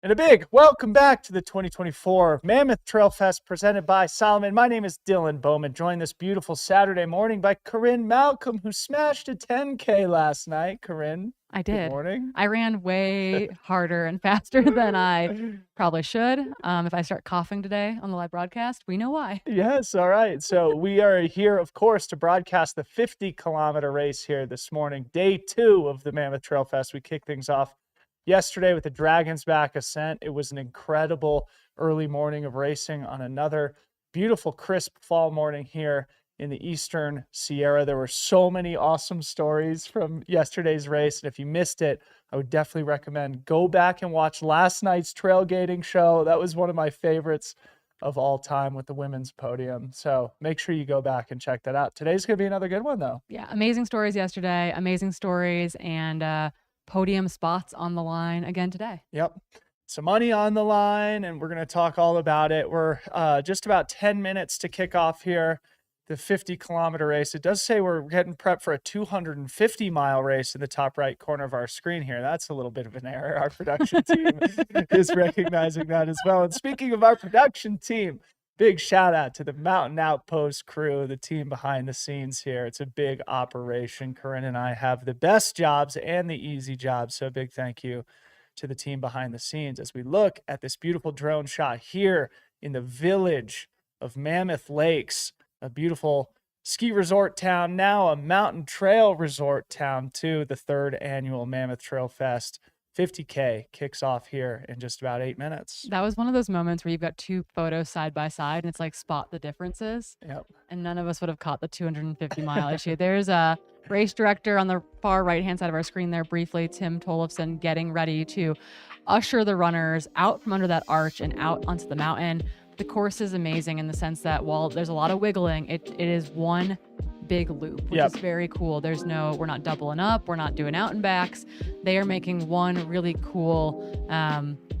And a big welcome back to the 2024 Mammoth Trail Fest presented by Solomon. My name is Dylan Bowman, joined this beautiful Saturday morning by Corinne Malcolm, who smashed a 10K last night. Corinne, I good did. morning. I ran way harder and faster than I probably should. If I start coughing today on the live broadcast, we know why. Yes, all right. So we are here, of course, to broadcast the 50-kilometer race here this morning, day 2 of the Mammoth Trail Fest. We kicked things off yesterday with the Dragon's Back ascent. It was an incredible early morning of racing on another beautiful, crisp fall morning here in the Eastern Sierra. There were so many awesome stories from yesterday's race. And if you missed it, I would definitely recommend go back and watch last night's trailgating show. That was one of my favorites of all time with the women's podium. So make sure you go back and check that out. Today's going to be another good one, though. Yeah, amazing stories yesterday, amazing stories, and podium spots on the line again today. Yep. Some money on the line, and we're going to talk all about it. We're just about 10 minutes to kick off here, the 50-kilometer race. It does say we're getting prepped for a 250-mile race in the top right corner of our screen here. That's a little bit of an error. Our production team is recognizing that as well. And speaking of our production team, big shout out to the Mountain Outpost crew, the team behind the scenes here. It's a big operation. Corinne and I have the best jobs and the easy jobs. So a big thank you to the team behind the scenes as we look at this beautiful drone shot here in the village of Mammoth Lakes, a beautiful ski resort town, now a mountain trail resort town too. The 3rd annual Mammoth Trail Fest 50K kicks off here in just about 8 minutes. That was one of those moments where you've got two photos side by side and it's like spot the differences. Yep. And none of us would have caught the 250-mile issue. There's a race director on the far right-hand side of our screen there briefly, Tim Tollefson, getting ready to usher the runners out from under that arch and out onto the mountain. The course is amazing in the sense that while there's a lot of wiggling, it is one big loop, which is very cool. We're not doubling up. We're not doing out and backs. They are making one really cool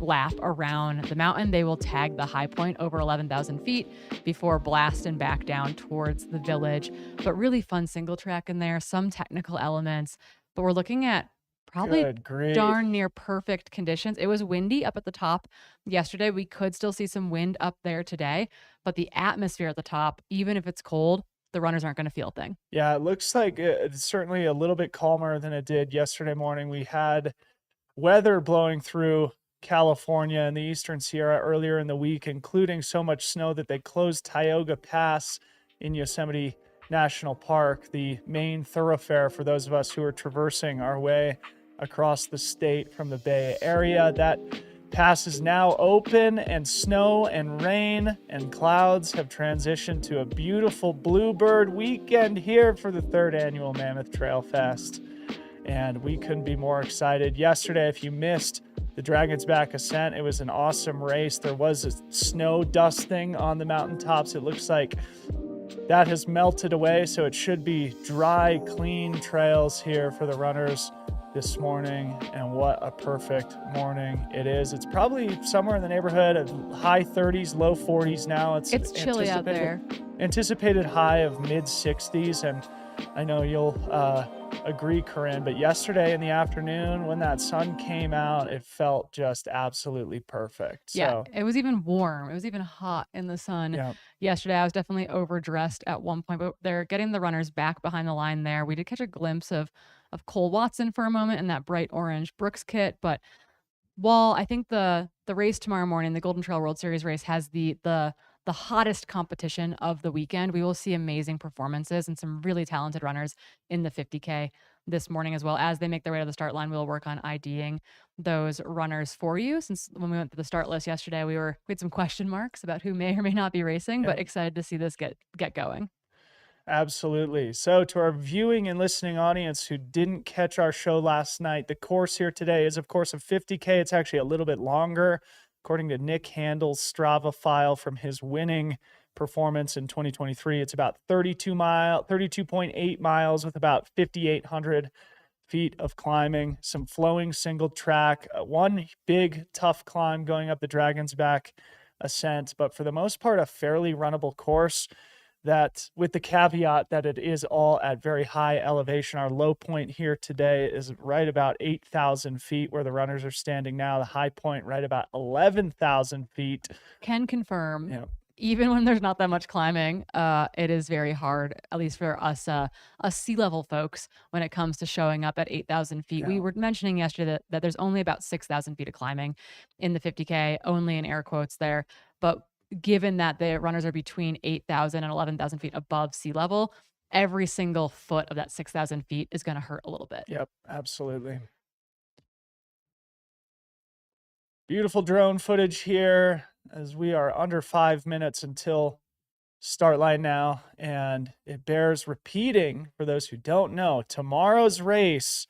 lap around the mountain. They will tag the high point over 11,000 feet before blasting back down towards the village. But really fun single track in there, some technical elements. But we're looking at probably darn near perfect conditions. It was windy up at the top yesterday. We could still see some wind up there today, but the atmosphere at the top, even if it's cold, the runners aren't going to feel a thing. Yeah, it looks like it's certainly a little bit calmer than it did yesterday morning. We had weather blowing through California and the Eastern Sierra earlier in the week, including so much snow that they closed Tioga Pass in Yosemite National Park, the main thoroughfare for those of us who are traversing our way across the state from the Bay Area. That pass is now open, and snow and rain and clouds have transitioned to a beautiful bluebird weekend here for the 3rd annual Mammoth Trail Fest. And we couldn't be more excited. Yesterday, if you missed the Dragon's Back ascent, it was an awesome race. There was a snow dusting on the mountaintops. It looks like that has melted away, so it should be dry, clean trails here for the runners this morning. And what a perfect morning it is. It's probably somewhere in the neighborhood of high 30s, low 40s now. It's chilly out there. Anticipated high of mid 60s. And I know you'll agree, Corinne, but yesterday in the afternoon when that sun came out, it felt just absolutely perfect. Yeah, it was even warm. It was even hot in the sun yesterday. I was definitely overdressed at one point, but they're getting the runners back behind the line there. We did catch a glimpse of Cole Watson for a moment in that bright orange Brooks kit, but while I think the race tomorrow morning, the Golden Trail World Series race, has the hottest competition of the weekend, we will see amazing performances and some really talented runners in the 50K this morning as well. As they make their way to the start line, we'll work on IDing those runners for you. Since when we went to the start list yesterday, we had some question marks about who may or may not be racing, but excited to see this get going. Absolutely. So to our viewing and listening audience who didn't catch our show last night, the course here today is, of course, a 50K. It's actually a little bit longer. According to Nick Handel's Strava file from his winning performance in 2023, it's about 32.8 miles with about 5,800 feet of climbing, some flowing single track, one big tough climb going up the Dragon's Back ascent, but for the most part, a fairly runnable course. that with the caveat that it is all at very high elevation. Our low point here today is right about 8,000 feet where the runners are standing now. The high point right about 11,000 feet. Can confirm. Yeah. Even when there's not that much climbing, it is very hard, at least for us sea level folks, when it comes to showing up at 8,000 feet. We Yeah. were mentioning yesterday that there's only about 6,000 feet of climbing in the 50K, only in air quotes there. But given that the runners are between 8,000 and 11,000 feet above sea level, every single foot of that 6,000 feet is going to hurt a little bit. Yep, absolutely. Beautiful drone footage here as we are under 5 minutes until start line now, and it bears repeating for those who don't know. Tomorrow's race,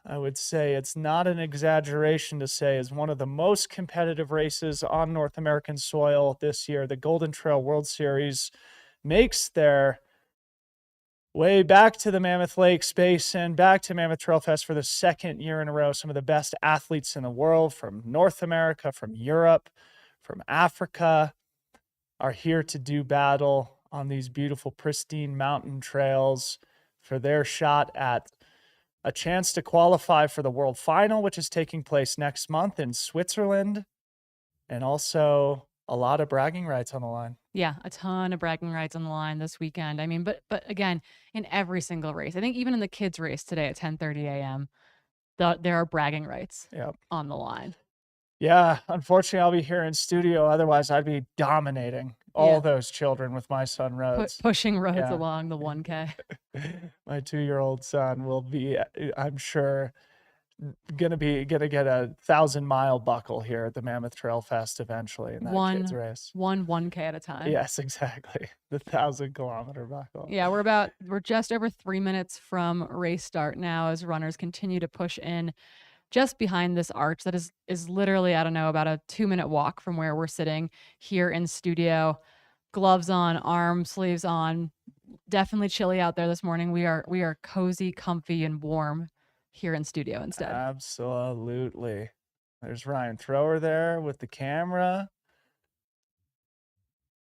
I would say it's not an exaggeration to say, is one of the most competitive races on North American soil this year. The Golden Trail World Series makes their way back to the Mammoth Lakes Basin, back to Mammoth Trail Fest for the second year in a row. Some of the best athletes in the world from North America, from Europe, from Africa are here to do battle on these beautiful, pristine mountain trails for their shot at a chance to qualify for the World Final, which is taking place next month in Switzerland, and also a lot of bragging rights on the line. Yeah, a ton of bragging rights on the line this weekend. I mean, but again, in every single race, I think even in the kids' race today at 10:30 a.m., there are bragging rights on the line. Yeah, unfortunately, I'll be here in studio. Otherwise, I'd be dominating all those children with my son Rhodes. Pushing Rhodes along the 1K. My 2-year-old son will be, I'm sure, gonna get a 1,000-mile buckle here at the Mammoth Trail Fest eventually in that kids race. One 1K at a time. Yes, exactly. The 1,000-kilometer buckle. Yeah, we're just over 3 minutes from race start now as runners continue to push in just behind this arch that is literally, I don't know, about a 2-minute walk from where we're sitting here in studio. Gloves on, arm sleeves on. Definitely chilly out there this morning. We are cozy, comfy, and warm here in studio instead. Absolutely. There's Ryan Thrower there with the camera.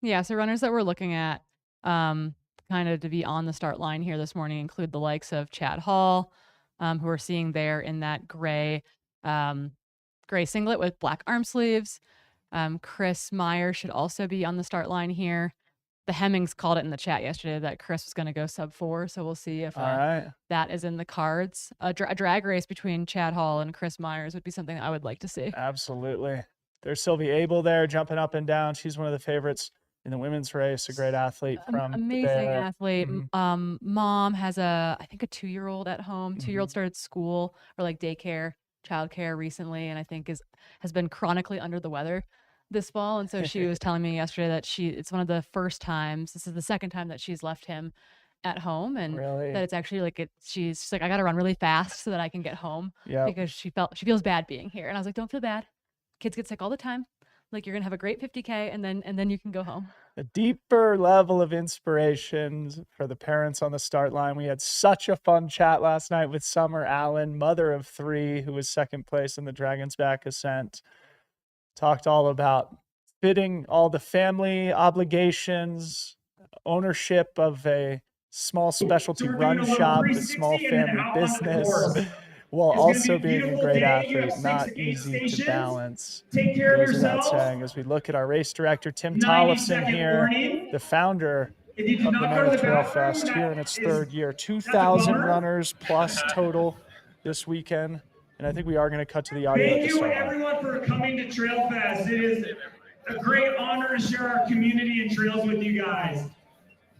Yeah, so runners that we're looking at kind of to be on the start line here this morning include the likes of Chad Hall, who we're seeing there in that gray singlet with black arm sleeves. Chris Meyer should also be on the start line here. The Hemmings called it in the chat yesterday that Chris was going to go sub 4, so we'll see if that is in the cards. A drag race between Chad Hall and Chris Myers would be something that I would like to see. Absolutely. There's Sylvie Abel there jumping up and down. She's one of the favorites in the women's race, a great athlete from amazing athlete. Mom has I think a 2-year-old at home. 2-year-old started school or like daycare, childcare recently, and I think has been chronically under the weather this fall. And so she was telling me yesterday that it's one of the first times, this is the second time that she's left him at home, and that it's actually like she's like, I got to run really fast so that I can get home because she feels bad being here. And I was like, don't feel bad. Kids get sick all the time. Like, you're going to have a great 50K and then you can go home. A deeper level of inspirations for the parents on the start line. We had such a fun chat last night with Summer Allen, mother of 3, who was second place in the Dragon's Back Ascent. Talked all about fitting all the family obligations, ownership of a small specialty run shop, a small family business, while also being a great athlete. Not easy to balance. Goes without saying. As we look at our race director, Tim Tollefson here, the founder of the Mammoth Trail Fest here in its 3rd year. 2,000 runners plus total this weekend. And I think we are going to cut to the audio. Thank you everyone for coming to Trail Fest. It is a great honor to share our community and trails with you guys.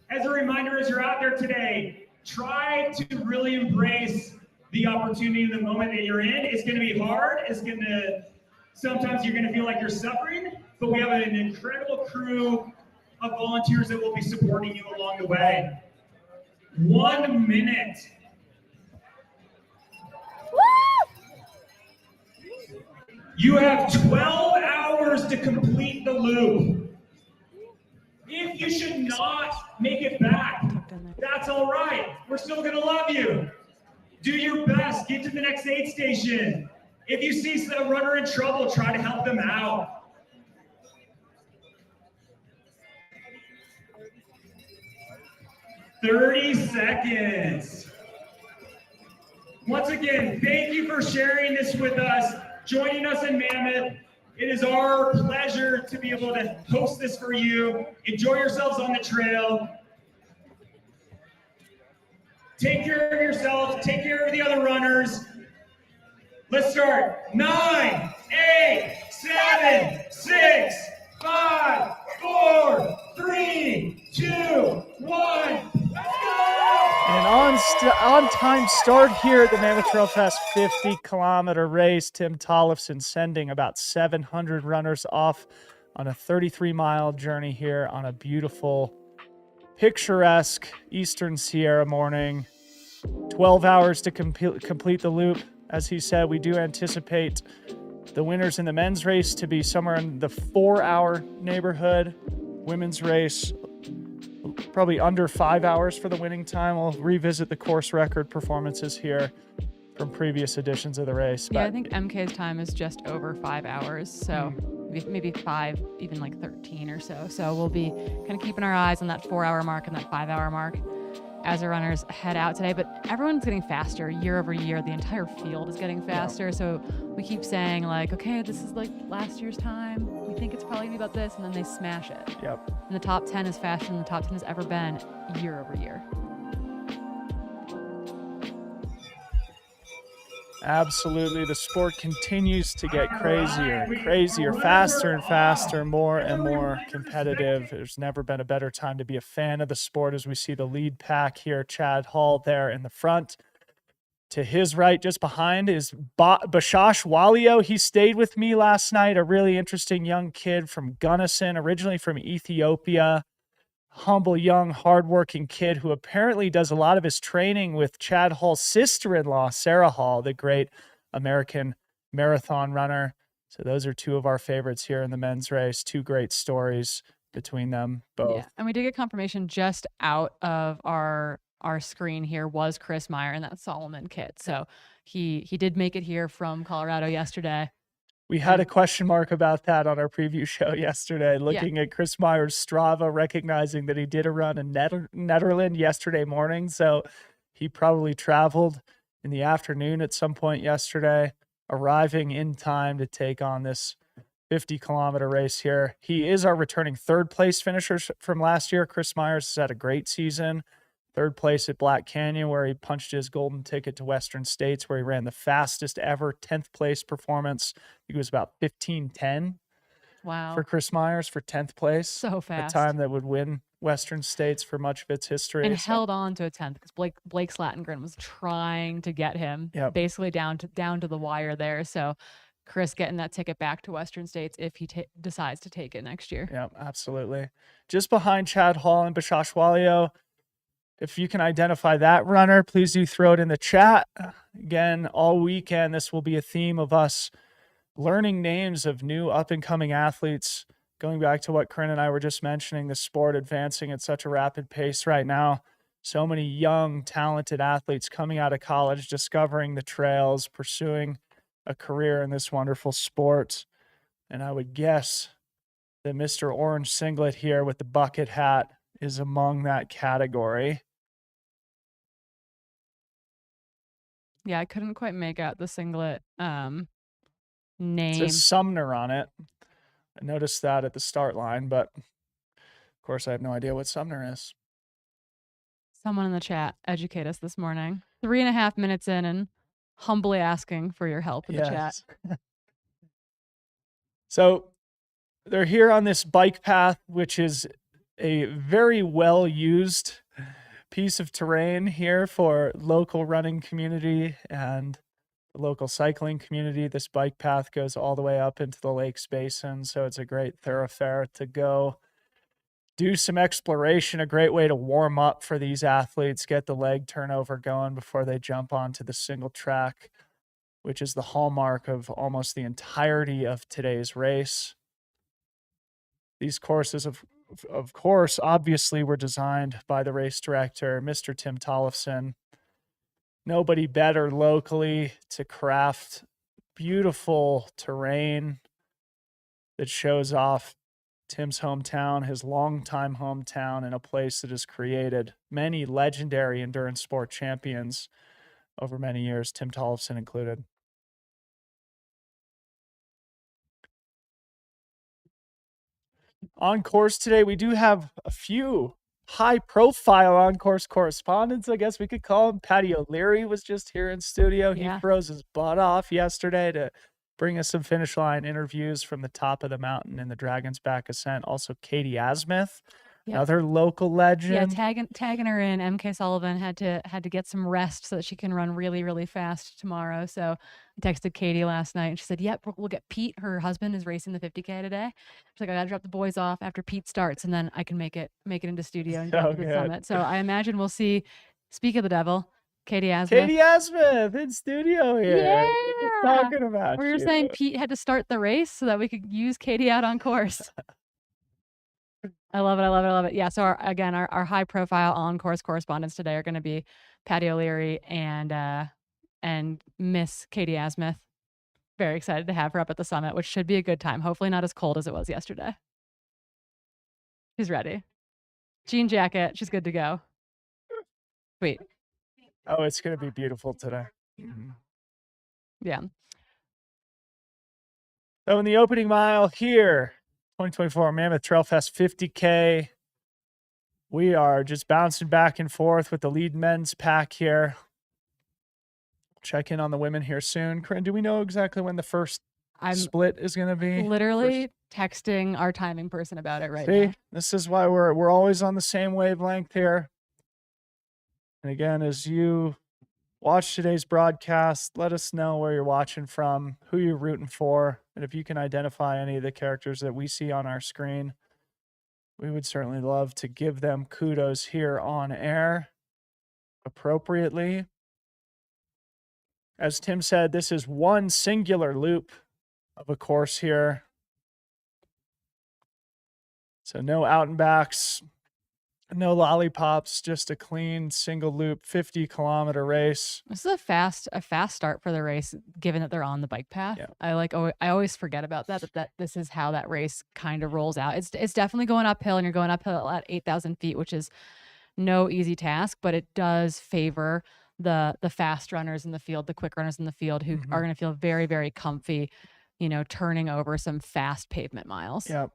As a reminder, as you're out there today, try to really embrace the opportunity in the moment that you're in. It's going to be hard. Sometimes you're going to feel like you're suffering, but we have an incredible crew of volunteers that will be supporting you along the way. 1 minute. You have 12 hours to complete the loop. If you should not make it back, that's all right. We're still gonna love you. Do your best, get to the next aid station. If you see a runner in trouble, try to help them out. 30 seconds. Once again, thank you for sharing this with us, joining us in Mammoth. It is our pleasure to be able to host this for you. Enjoy yourselves on the trail. Take care of yourselves, take care of the other runners. Let's start. 9, 8, 7, 6, 5, 4, 3, 2, 1. Let's go! And on time start here at the Mammoth Trail Fest 50-kilometer race. Tim Tollefson sending about 700 runners off on a 33-mile journey here on a beautiful, picturesque Eastern Sierra morning. 12 hours to complete the loop. As he said, we do anticipate the winners in the men's race to be somewhere in the 4-hour neighborhood. Women's race, probably under 5 hours for the winning time. We'll revisit the course record performances here from previous editions of the race. Yeah, But I think MK's time is just over 5 hours. So maybe 5, even like 13 or so. So we'll be kind of keeping our eyes on that 4-hour mark and that 5-hour mark as the runners head out today. But everyone's getting faster year over year. The entire field is getting faster. So we keep saying like, okay, this is like last year's time. We think it's probably gonna be about this, and then they smash it. Yep. And the top 10 is faster than the top 10 has ever been year over year. Absolutely. The sport continues to get crazier and crazier, faster and faster, more and more competitive. There's never been a better time to be a fan of the sport as we see the lead pack here. Chad Hall there in the front. To his right, just behind, is Bashash Walio. He stayed with me last night, a really interesting young kid from Gunnison, originally from Ethiopia. Humble, young, hardworking kid who apparently does a lot of his training with Chad Hall's sister-in-law, Sarah Hall, the great American marathon runner. So those are two of our favorites here in the men's race. Two great stories between them both. Yeah, and we did get confirmation just out of our screen here was Chris Meyer in that Solomon kit. So he did make it here from Colorado yesterday. We had a question mark about that on our preview show yesterday, looking at Chris Meyer's Strava, recognizing that he did a run in Netherlands yesterday morning. So he probably traveled in the afternoon at some point yesterday, arriving in time to take on this 50-kilometer race here. He is our returning third place finisher from last year. Chris Myers has had a great season. Third place at Black Canyon, where he punched his golden ticket to Western States, where he ran the fastest ever 10th place performance. I think it was about 15:10. Wow. For Chris Myers for 10th place. So fast. A time that would win Western States for much of its history. And held on to a 10th because Blake Slatengren was trying to get him basically down to the wire there. So Chris getting that ticket back to Western States if he decides to take it next year. Yeah, absolutely. Just behind Chad Hall and Bashash Walio. If you can identify that runner, please do throw it in the chat. Again, all weekend, this will be a theme of us learning names of new up-and-coming athletes. Going back to what Corinne and I were just mentioning, the sport advancing at such a rapid pace right now. So many young, talented athletes coming out of college, discovering the trails, pursuing a career in this wonderful sport. And I would guess that Mr. Orange Singlet here with the bucket hat is among that category. Yeah, I couldn't quite make out the singlet name. It says Sumner on it. I noticed that at the start line, but of course I have no idea what Sumner is. Someone in the chat educate us this morning. 3.5 minutes in and humbly asking for your help in the chat. So they're here on this bike path, which is a very well used piece of terrain here for local running community and the local cycling community. This bike path goes all the way up into the Lakes Basin, so it's a great thoroughfare to go do some exploration, a great way to warm up for these athletes, get the leg turnover going before they jump onto the single track, which is the hallmark of almost the entirety of today's race. These courses, of course, obviously were designed by the race director, Mr. Tim Tollefson. Nobody better locally to craft beautiful terrain that shows off Tim's hometown, his longtime hometown, and a place that has created many legendary endurance sport champions over many years, Tim Tollefson included. On course today, we do have a few high-profile on-course correspondents, I guess we could call him. Patty O'Leary was just here in studio. Yeah. He froze his butt off yesterday to bring us some finish line interviews from the top of the mountain in the Dragon's Back ascent. Also, Katie Asmith, another local legend. Yeah, tagging her in. MK Sullivan had to get some rest so that she can run really, really fast tomorrow. So I texted Katie last night and she said, "Yep, we'll get Pete. Her husband is racing the 50K today." She's like, "I gotta drop the boys off after Pete starts, and then I can make it into studio and get to the summit." So I imagine we'll see. Speak of the devil, Katie Asmith. Katie Asmith in studio here. Yeah, talking about we were saying Pete had to start the race so that we could use Katie out on course. I love it. I love it. I love it. Yeah. So our high profile on course correspondents today are going to be Patty O'Leary and Miss Katie Asmith. Very excited to have her up at the summit, which should be a good time. Hopefully not as cold as it was yesterday. She's ready. Jean jacket. She's good to go. Sweet. Oh, it's going to be beautiful today. Yeah. So in the opening mile here, 2024 Mammoth Trail Fest 50K. We are just bouncing back and forth with the lead men's pack here. Check in on the women here soon. Corinne, do we know exactly when the first split is going to be? Literally texting our timing person about it right now. See, this is why we're always on the same wavelength here. And again, as you watch today's broadcast, let us know where you're watching from, who you're rooting for, and if you can identify any of the characters that we see on our screen, we would certainly love to give them kudos here on air appropriately. As Tim said, this is one singular loop of a course here. So no out and backs, no lollipops, just a clean single loop 50-kilometer race. This is a fast start for the race, given that they're on the bike path. Yeah. I always forget about that this is how that race kind of rolls out. It's definitely going uphill, and you're going uphill at 8,000 feet, which is no easy task, but it does favor the fast runners in the field, the quick runners in the field, who are going to feel very, very comfy, turning over some fast pavement miles. Yeah.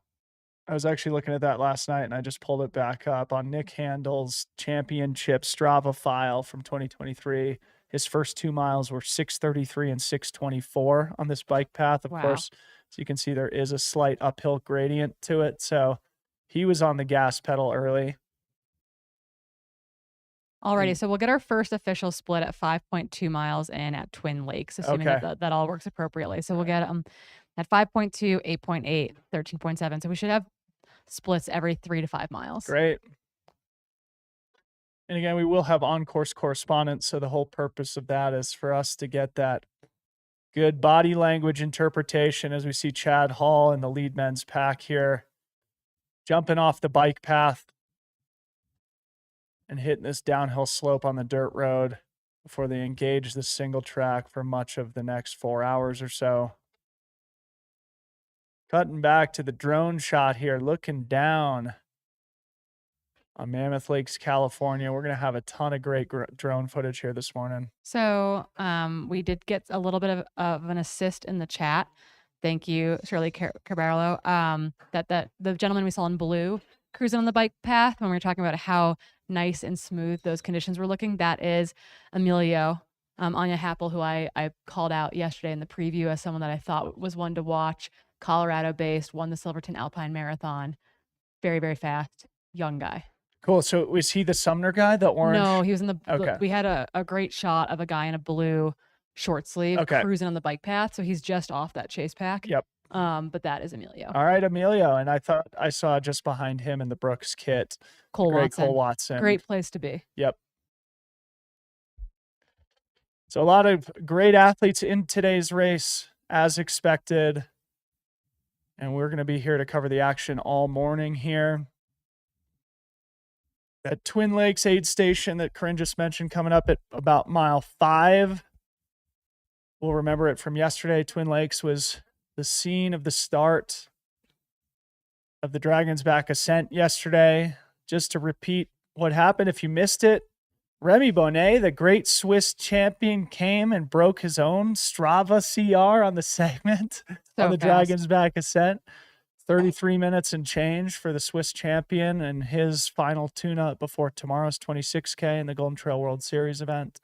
I was actually looking at that last night, and I just pulled it back up on Nick Handel's championship Strava file from 2023. His first 2 miles were 6:33 and 6:24 on this bike path. Of course, as you can see, there is a slight uphill gradient to it. So he was on the gas pedal early. Alrighty, so we'll get our first official split at 5.2 miles in at Twin Lakes, assuming that all works appropriately. So we'll get at 5.2, 8.8, 13.7. So we should have splits every 3 to 5 miles. Great. And again, we will have on-course correspondence. So the whole purpose of that is for us to get that good body language interpretation as we see Chad Hall in the lead men's pack here, jumping off the bike path and hitting this downhill slope on the dirt road before they engage the single track for much of the next 4 hours or so. Cutting back to the drone shot here, looking down on Mammoth Lakes, California. We're going to have a ton of great drone footage here this morning. So we did get a little bit of an assist in the chat. Thank you, Shirley Cabarlo. That the gentleman we saw in blue cruising on the bike path, when we were talking about how nice and smooth those conditions were looking, that is Emilio, Anya Happel, who I called out yesterday in the preview as someone that I thought was one to watch. Colorado-based, won the Silverton Alpine Marathon. Very, very fast, young guy. Cool. So was he the Sumner guy, the orange? No, he was in the. Okay. We had a great shot of a guy in a blue short sleeve cruising on the bike path. So he's just off that chase pack. Yep. But that is Emilio. All right, Emilio. And I thought I saw just behind him in the Brooks kit, Cole Watson. Great place to be. Yep. So a lot of great athletes in today's race, as expected. And we're going to be here to cover the action all morning here. That Twin Lakes aid station that Corinne just mentioned coming up at about mile 5. We'll remember it from yesterday. Twin Lakes was the scene of the start of the Dragon's Back ascent yesterday. Just to repeat what happened, if you missed it, Remy Bonnet, the great Swiss champion, came and broke his own Strava CR on the segment So on the fast. Dragon's Back ascent. 33 minutes and change for the Swiss champion and his final tune-up before tomorrow's 26K in the Golden Trail World Series event.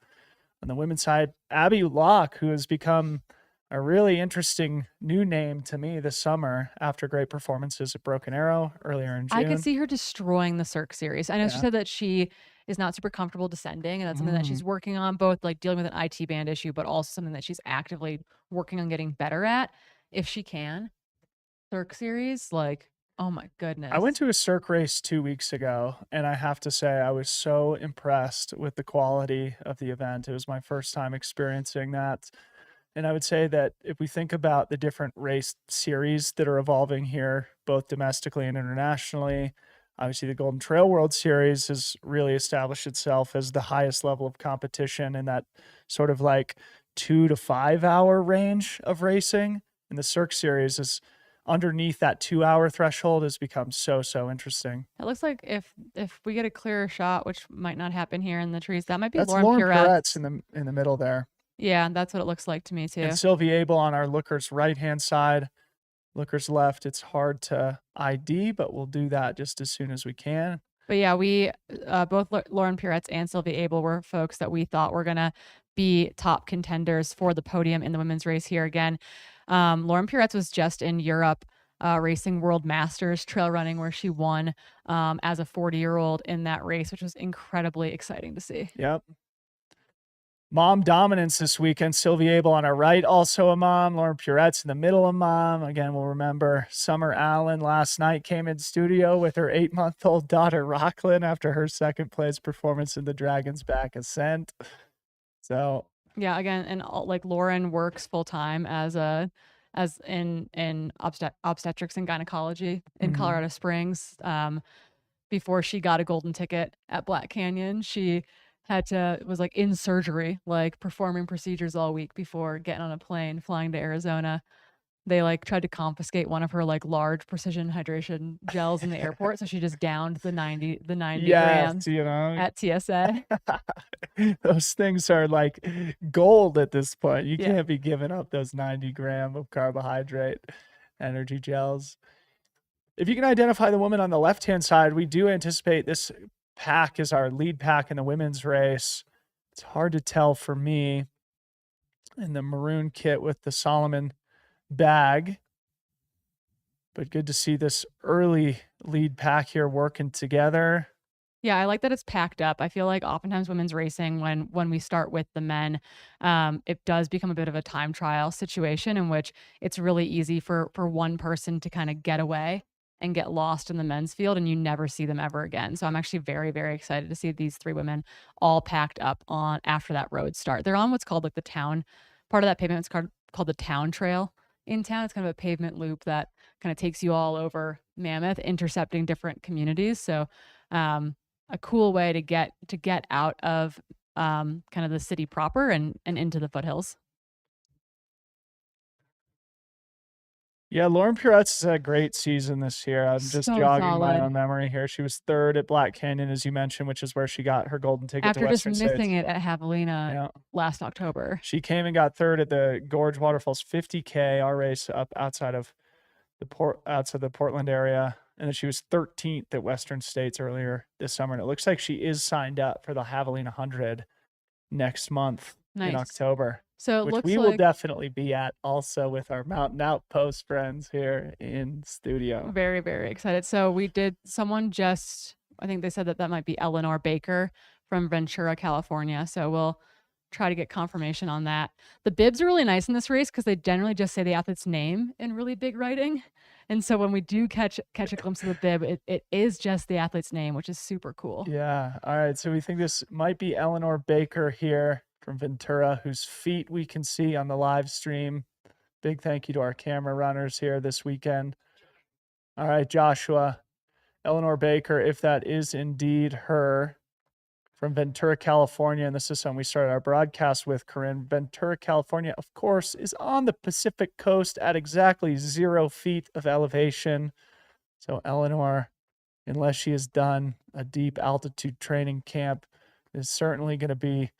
On the women's side, Abby Locke, who has become a really interesting new name to me this summer after great performances at Broken Arrow earlier in June. I could see her destroying the Cirque series. I know she Yeah. said that she is not super comfortable descending, and that's something that she's working on, both like dealing with an IT band issue, but also something that she's actively working on getting better at if she can. Cirque series, like, oh my goodness. I went to a Cirque race 2 weeks ago, and I have to say I was so impressed with the quality of the event. It was my first time experiencing that. And I would say that if we think about the different race series that are evolving here, both domestically and internationally, obviously the Golden Trail World Series has really established itself as the highest level of competition in that sort of like 2 to 5 hour range of racing. And the Cirque series is underneath that 2 hour threshold, has become so interesting. It looks like if we get a clearer shot, which might not happen here in the trees, that might be That's Lauren Lauren Purette's. Purette's in the middle there. Yeah, that's what it looks like to me too. And Sylvie Abel on our looker's right-hand side. Looker's left, it's hard to ID, but we'll do that just as soon as we can. But yeah, we both Lauren Purette's and Sylvie Abel were folks that we thought were gonna be top contenders for the podium in the women's race here again. Lauren Purette's was just in Europe racing World Masters trail running, where she won as a 40-year-old in that race, which was incredibly exciting to see. Yep. Mom dominance this weekend. Sylvie Abel on our right, also a mom. Lauren Purette's in the middle, a mom. Again, we'll remember Summer Allen last night came in studio with her 8-month-old daughter, Rocklyn, after her second place performance in the Dragon's Back ascent. So yeah, again, and like Lauren works full time as in obstetrics and gynecology in Colorado Springs. Before she got a golden ticket at Black Canyon, she was like in surgery, like performing procedures all week before getting on a plane, flying to Arizona. They like tried to confiscate one of her like large precision hydration gels in the airport. So she just downed the 90 grams you know, at TSA. those things are like gold at this point. You Yeah. can't be giving up those 90 gram of carbohydrate energy gels. If you can identify the woman on the left-hand side, we do anticipate this pack is our lead pack in the women's race. It's hard to tell for me in the maroon kit with the Solomon bag, but good to see this early lead pack here working together. Yeah, I like that it's packed up. I feel like oftentimes women's racing, when we start with the men, it does become a bit of a time trial situation in which it's really easy for one person to kind of get away and get lost in the men's field, and you never see them ever again. So I'm actually very, very excited to see these three women all packed up on after that road start. They're on what's called like the town part of that pavement. It's called the town trail in town. It's kind of a pavement loop that kind of takes you all over Mammoth, intercepting different communities. So a cool way to get out of kind of the city proper and into the foothills. Yeah, Lauren Purette's had a great season this year. I'm just So jogging my solid. own memory here. She was third at Black Canyon, as you mentioned, which is where she got her golden ticket After to just Western missing States. it at Javelina Yeah. last October. She came and got third at the Gorge Waterfalls 50K, our race up outside of the Portland area. And then she was 13th at Western States earlier this summer. And it looks like she is signed up for the Javelina 100 next month Nice. in October, So it which looks we like will definitely be at also with our Mountain Outpost friends here in studio. very, very excited. So I think they said that might be Eleanor Baker from Ventura, California. So we'll try to get confirmation on that. The bibs are really nice in this race because they generally just say the athlete's name in really big writing. And so when we do catch a glimpse of the bib, it is just the athlete's name, which is super cool. Yeah. All right. So we think this might be Eleanor Baker here from Ventura, whose feet we can see on the live stream. Big thank you to our camera runners here this weekend. All right, Joshua, Eleanor Baker, if that is indeed her, from Ventura, California, and this is when we started our broadcast with Corinne. Ventura, California, of course, is on the Pacific coast at exactly 0 feet of elevation. So Eleanor, unless she has done a deep altitude training camp, is certainly going to be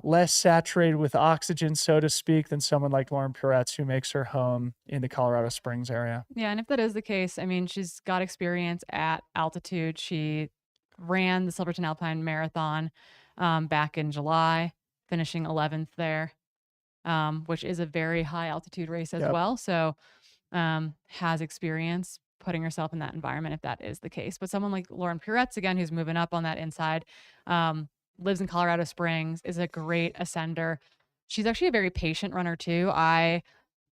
less saturated with oxygen, so to speak, than someone like Lauren Puretz, who makes her home in the Colorado Springs area. Yeah, and if that is the case, I mean, she's got experience at altitude. She ran the Silverton Alpine Marathon back in July, finishing 11th there, which is a very high altitude race as Yep. well. So has experience putting herself in that environment if that is the case. But someone like Lauren Puretz, again, who's moving up on that inside, lives in Colorado Springs, is a great ascender. She's actually a very patient runner too. I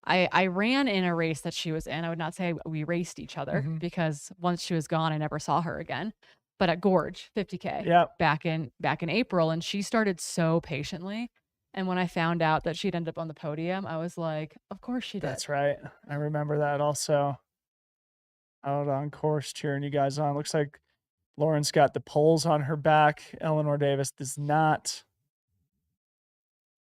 ran in a race that she was in. I would not say we raced each other Mhm. because once she was gone, I never saw her again. But at Gorge 50K Yep. back in April, and she started so patiently. And when I found out that she'd end up on the podium, I was like, of course she did. That's right. I remember that also. Out on course cheering you guys on. Looks like Lauren's got the poles on her back. Eleanor Davis does not.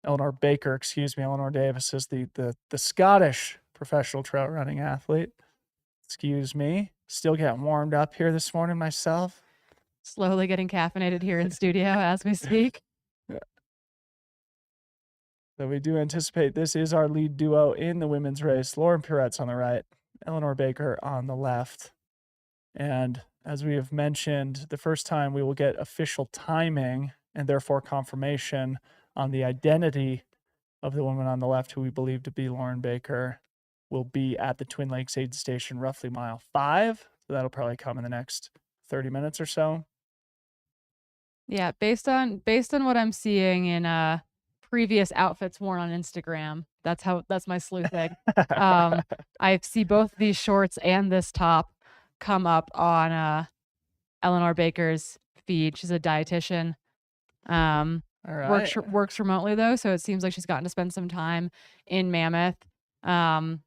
Eleanor Baker, excuse me. Eleanor Davis is the Scottish professional trail running athlete. Excuse me. Still getting warmed up here this morning myself. Slowly getting caffeinated here in studio as we speak. So we do anticipate this is our lead duo in the women's race. Lauren Puretz on the right, Eleanor Baker on the left. And as we have mentioned, the first time we will get official timing and therefore confirmation on the identity of the woman on the left, who we believe to be Lauren Baker, will be at the Twin Lakes aid station, roughly mile 5. So that'll probably come in the next 30 minutes or so. Yeah, based on what I'm seeing in previous outfits worn on Instagram, that's my sleuthing. I see both these shorts and this top come up on Eleanor Baker's feed. She's a dietitian. All right. Works remotely though, so it seems like she's gotten to spend some time in Mammoth. Back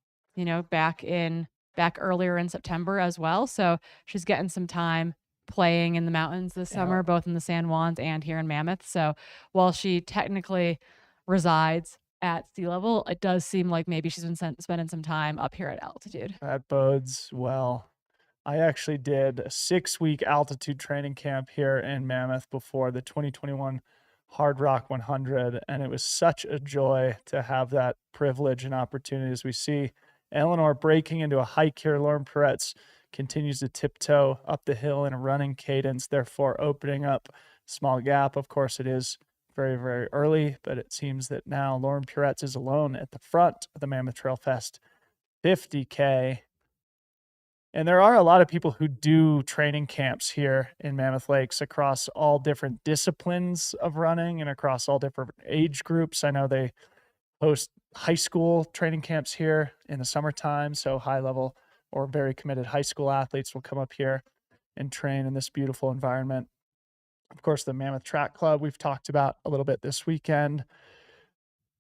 earlier in September as well. So she's getting some time playing in the mountains this summer, both in the San Juans and here in Mammoth. So while she technically resides at sea level, it does seem like maybe she's been spending some time up here at altitude. That bodes well. I actually did a 6-week altitude training camp here in Mammoth before the 2021 Hard Rock 100, and it was such a joy to have that privilege and opportunity. As we see Eleanor breaking into a hike here, Lauren Puretz continues to tiptoe up the hill in a running cadence, therefore opening up a small gap. Of course, it is very, very early, but it seems that now Lauren Puretz is alone at the front of the Mammoth Trail Fest 50K. And there are a lot of people who do training camps here in Mammoth Lakes across all different disciplines of running and across all different age groups. I know they host high school training camps here in the summertime. So high level or very committed high school athletes will come up here and train in this beautiful environment. Of course, the Mammoth Track Club we've talked about a little bit this weekend.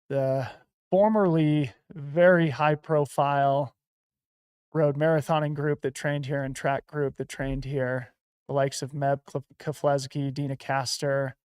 The formerly very high profile road marathoning group that trained here and track group that trained here, the likes of Meb Keflezighi, Dina Castor,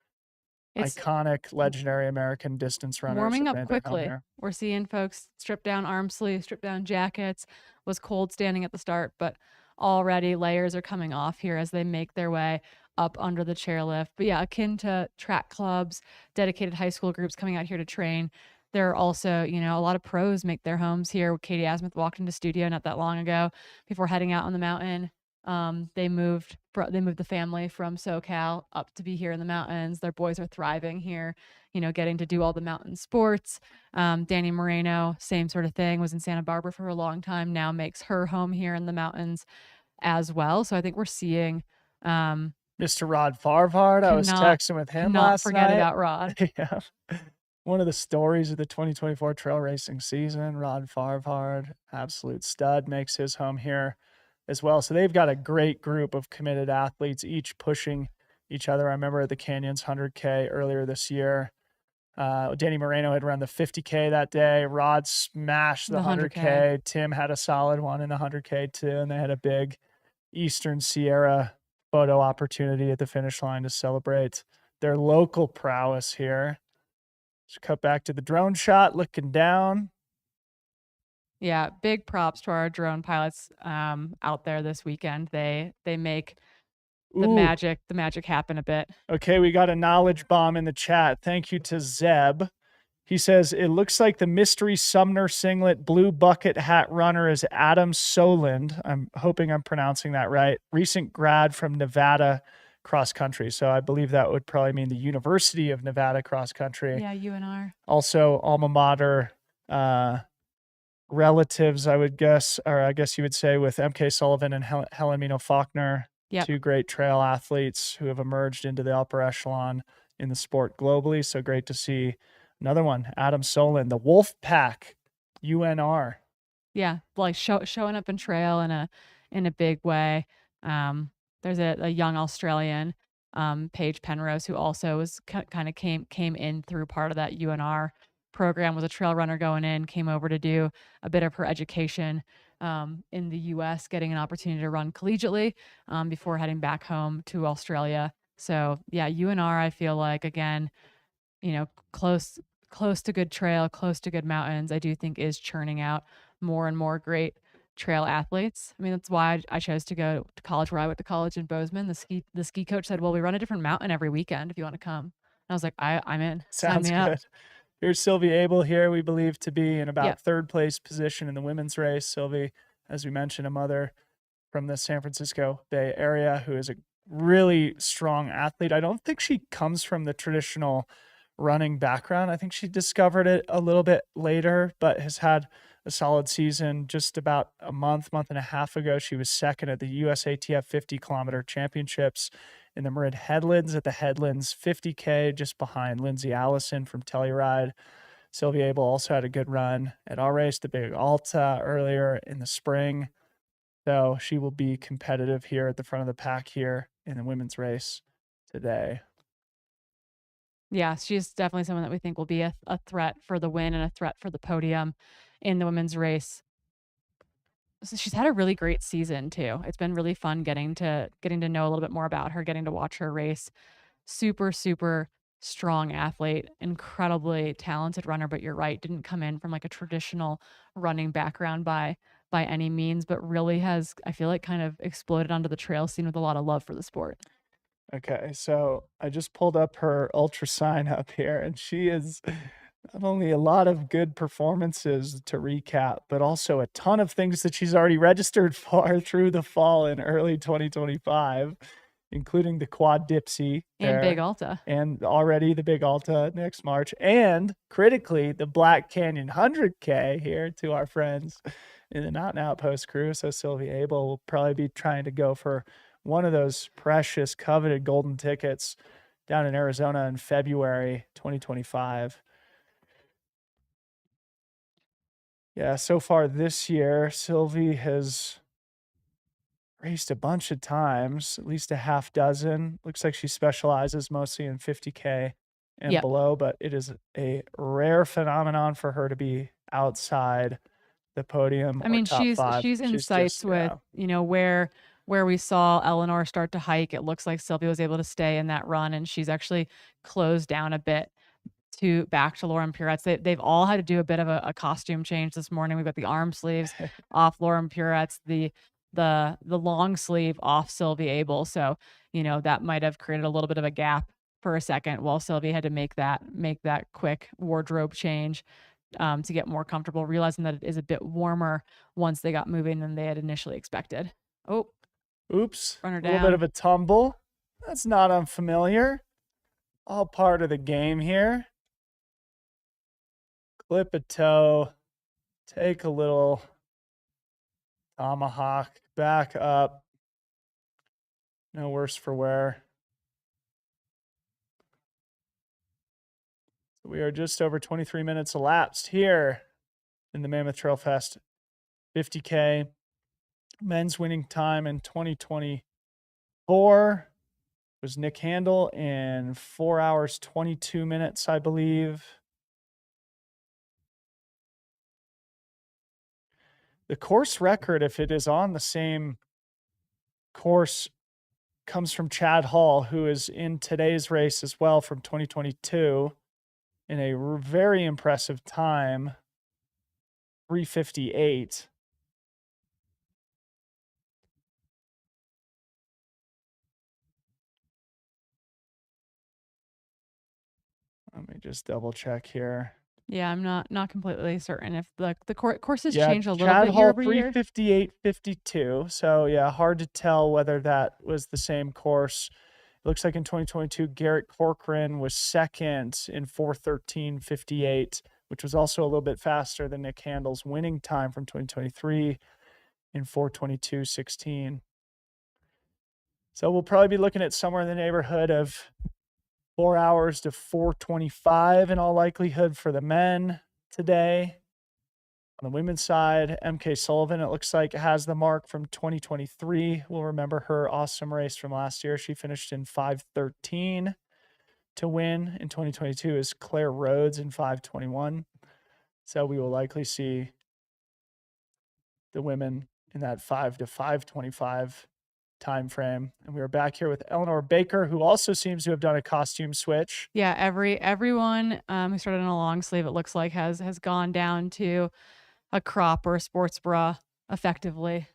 It's iconic, legendary American distance runners. warming that up made their home quickly. here. We're seeing folks strip down arm sleeves, strip down jackets. Was cold standing at the start, but already layers are coming off here as they make their way up under the chairlift. But yeah, akin to track clubs, dedicated high school groups coming out here to train. There are also, a lot of pros make their homes here. Katie Asmuth walked into studio not that long ago before heading out on the mountain. They moved the family from SoCal up to be here in the mountains. Their boys are thriving here, getting to do all the mountain sports. Danny Moreno, same sort of thing, was in Santa Barbara for a long time, now makes her home here in the mountains as well. So I think we're seeing Mr. Rod Farvard, I was texting with him last forget night. about Rod. Yeah. One of the stories of the 2024 trail racing season, Rod Farvard, absolute stud, makes his home here as well. So they've got a great group of committed athletes, each pushing each other. I remember at the Canyons 100K earlier this year, Danny Moreno had run the 50K that day. Rod smashed the 100K. Tim had a solid one in the 100K too, and they had a big Eastern Sierra photo opportunity at the finish line to celebrate their local prowess here. Just cut back to the drone shot, looking down. Yeah, big props to our drone pilots out there this weekend. They make Ooh, the magic happen a bit. okay, we got a knowledge bomb in the chat. Thank you to Zeb. He says, it looks like the mystery Sumner singlet blue bucket hat runner is Adam Soland. I'm hoping I'm pronouncing that right. Recent grad from Nevada cross country. So I believe that would probably mean the University of Nevada cross country. Yeah, UNR. Also alma mater relatives, I would guess, or I guess you would say, with MK Sullivan and Helen Mino Faulkner, Yep. two great trail athletes who have emerged into the upper echelon in the sport globally. So great to see another one, Adam Solin, the Wolf Pack, UNR. Yeah, like showing up in trail in a big way. There's a young Australian, Paige Penrose, who also was kind of came in through part of that UNR program, was a trail runner going in, came over to do a bit of her education in the US, getting an opportunity to run collegiately before heading back home to Australia. So yeah, UNR, I feel like, again, close to good trail, close to good mountains, I do think is churning out more and more great trail athletes. I mean, that's why I chose to go to college where I went to college in Bozeman. The ski coach said, "Well, we run a different mountain every weekend if you want to come." And I was like, I'm in. Sign Sounds me up. good. Here's Sylvie Abel here, we believe to be in about Yep. third place position in the women's race. Sylvie, as we mentioned, a mother from the San Francisco Bay Area who is a really strong athlete. I don't think she comes from the traditional running background. I think she discovered it a little bit later, but has had a solid season. Just about a month and a half ago, she was second at the USATF 50-kilometer championships in the Marin Headlands at the Headlands 50K, just behind Lindsay Allison from Telluride. Sylvia Abel also had a good run at our race, the Big Alta, earlier in the spring. So she will be competitive here at the front of the pack here in the women's race today. Yeah, she's definitely someone that we think will be a threat for the win and a threat for the podium in the women's race. So she's had a really great season too. It's been really fun getting to know a little bit more about her, getting to watch her race. Super, super strong athlete, incredibly talented runner, but you're right, didn't come in from like a traditional running background by any means, but really has, I feel like, kind of exploded onto the trail scene with a lot of love for the sport. Okay, so I just pulled up her ultra sign up here, and she is not only a lot of good performances to recap, but also a ton of things that she's already registered for through the fall in early 2025, including the Quad Dipsy And Big there, Alta. and already the Big Alta next March, and critically the Black Canyon 100K here to our friends in the Mountain Outpost crew. So Sylvia Abel will probably be trying to go for one of those precious coveted golden tickets down in Arizona in February 2025. Yeah, so far this year, Sylvie has raced a bunch of times, at least a half dozen. Looks like she specializes mostly in 50K and Yep. below, but it is a rare phenomenon for her to be outside the podium I or mean, top five. she's in sights just, with, where we saw Eleanor start to hike. It looks like Sylvia was able to stay in that run, and she's actually closed down a bit to back to Lauren Purette's. They've all had to do a bit of a costume change this morning. We've got the arm sleeves off Lauren Purette's, the long sleeve off Sylvia Abel. So, that might have created a little bit of a gap for a second while Sylvia had to make that quick wardrobe change to get more comfortable, realizing that it is a bit warmer once they got moving than they had initially expected. Oh, oops, run her a little down. bit of a tumble. That's not unfamiliar. All part of the game here. Clip a toe, take a little tomahawk, back up. No worse for wear. We are just over 23 minutes elapsed here in the Mammoth Trail Fest 50K. Men's winning time in 2024 was Nick Handel in 4 hours, 22 minutes, I believe. The course record, if it is on the same course, comes from Chad Hall, who is in today's race as well from 2022 in a very impressive time. 3:58. Let me just double check here. Yeah, I'm not completely certain if the courses Yeah, change a little Chad bit year Hall over year. 3:58.52. So yeah, hard to tell whether that was the same course. It looks like in 2022, Garrett Corcoran was second in 4:13.58, which was also a little bit faster than Nick Handel's winning time from 2023 in 4:22.16. So we'll probably be looking at somewhere in the neighborhood of 4 hours to 4:25 in all likelihood for the men today. On the women's side, MK Sullivan, it looks like, has the mark from 2023. We'll remember her awesome race from last year. She finished in 5:13 to win. In 2022 is Claire Rhodes in 5:21. So we will likely see the women in that 5 to 5:25 time frame. And we are back here with Eleanor Baker, who also seems to have done a costume switch. Yeah, everyone who started in a long sleeve, it looks like, has gone down to a crop or a sports bra effectively.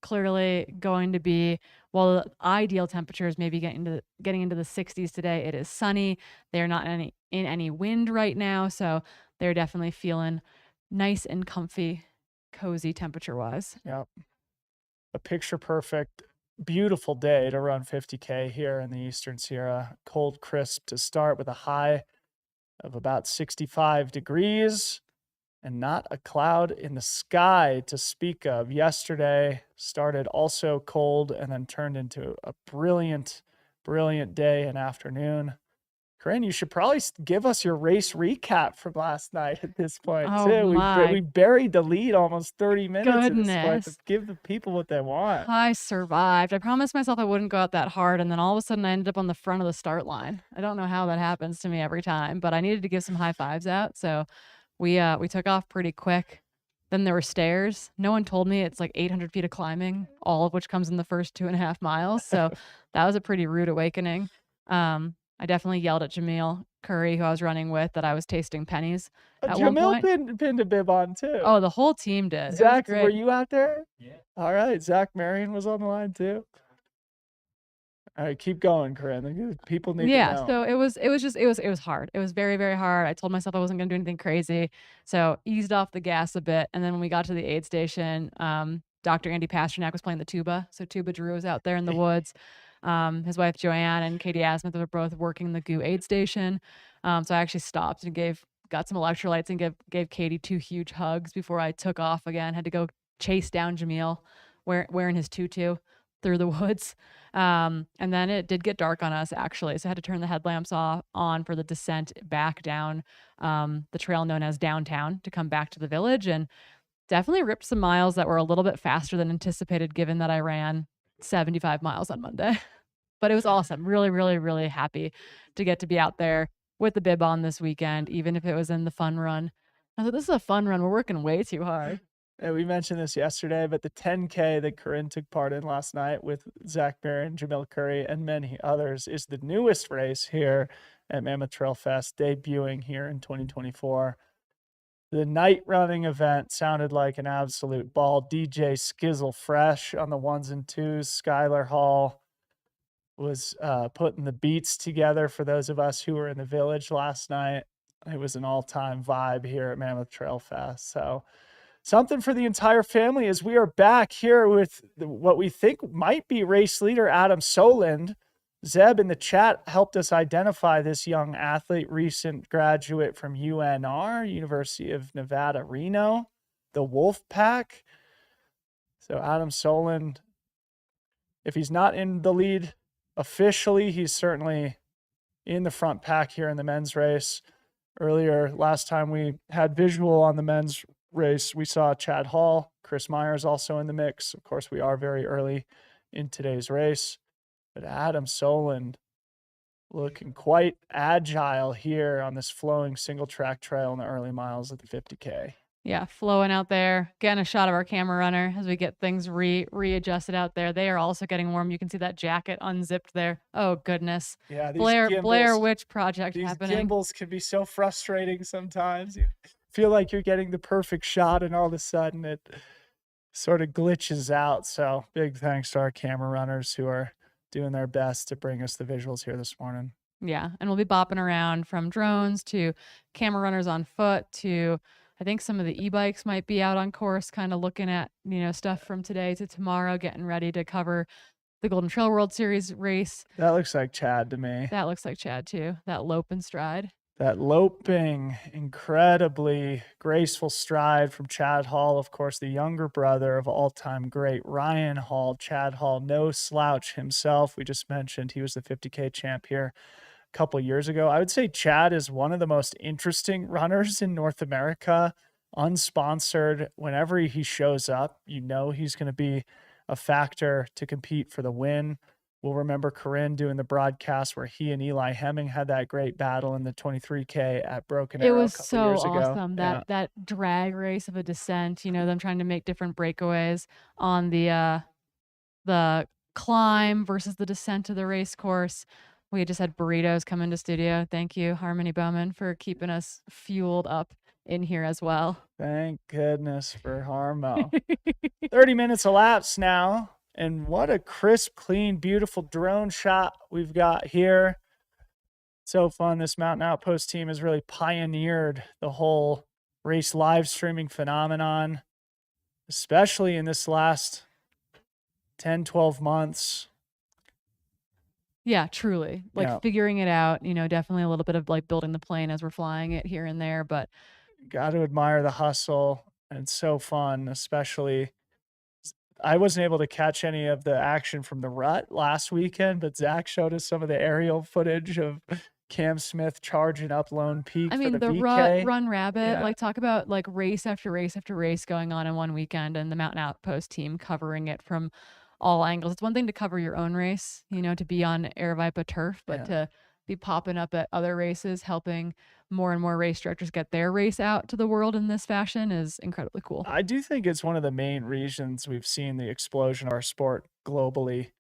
Clearly going to be, while the ideal temperatures maybe getting into the 60s today, it is sunny. They're not in any wind right now, so they're definitely feeling nice and comfy, cozy temperature wise. Yep. A picture perfect, beautiful day to run 50K here in the Eastern Sierra. Cold, crisp to start with a high of about 65 degrees and not a cloud in the sky to speak of. Yesterday started also cold and then turned into a brilliant, brilliant day and afternoon. Corinne, you should probably give us your race recap from last night at this point, Oh too. my We buried the lead almost 30 minutes at this point to goodness. give the people what they want. I survived. I promised myself I wouldn't go out that hard, and then all of a sudden I ended up on the front of the start line. I don't know how that happens to me every time, but I needed to give some high fives out, so we took off pretty quick. Then there were stairs. No one told me it's like 800 feet of climbing, all of which comes in the first 2.5 miles. So that was a pretty rude awakening. I definitely yelled at Jamil Curry, who I was running with, that I was tasting pennies at one Jamil point. pinned a bib on, too. Oh, the whole team did. It was Zach, great. were you out there? Yeah. All right. Zach Marion was on the line, too. All right, keep going, Corinne. People need to know. So it was hard. It was very, very hard. I told myself I wasn't going to do anything crazy. So eased off the gas a bit. And then when we got to the aid station, Dr. Andy Pasternak was playing the tuba. So Tuba Drew was out there in the woods. His wife Joanne and Katie Asmith were both working the GU aid station. So I actually stopped and got some electrolytes and gave Katie 2 huge hugs before I took off again. Had to go chase down Jamil wearing his tutu through the woods. And then it did get dark on us, actually. So I had to turn the headlamps on for the descent back down the trail known as downtown to come back to the village. And definitely ripped some miles that were a little bit faster than anticipated, given that I ran 75 miles on Monday. But it was awesome. Really, really, really happy to get to be out there with the bib on this weekend, even if it was in the fun run. I thought, this is a fun run. We're working way too hard. And we mentioned this yesterday, but the 10K that Corinne took part in last night with Zach Barron, Jamil Curry, and many others is the newest race here at Mammoth Trail Fest, debuting here in 2024. The night running event sounded like an absolute ball. DJ Skizzle Fresh on the 1s and 2s. Skylar Hall was putting the beats together for those of us who were in the village last night. It was an all-time vibe here at Mammoth Trail Fest. So something for the entire family as we are back here with what we think might be race leader Adam Soland. Zeb in the chat helped us identify this young athlete, recent graduate from UNR, University of Nevada, Reno, the Wolf Pack. So Adam Soland, if he's not in the lead officially, he's certainly in the front pack here in the men's race. Earlier, last time we had visual on the men's race, we saw Chad Hall, Chris Myers also in the mix. Of course, we are very early in today's race, but Adam Soland looking quite agile here on this flowing single track trail in the early miles of the 50K. Yeah, flowing out there. Getting a shot of our camera runner as we get things readjusted out there. They are also getting warm. You can see that jacket unzipped there. Oh goodness. Yeah, Blair Witch project these happening. gimbals can be so frustrating sometimes. feel like you're getting the perfect shot, and all of a sudden it sort of glitches out. So big thanks to our camera runners who are doing their best to bring us the visuals here this morning. Yeah, and we'll be bopping around from drones to camera runners on foot to I think some of the e-bikes might be out on course, kind of looking at, stuff from today to tomorrow, getting ready to cover the Golden Trail World Series race. That looks like Chad to me. That looks like Chad too. That lope and stride. That loping, incredibly graceful stride from Chad Hall, of course, the younger brother of all-time great Ryan Hall. Chad Hall, no slouch himself. We just mentioned he was the 50K champ here a couple years ago. I would say Chad is one of the most interesting runners in North America, unsponsored. Whenever he shows up, he's going to be a factor to compete for the win. We'll remember Corinne doing the broadcast where he and Eli Hemming had that great battle in the 23K at Broken Arrow. It was a couple so years ago. awesome. That drag race of a descent, them trying to make different breakaways on the climb versus the descent to the race course. We just had burritos come into studio. Thank you, Harmony Bowman, for keeping us fueled up in here as well. Thank goodness for Harmo. 30 minutes elapsed now. And what a crisp, clean, beautiful drone shot we've got here. So fun. This Mountain Outpost team has really pioneered the whole race live streaming phenomenon, especially in this last 10, 12 months. Yeah, truly. Figuring it out, definitely a little bit of building the plane as we're flying it here and there, but got to admire the hustle. And it's so fun, especially I wasn't able to catch any of the action from the rut last weekend, but Zach showed us some of the aerial footage of Cam Smith charging up Lone Peak. I mean, for the rut, run rabbit, Yeah. talk about race after race after race going on in one weekend and the Mountain Outpost team covering it from all angles. It's one thing to cover your own race, to be on Aravaipa turf, but to be popping up at other races, helping more and more race directors get their race out to the world in this fashion is incredibly cool. I do think it's one of the main reasons we've seen the explosion of our sport globally,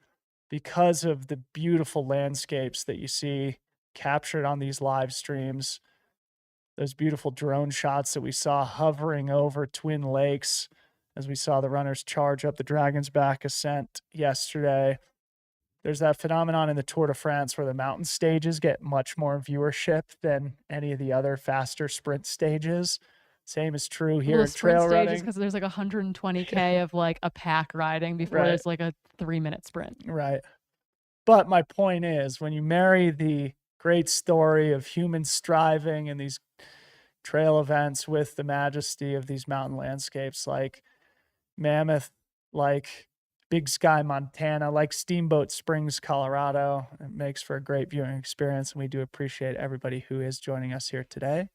because of the beautiful landscapes that you see captured on these live streams, those beautiful drone shots that we saw hovering over Twin Lakes as we saw the runners charge up the Dragon's Back ascent yesterday. There's that phenomenon in the Tour de France where the mountain stages get much more viewership than any of the other faster sprint stages. Same is true here in trail running. Because there's 120K of a pack riding before there's a 3-minute sprint. Right. But my point is, when you marry the great story of human striving and these trail events with the majesty of these mountain landscapes like Mammoth, like Big Sky, Montana, like Steamboat Springs, Colorado, it makes for a great viewing experience. And we do appreciate everybody who is joining us here today.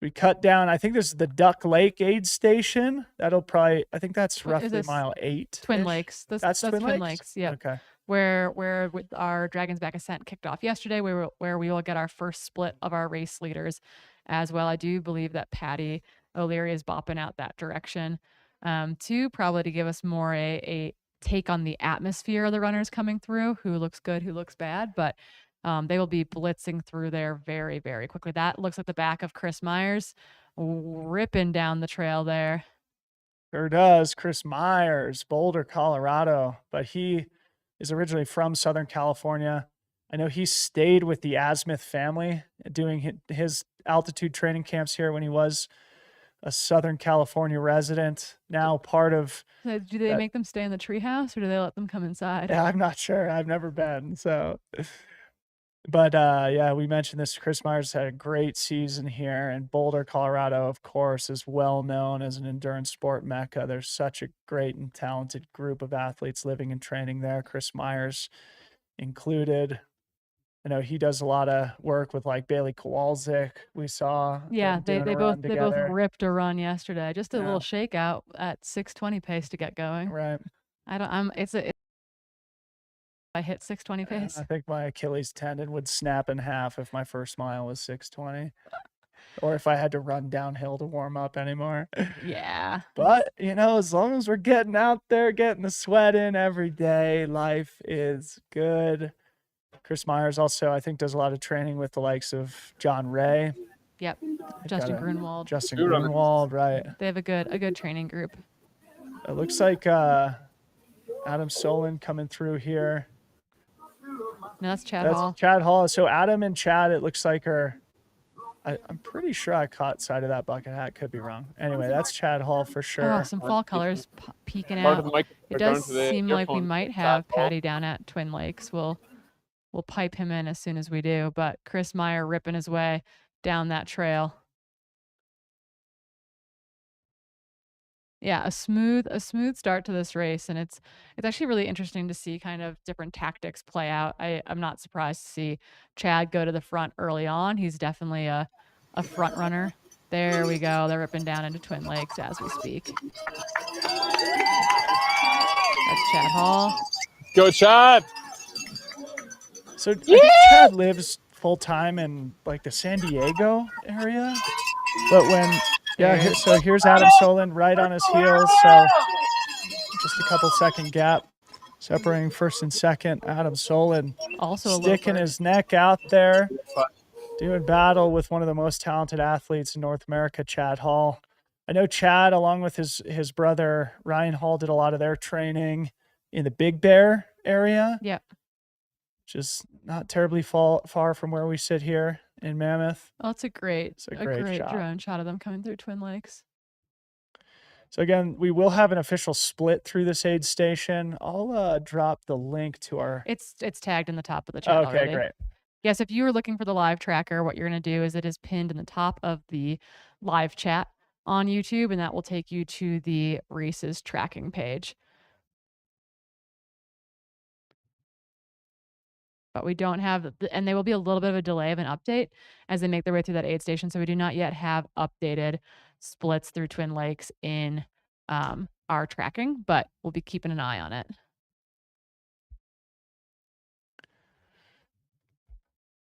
We cut down, I think this is the Duck Lake aid station. That'll probably, I think that's roughly mile 8. Twin Lakes. That's Twin Lakes. Yeah. Okay. Where with our Dragon's Back ascent kicked off yesterday, where we will get our first split of our race leaders as well. I do believe that Patty O'Leary is bopping out that direction. Probably to give us more a take on the atmosphere of the runners coming through, who looks good, who looks bad, but they will be blitzing through there very, very quickly. That looks like the back of Chris Myers ripping down the trail there. Sure does. Chris Myers, Boulder, Colorado, but he is originally from Southern California. I know he stayed with the Azimuth family doing his altitude training camps here when he was a Southern California resident, now part of. So do they make them stay in the treehouse, or do they let them come inside? Yeah, I'm not sure. I've never been. So, but we mentioned this. Chris Myers had a great season here, and Boulder, Colorado, of course, is well known as an endurance sport mecca. There's such a great and talented group of athletes living and training there, Chris Myers included. I know he does a lot of work with Bailey Kowalczyk. We saw. Yeah, they both ripped a run yesterday. Just a little shakeout at 6:20 pace to get going. Right. I hit 6:20 pace. I think my Achilles tendon would snap in half if my first mile was 6:20, or if I had to run downhill to warm up anymore. Yeah. But as long as we're getting out there, getting the sweat in every day, life is good. Chris Myers also, I think, does a lot of training with the likes of John Ray Yep. They've Justin got Grunwald. Justin Two runners. Grunwald, right. They have a good training group. It looks like Adam Solon coming through here. No, that's Chad That's Hall. Chad Hall. So Adam and Chad, it looks like I'm pretty sure I caught sight of that bucket hat. Could be wrong. Anyway, that's Chad Hall for sure. Oh, some fall colors peeking Part out. of the mic. It does seem like we might have Patty down at Twin Lakes. We'll pipe him in as soon as we do. But Chris Meyer ripping his way down that trail. Yeah, a smooth start to this race, and it's actually really interesting to see kind of different tactics play out. I'm not surprised to see Chad go to the front early on. He's definitely a front runner. There we go. They're ripping down into Twin Lakes as we speak. That's Chad Hall. Go, Chad. So I think Chad lives full time in like the San Diego area, but here's Adam Solon right on his heels. So just a couple second gap separating first and second. Adam Solon Also sticking his neck out there, doing battle with one of the most talented athletes in North America, Chad Hall. I know Chad, along with his brother Ryan Hall, did a lot of their training in the Big Bear area. Yeah. Which is not terribly far from where we sit here in Mammoth. Oh, it's a great shot. drone shot of them coming through Twin Lakes. So again, we will have an official split through this aid station. I'll drop the link to our. It's tagged in the top of the chat Okay, already. great. Yes, if you were looking for the live tracker, what you're going to do is it is pinned in the top of the live chat on YouTube, and that will take you to the race's tracking page. But we don't have, and there will be a little bit of a delay of an update as they make their way through that aid station. So we do not yet have updated splits through Twin Lakes in our tracking, but we'll be keeping an eye on it.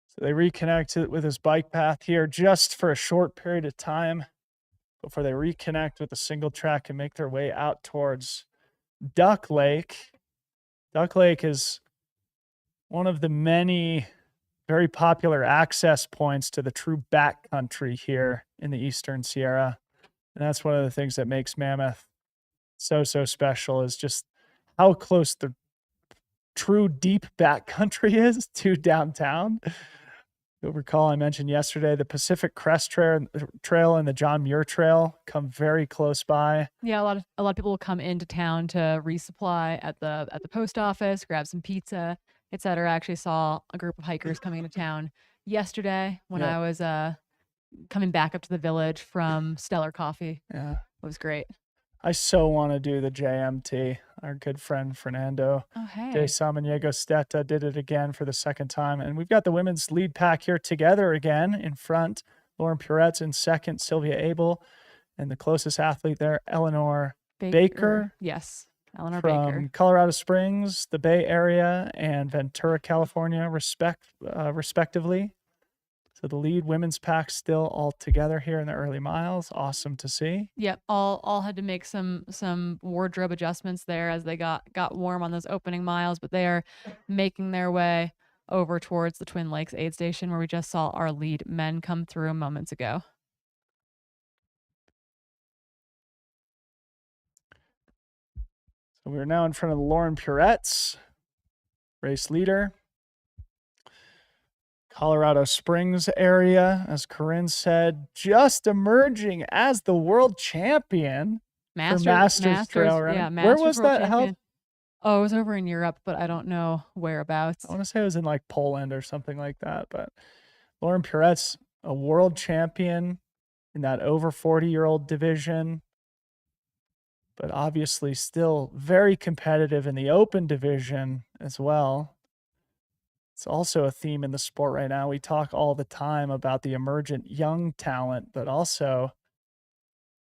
So they reconnect with his bike path here just for a short period of time before they reconnect with a single track and make their way out towards Duck Lake. Duck Lake is one of the many very popular access points to the true backcountry here in the Eastern Sierra. And that's one of the things that makes Mammoth so special, is just how close the true deep backcountry is to downtown. You'll recall I mentioned yesterday the Pacific Crest Trail and the John Muir Trail come very close by. Yeah, a lot of people will come into town to resupply at the post office, grab some pizza, etc. I actually saw a group of hikers coming into town yesterday when I was coming back up to the village from Stellar Coffee. Yeah, it was great. I so want to do the JMT. Our good friend Fernando de Samaniego Steta did it again for the second time. And we've got the women's lead pack here together again in front. Lauren Purette's in second, Sylvia Abel, and the closest athlete there, Eleanor Baker. Yes, Eleanor from Baker. Colorado Springs, the Bay Area, and Ventura, California, respectively. So the lead women's pack still all together here in the early miles. Awesome to see. Yep, all had to make some wardrobe adjustments there as they got warm on those opening miles, but they are making their way over towards the Twin Lakes aid station where we just saw our lead men come through moments ago. So we're now in front of Lauren Purette's race leader. Colorado Springs area, as Corinne said, just emerging as the world champion for Masters Trail Running. Yeah, Where was that held? Oh, it was over in Europe, but I don't know whereabouts. I want to say it was in like Poland or something like that. But Lauren Purette's a world champion in that over 40-year-old division, but obviously still very competitive in the open division as well. It's also a theme in the sport right now. We talk all the time about the emergent young talent, but also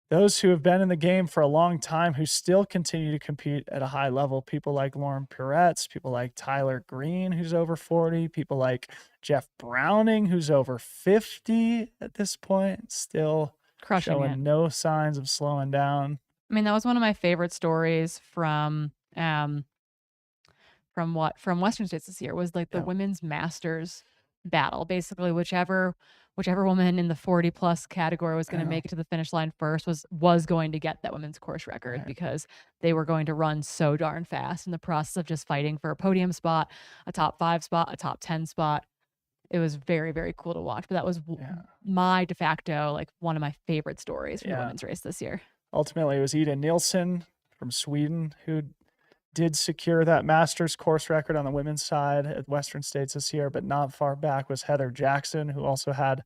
those who have been in the game for a long time who still continue to compete at a high level. People like Lauren Purette's, people like Tyler Green, who's over 40, people like Jeff Browning, who's over 50 at this point, still showing no signs of slowing down. I mean, that was one of my favorite stories from Western States this year, was like the women's Masters battle. Basically, whichever woman in the 40 plus category was going to Yeah. make it to the finish line first was going to get that women's course record Right. because they were going to run so darn fast in the process of just fighting for a podium spot, a top 5 spot, a top 10 spot. It was very, very cool to watch. But that was Yeah. my de facto, like one of my favorite stories from the Yeah. women's race this year. Ultimately, it was Ida Nilsson from Sweden who did secure that Masters course record on the women's side at Western States this year, but not far back was Heather Jackson, who also had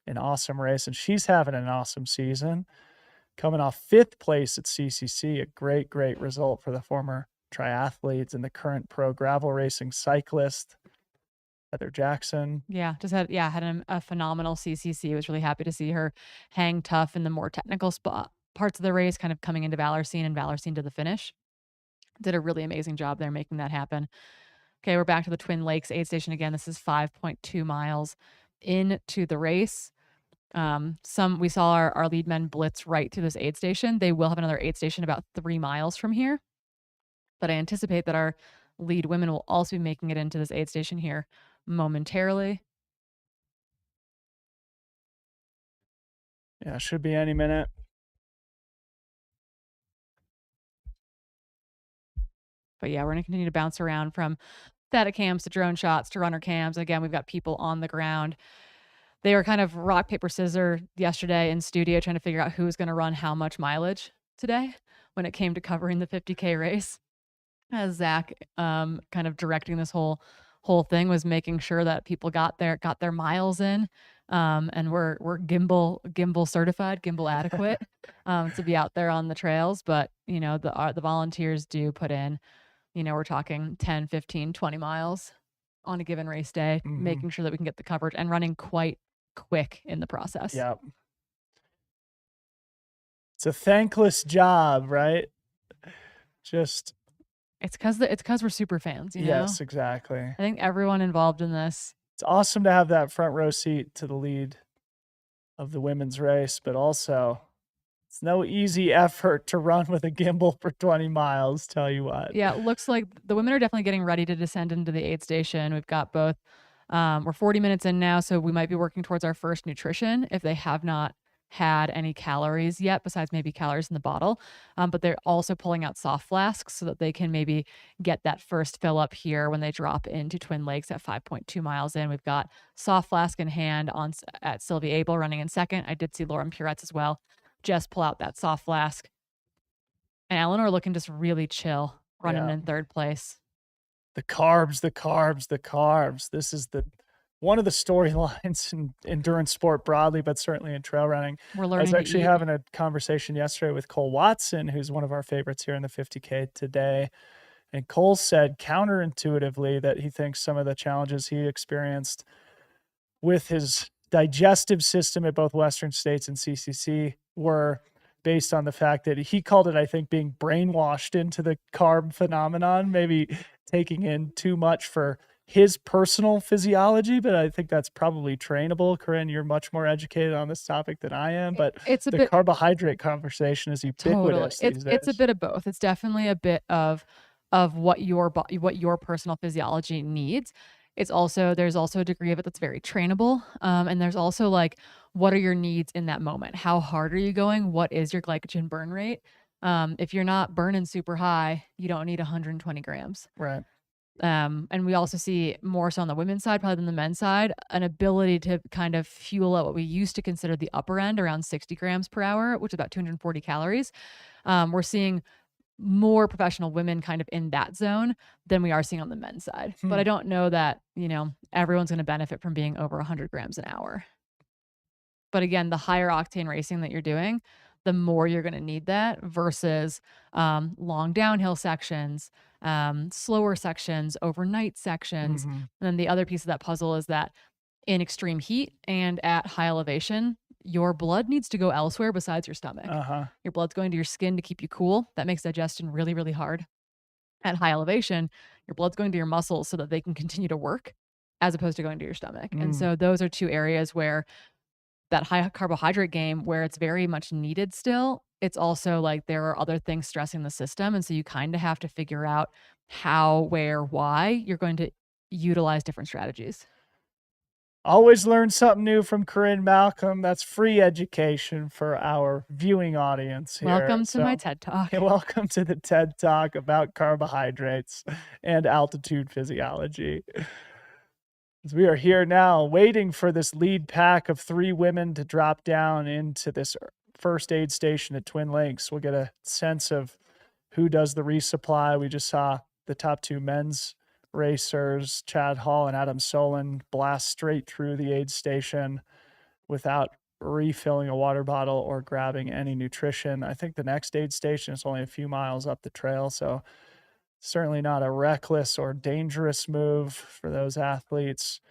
an awesome race, and she's having an awesome season, coming off 5th place at CCC, a great, great result for the former triathletes and the current pro gravel racing cyclist, Heather Jackson. Yeah, had a phenomenal CCC. Was really happy to see her hang tough in the more technical spot parts of the race, kind of coming into Valorscene and Valorscene to the finish. Did a really amazing job there making that happen. Okay, we're back to the Twin Lakes aid station again. This is 5.2 miles into the race. We saw our lead men blitz right to this aid station. They will have another aid station about 3 miles from here. But I anticipate that our lead women will also be making it into this aid station here momentarily. Yeah, should be any minute. But yeah, we're going to continue to bounce around from static cams to drone shots to runner cams. Again, we've got people on the ground. They were kind of rock, paper, scissors yesterday in studio trying to figure out who was going to run how much mileage today when it came to covering the 50K race. As Zach kind of directing this whole thing was making sure that people got their miles in, and we're gimbal certified, gimbal adequate to be out there on the trails. But the volunteers do put in, we're talking 10, 15, 20 miles on a given race day, making sure that we can get the coverage and running quite quick in the process. Yep. It's a thankless job, right? Just It's because we're super fans, yes, exactly. I think everyone involved in this. It's awesome to have that front row seat to the lead of the women's race, but also it's no easy effort to run with a gimbal for 20 miles, tell you what. Yeah, it looks like the women are definitely getting ready to descend into the aid station. We've got both. We're 40 minutes in now, so we might be working towards our first nutrition if they have not had any calories yet, besides maybe calories in the bottle. But they're also pulling out soft flasks so that they can maybe get that first fill up here when they drop into Twin Lakes at 5.2 miles in. We've got soft flask in hand at Sylvia Abel running in second. I did see Lauren Puretz as well just pull out that soft flask. And Eleanor looking just really chill, running in third place. The carbs, the carbs, the carbs. This is one of the storylines in endurance sport broadly, but certainly in trail running. We're learning. I was actually having a conversation yesterday with Cole Watson, who's one of our favorites here in the 50K today. And Cole said counterintuitively that he thinks some of the challenges he experienced with his digestive system at both Western States and CCC were based on the fact that he called it, I think, being brainwashed into the carb phenomenon, maybe taking in too much for his personal physiology, but I think that's probably trainable. Corinne, you're much more educated on this topic than I am, but the carbohydrate conversation is ubiquitous these days. It's a bit of both. It's definitely a bit of what your personal physiology needs. There's also a degree of it that's very trainable. And there's also like, what are your needs in that moment? How hard are you going? What is your glycogen burn rate? If you're not burning super high, you don't need 120 grams. Right. And we also see more so on the women's side, probably than the men's side, an ability to kind of fuel at what we used to consider the upper end, around 60 grams per hour, which is about 240 calories. We're seeing more professional women kind of in that zone than we are seeing on the men's side. But I don't know that, everyone's going to benefit from being over 100 grams an hour. But again, the higher octane racing that you're doing, the more you're going to need that versus long downhill sections, slower sections, overnight sections. And then the other piece of that puzzle is that in extreme heat and at high elevation, your blood needs to go elsewhere besides your stomach. Your blood's going to your skin to keep you cool. That makes digestion really, really hard. At high elevation, your blood's going to your muscles so that they can continue to work as opposed to going to your stomach. And so those are two areas where that high carbohydrate game, where it's very much needed still, it's also like there are other things stressing the system. And so you kind of have to figure out how, where, why you're going to utilize different strategies. Always learn something new from Corinne Malcolm. That's free education for our viewing audience here. Welcome to my TED Talk. Yeah, welcome to the TED Talk about carbohydrates and altitude physiology. As we are here now waiting for this lead pack of 3 women to drop down into this first aid station at Twin Lakes. We'll get a sense of who does the resupply. We just saw the top 2 men's racers, Chad Hall and Adam Solon, blast straight through the aid station without refilling a water bottle or grabbing any nutrition. I think the next aid station is only a few miles up the trail, so certainly not a reckless or dangerous move for those athletes.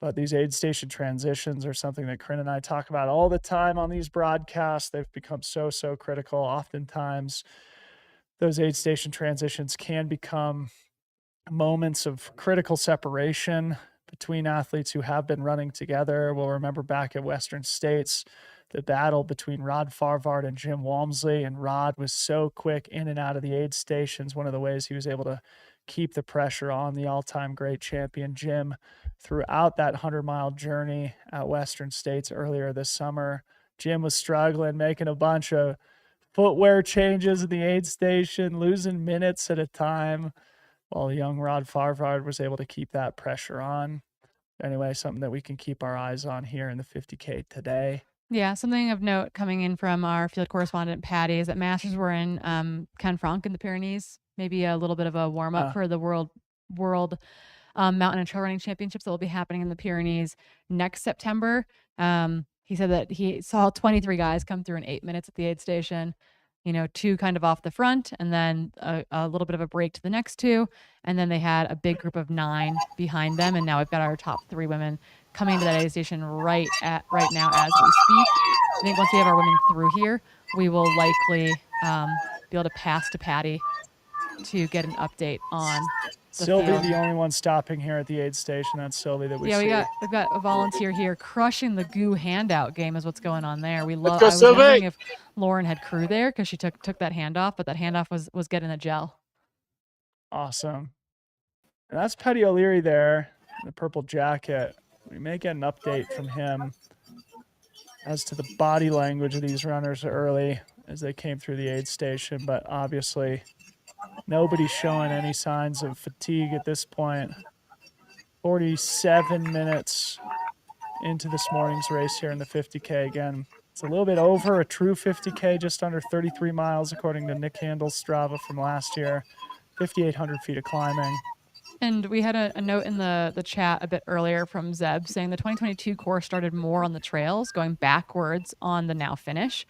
But these aid station transitions are something that Corinne and I talk about all the time on these broadcasts. They've become so critical. Oftentimes, those aid station transitions can become moments of critical separation between athletes who have been running together. We'll remember back at Western States, the battle between Rod Farvard and Jim Walmsley, and Rod was so quick in and out of the aid stations. One of the ways he was able to keep the pressure on the all-time great champion Jim throughout that 100-mile journey at Western States earlier this summer. Jim was struggling, making a bunch of footwear changes in the aid station, losing minutes at a time, while young Rod Farvard was able to keep that pressure on. Anyway, something that we can keep our eyes on here in the 50K today. Yeah, something of note coming in from our field correspondent Patty is that Masters were in Canfranc in the Pyrenees. Maybe a little bit of a warm up for the world mountain and trail running championships that will be happening in the Pyrenees next September. He said that he saw 23 guys come through in 8 minutes at the aid station. 2 kind of off the front, and then a little bit of a break to the next 2, and then they had a big group of 9 behind them, and now we've got our top 3 women coming to that aid station right now as we speak. I think once we have our women through here, we will likely be able to pass to Patty to get an update on Sylvie, field. the only one stopping here at the aid station. That's Sylvie that we see. We've got a volunteer here crushing the goo handout game is what's going on there. I Go, was wondering if Lauren had crew there because she took that handoff, but that handoff was getting the gel. Awesome. And that's Petty O'Leary there, the purple jacket. We may get an update from him as to the body language of these runners early as they came through the aid station, but obviously nobody's showing any signs of fatigue at this point. 47 minutes into this morning's race here in the 50K. Again, it's a little bit over a true 50K, just under 33 miles, according to Nick Handel's Strava from last year. 5,800 feet of climbing. And we had a note in the chat a bit earlier from Zeb saying the 2022 course started more on the trails, going backwards on the now finish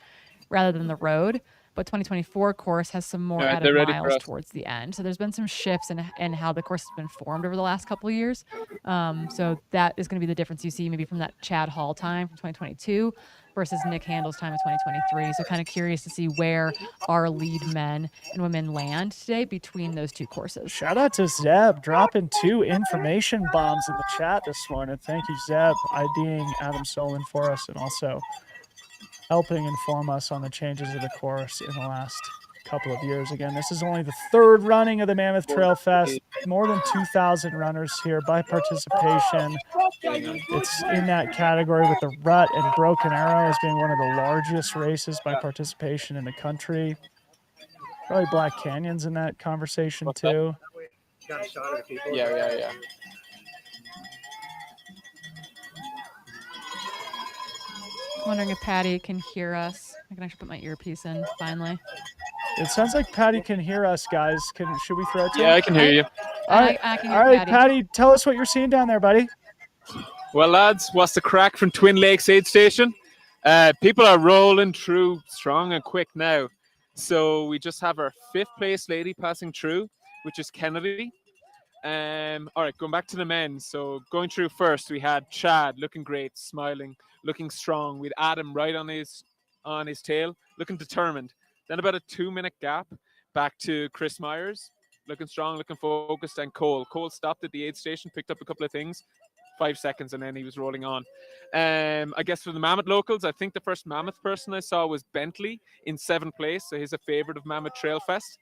rather than the road. But 2024 course has some more added miles towards the end. So there's been some shifts in how the course has been formed over the last couple of years. So that is going to be the difference you see maybe from that Chad Hall time from 2022 versus Nick Handel's time in 2023. So kind of curious to see where our lead men and women land today between those 2 courses. Shout out to Zeb dropping 2 information bombs in the chat this morning. Thank you, Zeb, IDing Adam Solon for us and also helping inform us on the changes of the course in the last couple of years. Again, this is only the 3rd running of the Mammoth Trail Fest. More than 2,000 runners here by participation. It's in that category with the Rut and Broken Arrow as being one of the largest races by participation in the country. Probably Black Canyon's in that conversation too. Yeah. Wondering if Patty can hear us. I can actually put my earpiece in finally. It sounds like Patty can hear us, guys. Should we throw it to Yeah, him? I can hear you. All right, I can hear all right, Patty. Patty, tell us what you're seeing down there, buddy. Well, lads, what's the crack from Twin Lakes aid station? People are rolling through strong and quick now. So we just have our 5th place lady passing through, which is Kennedy. All right, going back to the men. So going through first, we had Chad looking great, smiling, looking strong. We had Adam right on his tail, looking determined. Then about a 2-minute gap back to Chris Myers, looking strong, looking focused, and Cole. Cole stopped at the aid station, picked up a couple of things, 5 seconds, and then he was rolling on. I guess for the Mammoth locals, I think the first Mammoth person I saw was Bentley in 7th place. So he's a favorite of Mammoth Trail Fest.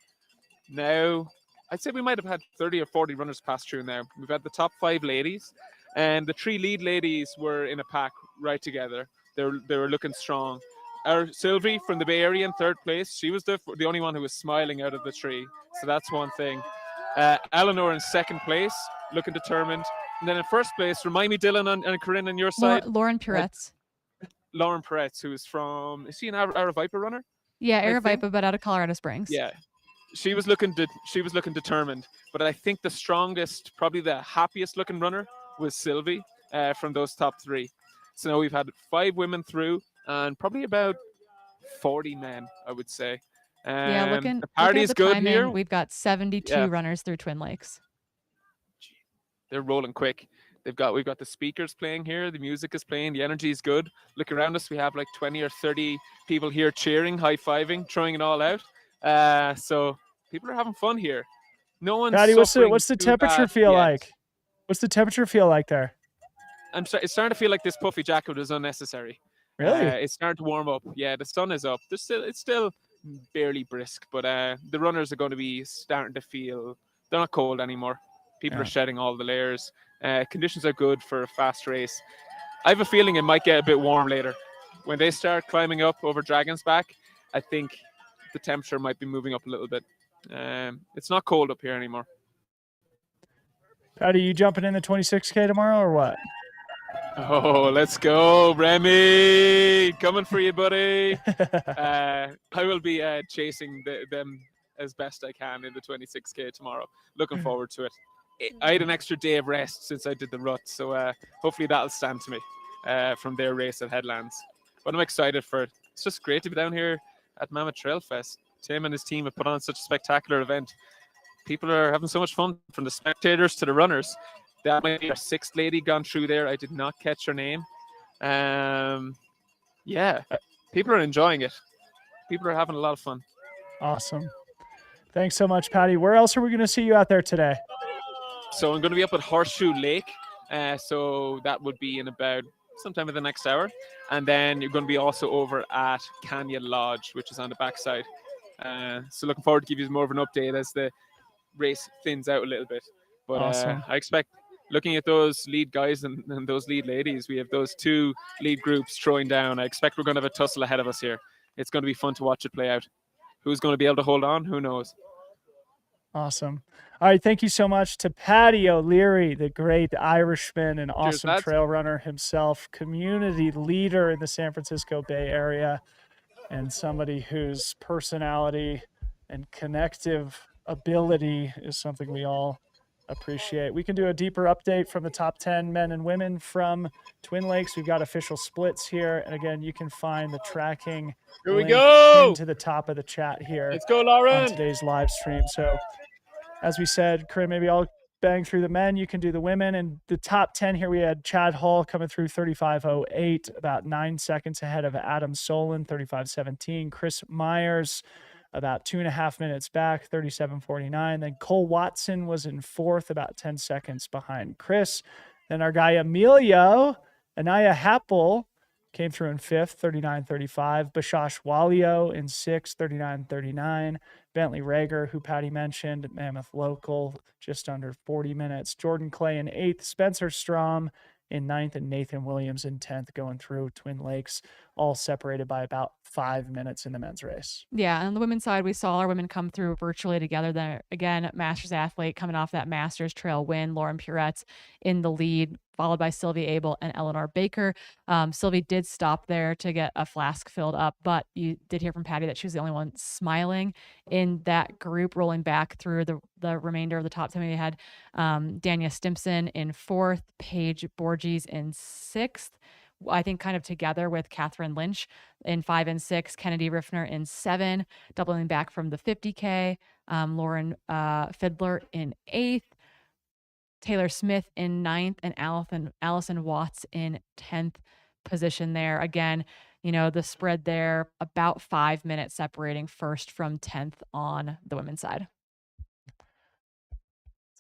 Now I'd say we might have had 30 or 40 runners pass through now. We've had the top 5 ladies, and the 3 lead ladies were in a pack right together. They were looking strong. Our Sylvie from the Bay Area in 3rd place. She was the only one who was smiling out of the 3, so that's one thing. Eleanor in 2nd place, looking determined. And then in 1st place, remind me, Dylan and Corinne on your side. Lauren Puretz. Lauren Peretz, who is from, is she an Aravaipa runner? Yeah, Aravaipa, but out of Colorado Springs. Yeah, she was looking determined. But I think the strongest, probably the happiest looking runner was Sylvie from those top 3. So now we've had 5 women through and probably about 40 men, I would say. The party's good here. We've got 72 runners through Twin Lakes. They're rolling quick. We've got the speakers playing here. The music is playing. The energy is good. Look around us. We have like 20 or 30 people here cheering, high-fiving, throwing it all out. So people are having fun here. No one's Patty, what's the too temperature bad feel yet. like? What's the temperature feel like there? It's starting to feel like this puffy jacket was unnecessary. Really? It's starting to warm up. Yeah, the sun is up. It's still barely brisk, but the runners are going to be starting to feel they're not cold anymore. People are shedding all the layers. Conditions are good for a fast race. I have a feeling it might get a bit warm later. When they start climbing up over Dragon's Back, I think the temperature might be moving up a little bit. It's not cold up here anymore. Patty, you jumping in the 26K tomorrow or what? Oh, let's go, Remy. Coming for you, buddy. I will be chasing them as best I can in the 26K tomorrow. Looking forward to it. I had an extra day of rest since I did the rut, so hopefully that'll stand to me from their race at Headlands. But I'm excited for it. It's just great to be down here at Mammoth Trail Fest. Tim and his team have put on such a spectacular event. People are having so much fun, from the spectators to the runners. That might be our 6th lady gone through there. I did not catch her name. Yeah, people are enjoying it. People are having a lot of fun. Awesome. Thanks so much, Patty. Where else are we going to see you out there today? So I'm going to be up at Horseshoe Lake. So that would be in about sometime in the next hour. And then you're going to be also over at Canyon Lodge, which is on the backside. So looking forward to give you more of an update as the race thins out a little bit. But awesome. I expect, looking at those lead guys and those lead ladies, we have those 2 lead groups throwing down. I expect we're going to have a tussle ahead of us here. It's going to be fun to watch it play out. Who's going to be able to hold on? Who knows? Awesome. All right. Thank you so much to Patty O'Leary, the great Irishman and awesome trail runner himself, community leader in the San Francisco Bay Area, and somebody whose personality and connective ability is something we all appreciate. We can do a deeper update from the top 10 men and women from Twin Lakes. We've got official splits here. And again, you can find the tracking link into the top of the chat here. Let's go, Lauren. On today's live stream. So as we said, Corinne, maybe I'll bang through the men. You can do the women. And the top 10 here, we had Chad Hall coming through 35:08, about 9 seconds ahead of Adam Solon, 35:17. Chris Myers, about 2.5 minutes back, 37:49. Then Cole Watson was in 4th, about 10 seconds behind Chris. Then our guy Anaya Happel, came through in 5th, 39:35. Bashash Walio in 6th, 39:39. Bentley Rager, who Patty mentioned, Mammoth local, just under 40 minutes. Jordan Clay in 8th. Spencer Strom in 9th, and Nathan Williams in 10th, going through Twin Lakes, all separated by about 5 minutes in the men's race. Yeah, and on the women's side, we saw our women come through virtually together. There again, Masters athlete coming off that Masters Trail win, Lauren Puretz in the lead, followed by Sylvie Abel and Eleanor Baker. Sylvie did stop there to get a flask filled up, but you did hear from Patty that she was the only one smiling in that group. Rolling back through the remainder of the top 10, we had Dania Stimpson in 4th, Paige Borges in 6th. I think kind of together with Catherine Lynch in 5 and 6, Kennedy Riffner in 7, doubling back from the 50K, Lauren Fiddler in 8th, Taylor Smith in 9th, and Allison Watts in 10th position there. Again, you know, the spread there, about 5 minutes separating 1st from 10th on the women's side.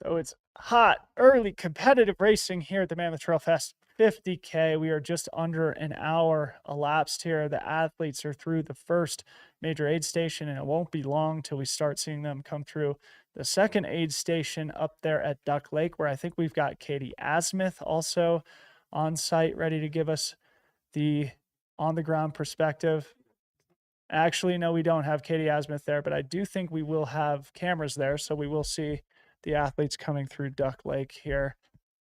So it's hot, early, competitive racing here at the Mammoth Trail Fest 50K. We are just under an hour elapsed here. The athletes are through the first major aid station, and it won't be long till we start seeing them come through the second aid station up there at Duck Lake, where I think we've got Katie Asmuth also on site, ready to give us the on-the-ground perspective. Actually, no, we don't have Katie Asmuth there, but I do think we will have cameras there, so we will see the athletes coming through Duck Lake here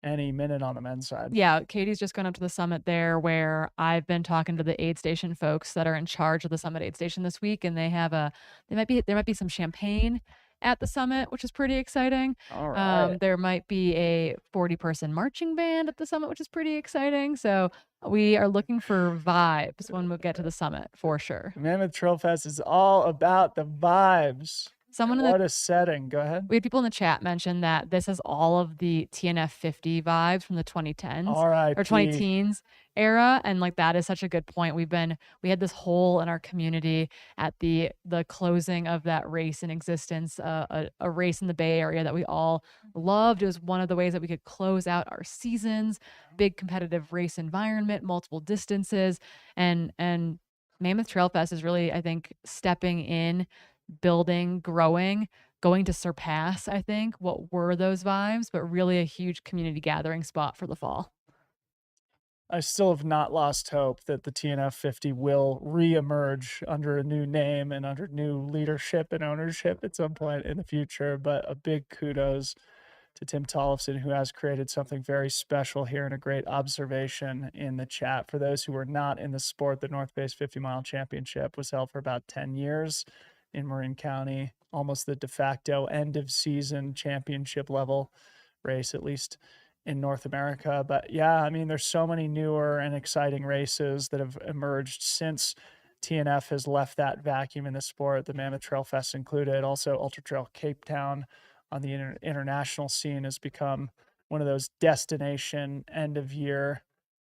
any minute on the men's side. Yeah, Katie's just gone up to the summit there, where I've been talking to the aid station folks that are in charge of the summit aid station this week, and there might be some champagne at the summit, which is pretty exciting. All right. There might be a 40-person marching band at the summit, which is pretty exciting. So we are looking for vibes when we get to the summit, for sure. Mammoth Trail Fest is all about the vibes. What a setting. Go ahead. We had people in the chat mention that this is all of the TNF 50 vibes from the 2010s or 20-teens era, and like that is such a good point. We had this hole in our community at the closing of that race in existence, a race in the Bay Area that we all loved. It was one of the ways that we could close out our seasons. Big competitive race environment, multiple distances, and Mammoth Trail Fest is really, I think, stepping in, building, growing, going to surpass, I think, what were those vibes, but really a huge community gathering spot for the fall. I still have not lost hope that the TNF 50 will re-emerge under a new name and under new leadership and ownership at some point in the future. But a big kudos to Tim Tollefson, who has created something very special here, and a great observation in the chat. For those who were not in the sport, the North Base 50-mile championship was held for about 10 years in Marin County, almost the de facto end of season championship level race, at least in North America. But yeah, I mean, there's so many newer and exciting races that have emerged since TNF has left that vacuum in the sport, the Mammoth Trail Fest included. Also, Ultra Trail Cape Town on the international scene has become one of those destination end of year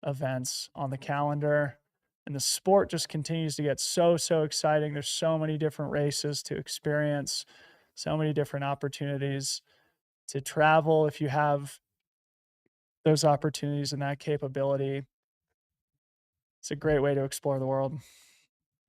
events on the calendar. And the sport just continues to get so exciting. There's so many different races to experience, so many different opportunities to travel if you have those opportunities and that capability. It's a great way to explore the world.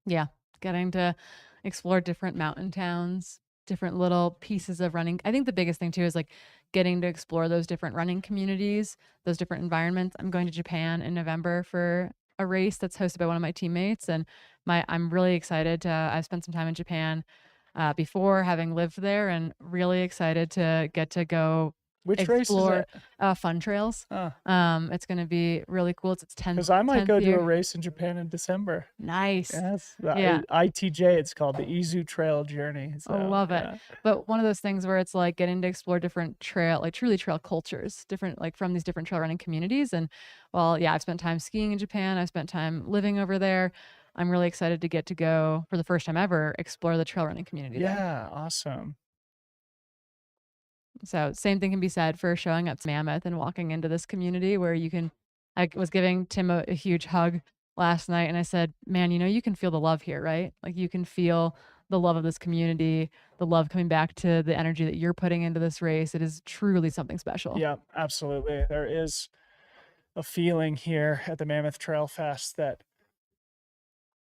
Yeah, getting to explore different mountain towns, different little pieces of running. I think the biggest thing too is like getting to explore those different running communities, those different environments. I'm going to Japan in November for a race that's hosted by one of my teammates, and I'm really excited I've spent some time in Japan before, having lived there, and really excited to get to go Which race is explore it? Fun Trails. Oh, It's going to be really cool. It's 10th. because I might 10th go do year. a race in Japan in December. Nice. Yes, Yeah. ITJ, it's called the Izu Trail Journey. I love it. yeah. But one of those things where it's like getting to explore different truly trail cultures, different, like from these different trail running communities. And well, yeah, I've spent time skiing in Japan. I've spent time living over there. I'm really excited to get to go for the first time ever, explore the trail running community there. Yeah, awesome. So same thing can be said for showing up to Mammoth and walking into this community where I was giving Tim a huge hug last night, and I said, man, you can feel the love here, right? Like you can feel the love of this community, the love coming back to the energy that you're putting into this race. It is truly something special. Yeah, absolutely. There is a feeling here at the Mammoth Trail Fest that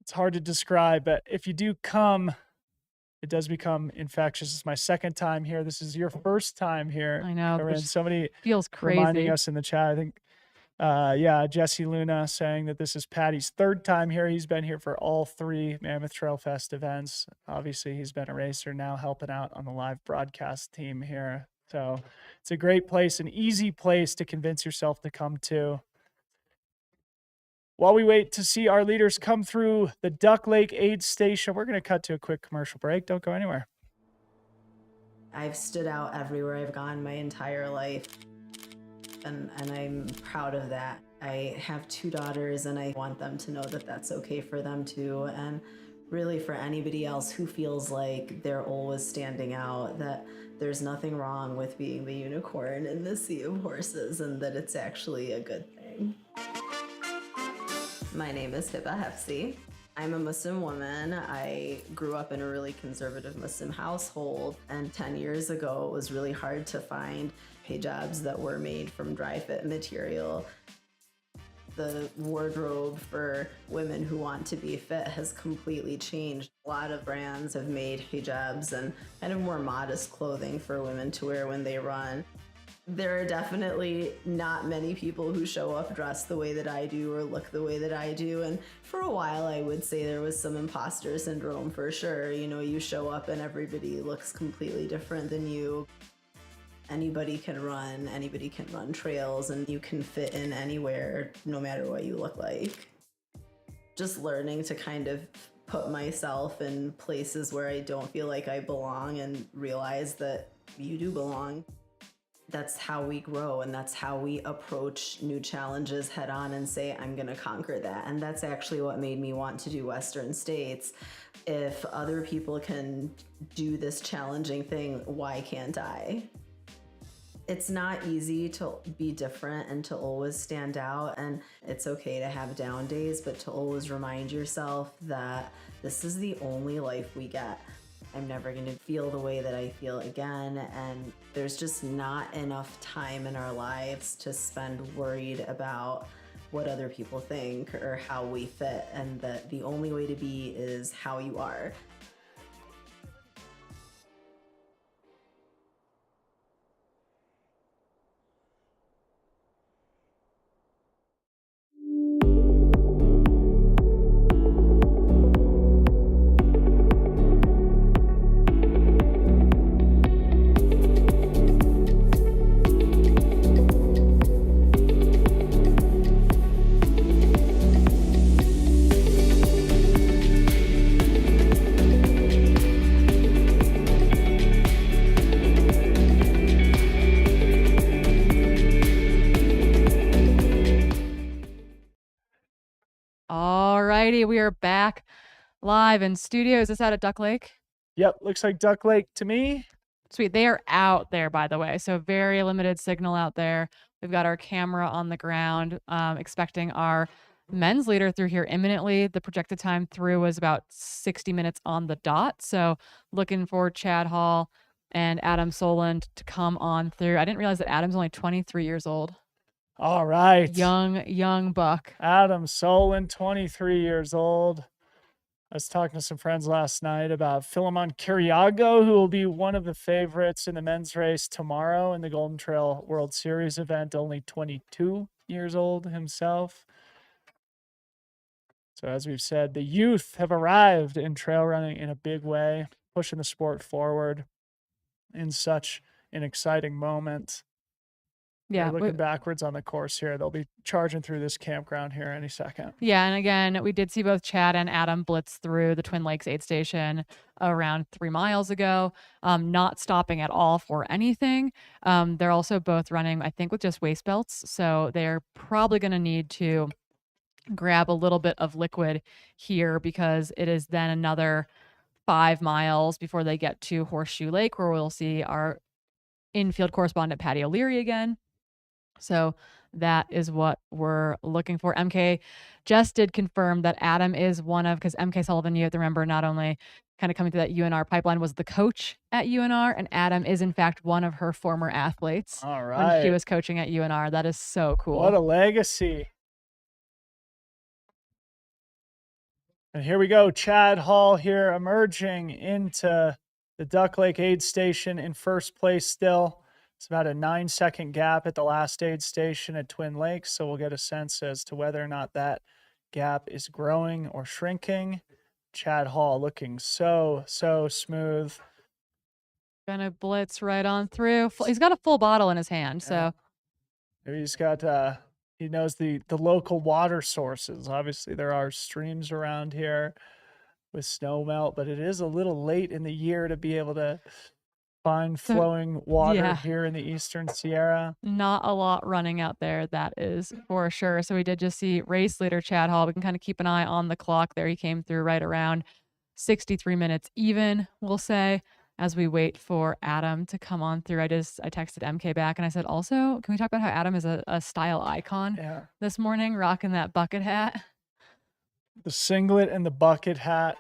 it's hard to describe, but if you do come, it does become infectious. It's my second time here. This is your first time here. I know, Corinne. which Somebody feels reminding crazy. us in the chat, I think, Jesse Luna saying that this is Patty's third time here. He's been here for all 3 Mammoth Trail Fest events. Obviously, he's been a racer, now helping out on the live broadcast team here. So it's a great place, an easy place to convince yourself to come to. While we wait to see our leaders come through the Duck Lake aid station, we're going to cut to a quick commercial break. Don't go anywhere. I've stood out everywhere I've gone my entire life, and I'm proud of that. I have 2 daughters, and I want them to know that that's okay for them too, and really for anybody else who feels like they're always standing out, that there's nothing wrong with being the unicorn in the sea of horses, and that it's actually a good thing. My name is Hiba Hefsi. I'm a Muslim woman. I grew up in a really conservative Muslim household, and 10 years ago it was really hard to find hijabs that were made from dry fit material. The wardrobe for women who want to be fit has completely changed. A lot of brands have made hijabs and kind of more modest clothing for women to wear when they run. There are definitely not many people who show up dressed the way that I do or look the way that I do. And for a while, I would say there was some imposter syndrome for sure. You know, you show up and everybody looks completely different than you. Anybody can run trails, and you can fit in anywhere, no matter what you look like. Just learning to kind of put myself in places where I don't feel like I belong and realize that you do belong. That's how we grow, and that's how we approach new challenges head on and say, I'm gonna conquer that. And that's actually what made me want to do Western States. If other people can do this challenging thing, why can't I? It's not easy to be different and to always stand out, and it's okay to have down days, but to always remind yourself that this is the only life we get. I'm never going to feel the way that I feel again, and there's just not enough time in our lives to spend worried about what other people think or how we fit, and that the only way to be is how you are. Alrighty, we are back live in studio. Is this out at Duck Lake? Yep, looks like Duck Lake to me. Sweet. They are out there, by the way. So very limited signal out there. We've got our camera on the ground, expecting our men's leader through here imminently. The projected time through was about 60 minutes on the dot. So looking for Chad Hall and Adam Soland to come on through. I didn't realize that Adam's only 23 years old. All right. Young buck. Adam Solon, 23 years old. I was talking to some friends last night about Philemon Kiriago, who will be one of the favorites in the men's race tomorrow in the Golden Trail World Series event, only 22 years old himself. So as we've said, the youth have arrived in trail running in a big way, pushing the sport forward in such an exciting moment. Yeah, They're looking backwards on the course here. They'll be charging through this campground here any second. Yeah, and again, we did see both Chad and Adam blitz through the Twin Lakes aid station around 3 miles ago, not stopping at all for anything. They're also both running, I think, with just waist belts, so they're probably going to need to grab a little bit of liquid here, because it is then another 5 miles before they get to Horseshoe Lake, where we'll see our infield correspondent Patty O'Leary again. So that is what we're looking for. MK just did confirm that Adam is one of, because MK Sullivan, you have to remember, not only kind of coming through that UNR pipeline, was the coach at UNR, and Adam is in fact one of her former athletes. All right. When she was coaching at UNR. That is so cool. What a legacy. And here we go. Chad Hall here emerging into the Duck Lake aid station in first place still. It's about a 9-second gap at the last aid station at Twin Lakes, so we'll get a sense as to whether or not that gap is growing or shrinking. Chad Hall looking so smooth. Gonna blitz right on through. He's got a full bottle in his hand, so maybe he's got he knows the local water sources. Obviously there are streams around here with snow melt, but it is a little late in the year to be able to find flowing water here in the Eastern Sierra. Not a lot running out there, that is for sure. So we did just see race leader Chad Hall. We can kind of keep an eye on the clock there. He came through right around 63 minutes even, we'll say, as we wait for Adam to come on through. I texted MK back and I said, also, can we talk about how Adam is a style icon this morning, rocking that bucket hat? The singlet and the bucket hat.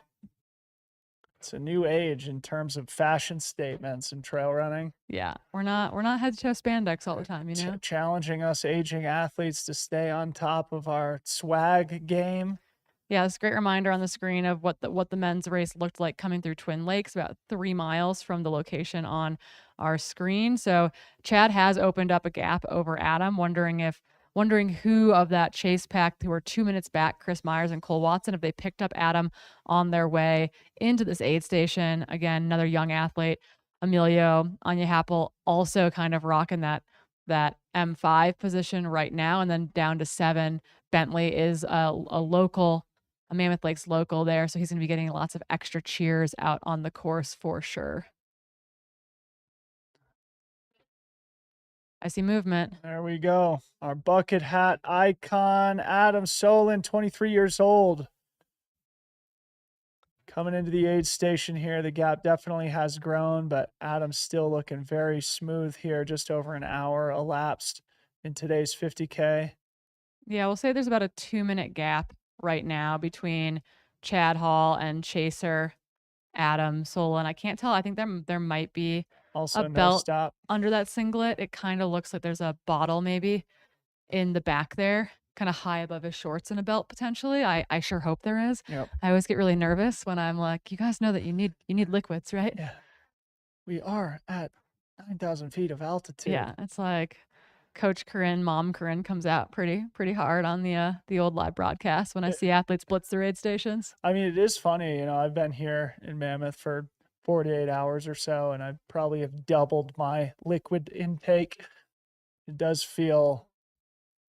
It's a new age in terms of fashion statements and trail running. Yeah, we're not head to toe spandex all the time, you know. Challenging us aging athletes to stay on top of our swag game. Yeah, it's a great reminder on the screen of what the men's race looked like coming through Twin Lakes, about 3 miles from the location on our screen. So Chad has opened up a gap over Adam, wondering who of that chase pack who were 2 minutes back, Chris Myers and Cole Watson, if they picked up Adam on their way into this aid station. Again, another young athlete, Emilio Anya Happel, also kind of rocking that M5 position right now, and then down to 7. Bentley is a Mammoth Lakes local there, so he's going to be getting lots of extra cheers out on the course for sure. I see movement. There we go. Our bucket hat icon, Adam Solon, 23 years old. Coming into the aid station here, the gap definitely has grown, but Adam's still looking very smooth here, just over an hour elapsed in today's 50K. Yeah, we'll say there's about a 2-minute gap right now between Chad Hall and chaser Adam Solon. I can't tell. I think there might be Also, a no belt stop. under that singlet. It kind of looks like there's a bottle maybe in the back there, kind of high above his shorts, and a belt potentially. I sure hope there is. Yep. I always get really nervous when I'm like, you guys know that you need liquids, right? Yeah. We are at 9,000 feet of altitude. Yeah, it's like Coach Corinne, Mom Corinne comes out pretty hard on the old live broadcast when I see athletes blitz through aid stations. I mean, it is funny, I've been here in Mammoth for 48 hours or so, and I probably have doubled my liquid intake. It does feel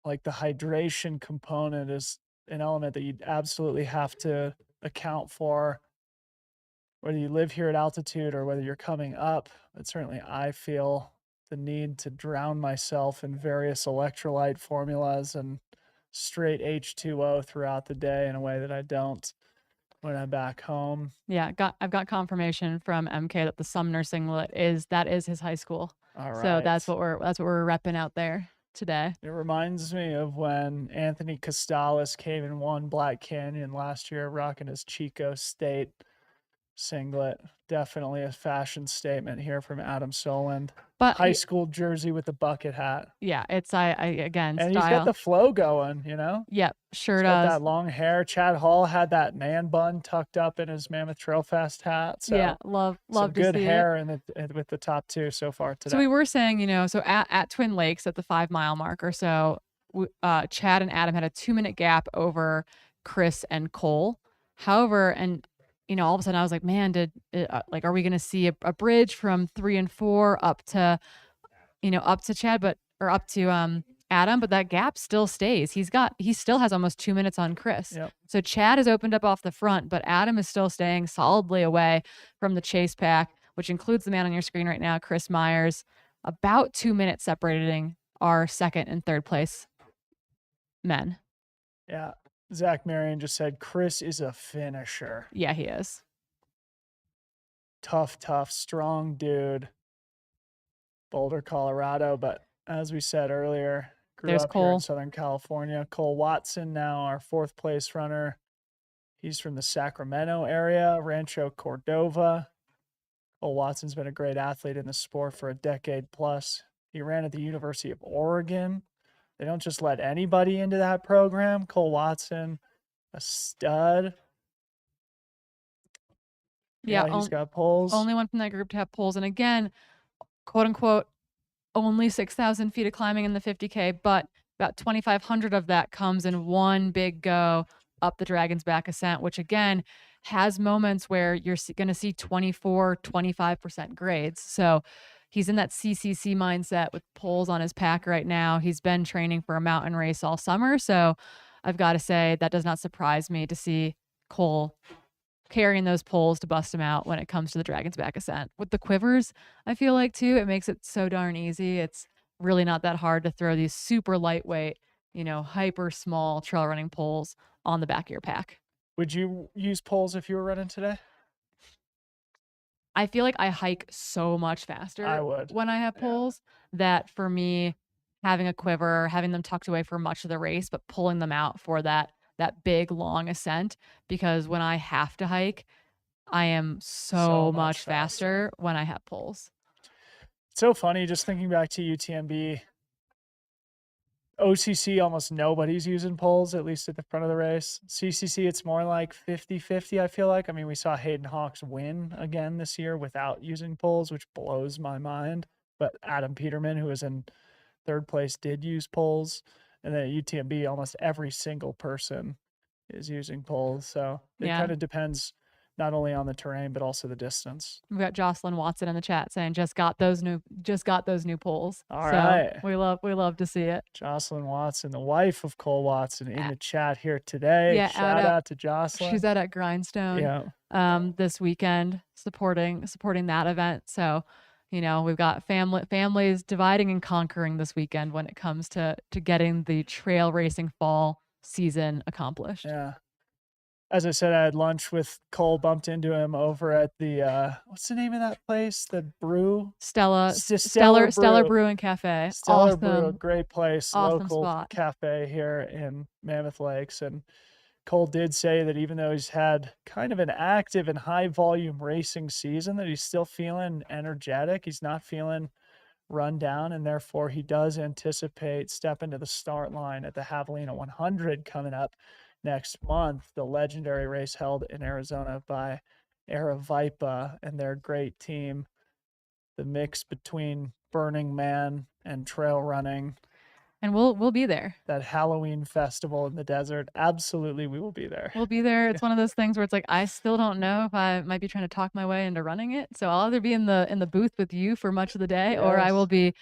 like the hydration component is an element that you absolutely have to account for, whether you live here at altitude or whether you're coming up. But certainly I feel the need to drown myself in various electrolyte formulas and straight H2O throughout the day in a way that I don't when I'm back home. Yeah, I've got confirmation from MK that the Sumner singlet is his high school. All right. So that's what we're repping out there today. It reminds me of when Anthony Costales came and won Black Canyon last year, rocking his Chico State singlet. Definitely a fashion statement here from Adam Solon. But High school jersey with the bucket hat. Yeah, it's I again And style. he's got the flow going, Yep, sure He's does. got that long hair. Chad Hall had that man bun tucked up in his Mammoth Trail Fest hat. So Yeah, love some to good see hair it. with the top 2 so far today. So we were saying, so at Twin Lakes at the 5-mile mark or so, Chad and Adam had a 2-minute gap over Chris and Cole. However, and all of a sudden I was like, man, are we going to see a bridge from 3 and 4 up to Chad, or up to Adam, but that gap still stays. He still has almost 2 minutes on Chris. Yep. So Chad has opened up off the front, but Adam is still staying solidly away from the chase pack, which includes the man on your screen right now, Chris Myers, about 2 minutes separating our second and third place men. Yeah. Zach Marion just said Chris is a finisher. Yeah, he is. Tough, strong dude. Boulder, Colorado. But as we said earlier, grew There's up here Cole. in Southern California. Cole Watson, now our 4th place runner. He's from the Sacramento area, Rancho Cordova. Cole Watson's been a great athlete in the sport for a decade plus. He ran at the University of Oregon. They don't just let anybody into that program. Cole Watson, a stud. Yeah, he's got poles. Only one from that group to have poles. And again, quote unquote, only 6,000 feet of climbing in the 50K, but about 2,500 of that comes in one big go up the Dragon's Back ascent, which again has moments where you're going to see 24, 25% grades. So he's in that CCC mindset with poles on his pack right now. He's been training for a mountain race all summer. So I've got to say that does not surprise me to see Cole carrying those poles to bust him out when it comes to the Dragon's Back ascent. With the quivers, I feel like too, it makes it so darn easy. It's really not that hard to throw these super lightweight, hyper small trail running poles on the back of your pack. Would you use poles if you were running today? I feel like I hike so much faster I would. when I have poles that for me, having a quiver, having them tucked away for much of the race, but pulling them out for that big long ascent, because when I have to hike, I am so much faster when I have poles. It's so funny just thinking back to UTMB. OCC, almost nobody's using poles, at least at the front of the race. CCC, it's more like 50-50, I feel like. I mean, we saw Hayden Hawks win again this year without using poles, which blows my mind. But Adam Peterman, who was in third place, did use poles. And then at UTMB, almost every single person is using poles. So it Yeah. kind of depends not only on the terrain, but also the distance. We've got Jocelyn Watson in the chat saying just got those new poles. All so right. we love to see it. Jocelyn Watson, the wife of Cole Watson, in the chat here today. Yeah, Shout out to Jocelyn. She's out at Grindstone this weekend supporting that event. So, you know, we've got families dividing and conquering this weekend when it comes to getting the trail racing fall season accomplished. Yeah. As I said, I had lunch with Cole, bumped into him over at the what's the name of that place? The brew? Stellar Brew and Cafe. Stellar Brew, a great place, awesome local spot. cafe here in Mammoth Lakes. And Cole did say that even though he's had kind of an active and high volume racing season, that he's still feeling energetic. He's not feeling run down, and therefore he does anticipate stepping to the start line at the Javelina 100 coming up next month, the legendary race held in Arizona by Aravaipa and their great team. The mix between Burning Man and trail running. And we'll be there. That Halloween festival in the desert. Absolutely, we will be there. We'll be there. It's one of those things where it's like I still don't know if I might be trying to talk my way into running it. So I'll either be in the booth with you for much of the day, or I will be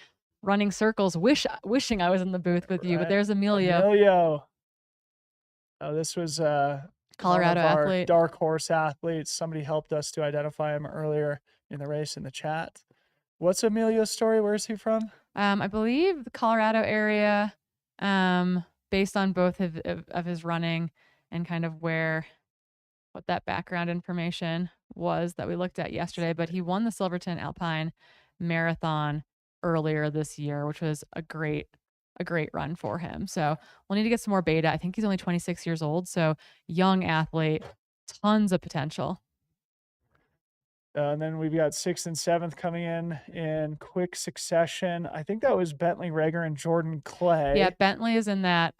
running circles, wishing I was in the booth with you. But there's Emilio. Oh, this was Colorado one of our athlete, dark horse athletes. Somebody helped us to identify him earlier in the race in the chat. What's Emilio's story? Where is he from? I believe the Colorado area, based on both of his running and kind of what that background information was that we looked at yesterday. But he won the Silverton Alpine Marathon earlier this year, which was a great run for him. So we'll need to get some more data. I think he's only 26 years old, so young athlete, tons of potential. And then we've got 6th and 7th coming in quick succession. I think that was Bentley Rager and Jordan Clay. Yeah, Bentley is in that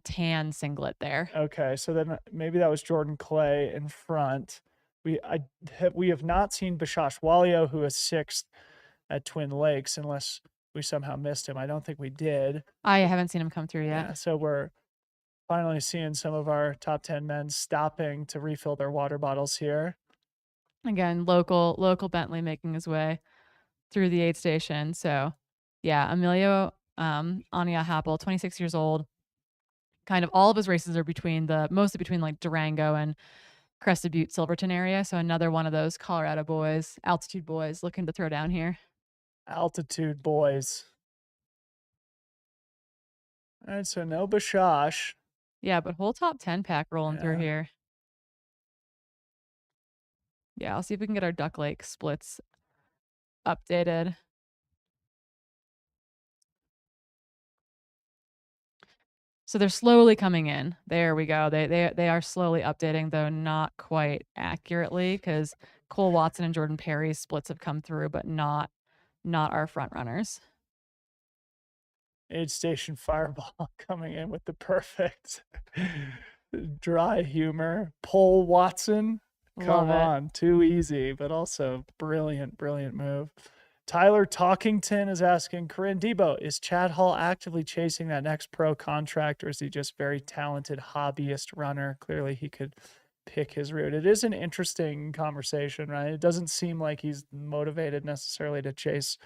tan singlet there. Okay, so then maybe that was Jordan Clay in front. We have not seen Bashash Walio, who is 6th at Twin Lakes, unless we somehow missed him. I don't think we did. I haven't seen him come through yet. Yeah, so we're finally seeing some of our top 10 men stopping to refill their water bottles here. Again, local Bentley making his way through the aid station. So yeah, Emilio Ania Happel, 26 years old. Kind of all of his races are mostly between like Durango and Crested Butte, Silverton area. So another one of those Colorado boys, altitude boys looking to throw down here. Altitude boys. All right, so no Bashash. Yeah, but whole top 10 pack rolling through here. Yeah, I'll see if we can get our Duck Lake splits updated. So they're slowly coming in. There we go. They are slowly updating, though not quite accurately, because Cole Watson and Jordan Perry's splits have come through, but not our front runners. Aid Station Fireball coming in with the perfect dry humor. Pole Watson. Come on, too easy, but also brilliant move. Tyler Talkington is asking, Corinne Debo, is Chad Hall actively chasing that next pro contract, or is he just very talented hobbyist runner? Clearly he could pick his route. It is an interesting conversation, right? It doesn't seem like he's motivated necessarily to chase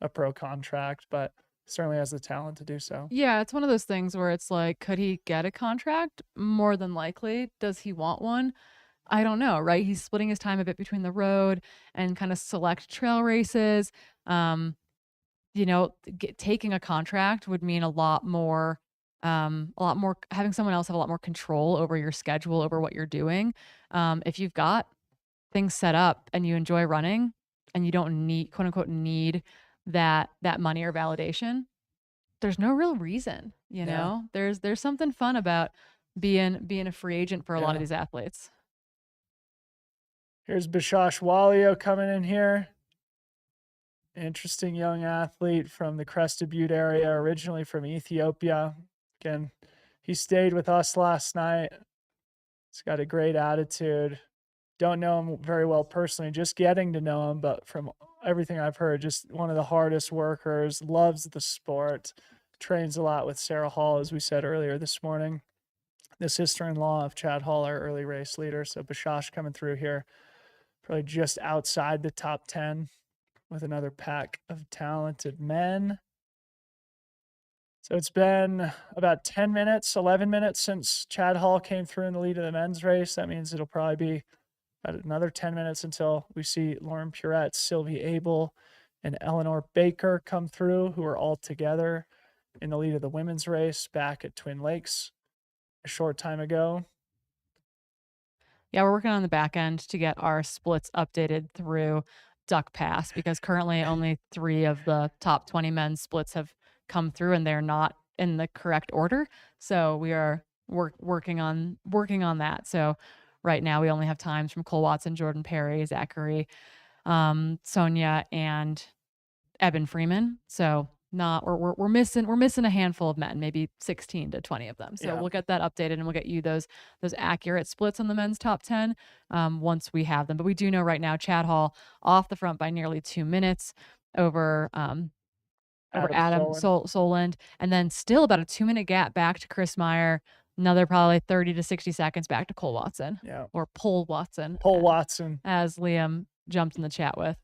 a pro contract, but certainly has the talent to do so. Yeah, it's one of those things where it's like, could he get a contract? More than likely. Does he want one? I don't know, right? He's splitting his time a bit between the road and kind of select trail races. Taking a contract would mean a lot more, having someone else have a lot more control over your schedule, over what you're doing. If you've got things set up and you enjoy running and you don't need, quote unquote, need that money or validation, there's no real reason, you know. There's something fun about being a free agent for a lot of these athletes. Here's Bishash Walio coming in here. Interesting young athlete from the Crested Butte area, originally from Ethiopia. Again, he stayed with us last night. He's got a great attitude. Don't know him very well personally, just getting to know him, but from everything I've heard, just one of the hardest workers, loves the sport, trains a lot with Sarah Hall, as we said earlier this morning. The sister-in-law of Chad Hall, our early race leader. So Bashash coming through here, probably just outside the top 10 with another pack of talented men. So it's been about 10 minutes, 11 minutes since Chad Hall came through in the lead of the men's race. That means it'll probably be about another 10 minutes until we see Lauren Purette, Sylvie Abel, and Eleanor Baker come through, who are all together in the lead of the women's race back at Twin Lakes a short time ago. Yeah, we're working on the back end to get our splits updated through Duck Pass because currently only 3 of the top 20 men's splits have come through and they're not in the correct order. So we are working on that. So right now we only have times from Cole Watson, Jordan Perry, Zachary, Sonia, and Eben Freeman. So not we're missing a handful of men, maybe 16 to 20 of them. So Yeah. we'll get that updated and we'll get you those accurate splits on the men's top 10 once we have them. But we do know right now Chad Hall off the front by nearly 2 minutes over Adam Solend, and then still about a 2-minute gap back to Chris Meyer. Another probably 30 to 60 seconds back to Cole Watson. Yeah. Or Pole Watson. Pole Watson. As Liam jumped in the chat with.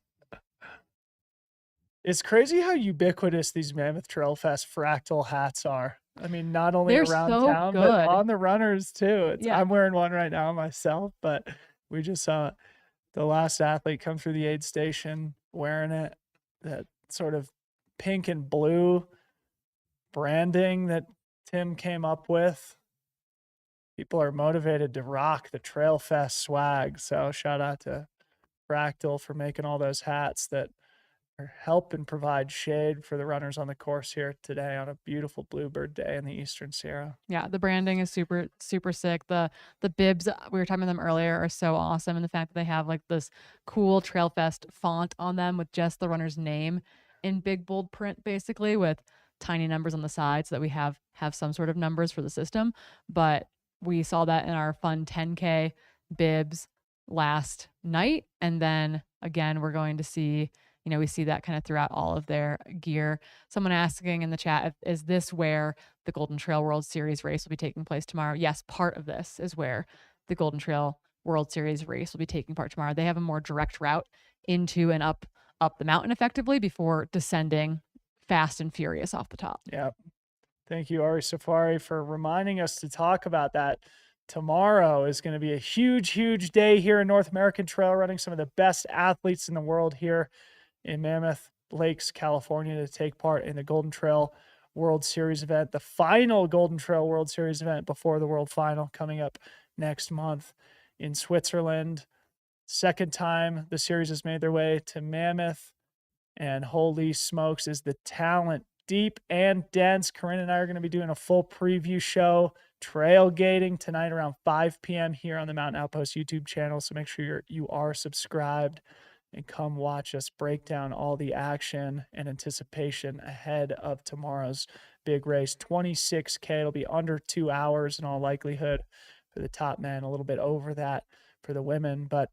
It's crazy how ubiquitous these Mammoth Trail Fest fractal hats are. I mean, not only They're around so town, good. but on the runners too. Yeah. I'm wearing one right now myself, but we just saw the last athlete come through the aid station wearing it. That sort of pink and blue branding that Tim came up with. People are motivated to rock the Trail Fest swag. So shout out to Fractal for making all those hats that help and provide shade for the runners on the course here today on a beautiful bluebird day in the Eastern Sierra. Yeah, the branding is super sick. The bibs, we were talking about them earlier, are so awesome, and the fact that they have like this cool Trail Fest font on them with just the runner's name in big bold print, basically with tiny numbers on the side, so that we have some sort of numbers for the system. But we saw that in our fun 10K bibs last night, and then again we're going to see, we see that kind of throughout all of their gear. Someone asking in the chat, is this where the Golden Trail World Series race will be taking place tomorrow? Yes, part of this is where the Golden Trail World Series race will be taking part tomorrow. They have a more direct route into and up the mountain effectively before descending fast and furious off the top. Yeah. Thank you, Ari Safari, for reminding us to talk about that. Tomorrow is going to be a huge, huge day here in North American trail running. Some of the best athletes in the world here in Mammoth Lakes, California, to take part in the Golden Trail World Series event, the final Golden Trail World Series event before the World Final coming up next month in Switzerland. Second time the series has made their way to Mammoth, and holy smokes, is the talent deep and dense. Corinne and I are going to be doing a full preview show, trailgating tonight around 5 p.m. here on the Mountain Outpost YouTube channel, so make sure you are subscribed and come watch us break down all the action and anticipation ahead of tomorrow's big race. 26K, it'll be under 2 hours in all likelihood for the top men, a little bit over that for the women, but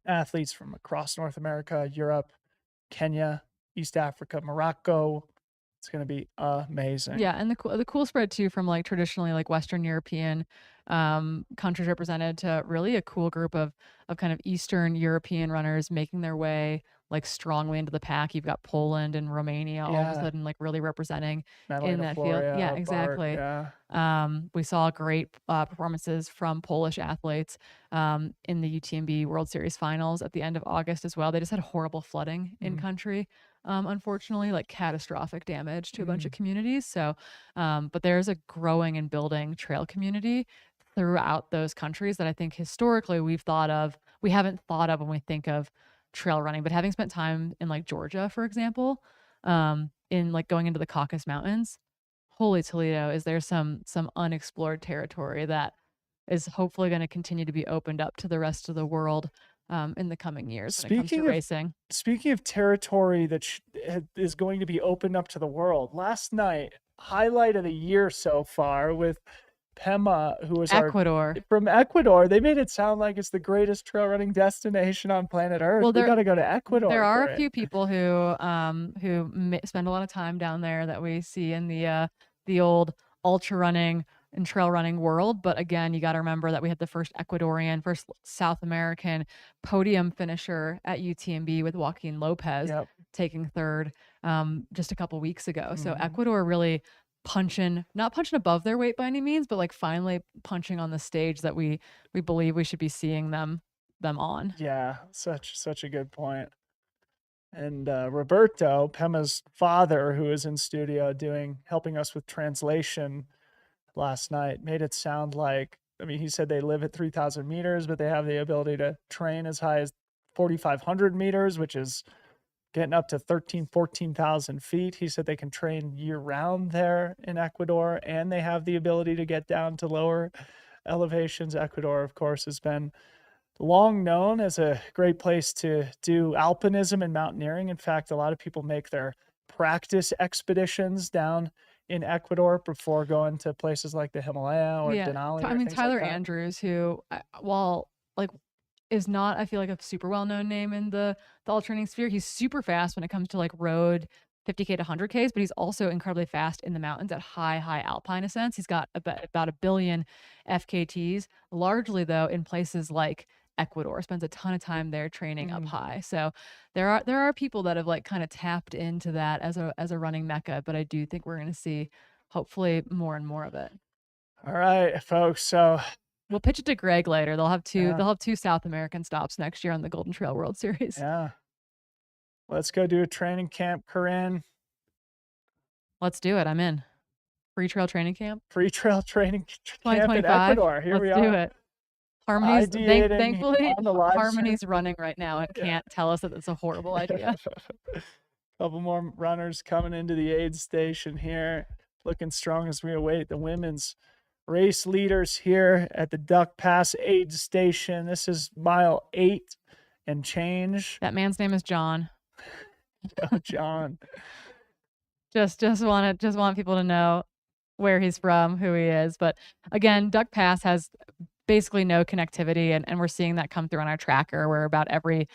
athletes from across North America, Europe, Kenya, East Africa, Morocco. It's going to be amazing. Yeah, and the cool spread too from like traditionally like Western European countries represented to really a cool group of kind of Eastern European runners making their way like strongly into the pack. You've got Poland and Romania all of a sudden like really representing in that field. Yeah, exactly. We saw great performances from Polish athletes in the UTMB World Series finals at the end of August as well. They just had horrible flooding in country. Unfortunately, like catastrophic damage to a bunch of communities. So, but there's a growing and building trail community throughout those countries that I think historically we haven't thought of when we think of trail running. But having spent time in like Georgia, for example, in like going into the Caucasus Mountains, holy Toledo, is there some unexplored territory that is hopefully going to continue to be opened up to the rest of the world in the coming years when it comes to Speaking of racing. speaking of territory that is going to be opened up to the world, last night, highlight of the year so far with Pema, who was Ecuador. from Ecuador. They made it sound like it's the greatest trail running destination on planet Earth. Well, We got to go to Ecuador. There are for a it. few people who spend a lot of time down there that we see in the old ultra running and trail running world. But again, you got to remember that we had the first South American podium finisher at UTMB with Joaquin Lopez Yep. taking third just a couple weeks ago. So Mhm. Ecuador really not punching above their weight by any means, but like finally punching on the stage that we believe we should be seeing them on. Yeah, such a good point. And Roberto, Pema's father, who is in studio helping us with translation last night, made it sound like, I mean, he said they live at 3,000 meters, but they have the ability to train as high as 4,500 meters, which is getting up to 14,000 feet. He said they can train year round there in Ecuador, and they have the ability to get down to lower elevations. Ecuador, of course, has been long known as a great place to do alpinism and mountaineering. In fact, a lot of people make their practice expeditions down in Ecuador before going to places like the Himalaya or Denali. I or mean, things Tyler like that. Andrews, who, while like is not, I feel like, a super well known name in the ultra training sphere. He's super fast when it comes to like road 50K to 100Ks, but he's also incredibly fast in the mountains at high alpine ascents. He's got about a billion FKTs, largely though in places like Ecuador. Spends a ton of time there training up high. So there are people that have like kind of tapped into that as a running mecca, but I do think we're going to see hopefully more and more of it. All right, folks. So we'll pitch it to Greg later. They'll have two. Yeah. They'll have two South American stops next year on the Golden Trail World Series. Yeah. Let's go do a training camp, Corinne. Let's do it. I'm in. Free trail training camp. Free trail training camp in 2025. Ecuador. Here we are. Let's do it. Harmony's Ideating thankfully on the live Harmony's running right now and can't tell us that it's a horrible idea. Couple more runners coming into the aid station here, looking strong as we await the women's race leaders here at the Duck Pass aid station. This is mile 8 and change. That man's name is John. Oh, John. Just want people to know where he's from, who he is. But again, Duck Pass has basically no connectivity, and we're seeing that come through on our tracker, where about every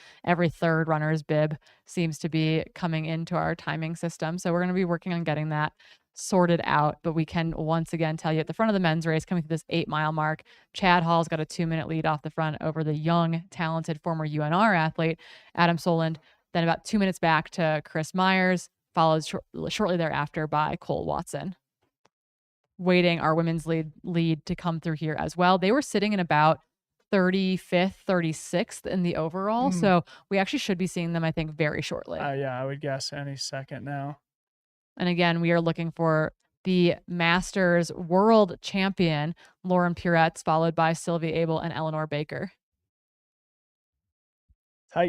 third runner's bib seems to be coming into our timing system. So we're going to be working on getting that sorted out. But we can once again tell you at the front of the men's race, coming through this 8-mile mark, Chad Hall's got a 2-minute lead off the front over the young, talented former UNR athlete, Adam Soland. Then about 2 minutes back to Chris Myers, followed shortly thereafter by Cole Watson. Waiting our women's lead to come through here as well. They were sitting in about 35th, 36th in the overall. So we actually should be seeing them, I think, very shortly. Yeah, I would guess any second now. And again, we are looking for the Masters world champion, Lauren Puretz, followed by Sylvia Abel and Eleanor Baker.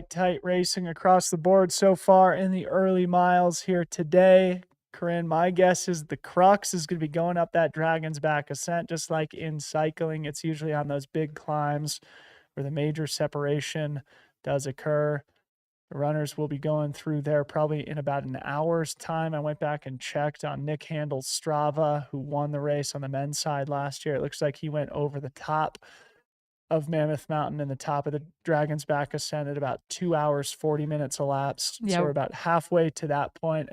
Tight racing across the board so far in the early miles here today. Corinne, my guess is the crux is going to be going up that Dragon's Back ascent, just like in cycling. It's usually on those big climbs where the major separation does occur. The runners will be going through there probably in about an hour's time. I went back and checked on Nick Handel's Strava, who won the race on the men's side last year. It looks like he went over the top of Mammoth Mountain and the top of the Dragon's Back ascent at about 2 hours, 40 minutes elapsed. Yeah. So we're about halfway to that point.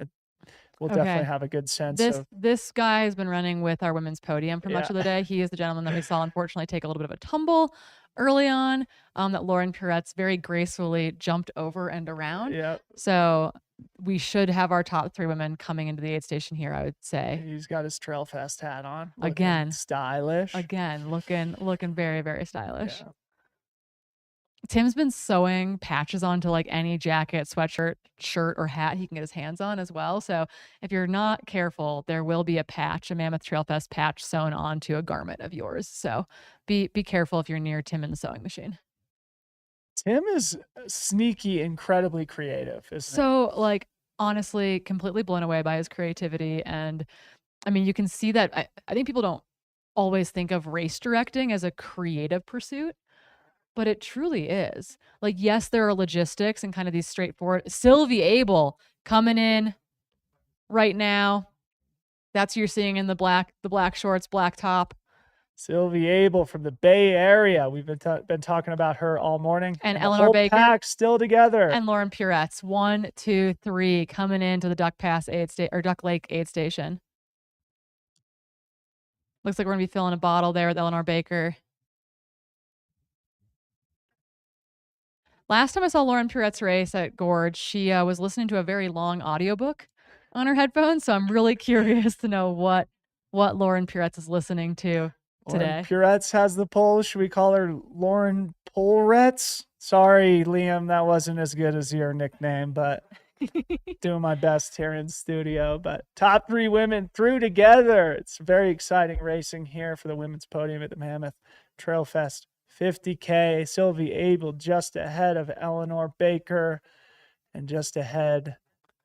We'll definitely have a good sense of this guy has been running with our women's podium for much of the day. He is the gentleman that we saw unfortunately take a little bit of a tumble early on, that Lauren Puretz very gracefully jumped over and around. Yeah. So we should have our top 3 women coming into the aid station here, I would say. He's got his Trail Fest hat on. Again. Stylish. Again, looking very, very stylish. Yeah. Tim's been sewing patches onto like any jacket, sweatshirt, shirt, or hat he can get his hands on as well. So if you're not careful, there will be a patch, a Mammoth Trail Fest patch sewn onto a garment of yours. So be careful if you're near Tim and the sewing machine. Tim is sneaky, incredibly creative, isn't So like honestly, completely blown away by his creativity. And I mean, you can see that I think people don't always think of race directing as a creative pursuit. but it truly is. Like, yes, there are logistics and kind of these straightforward. Sylvie Abel coming in right now. That's who you're seeing in the black shorts, black top. Sylvie Abel from the Bay Area. We've been talking about her all morning. And the Eleanor whole Baker. pack still together. And Lauren Puretz, 1, 2, 3, coming into the Duck Lake aid station. Looks like we're gonna be filling a bottle there with Eleanor Baker. Last time I saw Lauren Puretz race at Gorge, she was listening to a very long audiobook on her headphones. So I'm really curious to know what Lauren Puretz is listening to today. Lauren Puretz has the pole. Should we call her Lauren Poleretz? Sorry, Liam, that wasn't as good as your nickname, but doing my best here in studio. But top 3 women through together. It's very exciting racing here for the women's podium at the Mammoth Trail Fest 50K. Sylvie Abel just ahead of Eleanor Baker and just ahead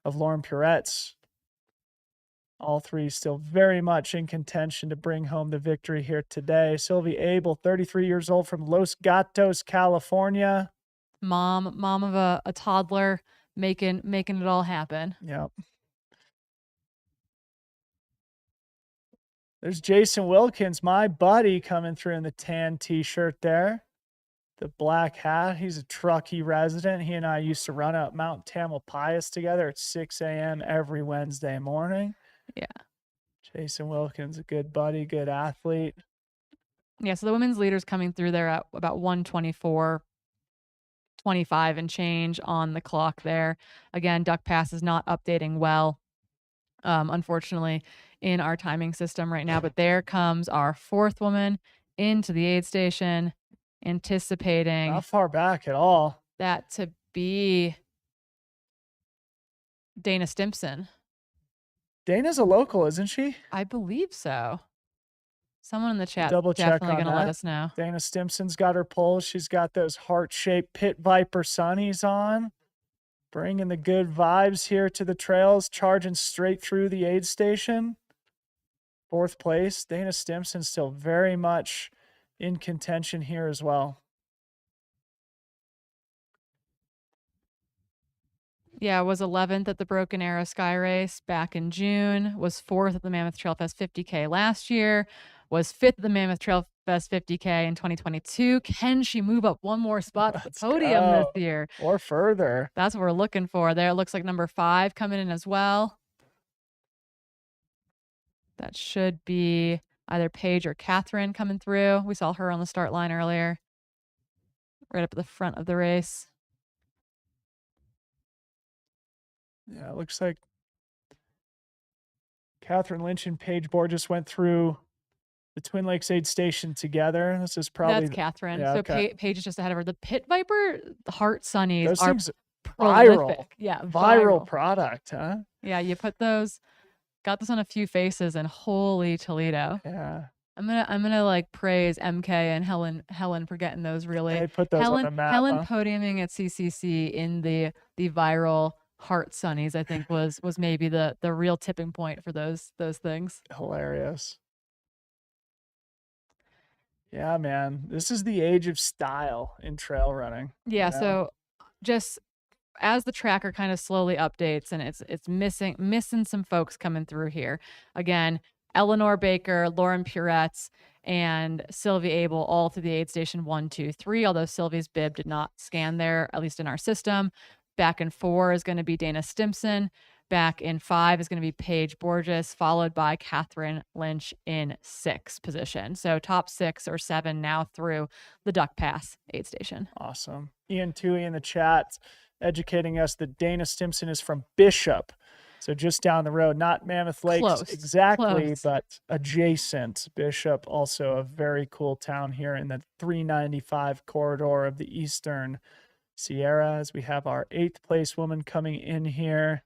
of Lauren Puretz. All 3 still very much in contention to bring home the victory here today. Sylvie Abel, 33 years old from Los Gatos, California. Mom of a toddler, making it all happen. Yep. There's Jason Wilkins, my buddy, coming through in the tan t-shirt there. The black hat. He's a Truckee resident. He and I used to run up Mount Tamalpais together at 6 a.m. every Wednesday morning. Yeah. Jason Wilkins, a good buddy, good athlete. Yeah, so the women's leader's coming through there at about 1:24, 25 and change on the clock there. Again, Duck Pass is not updating well, unfortunately, in our timing system right now. But there comes our 4th woman into the aid station, anticipating Not far back at all. that to be Dana Stimpson. Dana's a local, isn't she? I believe so. Someone in the chat Double check definitely on going to let that. us know. Dana Stimpson's got her pole. She's got those heart-shaped Pit Viper sunnies on. Bringing the good vibes here to the trails, charging straight through the aid station. 4th place. Dana Stimpson still very much in contention here as well. Yeah, was 11th at the Broken Arrow Sky Race back in June, was 4th at the Mammoth Trail Fest 50K last year, was 5th at the Mammoth Trail Fest 50K in 2022. Can she move up one more spot to the Let's podium go. this year? Or further. That's what we're looking for there. It looks like number 5 coming in as well. That should be either Paige or Catherine coming through. We saw her on the start line earlier, right up at the front of the race. Yeah, it looks like Catherine Lynch and Paige Borges went through the Twin Lakes aid station together. This is probably That's Catherine. yeah, So okay. Paige is just ahead of her. The Pit Viper Heart Sunnies Those are things prolific. viral. Yeah, Viral product, huh? Yeah, you put those, got this on a few faces, and holy Toledo. Yeah. I'm gonna like praise MK and Helen for getting those really. They put those on the map. Helen huh? podiuming at CCC in the viral Heart Sunnies, I think was maybe the real tipping point for those things. Hilarious. Yeah, man. This is the age of style in trail running. Yeah, you know? so just as the tracker kind of slowly updates and it's missing some folks coming through here. Again, Eleanor Baker, Lauren Puretz, and Sylvie Abel all through the aid station 1, 2, 3, although Sylvie's bib did not scan there, at least in our system. Back in 4 is going to be Dana Stimpson. Back in 5 is going to be Paige Borges, followed by Catherine Lynch in 6th position. So top 6 or 7 now through the Duck Pass aid station. Awesome. Ian Toohey in the chat educating us that Dana Stimpson is from Bishop. So just down the road, not Mammoth Lakes Close, exactly, close. but adjacent. Bishop, also a very cool town here in the 395 corridor of the Eastern Sierra, as we have our 8th place woman coming in here.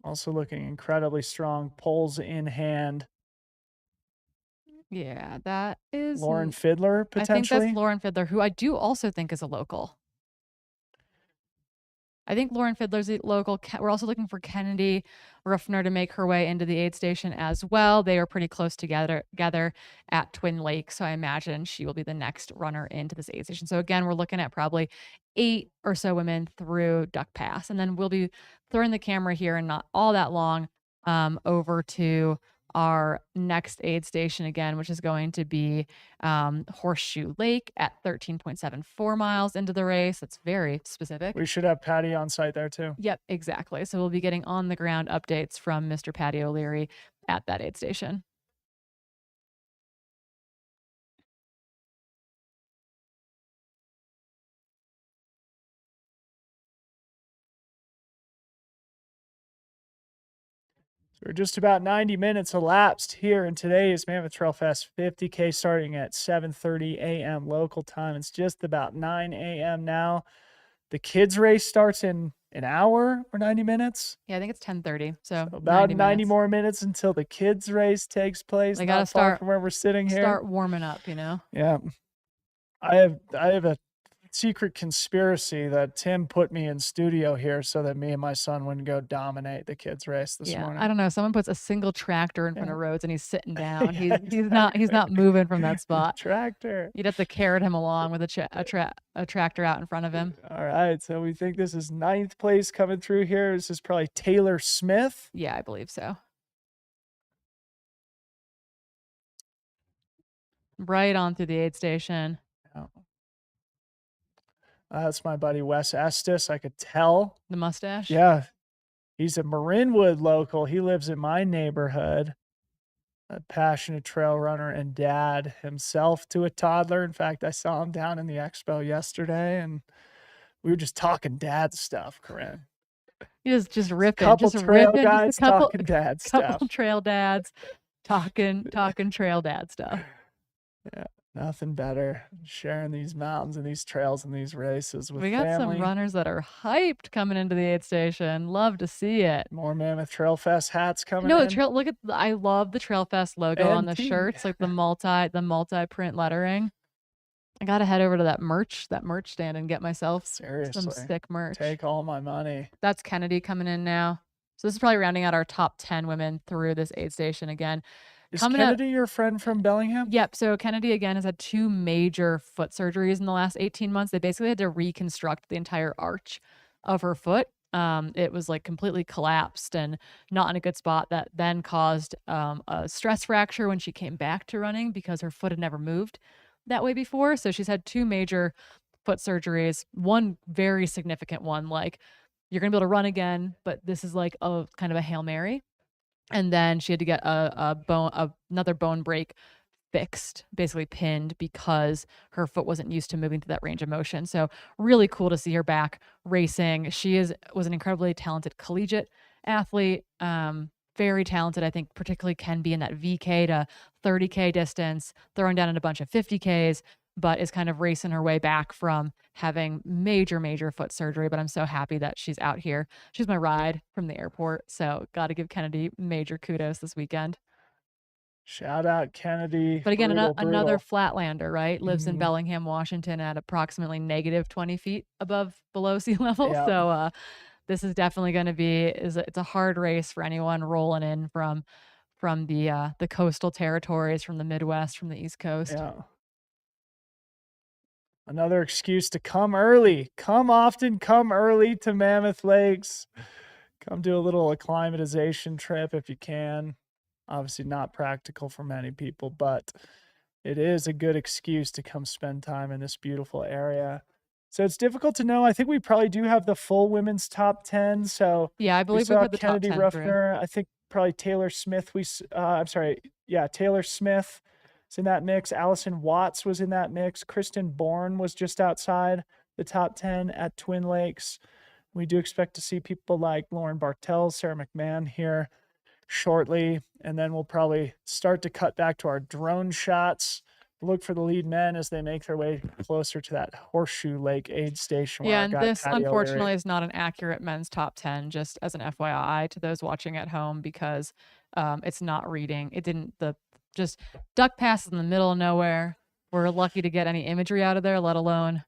Also looking incredibly strong, poles in hand. Yeah, that is Lauren Fiddler, potentially. I think that's Lauren Fiddler, who I do also think is a local. I think Lauren Fiddler's the local. We're also looking for Kennedy Ruffner to make her way into the aid station as well. They are pretty close together at Twin Lakes, so I imagine she will be the next runner into this aid station. So again, we're looking at probably 8 or so women through Duck Pass, and then we'll be throwing the camera here and not all that long over to our next aid station again, which is going to be Horseshoe Lake at 13.74 miles into the race. That's very specific. We should have Patty on site there too. Yep, exactly. So we'll be getting on the ground updates from Mr. Patty O'Leary at that aid station. We're just about 90 minutes elapsed here in today's Mammoth Trail Fest 50K starting at 7:30 a.m. local time. It's just about 9 a.m. now. The kids race starts in an hour or 90 minutes. Yeah, I think it's 10:30. So about 90 minutes. more minutes until the kids race takes place. They got to not far start from where we're sitting here. Start warming up, Yeah. I have a secret conspiracy that Tim put me in studio here so that me and my son wouldn't go dominate the kids race this morning. I don't know. Someone puts a single tractor in front of Rhodes and he's sitting down. Yeah, He's not moving from that spot. Tractor. You'd have to carrot him along with a tractor out in front of him. All right, so we think this is 9th place coming through here. This is probably Taylor Smith. Yeah, I believe so. Right on through the aid station. Oh. That's my buddy Wes Estes. I could tell. The mustache? Yeah. He's a Marinwood local. He lives in my neighborhood. A passionate trail runner and dad himself to a toddler. In fact, I saw him down in the expo yesterday and we were just talking dad stuff, Corinne. He was just ripping. Couple just trail ripping. guys talking dad couple stuff. Trail dads talking trail dad stuff. Yeah. Nothing better than sharing these mountains and these trails and these races with We got family. some runners that are hyped coming into the aid station. Love to see it. More Mammoth Trail Fest hats coming No, in. I love the Trail Fest logo on the NT. shirts, like the multi-print lettering. I gotta head over to that merch stand and get myself Seriously. some sick merch. Take all my money. That's Kennedy coming in now. So this is probably rounding out our top 10 women through this aid station again. Is Coming up- Kennedy your friend from Bellingham? Yep. So Kennedy again has had 2 major foot surgeries in the last 18 months. They basically had to reconstruct the entire arch of her foot. It was like completely collapsed and not in a good spot. That then caused a stress fracture when she came back to running because her foot had never moved that way before. So she's had 2 major foot surgeries. One very significant one, like you're gonna be able to run again, but this is like a kind of a Hail Mary. And then she had to get another bone break fixed, basically pinned, because her foot wasn't used to moving to that range of motion. So really cool to see her back racing. She was an incredibly talented collegiate athlete, very talented. I think particularly can be in that VK to 30K distance, throwing down in a bunch of 50Ks, but is kind of racing her way back from having major foot surgery. But I'm so happy that she's out here. She's my ride from the airport. So got to give Kennedy major kudos this weekend. Shout out Kennedy. But again, Brutal. another Flatlander, right? Lives in Mhm. Bellingham, Washington at approximately negative 20 feet below sea level. Yep. So this is definitely going to be, it's a hard race for anyone rolling in from the coastal territories, from the Midwest, from the East Coast. Yeah. Another excuse to come early. Come often, come early to Mammoth Lakes. Come do a little acclimatization trip if you can. Obviously not practical for many people, but it is a good excuse to come spend time in this beautiful area. So it's difficult to know. I think we probably do have the full women's top 10. So Yeah, I believe we saw put the Kennedy top 10 through. Ruffner. I think probably Taylor Smith. Taylor Smith is in that mix. Allison Watts was in that mix. Kristen Bourne was just outside the top 10 at Twin Lakes. We do expect to see people like Lauren Bartels, Sarah McMahon here shortly, and then we'll probably start to cut back to our drone shots. Look for the lead men as they make their way closer to that Horseshoe Lake aid station. Yeah, and this unfortunately is not an accurate men's top 10, just as an FYI to those watching at home, because it's not reading. It didn't, just Duck Pass is in the middle of nowhere. We're lucky to get any imagery out of there, let alone,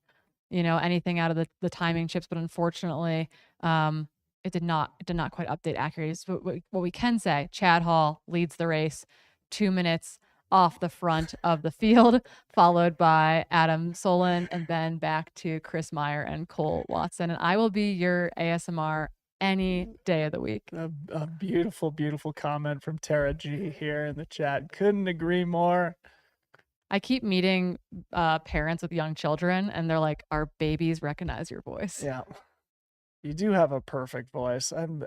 anything out of the timing chips. But unfortunately, It did not quite update accurately. So what we can say, Chad Hall leads the race 2 minutes off the front of the field, followed by Adam Solon, and then back to Chris Meyer and Cole Watson. And I will be your ASMR any day of the week. A beautiful, beautiful comment from Tara G here in the chat. Couldn't agree more. I keep meeting parents with young children, and they're like, "Our babies recognize your voice." Yeah. You do have a perfect voice. I'm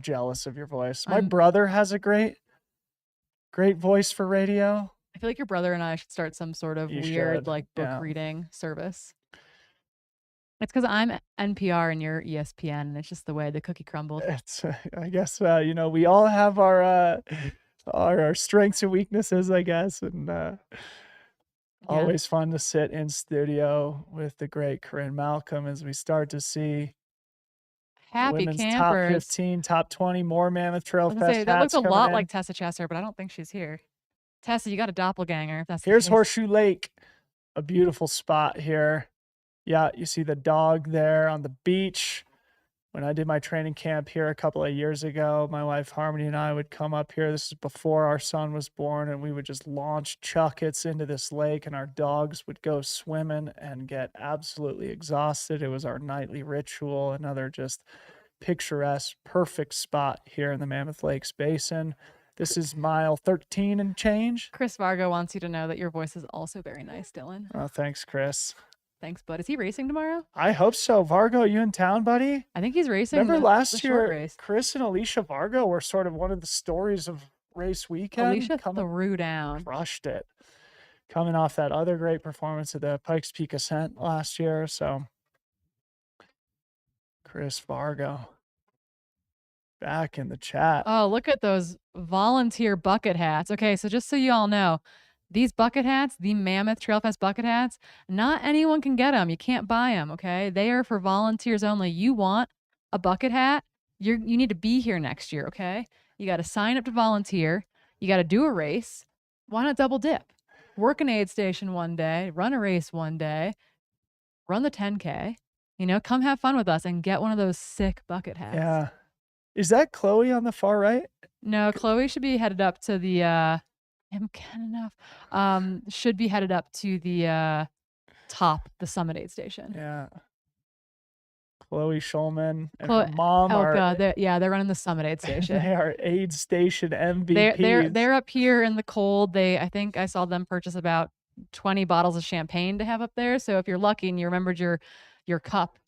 jealous of your voice. My brother has a great voice for radio. I feel like your brother and I should start some sort of weird like book reading service. It's because I'm NPR and you're ESPN, and it's just the way the cookie crumbled. It's I guess we all have our strengths and weaknesses, I guess, and always fun to sit in studio with the great Corinne Malcolm as we start to see Happy women's campers. top 15, top 20, more Mammoth Trail Fest. That looks a lot in. like Tessa Chester, but I don't think she's here. Tessa, you got a doppelganger. If that's Here's Horseshoe Lake, a beautiful spot here. Yeah, you see the dog there on the beach. When I did my training camp here a couple of years ago, my wife Harmony and I would come up here. This is before our son was born, and we would just launch chuckets into this lake, and our dogs would go swimming and get absolutely exhausted. It was our nightly ritual. Another just picturesque, perfect spot here in the Mammoth Lakes Basin. This is mile 13 and change. Chris Vargo wants you to know that your voice is also very nice, Dylan. Oh, thanks, Chris. Thanks, bud. Is he racing tomorrow? I hope so. Vargo, you in town, buddy? I think he's racing. Remember last year, race. Chris and Alicia Vargo were sort of one of the stories of race weekend. Alicia threw down. Crushed it. Coming off that other great performance at the Pikes Peak Ascent last year. So, Chris Vargo back in the chat. Oh, look at those volunteer bucket hats. Okay, so just so you all know, these bucket hats, the Mammoth Trail Fest bucket hats, not anyone can get them. You can't buy them, okay? They are for volunteers only. You want a bucket hat, you need to be here next year, okay? You got to sign up to volunteer. You got to do a race. Why not double dip? Work an aid station one day, run a race one day, run the 10K. Come have fun with us and get one of those sick bucket hats. Yeah. Is that Chloe on the far right? No, Chloe should be headed up to the should be headed up to the top, the summit aid station. Yeah. Chloe Schulman and her mom they're running the summit aid station. They are aid station MVPs. They're up here in the cold. I think I saw them purchase about 20 bottles of champagne to have up there. So if you're lucky and you remembered your cup,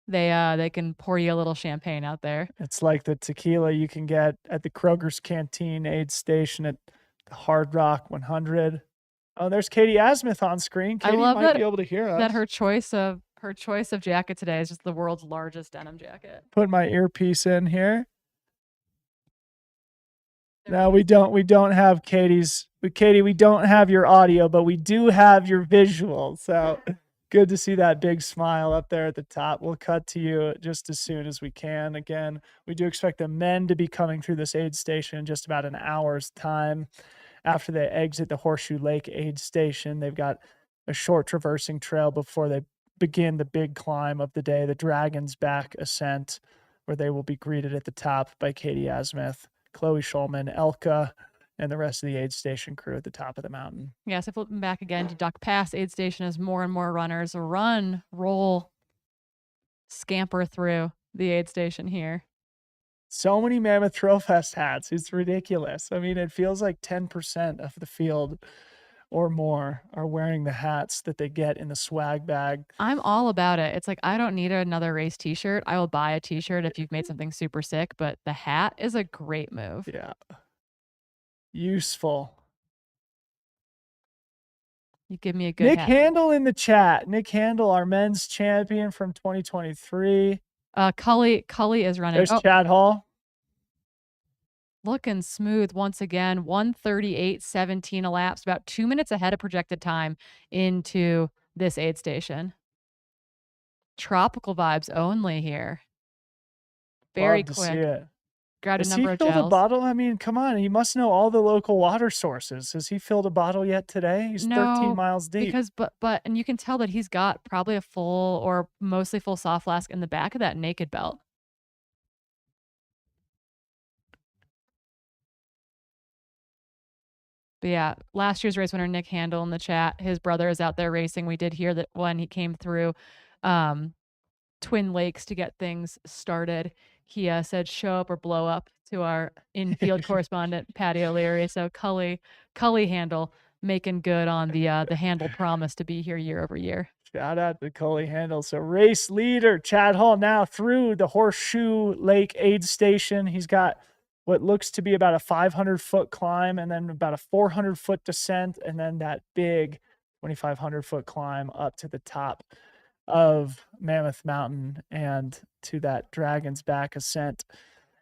they can pour you a little champagne out there. It's like the tequila you can get at the Kroger's Canteen aid station at the Hard Rock 100. Oh, there's Katie Asmith on screen. Katie I love might be able to hear us. That her choice of jacket today is just the world's largest denim jacket. Put my earpiece in here. No, we don't have Katie's. Katie, we don't have your audio, but we do have your visual. So good to see that big smile up there at the top. We'll cut to you just as soon as we can. Again, we do expect the men to be coming through this aid station in just about an hour's time. After they exit the Horseshoe Lake aid station, they've got a short traversing trail before they begin the big climb of the day, the Dragon's Back ascent, where they will be greeted at the top by Katie Asmith, Chloe Schulman, Elka, and the rest of the aid station crew at the top of the mountain. Yeah, so flipping back again to Duck Pass aid station as more and more runners run, roll, scamper through the aid station here. So many Mammoth Trail Fest hats. It's ridiculous. I mean, it feels like 10% of the field or more are wearing the hats that they get in the swag bag. I'm all about it. It's like, I don't need another race t-shirt. I will buy a t-shirt if you've made something super sick, but the hat is a great move. Yeah. Useful. You give me a good Nick hat. Handel in the chat. Nick Handel, our men's champion from 2023. Cully is running. There's Chad Hall. Looking smooth once again. 1:38:17 elapsed, about 2 minutes ahead of projected time into this aid station. Tropical vibes only here. Very Love to quick. see it. grabbed a Has he number of filled a gels. bottle? I mean, come on. He must know all the local water sources. Has he filled a bottle yet today? He's 13 No, miles deep. because and you can tell that he's got probably a full or mostly full soft flask in the back of that naked belt. But yeah, last year's race winner Nick Handel in the chat, his brother is out there racing. We did hear that when he came through Twin Lakes to get things started, he said show up or blow up to our in-field correspondent Patty O'Leary. So Cully Handel making good on the Handel promise to be here year over year. Shout out to Coley Handel. So race leader Chad Hall now through the Horseshoe Lake aid station. He's got what looks to be about a 500-foot climb and then about a 400-foot descent and then that big 2,500-foot climb up to the top of Mammoth Mountain and to that Dragon's Back ascent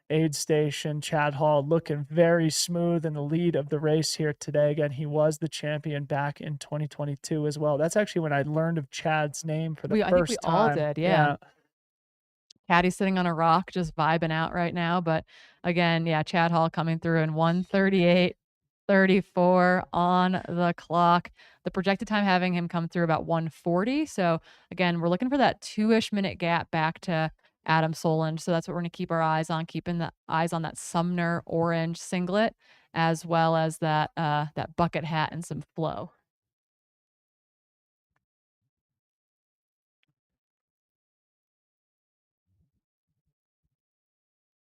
aid station. Chad Hall looking very smooth in the lead of the race here today. Again, he was the champion back in 2022 as well. That's actually when I learned of Chad's name for the I think we first all time. did, yeah. Patty's sitting on a rock just vibing out right now. But again, yeah, Chad Hall coming through in 1:38:34 on the clock. The projected time having him come through about 1:40. So again, we're looking for that 2-ish minute gap back to Adam Soland. So that's what we're going to keep our eyes on, keeping the eyes on that Sumner orange singlet, as well as that that bucket hat and some flow.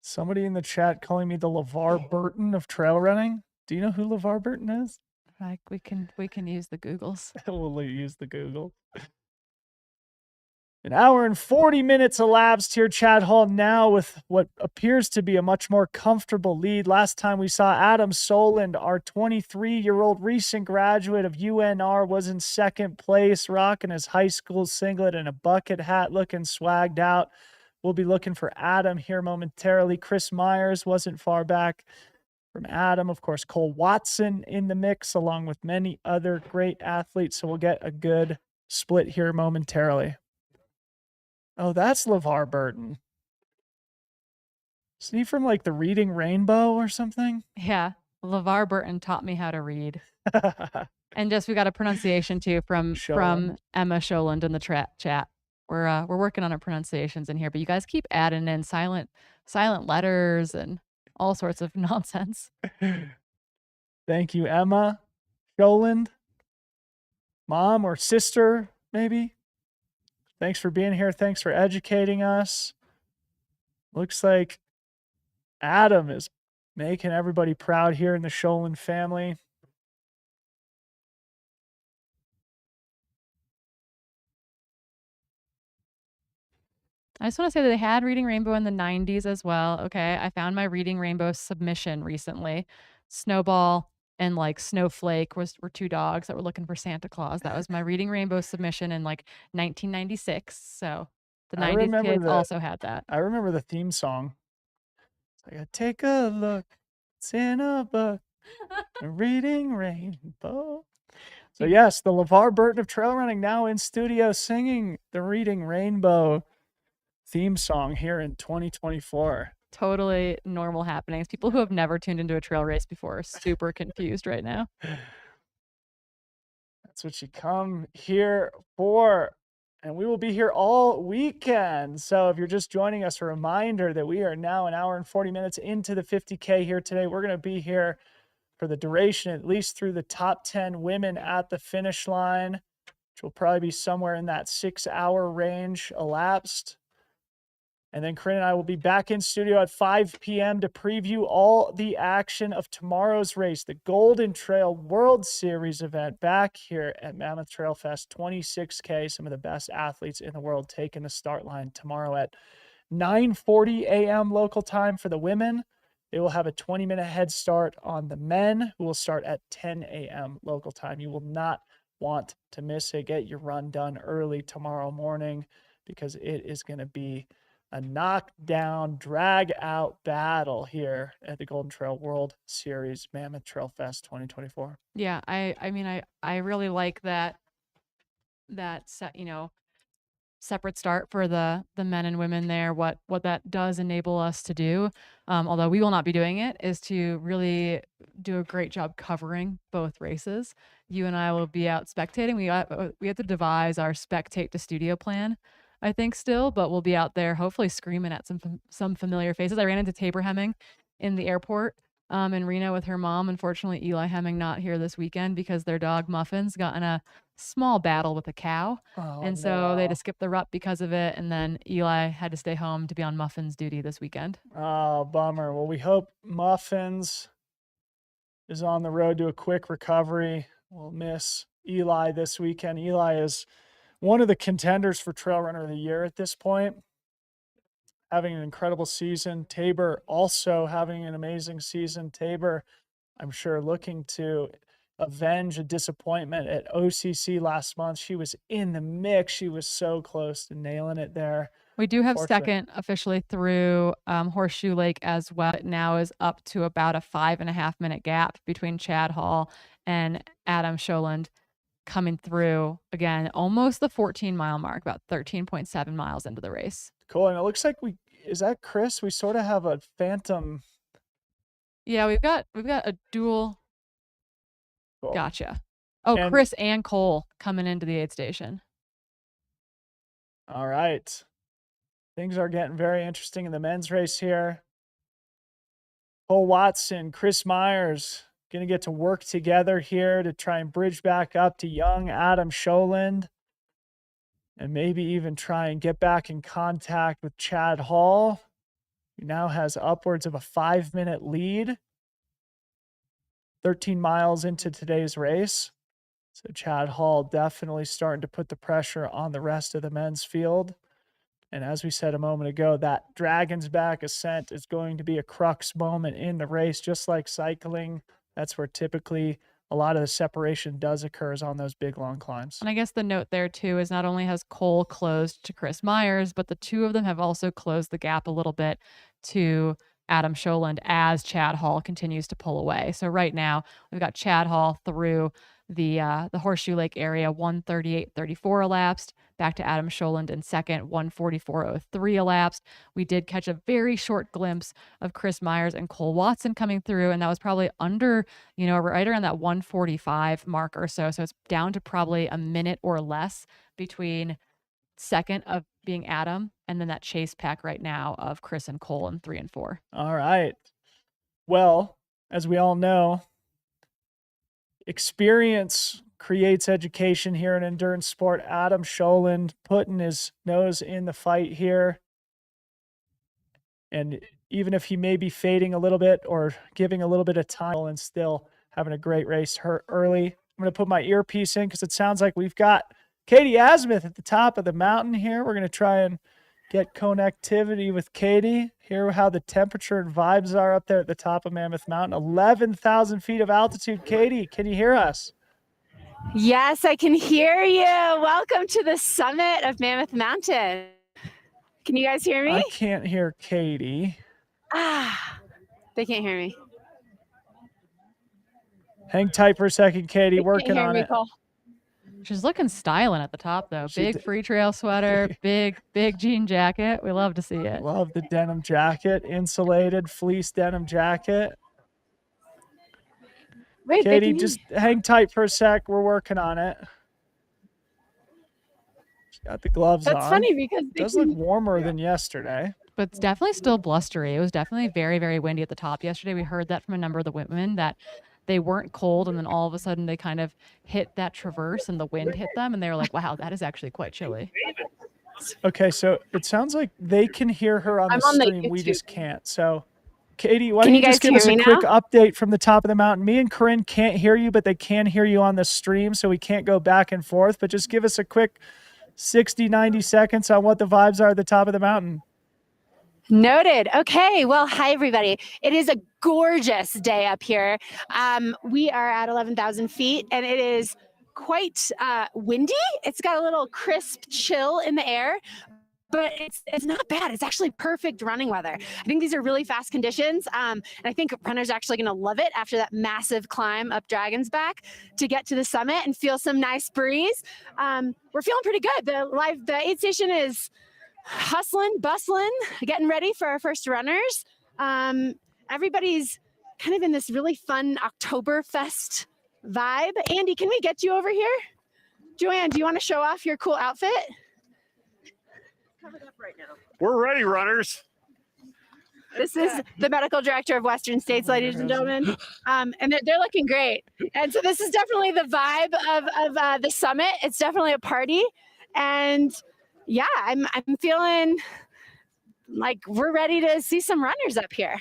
Somebody in the chat calling me the LeVar Burton of trail running. Do you know who LeVar Burton is? Like we can use the Googles. We'll use the Google. An hour and 40 minutes elapsed here, Chad Hall now with what appears to be a much more comfortable lead. Last time we saw Adam Soland, our 23-year-old recent graduate of UNR, was in second place, rocking his high school singlet and a bucket hat, looking swagged out. We'll be looking for Adam here momentarily. Chris Myers wasn't far back from Adam. Of course, Cole Watson in the mix, along with many other great athletes. So we'll get a good split here momentarily. Oh, that's LeVar Burton. Isn't he from like the Reading Rainbow or something? Yeah, LeVar Burton taught me how to read. And just we got a pronunciation too from Emma Sholand in the chat. We're working on our pronunciations in here, but you guys keep adding in silent letters and all sorts of nonsense. Thank you, Emma Sholand. Mom or sister, maybe. Thanks for being here. Thanks for educating us. Looks like Adam is making everybody proud here in the Sholand family. I just want to say that they had Reading Rainbow in the 90s as well. Okay. I found my Reading Rainbow submission recently. Snowball and like Snowflake were two dogs that were looking for Santa Claus. That was my Reading Rainbow submission in like 1996. So the 90s kids also had that. I remember the theme song. It's like, take a look. It's in a book. Reading Rainbow. So yes, the LeVar Burton of trail running now in studio singing the Reading Rainbow theme song here in 2024. Totally normal happenings. People who have never tuned into a trail race before are super confused right now. That's what you come here for. And we will be here all weekend. So if you're just joining us, a reminder that we are now an hour and 40 minutes into the 50K here today. We're going to be here for the duration, at least through the top 10 women at the finish line, which will probably be somewhere in that 6-hour range elapsed. And then Corinne and I will be back in studio at 5 p.m. to preview all the action of tomorrow's race, the Golden Trail World Series event back here at Mammoth Trail Fest 26K. Some of the best athletes in the world taking the start line tomorrow at 9:40 a.m. local time for the women. They will have a 20-minute head start on the men, who will start at 10 a.m. local time. You will not want to miss it. Get your run done early tomorrow morning because it is going to be a knockdown, drag out battle here at the Golden Trail World Series Mammoth Trail Fest 2024. Yeah, I mean I really like that set, separate start for the men and women there. What that does enable us to do, although we will not be doing it, is to really do a great job covering both races. You and I will be out spectating. We have to devise our spectate to studio plan, I think, still, but we'll be out there hopefully screaming at some familiar faces. I ran into Tabor Hemming in the airport in Reno with her mom. Unfortunately, Eli Hemming not here this weekend because their dog Muffins got in a small battle with a cow. Oh, And so they had no. to skip the rut because of it. And then Eli had to stay home to be on Muffins duty this weekend. Oh, bummer. Well, we hope Muffins is on the road to a quick recovery. We'll miss Eli this weekend. Eli is one of the contenders for Trail Runner of the Year at this point, having an incredible season. Tabor also having an amazing season. Tabor, I'm sure, looking to avenge a disappointment at OCC last month. She was in the mix. She was so close to nailing it there. We do have Unfortunate. second officially through Horseshoe Lake as well. It now is up to about a 5.5-minute gap between Chad Hall and Adam Scholand coming through, again, almost the 14-mile mark, about 13.7 miles into the race. Cool. And it looks like is that Chris? We sort of have a phantom. Yeah, we've got a dual. Cool. Gotcha. Oh, And- Chris and Cole coming into the aid station. All right. Things are getting very interesting in the men's race here. Cole Watson, Chris Myers going to get to work together here to try and bridge back up to young Adam Scholand and maybe even try and get back in contact with Chad Hall, who now has upwards of a 5-minute lead, 13 miles into today's race. So Chad Hall definitely starting to put the pressure on the rest of the men's field. And as we said a moment ago, that Dragon's Back ascent is going to be a crux moment in the race, just like cycling. That's where typically a lot of the separation does occur, is on those big long climbs. And I guess the note there too is not only has Cole closed to Chris Myers, but the two of them have also closed the gap a little bit to Adam Scholand as Chad Hall continues to pull away. So right now we've got Chad Hall through the Horseshoe Lake area, 1:38.34 elapsed, back to Adam Scholand in second, 1:44.03 elapsed. We did catch a very short glimpse of Chris Myers and Cole Watson coming through, and that was probably under, right around that 1:45 mark or so. So it's down to probably a minute or less between second of being Adam and then that chase pack right now of Chris and Cole in 3 and 4. All right. Well, as we all know, experience creates education here in endurance sport. Adam Scholand putting his nose in the fight here. And even if he may be fading a little bit or giving a little bit of time, and still having a great race early. I'm going to put my earpiece in because it sounds like we've got Katie Asmuth at the top of the mountain here. We're going to try and get connectivity with Katie, hear how the temperature and vibes are up there at the top of Mammoth Mountain. 11,000 feet of altitude. Katie, can you hear us? Yes, I can hear you. Welcome to the summit of Mammoth Mountain. Can you guys hear me? I can't hear Katie. They can't hear me. Hang tight for a second, Katie. They Working can't hear on me, it. Cole. She's looking styling at the top though. She Big did. free trail sweater, big jean jacket. We love to see it. Love the denim jacket, insulated fleece denim jacket. Wait, they Katie, can just hang tight for a sec. We're working on it. She's got the gloves on. That's funny because It does look warmer than yesterday. But it's definitely still blustery. It was definitely very, very windy at the top yesterday. We heard that from a number of the women that they weren't cold, and then all of a sudden they kind of hit that traverse and the wind hit them, and they were like, wow, that is actually quite chilly. Okay, so it sounds like they can hear her on I'm the on the stream. We YouTube. just can't. So, Katie, why Can don't you you just guys give us a hear me quick update from the top of the mountain? Me and Corinne can't hear you, but they can hear you on the stream, so we can't go back and forth. But just give us a quick 60, 90 seconds on what the vibes are at the top of the mountain. Noted. Okay. Well, hi, everybody. It is a gorgeous day up here. We are at 11,000 feet, and it is quite windy. It's got a little crisp chill in the air, but it's not bad. It's actually perfect running weather. I think these are really fast conditions. And I think runners are actually going to love it after that massive climb up Dragon's Back to get to the summit and feel some nice breeze. We're feeling pretty good. The aid station is hustling, bustling, getting ready for our first runners. Everybody's kind of in this really fun Oktoberfest vibe. Andy, can we get you over here? Joanne, do you want to show off your cool outfit? Covered up right now. We're ready, runners. This is the medical director of Western States, ladies and gentlemen. And they're looking great. And so this is definitely the vibe of the summit. It's definitely a party. And yeah, I'm feeling like we're ready to see some runners up here.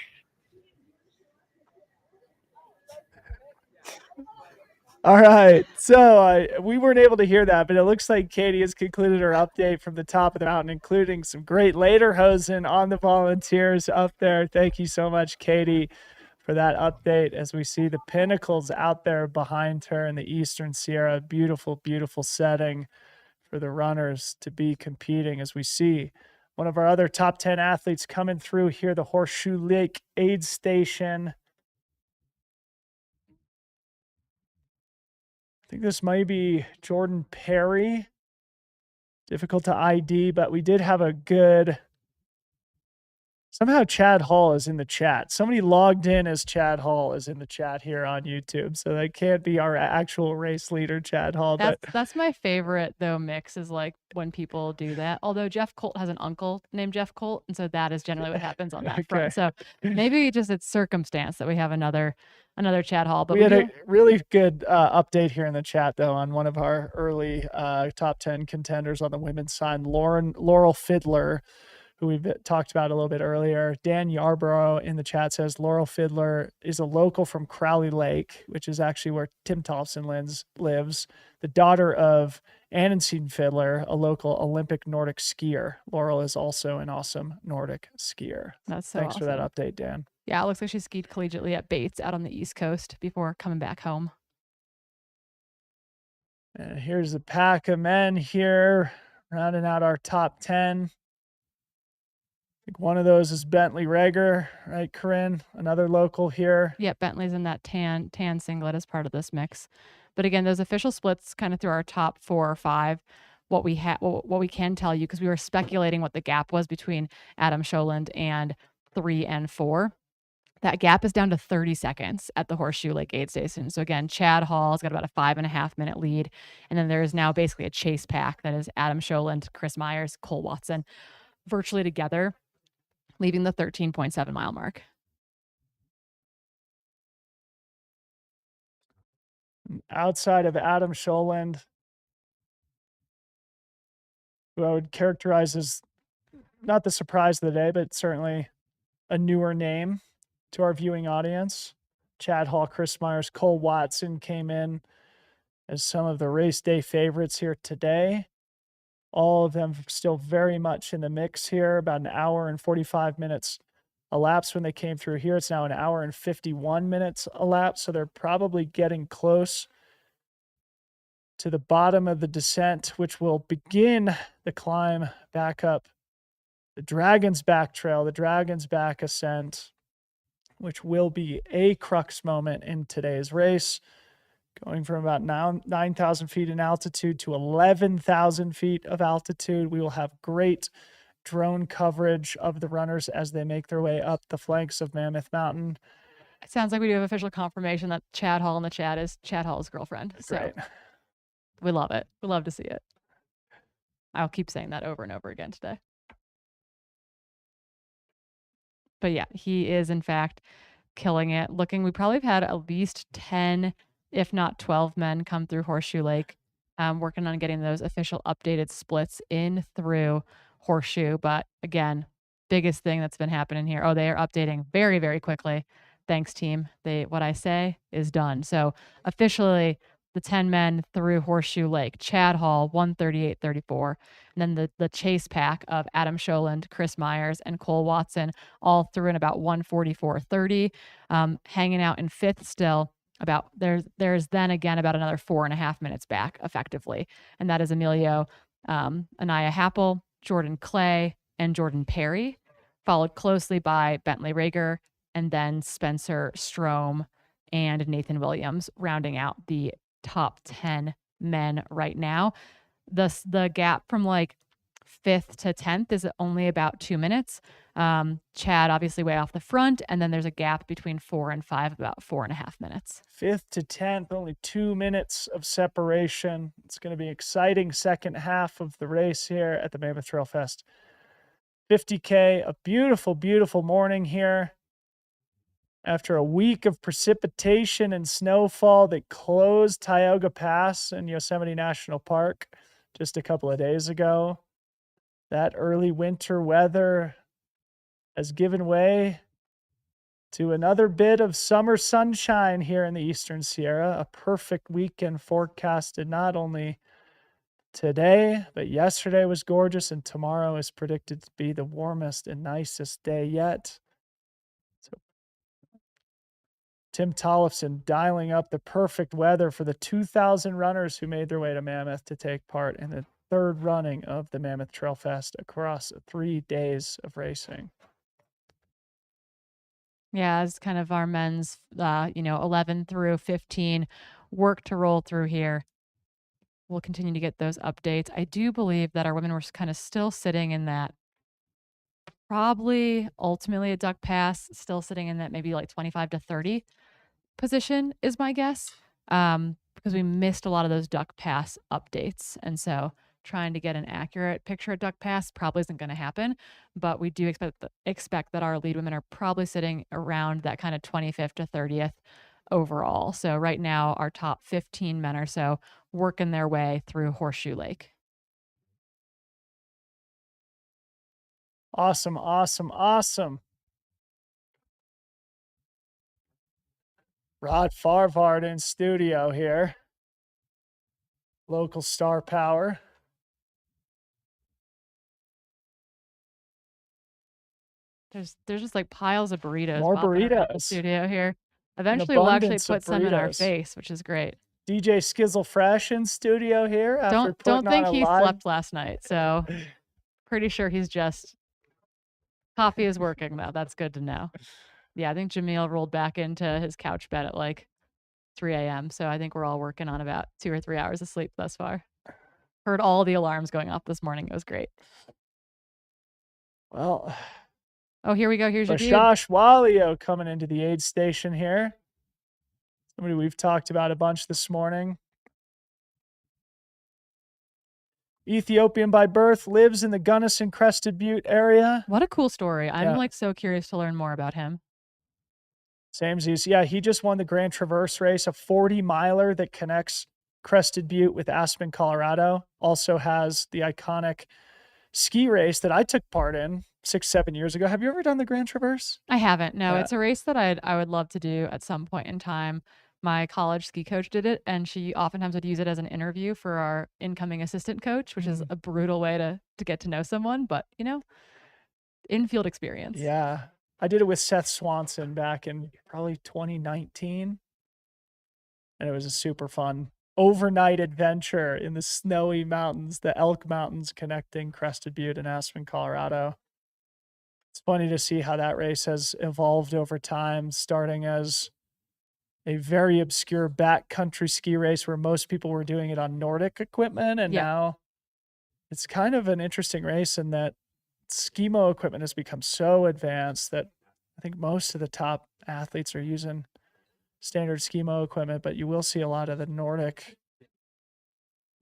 All right. So we weren't able to hear that, but it looks like Katie has concluded her update from the top of the mountain, including some great lederhosen on the volunteers up there. Thank you so much, Katie, for that update as we see the pinnacles out there behind her in the Eastern Sierra. Beautiful, beautiful setting for the runners to be competing as we see one of our other top 10 athletes coming through here, the Horseshoe Lake aid station. I think this might be Jordan Perry. Difficult to ID, but we did have a good... Somehow Chad Hall is in the chat. Somebody logged in as Chad Hall is in the chat here on YouTube. So that can't be our actual race leader, Chad Hall. That's my favorite, though, mix is like when people do that. Although Jeff Colt has an uncle named Jeff Colt. And so that is generally what happens on that front. So maybe just it's circumstance that we have another Chad Hall. But we had a really good update here in the chat, though, on one of our early top 10 contenders on the women's side, Laurel Fiddler, who we've talked about a little bit earlier. Dan Yarborough in the chat says Laurel Fiddler is a local from Crowley Lake, which is actually where Tim Thompson lives, the daughter of Annenstein Fiddler, a local Olympic Nordic skier. Laurel is also an awesome Nordic skier. That's so Thanks awesome. for that update, Dan. Yeah, it looks like she skied collegiately at Bates out on the East Coast before coming back home. And here's the pack of men here, rounding out our top 10. I think one of those is Bentley Rager, right, Corinne? Another local here. Yeah, Bentley's in that tan singlet as part of this mix. But again, those official splits kind of through our top 4 or 5. What we can tell you, because we were speculating what the gap was between Adam Scholand and 3 and 4. That gap is down to 30 seconds at the Horseshoe Lake aid station. So again, Chad Hall's got about a 5.5 minute lead. And then there is now basically a chase pack that is Adam Scholand, Chris Myers, Cole Watson, virtually together, leaving the 13.7 mile mark. Outside of Adam Scholand, who I would characterize as not the surprise of the day, but certainly a newer name to our viewing audience. Chad Hall, Chris Myers, Cole Watson came in as some of the race day favorites here today. All of them still very much in the mix here, about an hour and 45 minutes elapsed when they came through here. It's now an hour and 51 minutes elapsed, so they're probably getting close to the bottom of the descent, which will begin the climb back up the Dragon's Back Trail, the Dragon's Back ascent, which will be a crux moment in today's race, going from about 9,000 feet in altitude to 11,000 feet of altitude. We will have great drone coverage of the runners as they make their way up the flanks of Mammoth Mountain. It sounds like we do have official confirmation that Chad Hall in the chat is Chad Hall's girlfriend. So Great. We love it. We love to see it. I'll keep saying that over and over again today. But yeah, he is in fact killing it. We probably have had at least 10, if not 12 men come through Horseshoe Lake, working on getting those official updated splits in through Horseshoe. But again, biggest thing that's been happening here. Oh, they are updating very, very quickly. Thanks, team. What I say is done. So officially, the 10 men through Horseshoe Lake, Chad Hall, 138.34. And then the chase pack of Adam Scholand, Chris Myers, and Cole Watson, all through in about 144.30. Hanging out in 5th still, there's then again about another 4.5 minutes back effectively. And that is Emilio Anaya Happel, Jordan Clay, and Jordan Perry, followed closely by Bentley Rager, and then Spencer Strome and Nathan Williams, rounding out the top 10 men right now. The gap from like 5th to 10th is only about 2 minutes. Chad obviously way off the front, and then there's a gap between 4 and 5, about 4.5 minutes. 5th to 10th, only 2 minutes of separation. It's going to be an exciting second half of the race here at the Mammoth Trail Fest. 50K, a beautiful, beautiful morning here. After a week of precipitation and snowfall that closed Tioga Pass in Yosemite National Park just a couple of days ago, that early winter weather has given way to another bit of summer sunshine here in the Eastern Sierra. A perfect weekend forecasted not only today, but yesterday was gorgeous, and tomorrow is predicted to be the warmest and nicest day yet. So Tim Tollefson dialing up the perfect weather for the 2,000 runners who made their way to Mammoth to take part in the third running of the Mammoth Trail Fest across 3 days of racing. Yeah, as kind of our men's, 11 through 15 work to roll through here. We'll continue to get those updates. I do believe that our women were kind of still sitting in that, probably ultimately a duck pass, still sitting in that maybe like 25 to 30 position is my guess, because we missed a lot of those duck pass updates. And so trying to get an accurate picture at duck pass probably isn't going to happen, but we do expect that our lead women are probably sitting around that kind of 25th to 30th overall. So right now our top 15 men or so working their way through Horseshoe Lake. Awesome, awesome, awesome. Rod Farvard in studio here. Local star power. There's just like piles of burritos. More popping around the burritos. studio here. Eventually we'll actually abundance of put some in our burritos. face, which is great. DJ Skizzle Fresh in studio here after Don't putting think on a he live. slept last night, so pretty sure he's just coffee is working though. That's good to know. Yeah, I think Jamil rolled back into his couch bed at like 3 a.m. So I think we're all working on about 2 or 3 hours of sleep thus far. Heard all the alarms going off this morning. It was great. Well, oh, here we go. Here's your dude. Josh Walio coming into the aid station here. Somebody we've talked about a bunch this morning. Ethiopian by birth, lives in the Gunnison Crested Butte area. What a cool story. I'm Yeah. like so curious to learn more about him. Samesies. Yeah, he just won the Grand Traverse race, a 40-miler that connects Crested Butte with Aspen, Colorado. Also has the iconic ski race that I took part in 6-7 years ago. Have you ever done the Grand Traverse? I haven't. No, Yeah. it's a race that I would love to do at some point in time. My college ski coach did it, and she oftentimes would use it as an interview for our incoming assistant coach, which is a brutal way to get to know someone, but in-field experience. Yeah. I did it with Seth Swanson back in probably 2019. And it was a super fun overnight adventure in the snowy mountains, the Elk Mountains connecting Crested Butte and Aspen, Colorado. It's funny to see how that race has evolved over time, starting as a very obscure backcountry ski race where most people were doing it on Nordic equipment. And Yeah. now it's kind of an interesting race in that skimo equipment has become so advanced that I think most of the top athletes are using standard skimo equipment, but you will see a lot of the Nordic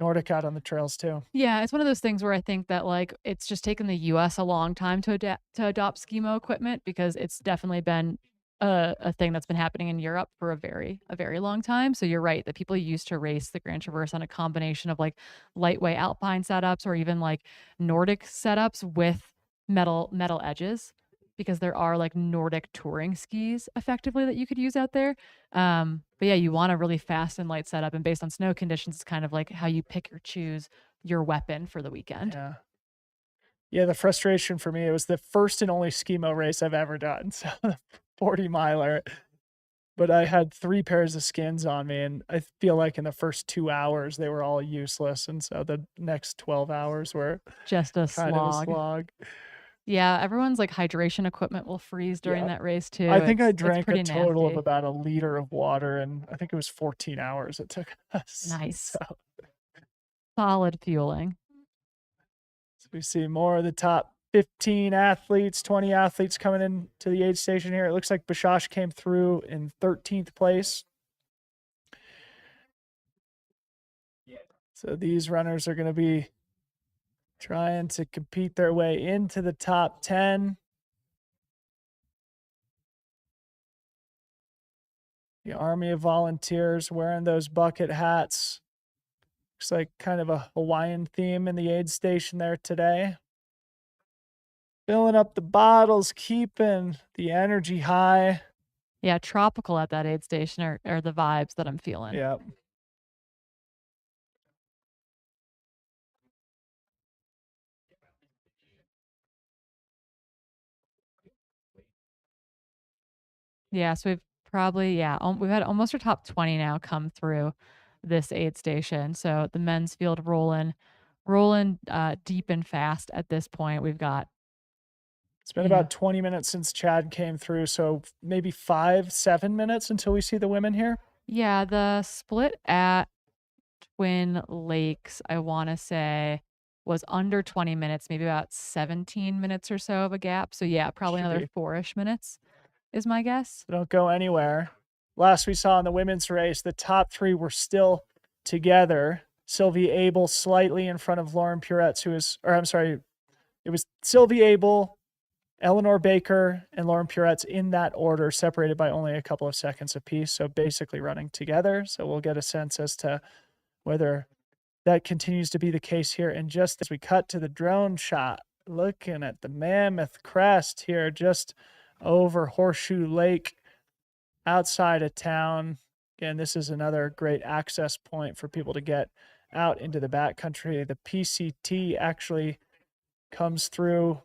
out on the trails too. Yeah, it's one of those things where I think that like it's just taken the US a long time to adopt skimo equipment, because it's definitely been a thing that's been happening in Europe for a very long time. So you're right that people used to race the Grand Traverse on a combination of like lightweight alpine setups or even like Nordic setups with metal edges, because there are like Nordic touring skis effectively that you could use out there. But yeah, you want a really fast and light setup, and based on snow conditions, it's kind of like how you pick or choose your weapon for the weekend. Yeah. Yeah, the frustration for me, it was the first and only skimo race I've ever done. So the 40-miler, but I had 3 pairs of skins on me, and I feel like in the first 2 hours they were all useless, and so the next 12 hours were Just a kind of a slog. slog. Yeah, everyone's like hydration equipment will freeze during Yeah. that race too. I think I It's drank a pretty total of nasty. about a liter of water, and I think it was 14 hours it took us. Nice. So Solid fueling. we see more of the top 15 athletes, 20 athletes coming into the aid station here. It looks like Bashash came through in 13th place. So these runners are going to be trying to compete their way into the top 10. The army of volunteers wearing those bucket hats. Looks like kind of a Hawaiian theme in the aid station there today. Filling up the bottles, keeping the energy high. Yeah, tropical at that aid station are the vibes that I'm feeling. Yeah. Yeah, so we've probably we've had almost our top 20 now come through this aid station. So the men's field rolling deep and fast at this point. We've got It's been Yeah. about 20 minutes since Chad came through, so maybe 5-7 minutes until we see the women here. Yeah, the split at Twin Lakes, I want to say, was under 20 minutes, maybe about 17 minutes or so of a gap. So yeah, probably Should another be. 4-ish minutes is my guess. Don't go anywhere. Last we saw in the women's race, the top 3 were still together. Sylvie Abel slightly in front of Lauren Puretz, it was Sylvie Abel, Eleanor Baker, and Lauren Puretz in that order, separated by only a couple of seconds apiece. So basically running together. So we'll get a sense as to whether that continues to be the case here. And just as we cut to the drone shot, looking at the Mammoth Crest here, just over Horseshoe Lake, outside of town. Again, this is another great access point for people to get out into the backcountry. The PCT actually comes through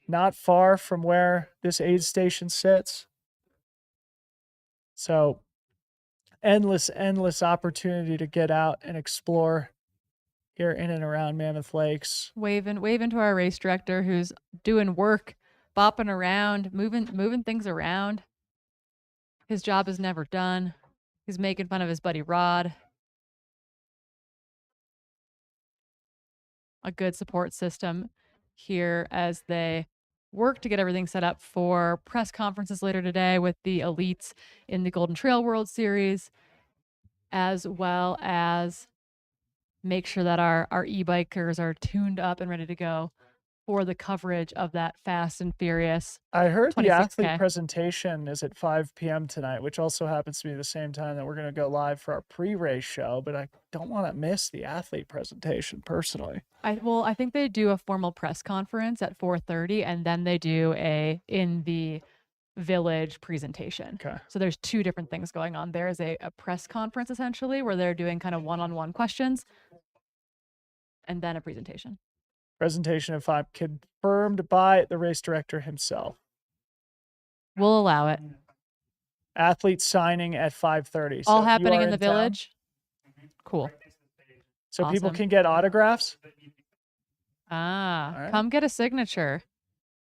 not far from where this aid station sits. So endless opportunity to get out and explore here in and around Mammoth Lakes. Waving to our race director who's doing work, bopping around, moving things around. His job is never done. He's making fun of his buddy Rod. A good support system here as they work to get everything set up for press conferences later today with the elites in the Golden Trail World Series, as well as make sure that our e-bikers are tuned up and ready to go for the coverage of that Fast and Furious. I heard the 26K. athlete presentation is at 5 p.m. tonight, which also happens to be the same time that we're going to go live for our pre-race show, but I don't want to miss the athlete presentation personally. I think they do a formal press conference at 4:30 and then they do a in the village presentation. Okay. So there's 2 different things going on. There is a press conference essentially where they're doing kind of one-on-one questions and then a presentation. Presentation at 5, confirmed by the race director himself. We'll allow it. Athlete signing at 5:30. All So if you happening are in the town- village. Cool. So people Awesome. can get autographs. Ah, All right. come get a signature.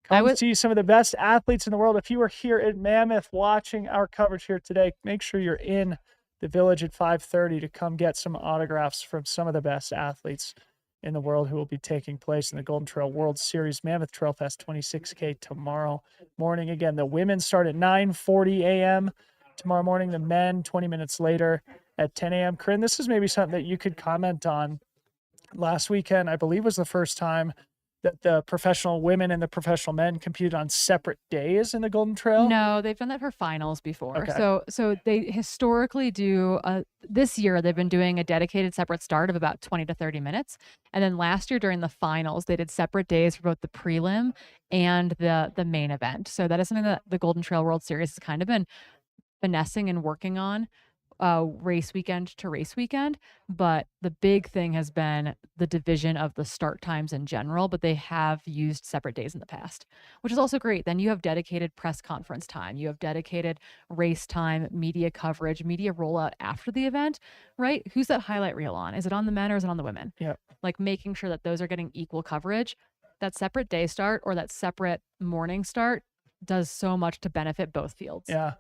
Come would- see some of the best athletes in the world. If you are here at Mammoth watching our coverage here today, make sure you're in the village at 5:30 to come get some autographs from some of the best athletes in the world who will be taking place in the Golden Trail World Series Mammoth Trail Fest 26K tomorrow morning. Again, the women start at 9:40 a.m. tomorrow morning. The men 20 minutes later at 10 a.m. Corinne, this is maybe something that you could comment on. Last weekend, I believe, was the first time that the professional women and the professional men competed on separate days in the Golden Trail. No, they've done that for finals before. Okay. So they historically do this year they've been doing a dedicated separate start of about 20 to 30 minutes. And then last year during the finals, they did separate days for both the prelim and the main event. So that is something that the Golden Trail World Series has kind of been finessing and working on race weekend to race weekend, but the big thing has been the division of the start times in general, but they have used separate days in the past, which is also great. Then you have dedicated press conference time, you have dedicated race time, media coverage, media rollout after the event, right? Who's that highlight reel on? Is it on the men or is it on the women? Yeah. Like making sure that those are getting equal coverage. That separate day start or that separate morning start does so much to benefit both fields. Yeah.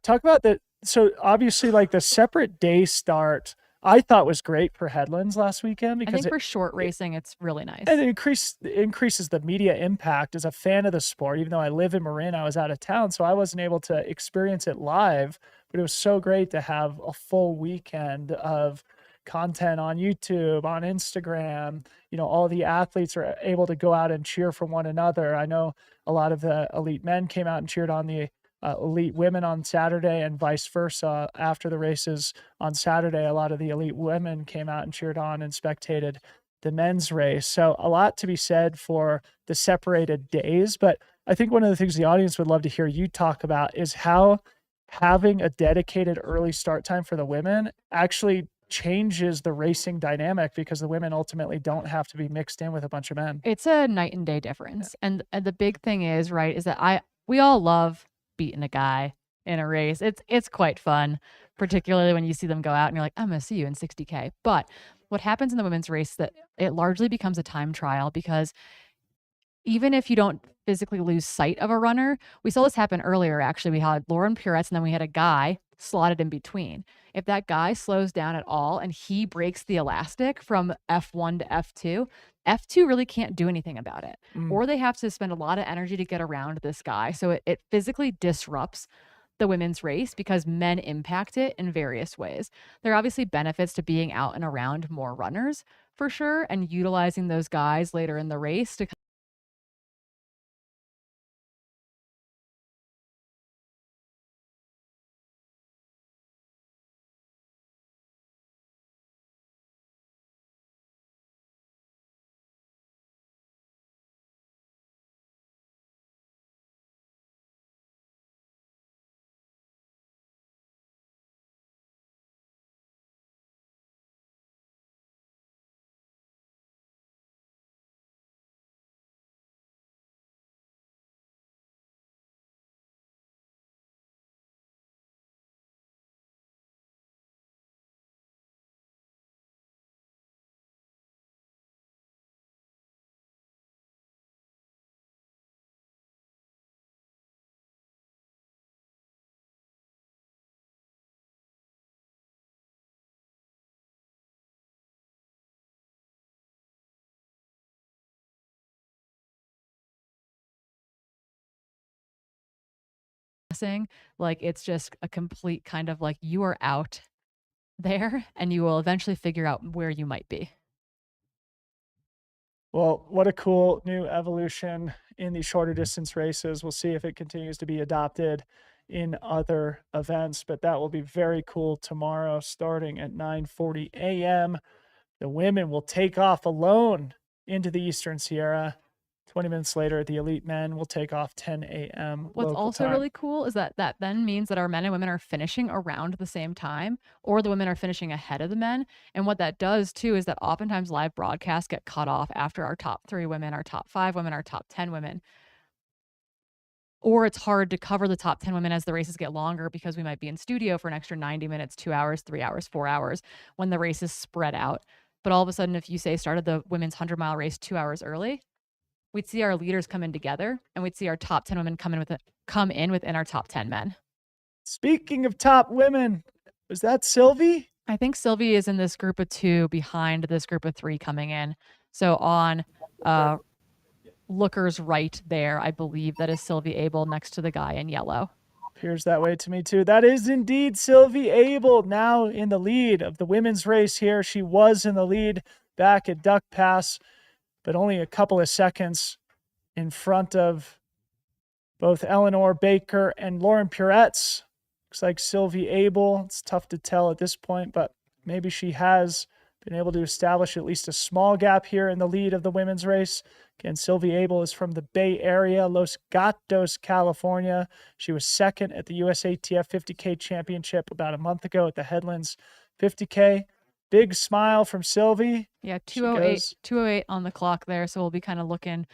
Talk about that. So obviously, like the separate day start, I thought was great for headlands last weekend I because think for short racing, it's really nice. and it increases the media impact. As a fan of the sport, even though I live in Marin, I was out of town, so I wasn't able to experience it live. But it was so great to have a full weekend of content on YouTube, on Instagram. You know, all the athletes are able to go out and cheer for one another. I know a lot of the elite men came out and cheered on the elite women on Saturday, and vice versa. After the races on Saturday, a lot of the elite women came out and cheered on and spectated the men's race. So a lot to be said for the separated days. But I think one of the things the audience would love to hear you talk about is how having a dedicated early start time for the women actually changes the racing dynamic, because the women ultimately don't have to be mixed in with a bunch of men. It's a night and day difference. And the big thing is, right, is that we all love beating a guy in a race. It's quite fun, particularly when you see them go out and you're like, I'm gonna see you in 60K. But what happens in the women's race, that it largely becomes a time trial, because even if you don't physically lose sight of a runner, we saw this happen earlier. Actually, we had Lauren Puretz and then we had a guy slotted in between. If that guy slows down at all and he breaks the elastic from F1 to F2, F2 really can't do anything about it. Or they have to spend a lot of energy to get around this guy. So it physically disrupts the women's race because men impact it in various ways. There are obviously benefits to being out and around more runners for sure, and utilizing those guys later in the race to like it's just a complete kind of like you are out there and you will eventually figure out where you might be. Well, what a cool new evolution in these shorter distance races. We'll see if it continues to be adopted in other events, but that will be very cool tomorrow starting at 9:40 a.m. The women will take off alone into the Eastern Sierra. 20 minutes later, the elite men will take off 10 a.m. What's local also time. really cool is that then means that our men and women are finishing around the same time, or the women are finishing ahead of the men. And what that does too is that oftentimes live broadcasts get cut off after our top 3 women, our top 5 women, our top 10 women. Or it's hard to cover the top 10 women as the races get longer because we might be in studio for an extra 90 minutes, 2 hours, 3 hours, 4 hours when the race is spread out. But all of a sudden, if you say started the women's 100-mile race 2 hours early, we'd see our leaders come in together, and we'd see our top 10 women come in within our top 10 men. Speaking of top women, was that Sylvie? I think Sylvie is in this group of 2 behind this group of 3 coming in. So on Looker's right there, I believe that is Sylvie Abel next to the guy in yellow. Appears that way to me too. That is indeed Sylvie Abel, now in the lead of the women's race here. She was in the lead back at Duck Pass, but only a couple of seconds in front of both Eleanor Baker and Lauren Puretz. Looks like Sylvie Abel. It's tough to tell at this point, but maybe she has been able to establish at least a small gap here in the lead of the women's race. Again, Sylvie Abel is from the Bay Area, Los Gatos, California. She was second at the USATF 50K Championship about a month ago at the Headlands 50K. Big smile from Sylvie. Yeah, She 208, goes- 208 on the clock there. So we'll be kind of looking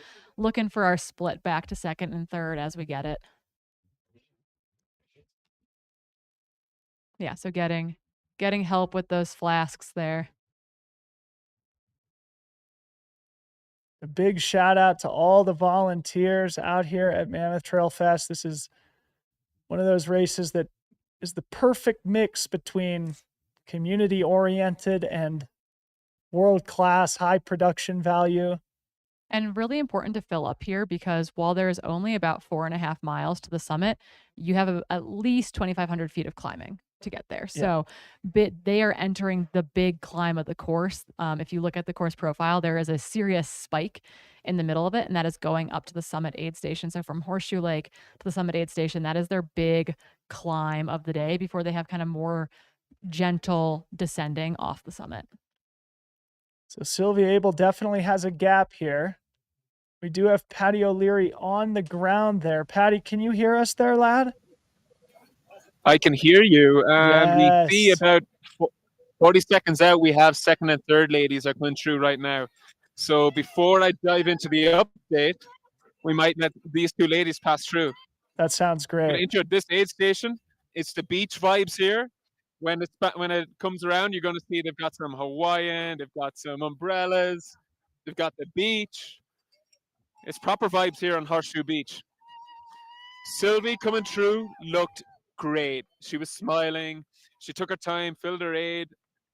for our split back to second and third as we get it. Yeah, so getting help with those flasks there. A big shout out to all the volunteers out here at Mammoth Trail Fest. This is one of those races that is the perfect mix between community oriented and world class high production value. And really important to fill up here because while there's only about 4.5 miles to the summit, you have at least 2,500 feet of climbing to get there. Yeah. So they are entering the big climb of the course. If you look at the course profile, there is a serious spike in the middle of it, and that is going up to the summit aid station. So from Horseshoe Lake to the summit aid station, that is their big climb of the day before they have kind of more gentle descending off the summit. So Sylvia Abel definitely has a gap here. We do have Patty O'Leary on the ground there. Patty, can you hear us there, lad? I can hear you. Yes. We see about 40 seconds out, we have second and third ladies are going through right now. So before I dive into the update, we might let these two ladies pass through. That sounds I'm going to great. intro this aid station. It's the beach vibes here. When it comes around, you're going to see they've got some Hawaiian, they've got some umbrellas, they've got the beach. It's proper vibes here on Horseshoe Beach. Sylvie coming through looked great. She was smiling. She took her time, filled her aid,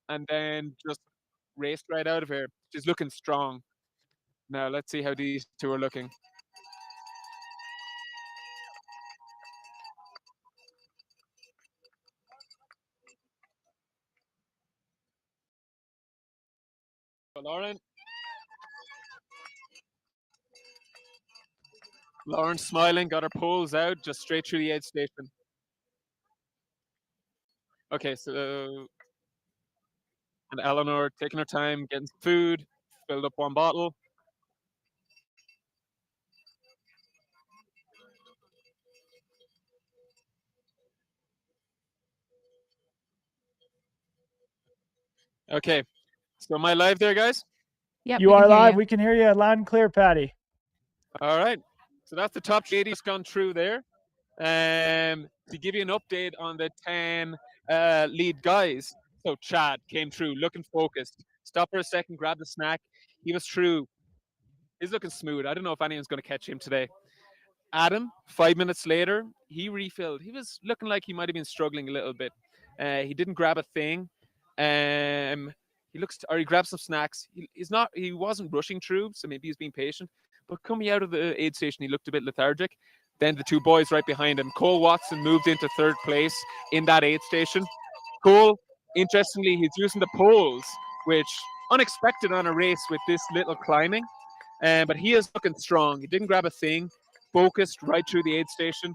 and then just raced right out of here. She's looking strong. Now let's see how these two are looking. Lauren smiling, got her poles out, just straight through the aid station. Okay, so and Eleanor taking her time, getting some food, filled up one bottle. Okay, so am I live there, guys? Yep, You we can are hear live. you. We can hear you loud and clear, Patty. All right, so that's the top ladies gone through there. To give you an update on the 10 lead guys. So Chad came through, looking focused. Stop for a second, grab the snack. He was through. He's looking smooth. I don't know if anyone's going to catch him today. Adam, 5 minutes later, he refilled. He was looking like he might have been struggling a little bit. He didn't grab a thing. He grabbed some snacks. He wasn't rushing through, so maybe he's being patient. But coming out of the aid station, he looked a bit lethargic. Then the two boys right behind him. Cole Watson moved into third place in that aid station. Cole, interestingly, he's using the poles, which unexpected on a race with this little climbing. But he is looking strong. He didn't grab a thing, focused right through the aid station.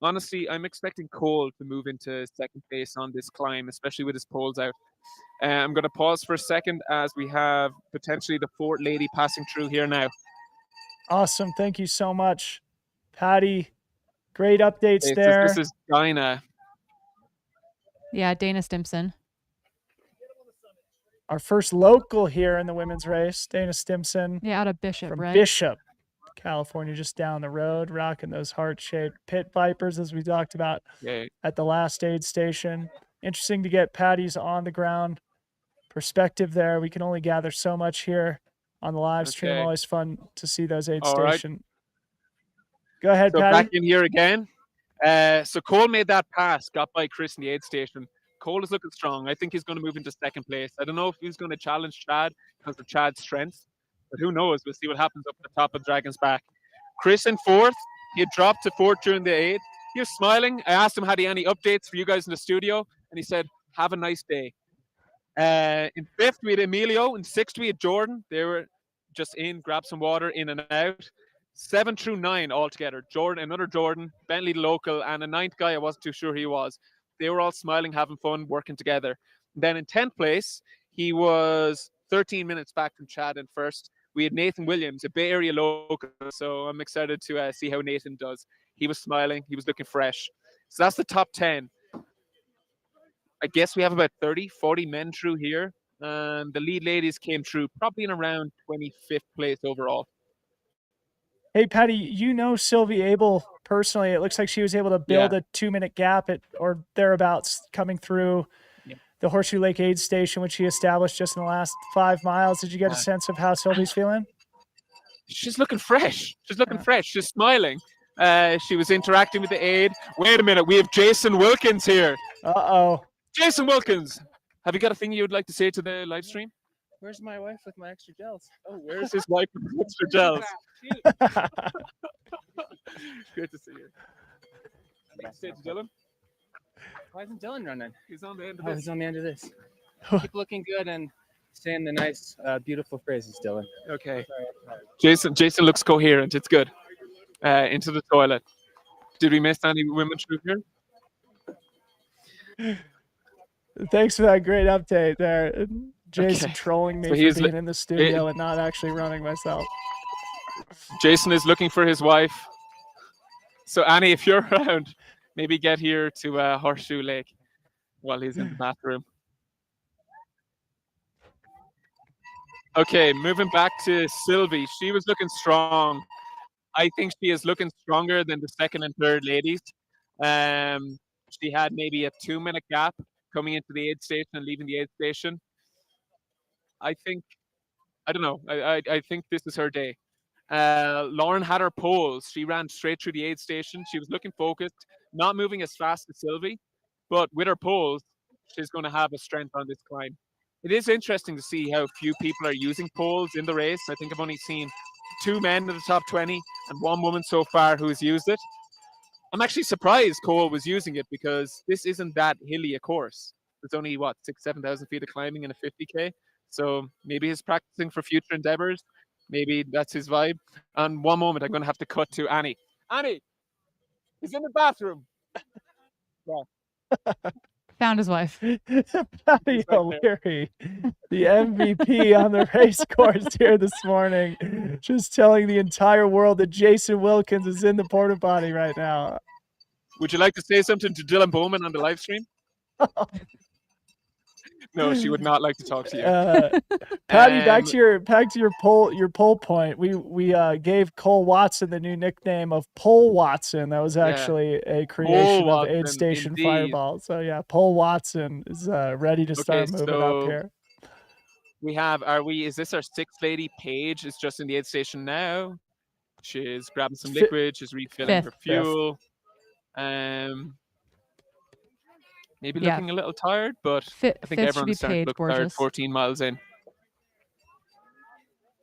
Honestly, I'm expecting Cole to move into second place on this climb, especially with his poles out. I'm going to pause for a second as we have potentially the fourth lady passing through here now. Awesome. Thank you so much, Patty. Great updates Okay, there. This is Dinah. Yeah, Dana Stimson. Our first local here in the women's race, Dana Stimson Yeah, out of Bishop, from right? Bishop, California, just down the road, rocking those heart-shaped pit vipers as we talked about Okay. at the last aid station. Interesting to get Patty's on the ground perspective there. We can only gather so much here on the live stream. Okay. Always fun to see those aid All right. station. Go ahead, So Patty. back in here again. So Cole made that pass, got by Chris in the aid station. Cole is looking strong. I think he's going to move into second place. I don't know if he's going to challenge Chad because of Chad's strength, but who knows? We'll see what happens up at the top of Dragon's Back. Chris in fourth. He had dropped to fourth during the aid. He was smiling. I asked him, had he any updates for you guys in the studio? And he said, have a nice day. In fifth, we had Emilio. In sixth, we had Jordan. They were just in, grab some water, in and out. 7 through 9 altogether. Jordan, another Jordan, Bentley local, and a ninth guy I wasn't too sure who he was. They were all smiling, having fun, working together. And then in 10th place, He was 13 minutes back from Chad in first. We had Nathan Williams, a Bay Area local, so I'm excited to see how Nathan does. He was smiling. He was looking fresh. So that's the top 10. I guess we have about 30, 40 men through here. And the lead ladies came through probably in around 25th place overall. Hey, Patty, you know Sylvie Abel personally. It looks like she was able to build a 2-minute gap or thereabouts coming through the Horseshoe Lake aid station, which she established just in the last 5 miles. Did you get a sense of how Sylvie's feeling? She's looking fresh. She's looking fresh. She's smiling. She was interacting with the aid. Wait a minute. We have Jason Wilkins here. Uh-oh. Jason Wilkins, have you got a thing you would like to say to the live stream? Where's my wife with my extra gels? Oh, where's his wife with the extra gels? Good to see you. Anything to say to Dylan? Why isn't Dylan running? He's on the end of Oh, this. he's on the end of this. Keep looking good and saying the nice, beautiful phrases, Dylan. Okay. Jason looks coherent. It's good. Into the toilet. Did we miss any women through here? Thanks for that great update there. Jason trolling me So for being in the studio and not actually running myself. Jason is looking for his wife. So Annie, if you're around, maybe get here to Horseshoe Lake while he's in the bathroom. Okay, moving back to Sylvie. She was looking strong. I think she is looking stronger than the second and third ladies. She had maybe a 2-minute gap coming into the aid station and leaving the aid station. I don't know. I think this is her day. Lauren had her poles. She ran straight through the aid station. She was looking focused, not moving as fast as Sylvie, but with her poles, she's going to have a strength on this climb. It is interesting to see how few people are using poles in the race. I think I've only seen 2 men in the top 20 and 1 woman so far who's used it. I'm actually surprised Cole was using it because this isn't that hilly a course. It's only, 7,000 feet of climbing in a 50K. So maybe he's practicing for future endeavors. Maybe that's his vibe. And one moment, I'm going to have to cut to Annie. Annie, he's in the bathroom. Found his wife. Patty O'Leary, the MVP on the race course here this morning, just telling the entire world that Jason Wilkins is in the porta potty right now. Would you like to say something to Dylan Bowman on the live stream? No, she would not like to talk to you. Patty, back to your poll point. We gave Cole Watson the new nickname of Pole Watson. That was actually a creation of Aid Station Fireball. So yeah, Pole Watson is ready to start moving up here. We have, is this our 6th lady? Paige is just in the aid station now. She's grabbing some liquid. She's refilling her fuel. Maybe looking a little tired, but I think everyone's starting to look tired 14 miles in.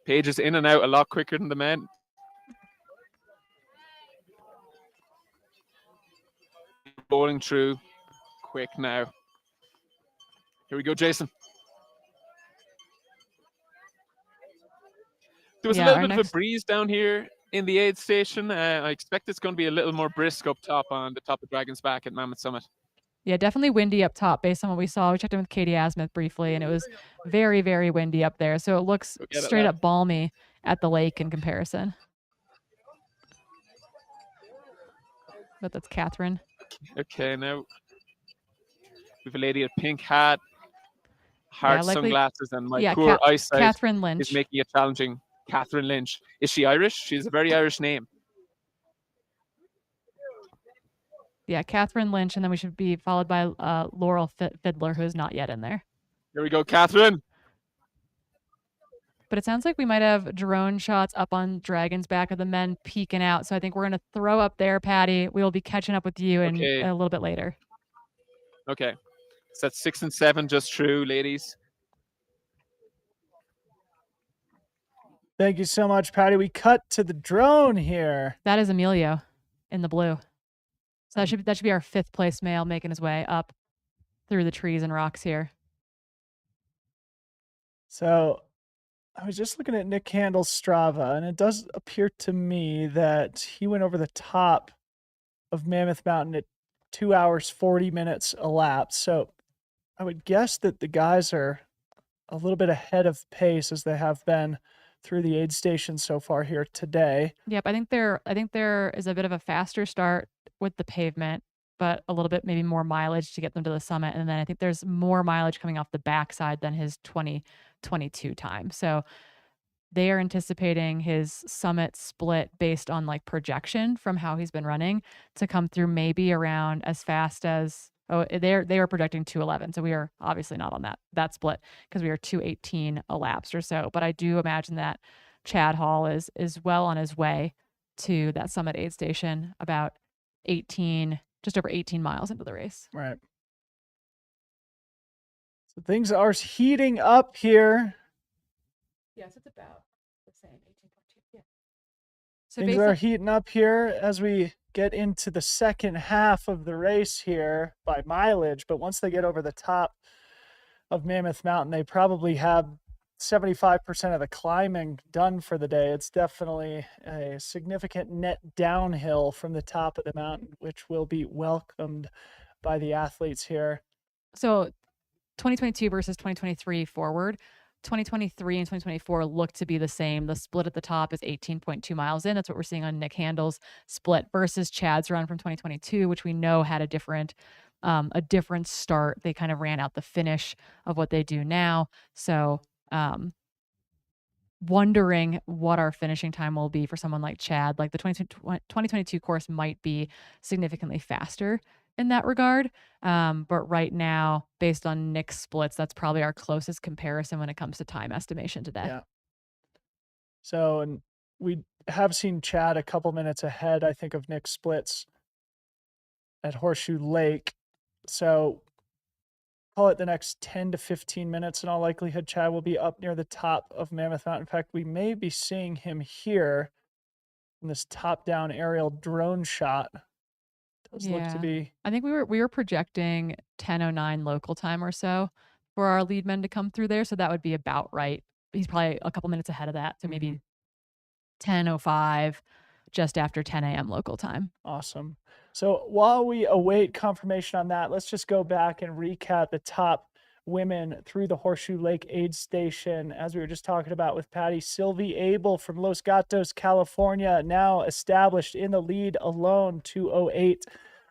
Paige is in and out a lot quicker than the men. Bowling through quick now. Here we go, Jason. There was a little bit of a breeze down here in the aid station. I expect it's going to be a little more brisk up top on the top of Dragon's Back at Mammoth Summit. Yeah, definitely windy up top based on what we saw. We checked in with Katie Asmith briefly, and it was very, very windy up there. So it looks straight up balmy at the lake in comparison. But that's Catherine. Okay, now we have a lady in a pink hat, hard sunglasses, and my poor eyesight Catherine Lynch is making it challenging. Catherine Lynch. Is she Irish? She's a very Irish name. Yeah, Catherine Lynch, and then we should be followed by Laurel Fiddler, who is not yet in there. Here we go, Catherine. But it sounds like we might have drone shots up on Dragon's Back of the men peeking out. So I think we're going to throw up there, Patty. We will be catching up with you in a little bit later. Okay. So that's 6 and 7 just through, ladies. Thank you so much, Patty. We cut to the drone here. That is Emilio in the blue. So that should be our 5th place male making his way up through the trees and rocks here. So I was just looking at Nick Handel's Strava, and it does appear to me that he went over the top of Mammoth Mountain at 2 hours, 40 minutes elapsed. So I would guess that the guys are a little bit ahead of pace as they have been through the aid station so far here today. Yep, I think there is a bit of a faster start with the pavement, but a little bit maybe more mileage to get them to the summit, and then I think there's more mileage coming off the backside than his 2022 time. So they are anticipating his summit split based on like projection from how he's been running to come through maybe around as fast as they are projecting 211. So we are obviously not on that split because we are 218 elapsed or so. But I do imagine that Chad Hall is well on his way to that summit aid station about 18, just over 18 miles into the race. Right. So things are heating up here. Yes, it's about the same 18.2. Yeah. So Things are heating up here as we get into the second half of the race here by mileage. But once they get over the top of Mammoth Mountain, they probably have 75% of the climbing done for the day. It's definitely a significant net downhill from the top of the mountain, which will be welcomed by the athletes here. So 2022 versus 2023 forward. 2023 and 2024 look to be the same. The split at the top is 18.2 miles in. That's what we're seeing on Nick Handel's split versus Chad's run from 2022, which we know had a different start. They kind of ran out the finish of what they do now. So wondering what our finishing time will be for someone like Chad. Like the 2022 course might be significantly faster in that regard. But right now, based on Nick's splits, that's probably our closest comparison when it comes to time estimation today. Yeah. So, and we have seen Chad a couple minutes ahead, I think, of Nick's splits at Horseshoe Lake. So call it the next 10 to 15 minutes in all likelihood, Chad will be up near the top of Mammoth Mountain. In fact, we may be seeing him here in this top-down aerial drone shot. Does look to be. I think we were projecting 10:09 local time or so for our lead men to come through there, so that would be about right. He's probably a couple minutes ahead of that, so maybe 10:05, just after 10 a.m. local time. Awesome. So while we await confirmation on that, let's just go back and recap the top women through the Horseshoe Lake aid station. As we were just talking about with Patty, Sylvie Abel from Los Gatos, California, now established in the lead alone, 2:08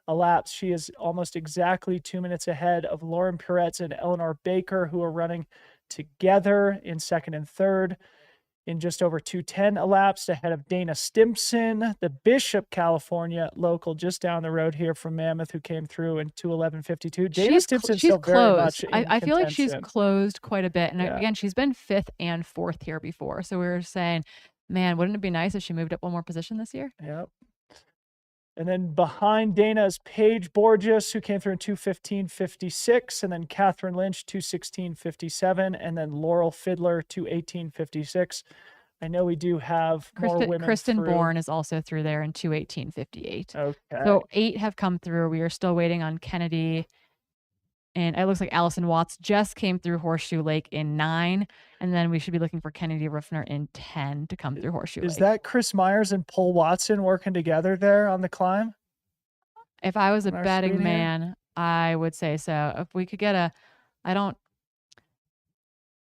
elapsed. She is almost exactly 2 minutes ahead of Lauren Puretz and Eleanor Baker, who are running together in second and third. In just over 2:10 elapsed, ahead of Dana Stimpson, the Bishop, California local, just down the road here from Mammoth, who came through in 2:11:52. Dana Stimpson still very much in I feel like she's contention. closed quite a bit. And Yeah. again, she's been fifth and fourth here before. So we were saying, man, wouldn't it be nice if she moved up one more position this year? Yep. And then behind Dana is Paige Borges, who came through in 2:15:56, and then Catherine Lynch, 2:16:57, and then Laurel Fiddler, 2:18:56. I know we do have more women Kristen through. Bourne is also through there in 2:18:58. Okay. So 8 have come through. We are still waiting on Kennedy. And it looks like Allison Watts just came through Horseshoe Lake in 9. And then we should be looking for Kennedy Ruffner in 10 to come through Horseshoe Lake. Is that Chris Myers and Paul Watson working together there on the climb? If I was a on our betting screen here? man, I would say so. If we could get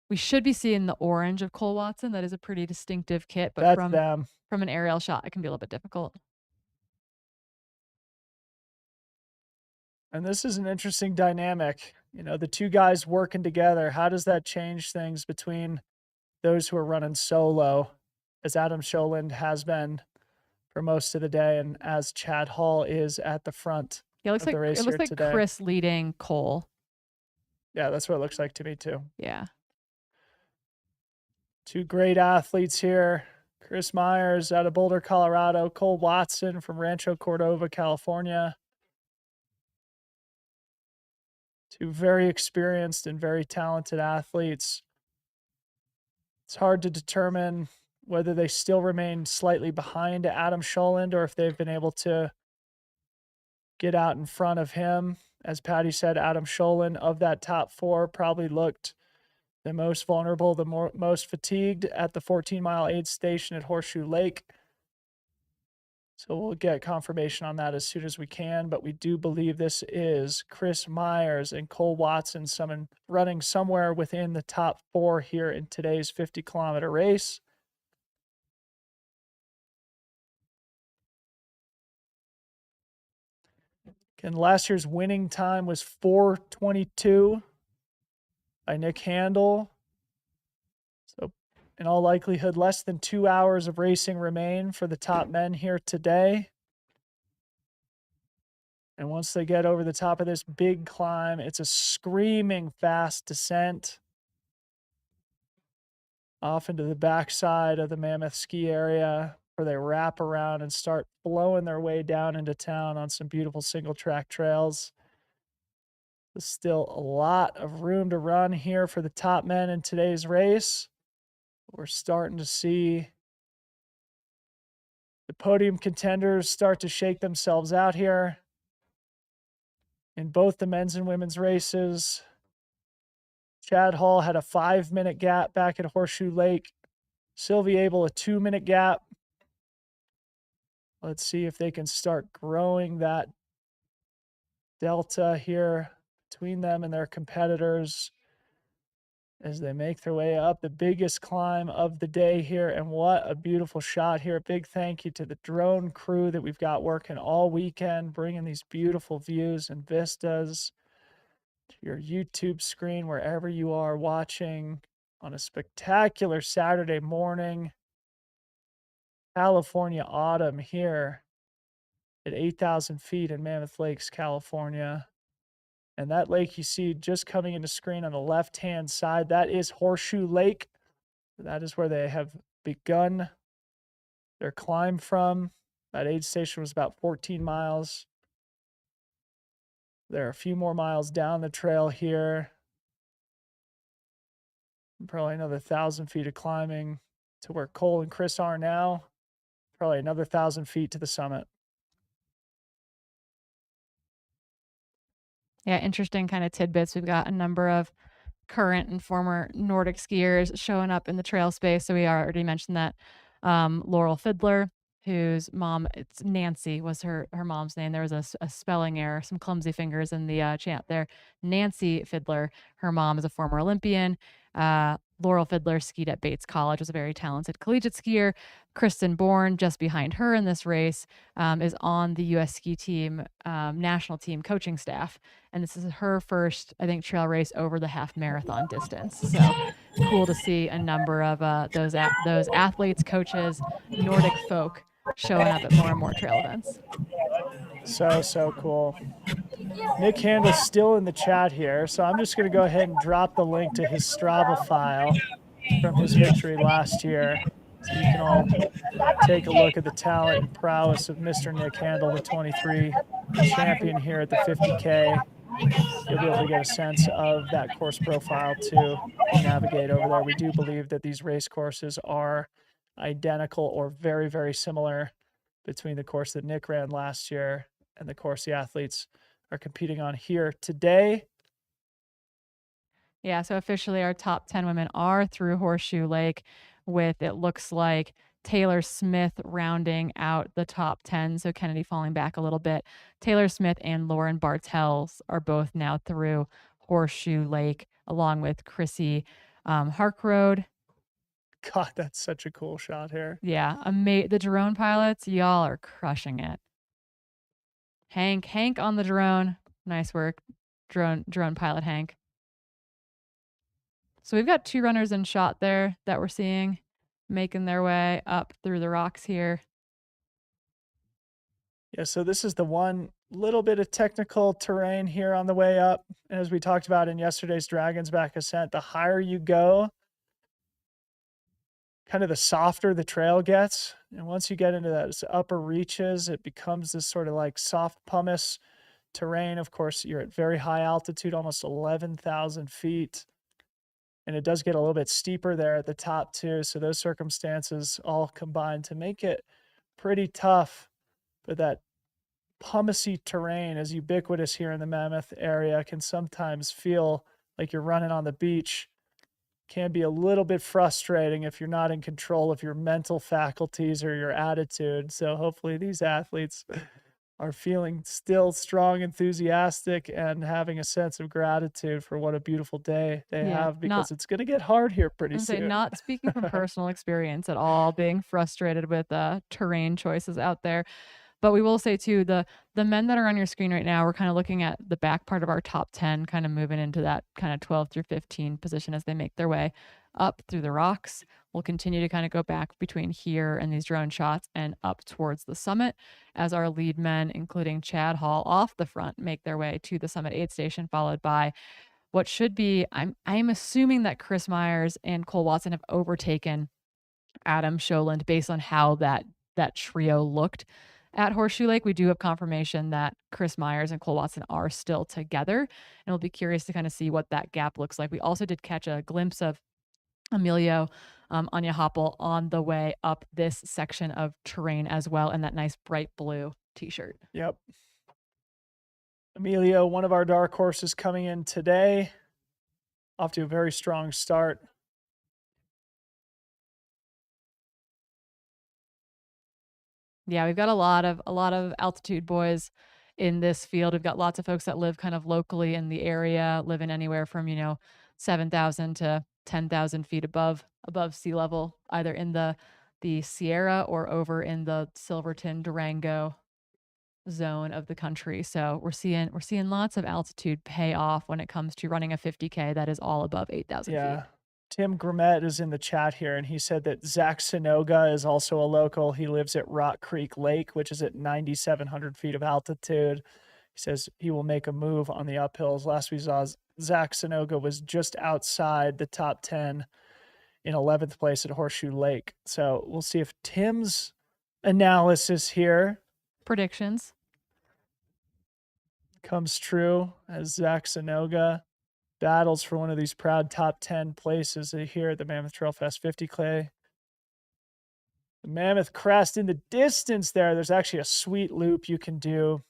we should be seeing the orange of Cole Watson. That is a pretty distinctive kit, but That's them. from an aerial shot, it can be a little bit difficult. And this is an interesting dynamic. You know, the two guys working together. How does that change things between those who are running solo, as Adam Scholand has been for most of the day, and as Chad Hall is at the front Yeah, of the race it looks here like today? Chris leading Cole. Yeah, that's what it looks like to me too. Yeah. Two great athletes here. Chris Myers out of Boulder, Colorado. Cole Watson from Rancho Cordova, California. Two very experienced and very talented athletes. It's hard to determine whether they still remain slightly behind Adam Scholand or if they've been able to get out in front of him. As Patty said, Adam Scholand of that top four probably looked the most vulnerable, the most fatigued at the 14-mile aid station at Horseshoe Lake. So we'll get confirmation on that as soon as we can, but we do believe this is Chris Myers and Cole Watson running somewhere within the top 4 here in today's 50-kilometer race. And last year's winning time was 4:22 by Nick Handel. So in all likelihood, less than 2 hours of racing remain for the top men here today. And once they get over the top of this big climb, it's a screaming fast descent off into the backside of the Mammoth ski area, where they wrap around and start blowing their way down into town on some beautiful single track trails. There's still a lot of room to run here for the top men in today's race. We're starting to see the podium contenders start to shake themselves out here in both the men's and women's races. Chad Hall had a 5-minute gap back at Horseshoe Lake. Sylvie Abel, a 2-minute gap. Let's see if they can start growing that delta here between them and their competitors as they make their way up the biggest climb of the day here. And what a beautiful shot here. Big thank you to the drone crew that we've got working all weekend, bringing these beautiful views and vistas to your YouTube screen, wherever you are watching on a spectacular Saturday morning. California autumn here at 8,000 feet in Mammoth Lakes, California. And that lake you see just coming into screen on the left-hand side, that is Horseshoe Lake. That is where they have begun their climb from. That aid station was about 14 miles. There are a few more miles down the trail here. Probably another 1,000 feet of climbing to where Cole and Chris are now. Probably another 1,000 feet to the summit. Yeah, interesting kind of tidbits. We've got a number of current and former Nordic skiers showing up in the trail space. So we already mentioned that Laurel Fiddler, whose mom, it's Nancy, was her mom's name. There was a spelling error, some clumsy fingers in the chant there. Nancy Fiddler, her mom is a former Olympian. Laurel Fiddler skied at Bates College, was a very talented collegiate skier. Kristen Bourne, just behind her in this race, is on the U.S. ski team, national team coaching staff. And this is her first, I think, trail race over the half marathon distance. So cool to see a number of those athletes, coaches, Nordic folk showing up at more and more trail events. So cool. Nick Handel's still in the chat here, so I'm just going to go ahead and drop the link to his Strava file from his victory last year, so you can all take a look at the talent and prowess of Mr. Nick Handel, the 23 champion here at the 50K. You'll be able to get a sense of that course profile to navigate over there. We do believe that these race courses are identical or very, very similar between the course that Nick ran last year and the course the athletes are competing on here today. Yeah, so officially our top 10 women are through Horseshoe Lake, with, it looks like, Taylor Smith rounding out the top 10. So Kennedy falling back a little bit. Taylor Smith and Lauren Bartels are both now through Horseshoe Lake, along with Chrissy Harkroad. God, that's such a cool shot here. Yeah, the drone pilots, y'all are crushing it. Hank on the drone. Nice work, drone pilot Hank. So we've got 2 runners in shot there that we're seeing making their way up through the rocks here. Yeah, so this is the one little bit of technical terrain here on the way up. And as we talked about in yesterday's Dragon's Back ascent, the higher you go, kind of the softer the trail gets. And once you get into those upper reaches, it becomes this sort of like soft pumice terrain. Of course, you're at very high altitude, almost 11,000 feet. And it does get a little bit steeper there at the top too. So those circumstances all combine to make it pretty tough. But that pumicey terrain is ubiquitous here in the Mammoth area, can sometimes feel like you're running on the beach can be a little bit frustrating if you're not in control of your mental faculties or your attitude. So hopefully these athletes are feeling still strong, enthusiastic, and having a sense of gratitude for what a beautiful day they Yeah, have, not because it's going to get hard here pretty and say soon. not speaking from personal experience at all, being frustrated with terrain choices out there. But we will say too, the men that are on your screen right now, we're kind of looking at the back part of our top 10, kind of moving into that kind of 12 through 15 position as they make their way up through the rocks. We'll continue to kind of go back between here and these drone shots and up towards the summit as our lead men, including Chad Hall off the front, make their way to the summit aid station, followed by what should be, I'm assuming that Chris Myers and Cole Watson have overtaken Adam Scholand based on how that trio looked at Horseshoe Lake. We do have confirmation that Chris Myers and Cole Watson are still together, and we'll be curious to kind of see what that gap looks like. We also did catch a glimpse of Emilio Anya Hoppel on the way up this section of terrain as well, in that nice bright blue t-shirt. Yep. Emilio, one of our dark horses coming in today, off to a very strong start. Yeah, we've got a lot of altitude boys in this field. We've got lots of folks that live kind of locally in the area, living anywhere from 7,000 to 10,000 feet above sea level, either in the Sierra or over in the Silverton, Durango zone of the country. So we're seeing lots of altitude pay off when it comes to running a 50K that is all above 8,000 Yeah. feet. Tim Grimet is in the chat here, and he said that Zach Sinoga is also a local. He lives at Rock Creek Lake, which is at 9,700 feet of altitude. He says he will make a move on the uphills. Last we saw, Zach Sinoga was just outside the top 10 in 11th place at Horseshoe Lake. So we'll see if Tim's analysis here Predictions. comes true as Zach Sinoga battles for one of these proud top 10 places here at the Mammoth Trail Fest 50K. The Mammoth Crest in the distance there. There's actually a sweet loop you can do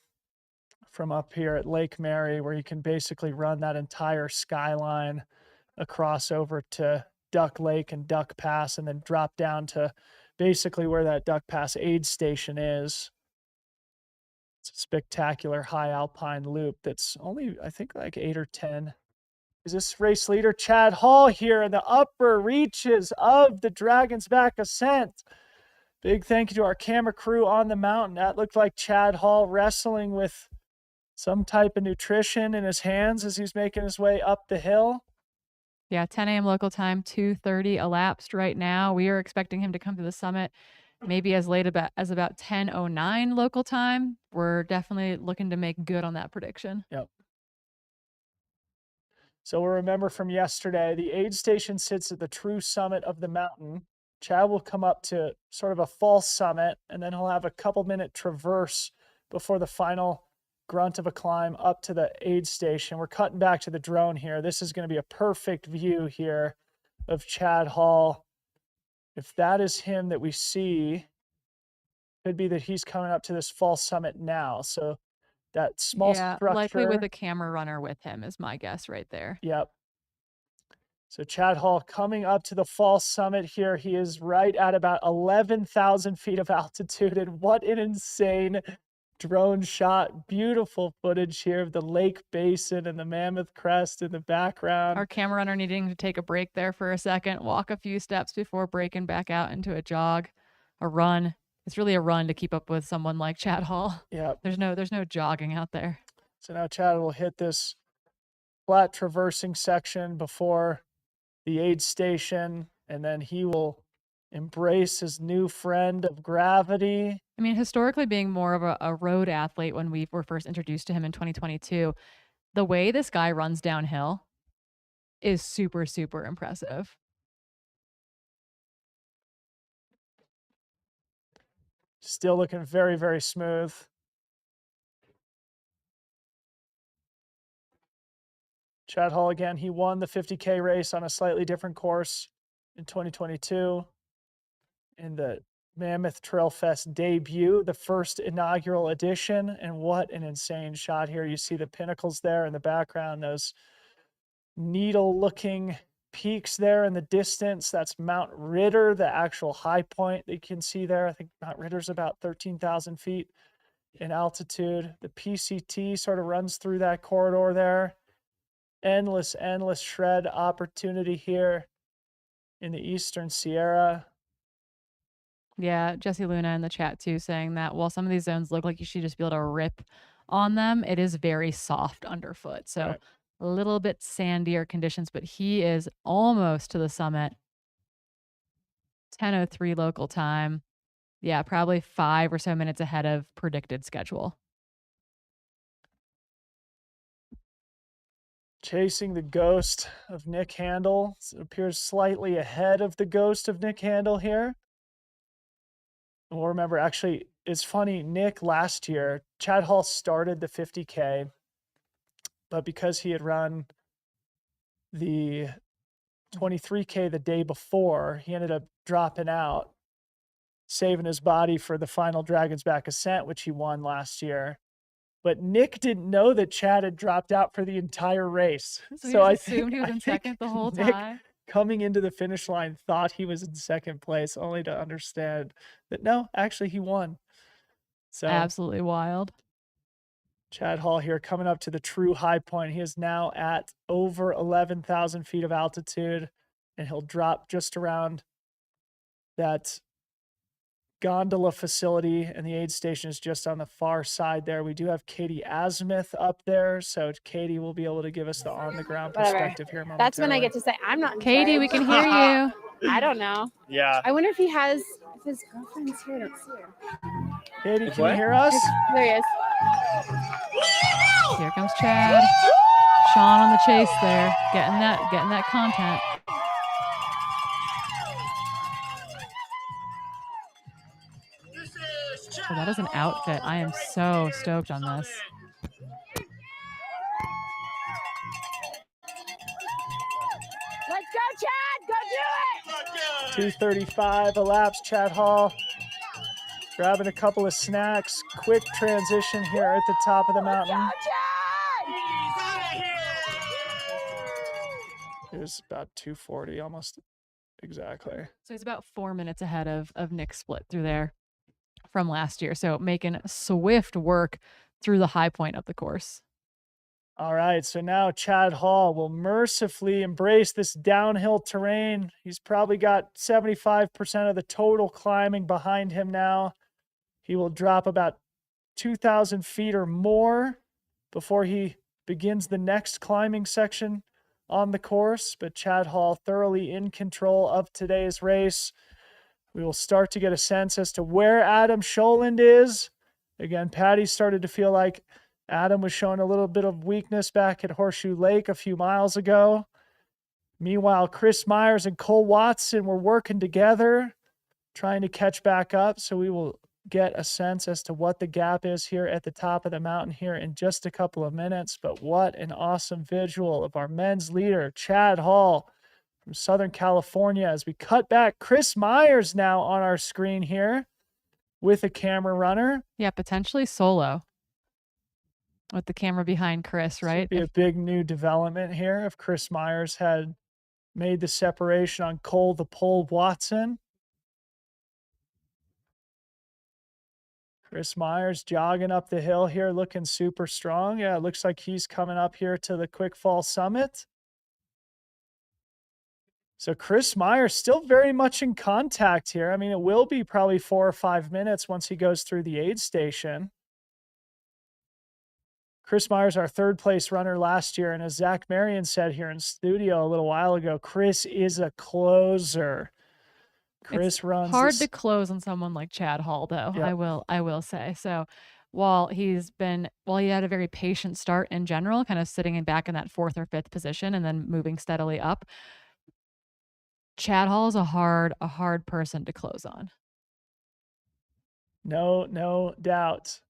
from up here at Lake Mary, where you can basically run that entire skyline across over to Duck Lake and Duck Pass, and then drop down to basically where that Duck Pass aid station is. It's a spectacular high alpine loop that's only, I think, like 8 or 10. Is this race leader Chad Hall here in the upper reaches of the Dragon's Back ascent? Big thank you to our camera crew on the mountain. That looked like Chad Hall wrestling with some type of nutrition in his hands as he's making his way up the hill. Yeah, 10 a.m. local time, 2:30 elapsed right now. We are expecting him to come to the summit maybe as late as about 10:09 local time. We're definitely looking to make good on that prediction. Yep. So we'll remember from yesterday, the aid station sits at the true summit of the mountain. Chad will come up to sort of a false summit, and then he'll have a couple-minute traverse before the final grunt of a climb up to the aid station. We're cutting back to the drone here. This is going to be a perfect view here of Chad Hall. If that is him that we see, could be that he's coming up to this false summit now. So that small structure. Likely with a camera runner with him is my guess right there. Yep. So Chad Hall coming up to the false summit here. He is right at about 11,000 feet of altitude. And what an insane drone shot. Beautiful footage here of the lake basin and the Mammoth Crest in the background. Our camera runner needing to take a break there for a second, walk a few steps before breaking back out into a jog, a run. It's really a run to keep up with someone like Chad Hall. Yeah. There's no jogging out there. So now Chad will hit this flat traversing section before the aid station, and then he will embrace his new friend of gravity. I mean, historically being more of a road athlete when we were first introduced to him in 2022, the way this guy runs downhill is super, super impressive. Still looking very, very smooth. Chad Hall again, he won the 50K race on a slightly different course in 2022 in the Mammoth Trail Fest debut, the first inaugural edition. And what an insane shot here. You see the pinnacles there in the background, those needle-looking peaks there in the distance. That's Mount Ritter, the actual high point that you can see there. I think Mount Ritter's about 13,000 feet in altitude. The PCT sort of runs through that corridor there. Endless shred opportunity here in the Eastern Sierra. Yeah, Jesse Luna in the chat too saying that while some of these zones look like you should just be able to rip on them, it is very soft underfoot. So Right. a little bit sandier conditions, but he is almost to the summit. 10:03 local time. Yeah, probably 5 or so minutes ahead of predicted schedule. Chasing the ghost of Nick Handel. It appears slightly ahead of the ghost of Nick Handel here. And we'll remember, actually, it's funny, Nick last year, Chad Hall started the 50K, but because he had run the 23K the day before, he ended up dropping out, saving his body for the final Dragon's Back Ascent, which he won last year. But Nick didn't know that Chad had dropped out for the entire race. So he So just I assumed think, he was in second the whole Nick, time. coming into the finish line, thought he was in second place, only to understand that no, actually he won. So Absolutely wild. Chad Hall here coming up to the true high point. He is now at over 11,000 feet of altitude, and he'll drop just around that gondola facility, and the aid station is just on the far side there. We do have Katie Asmuth up there, so Katie will be able to give us the on-the-ground Whatever. perspective here momentarily. That's when I get to say I'm not in Katie, we charge. can hear you. I don't know. Yeah. I wonder if he has if his girlfriend's here. I don't see her. Katie, can you hear us? There he is. Here comes Chad. Sean on the chase there, getting that content. So that is an outfit. I am so stoked on this. Let's go, Chad. Go do it. 2:35 elapsed. Chad Hall grabbing a couple of snacks. Quick transition here at the top of the mountain. Go, Chad. It was about 2:40, almost exactly. So he's about 4 minutes ahead of Nick Split through there from last year. So making swift work through the high point of the course. All right, so now Chad Hall will mercifully embrace this downhill terrain. He's probably got 75% of the total climbing behind him now. He will drop about 2,000 feet or more before he begins the next climbing section on the course. But Chad Hall thoroughly in control of today's race. We will start to get a sense as to where Adam Scholand is. Again, Patty started to feel like Adam was showing a little bit of weakness back at Horseshoe Lake a few miles ago. Meanwhile, Chris Myers and Cole Watson were working together, trying to catch back up. So we will get a sense as to what the gap is here at the top of the mountain here in just a couple of minutes. But what an awesome visual of our men's leader, Chad Hall from Southern California, as we cut back. Chris Myers now on our screen here with a camera runner. Yeah, potentially solo with the camera behind Chris, right? Be a big new development here if Chris Myers had made the separation on Cole the Pole Watson. Chris Myers jogging up the hill here, looking super strong. Yeah, it looks like he's coming up here to the Quick Fall Summit. So Chris Myers still very much in contact here. I mean, it will be probably 4 or 5 minutes once he goes through the aid station. Chris Myers, our third place runner last year. And as Zach Marion said here in studio a little while ago, Chris is a closer. Chris runs hard this- to close on someone like Chad Hall, though. Yep. I will say. So while he had a very patient start in general, kind of sitting back in that 4th or 5th position and then moving steadily up, Chad Hall is a hard person to close on. No doubt.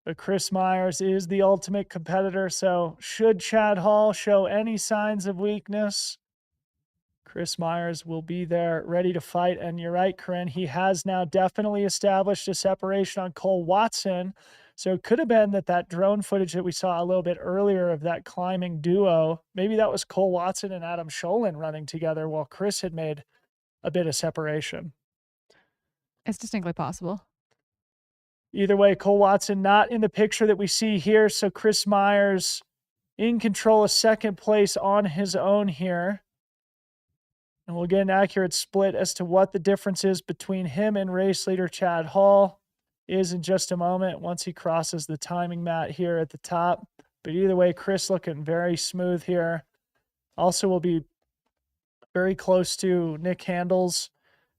But Chris Myers is the ultimate competitor. So should Chad Hall show any signs of weakness, Chris Myers will be there ready to fight. And you're right, Corinne, he has now definitely established a separation on Cole Watson, So it could have been that drone footage that we saw a little bit earlier of that climbing duo, maybe that was Cole Watson and Adam Scholin running together while Chris had made a bit of separation. It's distinctly possible. Either way, Cole Watson not in the picture that we see here. So Chris Myers in control of second place on his own here. And we'll get an accurate split as to what the difference is between him and race leader Chad Hall is in just a moment once he crosses the timing mat here at the top. But either way, Chris looking very smooth here. Also will be very close to Nick Handel's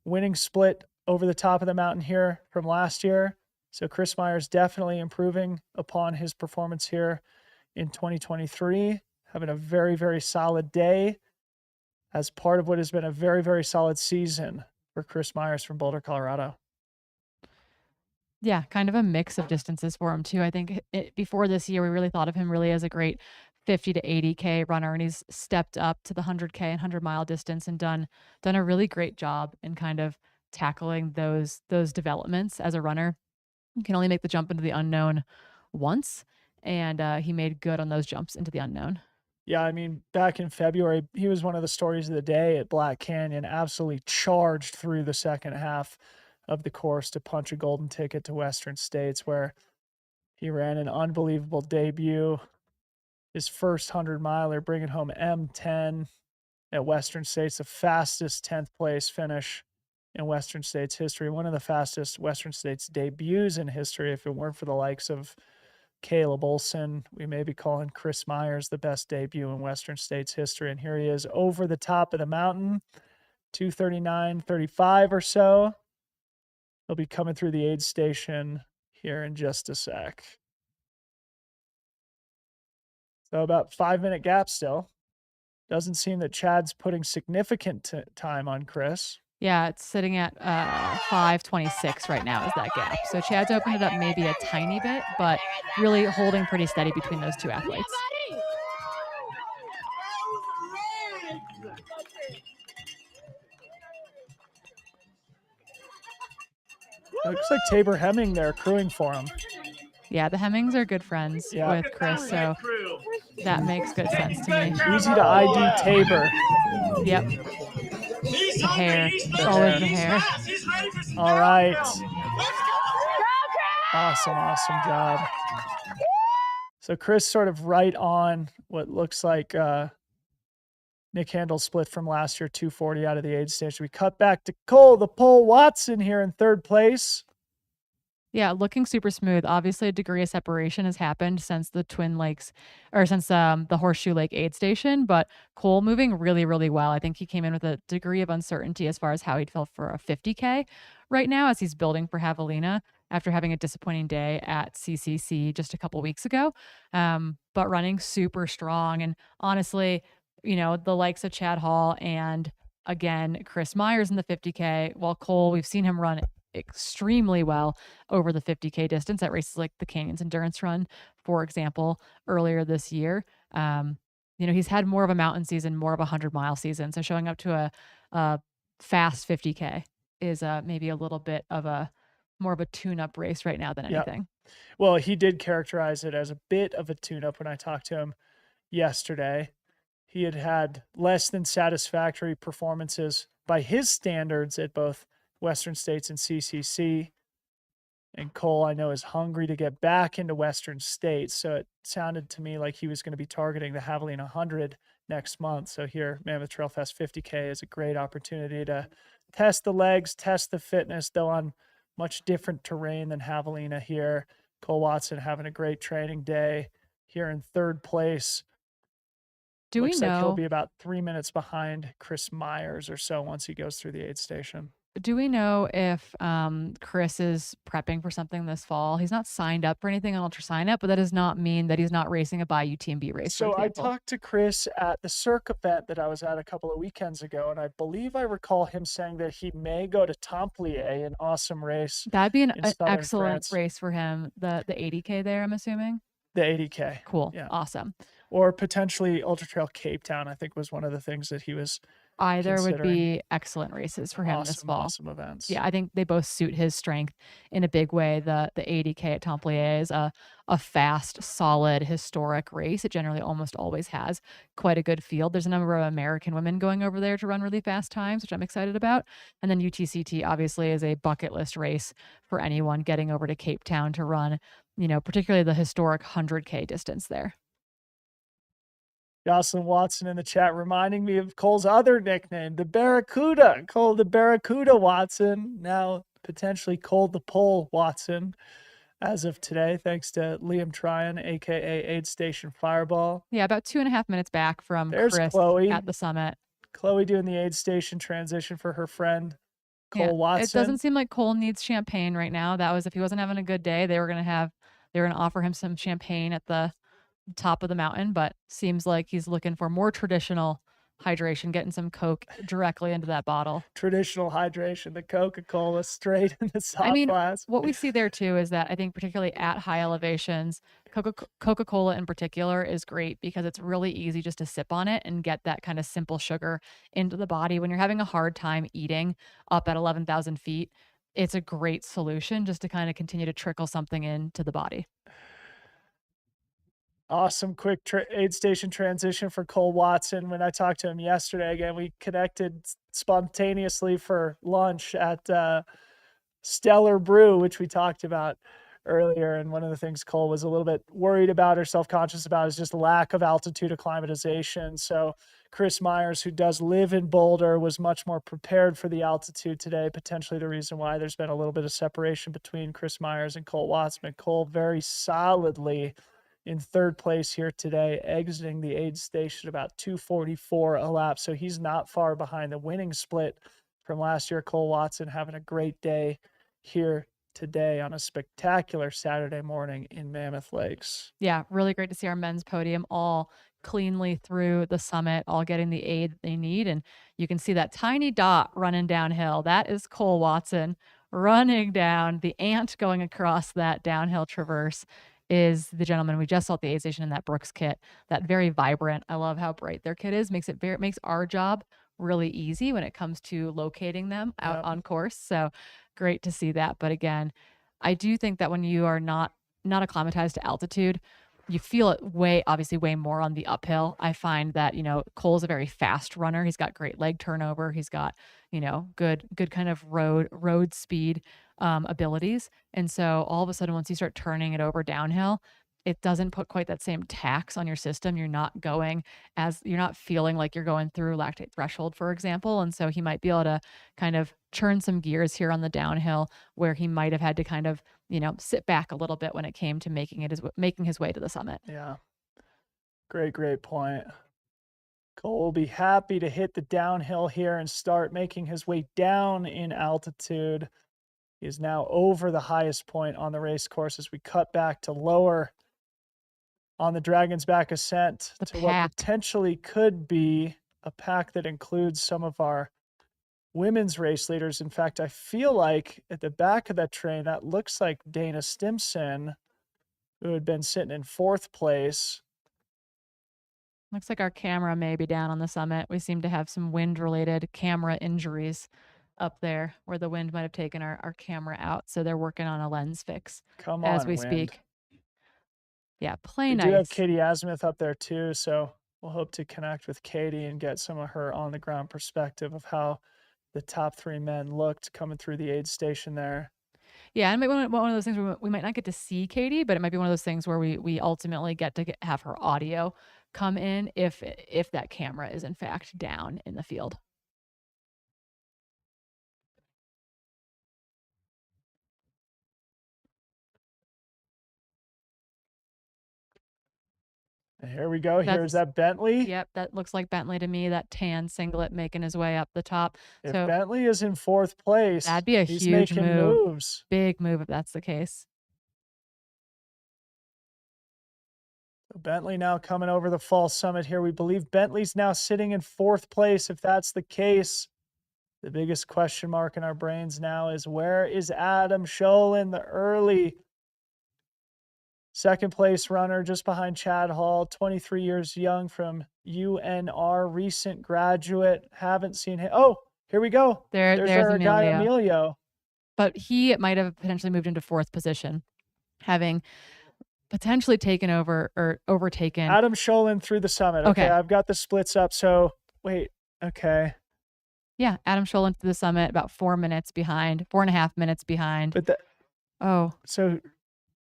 winning split over the top of the mountain here from last year. So Chris Myers definitely improving upon his performance here in 2023, having a very, very solid day as part of what has been a very, very solid season for Chris Myers from Boulder, Colorado. Yeah, kind of a mix of distances for him too. I think before this year, we really thought of him really as a great 50 to 80K runner, and he's stepped up to the 100K and 100-mile distance and done a really great job in kind of tackling those developments as a runner. You can only make the jump into the unknown once, and he made good on those jumps into the unknown. Yeah, I mean, back in February, he was one of the stories of the day at Black Canyon, absolutely charged through the second half of the course to punch a golden ticket to Western States, where he ran an unbelievable debut. His first 100-miler, bringing home M10 at Western States, the fastest 10th place finish in Western States history, one of the fastest Western States debuts in history. If it weren't for the likes of Caleb Olson, we may be calling Chris Myers the best debut in Western States history. And here he is over the top of the mountain, 2:39:35 or so. He'll be coming through the aid station here in just a sec. So about 5-minute gap still. Doesn't seem that Chad's putting significant time on Chris. Yeah, it's sitting at 5:26 right now is that gap. So Chad's opened it up maybe a tiny bit, but really holding pretty steady between those two athletes. It looks like Tabor Hemming there crewing for him. Yeah, the Hemmings are good friends with Chris, so that makes good sense to me. Easy to ID Tabor. Yep. The hair. Always the hair. All right. Awesome job. So Chris sort of right on what looks like Nick Handel's split from last year, 240 out of the aid station. We cut back to Cole, the pole Watson here in third place. Yeah, looking super smooth. Obviously, a degree of separation has happened since the Twin Lakes, or since the Horseshoe Lake aid station, but Cole moving really, really well. I think he came in with a degree of uncertainty as far as how he'd feel for a 50K right now as he's building for Javelina after having a disappointing day at CCC just a couple weeks ago, but running super strong. And honestly, you know, the likes of Chad Hall and, again, Chris Myers in the 50K, while Cole, we've seen him run extremely well over the 50K distance at races like the Canyons Endurance Run, for example, earlier this year. You know, he's had more of a mountain season, more of a 100-mile season. So showing up to a fast 50K is maybe a little bit of a more of a tune-up race right now than anything. Yep. Well, he did characterize it as a bit of a tune-up when I talked to him yesterday. He had less than satisfactory performances by his standards at both Western States and CCC. And Cole, I know, is hungry to get back into Western States. So it sounded to me like he was going to be targeting the Javelina 100 next month. So here, Mammoth Trail Fest 50K is a great opportunity to test the legs, test the fitness, though on much different terrain than Javelina here. Cole Watson having a great training day here in third place. Do we Looks know? like he'll be about 3 minutes behind Chris Myers or so once he goes through the aid station. Do we know if Chris is prepping for something this fall? He's not signed up for anything on Ultra Sign Up, but that does not mean that he's not racing a Bayou TMB race. So for I example. talked to Chris at the Cirque event that I was at a couple of weekends ago, and I believe I recall him saying that he may go to Templier, an awesome race. That'd be an in southern excellent France. race for him. The 80K there, I'm assuming. The 80K. Cool. Yeah. Awesome. Or potentially Ultra Trail Cape Town, I think was one of the things that he was Either would considering. be excellent races for him this fall. Awesome events. Yeah, I think they both suit his strength in a big way. The 80K at Templier is a fast, solid, historic race. It generally almost always has quite a good field. There's a number of American women going over there to run really fast times, which I'm excited about. And then UTCT obviously is a bucket list race for anyone getting over to Cape Town to run, particularly the historic 100K distance there. Jocelyn Watson in the chat reminding me of Cole's other nickname, the Barracuda. Cole the Barracuda Watson, now potentially Cole the Pole Watson as of today, thanks to Liam Tryon, aka Aid Station Fireball. Yeah, about 2.5 minutes back from There's Chris Chloe. at the summit. Chloe doing the Aid Station transition for her friend Cole Watson. It doesn't seem like Cole needs champagne right now. That was if he wasn't having a good day, they were gonna offer him some champagne at the top of the mountain, but seems like he's looking for more traditional hydration, getting some Coke directly into that bottle. Traditional hydration, the Coca-Cola straight in the soft glass. What we see there too is that I think particularly at high elevations, Coca-Cola in particular is great because it's really easy just to sip on it and get that kind of simple sugar into the body. When you're having a hard time eating up at 11,000 feet, it's a great solution just to kind of continue to trickle something into the body. Awesome quick aid station transition for Cole Watson. When I talked to him yesterday, again, we connected spontaneously for lunch at Stellar Brew, which we talked about earlier. And one of the things Cole was a little bit worried about or self-conscious about is just lack of altitude acclimatization. So Chris Myers, who does live in Boulder, was much more prepared for the altitude today, potentially the reason why there's been a little bit of separation between Chris Myers and Cole Watson. But Cole very solidly in third place here today, exiting the aid station about 2:44 a lap. So he's not far behind the winning split from last year. Cole Watson having a great day here today on a spectacular Saturday morning in Mammoth Lakes. Yeah, really great to see our men's podium all cleanly through the summit, all getting the aid they need. And you can see that tiny dot running downhill. That is Cole Watson running down. The ant going across that downhill traverse is the gentleman we just saw at the aid station in that Brooks kit. That very vibrant. I love how bright their kit is. Makes our job really easy when it comes to locating them out on course. So great to see that. But again, I do think that when you are not acclimatized to altitude, you feel it obviously way more on the uphill. I find that, Cole's a very fast runner. He's got great leg turnover. He's got, good kind of road speed abilities. And so all of a sudden, once you start turning it over downhill, it doesn't put quite that same tax on your system. You're not feeling like you're going through lactate threshold, for example. And so he might be able to kind of churn some gears here on the downhill where he might have had to kind of, sit back a little bit when it came to making his way to the summit. Yeah. Great point. Cole will be happy to hit the downhill here and start making his way down in altitude. He is now over the highest point on the race course as we cut back to lower on the Dragon's Back ascent to what potentially could be a pack that includes some of our women's race leaders. In fact, I feel like at the back of that train, that looks like Dana Stimson, who had been sitting in fourth place. Looks like our camera may be down on the summit. We seem to have some wind-related camera injuries up there where the wind might have taken our camera out. So they're working on a lens fix as we speak. Yeah, We do have Katie Asmuth up there too, so we'll hope to connect with Katie and get some of her on-the-ground perspective of how the top three men looked coming through the aid station there. Yeah, and maybe one of those things where we might not get to see Katie, but it might be one of those things where we ultimately get to have her audio come in if that camera is in fact down in the field. Here we go. Here's that Bentley. Yep, that looks like Bentley to me, that tan singlet making his way up the top. If Bentley is in fourth place, that'd be a huge move. Big move if that's the case. Bentley now coming over the fall summit here. We believe Bentley's now sitting in fourth place. If that's the case, the biggest question mark in our brains now is where is Adam Scholin, the early Second place runner just behind Chad Hall, 23 years young from UNR, recent graduate. Haven't seen him. Oh, here we go. There's our guy, Emilio. Emilio. But he might have potentially moved into 4th position, having potentially taken over or overtaken. Adam Sholin through the summit. Okay, Okay. I've got the splits up. So wait, okay. Yeah, Adam Sholin through the summit, about 4 minutes behind, 4.5 minutes behind. But so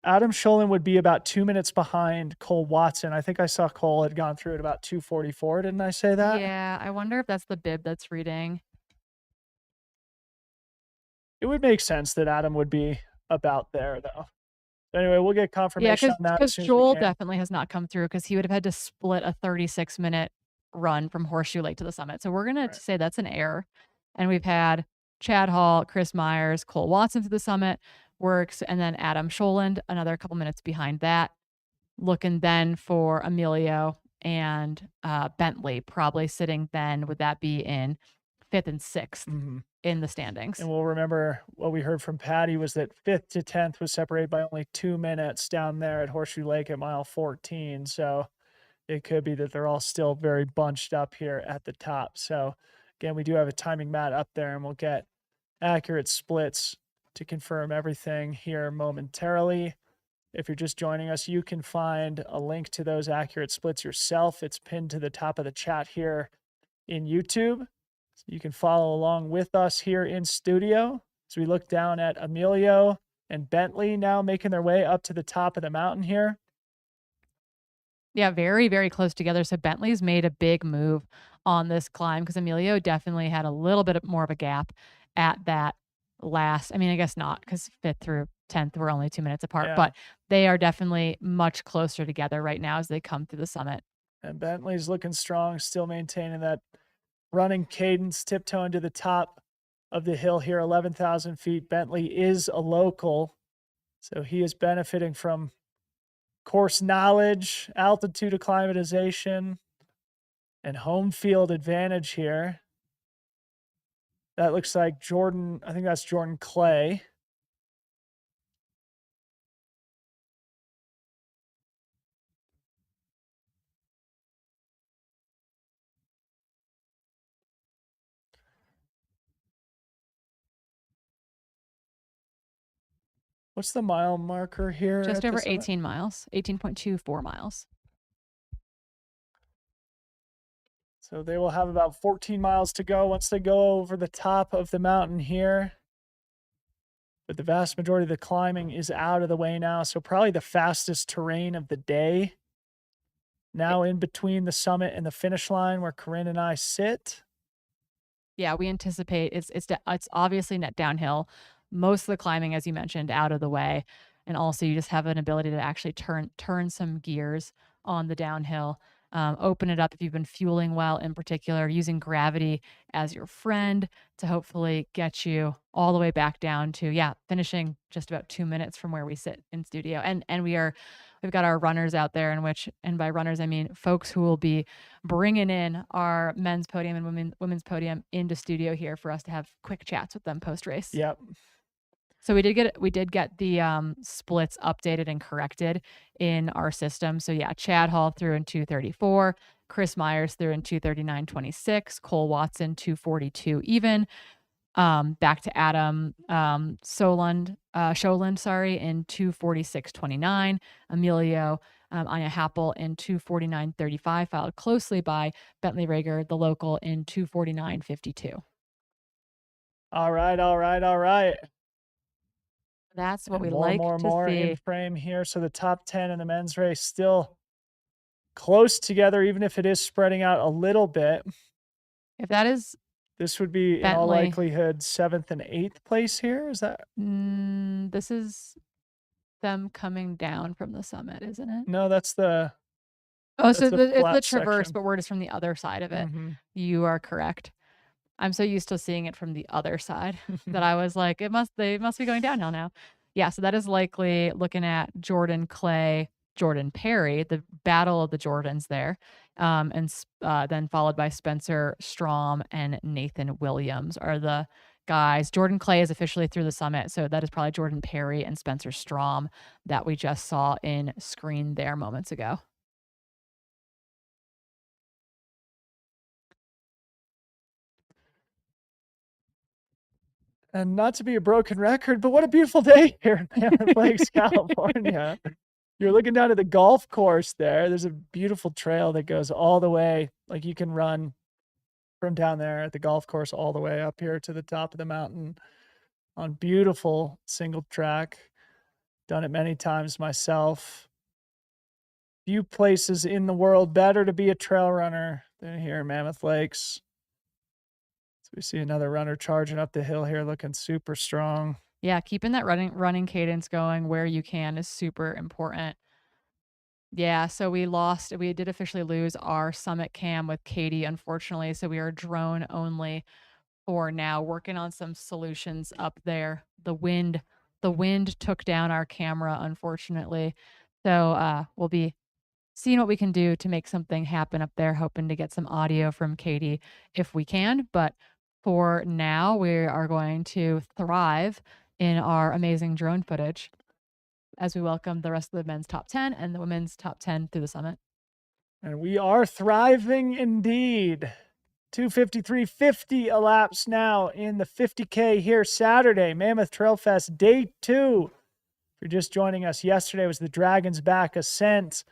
Adam Sholin would be about 2 minutes behind Cole Watson. I think I saw Cole had gone through at about 2:44. Didn't I say that? Yeah, I wonder if that's the bib that's reading. It would make sense that Adam would be about there, though. Anyway, we'll get confirmation on that. Because Joel definitely has not come through because he would have had to split a 36-minute run from Horseshoe Lake to the summit. So we're going to say that's an error. And we've had Chad Hall, Chris Myers, Cole Watson to the summit works, and then Adam Scholand, another couple minutes behind that. Looking then for Emilio and Bentley, probably sitting then, would that be in 5th and 6th in the standings? And we'll remember what we heard from Patty was that 5th to 10th was separated by only 2 minutes down there at Horseshoe Lake at mile 14. So it could be that they're all still very bunched up here at the top. So again, we do have a timing mat up there, and we'll get accurate splits to confirm everything here momentarily. If you're just joining us, you can find a link to those accurate splits yourself. It's pinned to the top of the chat here in YouTube. So you can follow along with us here in studio as we look down at Emilio and Bentley now making their way up to the top of the mountain here. Yeah, very, very close together. So Bentley's made a big move on this climb because Emilio definitely had a little bit more of a gap at that last. I mean, I guess not because 5th through 10th were only 2 minutes apart, but they are definitely much closer together right now as they come through the summit. And Bentley's looking strong, still maintaining that running cadence, tiptoeing to the top of the hill here, 11,000 feet. Bentley is a local, so he is benefiting from course knowledge, altitude acclimatization, and home field advantage here. That looks like Jordan, I think that's Jordan Clay. What's the mile marker here? Just over 18 miles, 18.24 miles. So they will have about 14 miles to go once they go over the top of the mountain here. But the vast majority of the climbing is out of the way now. So probably the fastest terrain of the day. Now in between the summit and the finish line where Corinne and I sit. Yeah, we anticipate it's obviously net downhill. Most of the climbing, as you mentioned, out of the way. And also you just have an ability to actually turn some gears on the downhill. Open it up if you've been fueling well, in particular, using gravity as your friend to hopefully get you all the way back down to, finishing just about 2 minutes from where we sit in studio. And we've got our runners out there, and by runners, I mean folks who will be bringing in our men's podium and women's podium into studio here for us to have quick chats with them post race. Yep. So we did get the splits updated and corrected in our system. So Chad Hall threw in 2:34, Chris Myers threw in 2:39.26, Cole Watson 2:42 even. Back to Adam Scholand, in 2:46.29, Emilio Anya Happel in 2:49.35, followed closely by Bentley Rager, the local, in 2:49.52. All right. That's what we more like to see. In frame here. So the top 10 in the men's race still close together, even if it is spreading out a little bit. If that is, this would be Bentley, in all likelihood 7th and 8th place here. Is that? This is them coming down from the summit, isn't it? No, that's the. Oh, so it's the traverse, but we're just from the other side of it. Mm-hmm. You are correct. I'm so used to seeing it from the other side that I was like, they must be going downhill now. Yeah, so that is likely looking at Jordan Clay, Jordan Perry, the battle of the Jordans there, and then followed by Spencer Strom and Nathan Williams are the guys. Jordan Clay is officially through the summit, so that is probably Jordan Perry and Spencer Strom that we just saw in screen there moments ago. And not to be a broken record, but what a beautiful day here in Mammoth Lakes, California. You're looking down at the golf course there. There's a beautiful trail that goes all the way. Like you can run from down there at the golf course all the way up here to the top of the mountain on beautiful single track. Done it many times myself. Few places in the world better to be a trail runner than here in Mammoth Lakes. We see another runner charging up the hill here, looking super strong. Yeah, keeping that running cadence going where you can is super important. Yeah, so we did officially lose our summit cam with Katie, unfortunately. So we are drone only for now, working on some solutions up there. The wind took down our camera, unfortunately. So we'll be seeing what we can do to make something happen up there, hoping to get some audio from Katie if we can. But for now, we are going to thrive in our amazing drone footage as we welcome the rest of the men's top 10 and the women's top 10 through the summit. And we are thriving indeed. 2:53:50 elapsed now in the 50K here Saturday, Mammoth Trail Fest Day 2. If you're just joining us, yesterday was the Dragon's Back Ascent,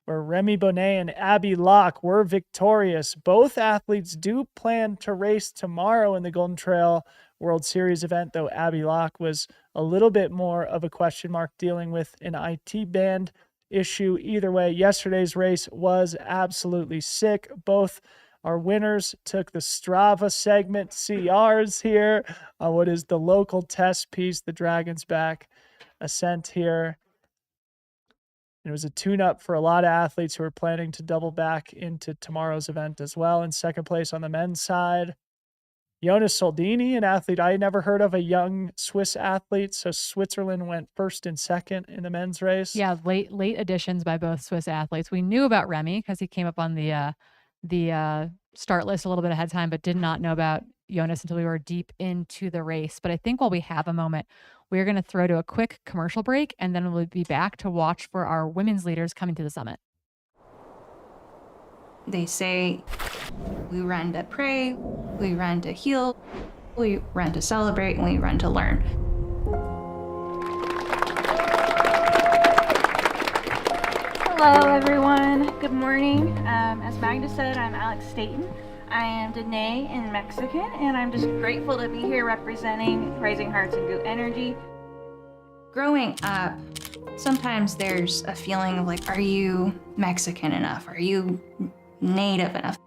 where Remy Bonnet and Abby Locke were victorious. Both athletes do plan to race tomorrow in the Golden Trail World Series event, though Abby Locke was a little bit more of a question mark dealing with an IT band issue. Either way, yesterday's race was absolutely sick. Both our winners took the Strava segment CRs here on what is the local test piece, the Dragon's Back Ascent here. It was a tune-up for a lot of athletes who are planning to double back into tomorrow's event as well. In second place on the men's side, Jonas Soldini, an athlete I had never heard of, a young Swiss athlete. So Switzerland went first and second in the men's race. Yeah, late additions by both Swiss athletes. We knew about Remy because he came up on the start list a little bit ahead of time, but did not know about Jonas until we were deep into the race. But I think while we have a moment, we're going to throw to a quick commercial break, and then we'll be back to watch for our women's leaders coming to the summit. They say we run to pray, we run to heal, we run to celebrate, and we run to learn. Hello everyone, good morning. As Magda said, I'm Alex Staten. I am Dene in Mexican, and I'm just grateful to be here representing Rising Hearts and Good Energy. Growing up, sometimes there's a feeling of like, are you Mexican enough? Are you Native enough?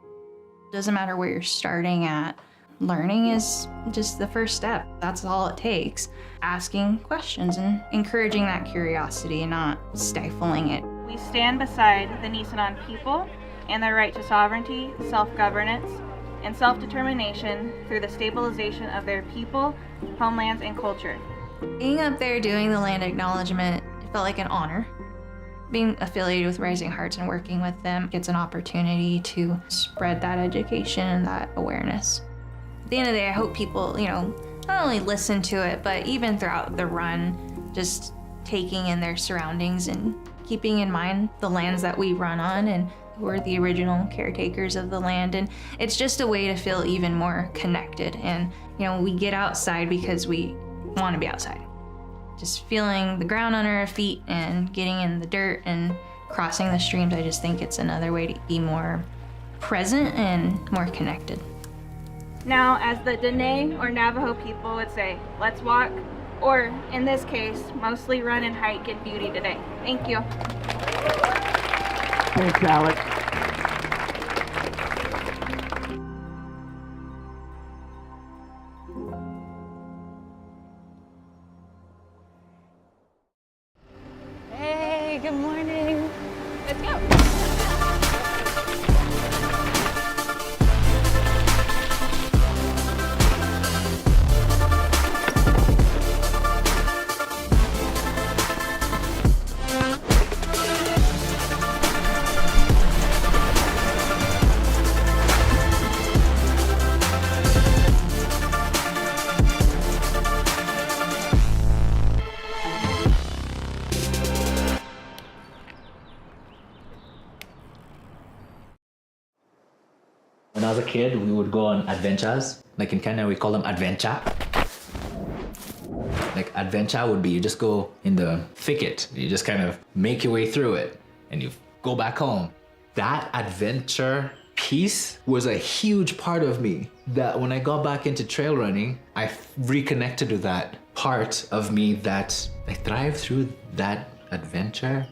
Doesn't matter where you're starting at. Learning is just the first step. That's all it takes. Asking questions and encouraging that curiosity and not stifling it. We stand beside the Nisenan people and their right to sovereignty, self-governance, and self-determination through the stabilization of their people, homelands, and culture. Being up there doing the land acknowledgement, it felt like an honor. Being affiliated with Rising Hearts and working with them gets an opportunity to spread that education and that awareness. At the end of the day, I hope people, not only listen to it, but even throughout the run, just taking in their surroundings and keeping in mind the lands that we run on and we're the original caretakers of the land. And it's just a way to feel even more connected. And, we get outside because we want to be outside. Just feeling the ground under our feet and getting in the dirt and crossing the streams, I just think it's another way to be more present and more connected. Now, as the Dene or Navajo people would say, let's walk, or in this case, mostly run and hike in beauty today. Thank you. Thanks, Alex. Hey, good morning. Let's go. was a kid, we would go on adventures. Like in Kenya, we call them adventure. Like adventure would be you just go in the thicket, you just kind of make your way through it, and you go back home. That adventure piece was a huge part of me that when I got back into trail running, I reconnected with that part of me that I thrived through that adventure.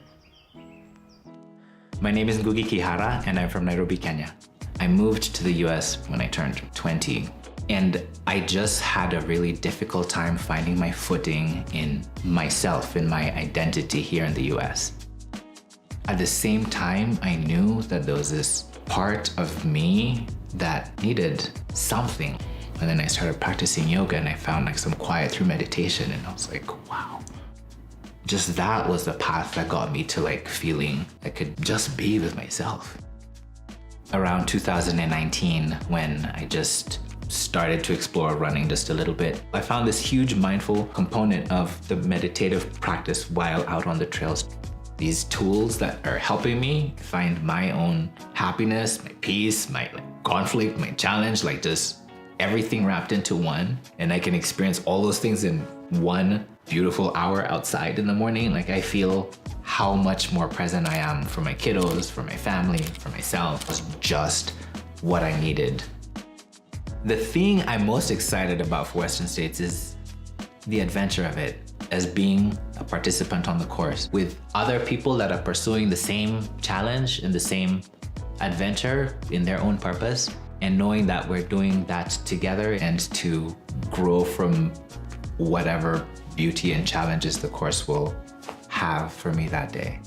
My name is Ngugi Kihara and I'm from Nairobi, Kenya. I moved to the US when I turned 20 and I just had a really difficult time finding my footing in myself, in my identity here in the US. At the same time, I knew that there was this part of me that needed something. And then I started practicing yoga and I found like some quiet through meditation and I was like, wow. Just that was the path that got me to like feeling I could just be with myself. Around 2019, when I just started to explore running just a little bit, I found this huge mindful component of the meditative practice while out on the trails. These tools that are helping me find my own happiness, my peace, my conflict, my challenge, like just everything wrapped into one. And I can experience all those things in one beautiful hour outside in the morning. Like I feel how much more present I am for my kiddos, for my family, for myself. It was just what I needed. The thing I'm most excited about for Western States is the adventure of it, as being a participant on the course with other people that are pursuing the same challenge and the same adventure in their own purpose, and knowing that we're doing that together and to grow from whatever beauty and challenges the course will have for me that day.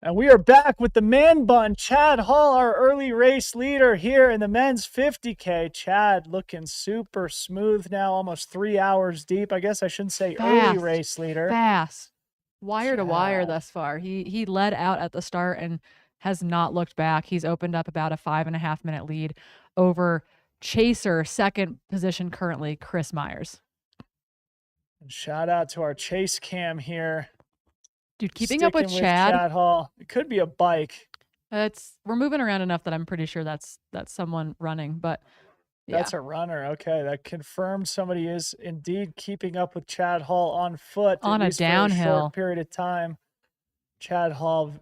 And we are back with the man bun, Chad Hall, our early race leader here in the men's 50K. Chad looking super smooth now, almost 3 hours deep. I guess I shouldn't say early Fast, race leader. Fast. Wire to wire Chad. thus far. He led out at the start and has not looked back. He's opened up about a 5.5 minute lead over chaser, second position currently, Chris Myers. And shout out to our chase cam here. Dude, keeping up with Sticking Chad. Hall. It could be a bike. We're moving around enough that I'm pretty sure that's someone running, but yeah. That's a runner. Okay, that confirmed somebody is indeed keeping up with Chad Hall on foot On at a least for a downhill. short period of time. Chad Hall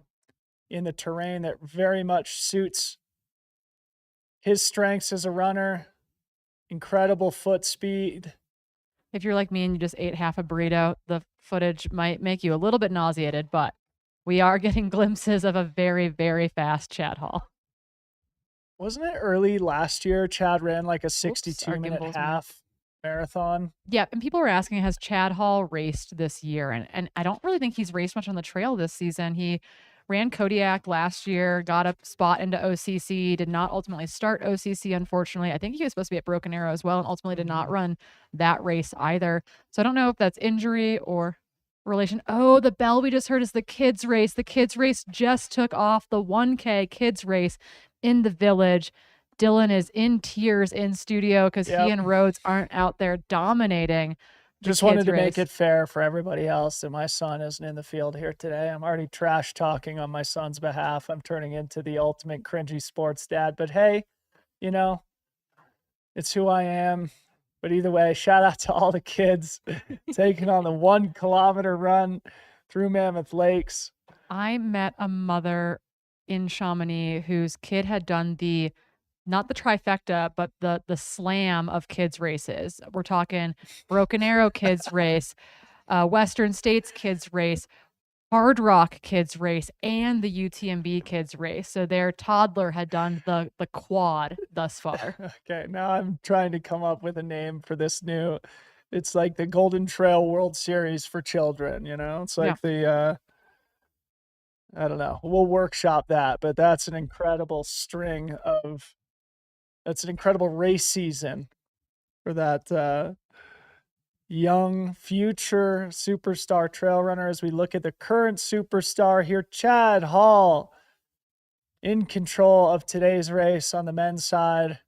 in the terrain that very much suits his strengths as a runner. Incredible foot speed. If you're like me and you just ate half a burrito, the footage might make you a little bit nauseated, but we are getting glimpses of a very, very fast Chad Hall. Wasn't it early last year Chad ran like a 62-minute gimbal's half marathon? Yeah, and people were asking, has Chad Hall raced this year? And I don't really think he's raced much on the trail this season. He ran Kodiak last year, got a spot into OCC, did not ultimately start OCC, unfortunately. I think he was supposed to be at Broken Arrow as well and ultimately did not run that race either. So I don't know if that's injury or relation. Oh, the bell we just heard is the kids race. The kids race just took off, the 1K kids race in the village. Dylan is in tears in studio because he and Rhodes aren't out there dominating. Just wanted to make it fair for everybody else that my son isn't in the field here today. I'm already trash talking on my son's behalf. I'm turning into the ultimate cringy sports dad. But hey, you know, it's who I am. But either way, shout out to all the kids taking on the 1 kilometer run through Mammoth Lakes. I met a mother in Chamonix whose kid had done not the trifecta, but the slam of kids races. We're talking Broken Arrow kids race, Western States kids race, Hard Rock kids race, and the UTMB kids race. So their toddler had done the quad thus far. Okay, now I'm trying to come up with a name for this new. It's like the Golden Trail World Series for children, you know? It's like the I don't know. We'll workshop that, but that's an incredible that's an incredible race season for that young future superstar trail runner. As we look at the current superstar here, Chad Hall in control of today's race on the men's side.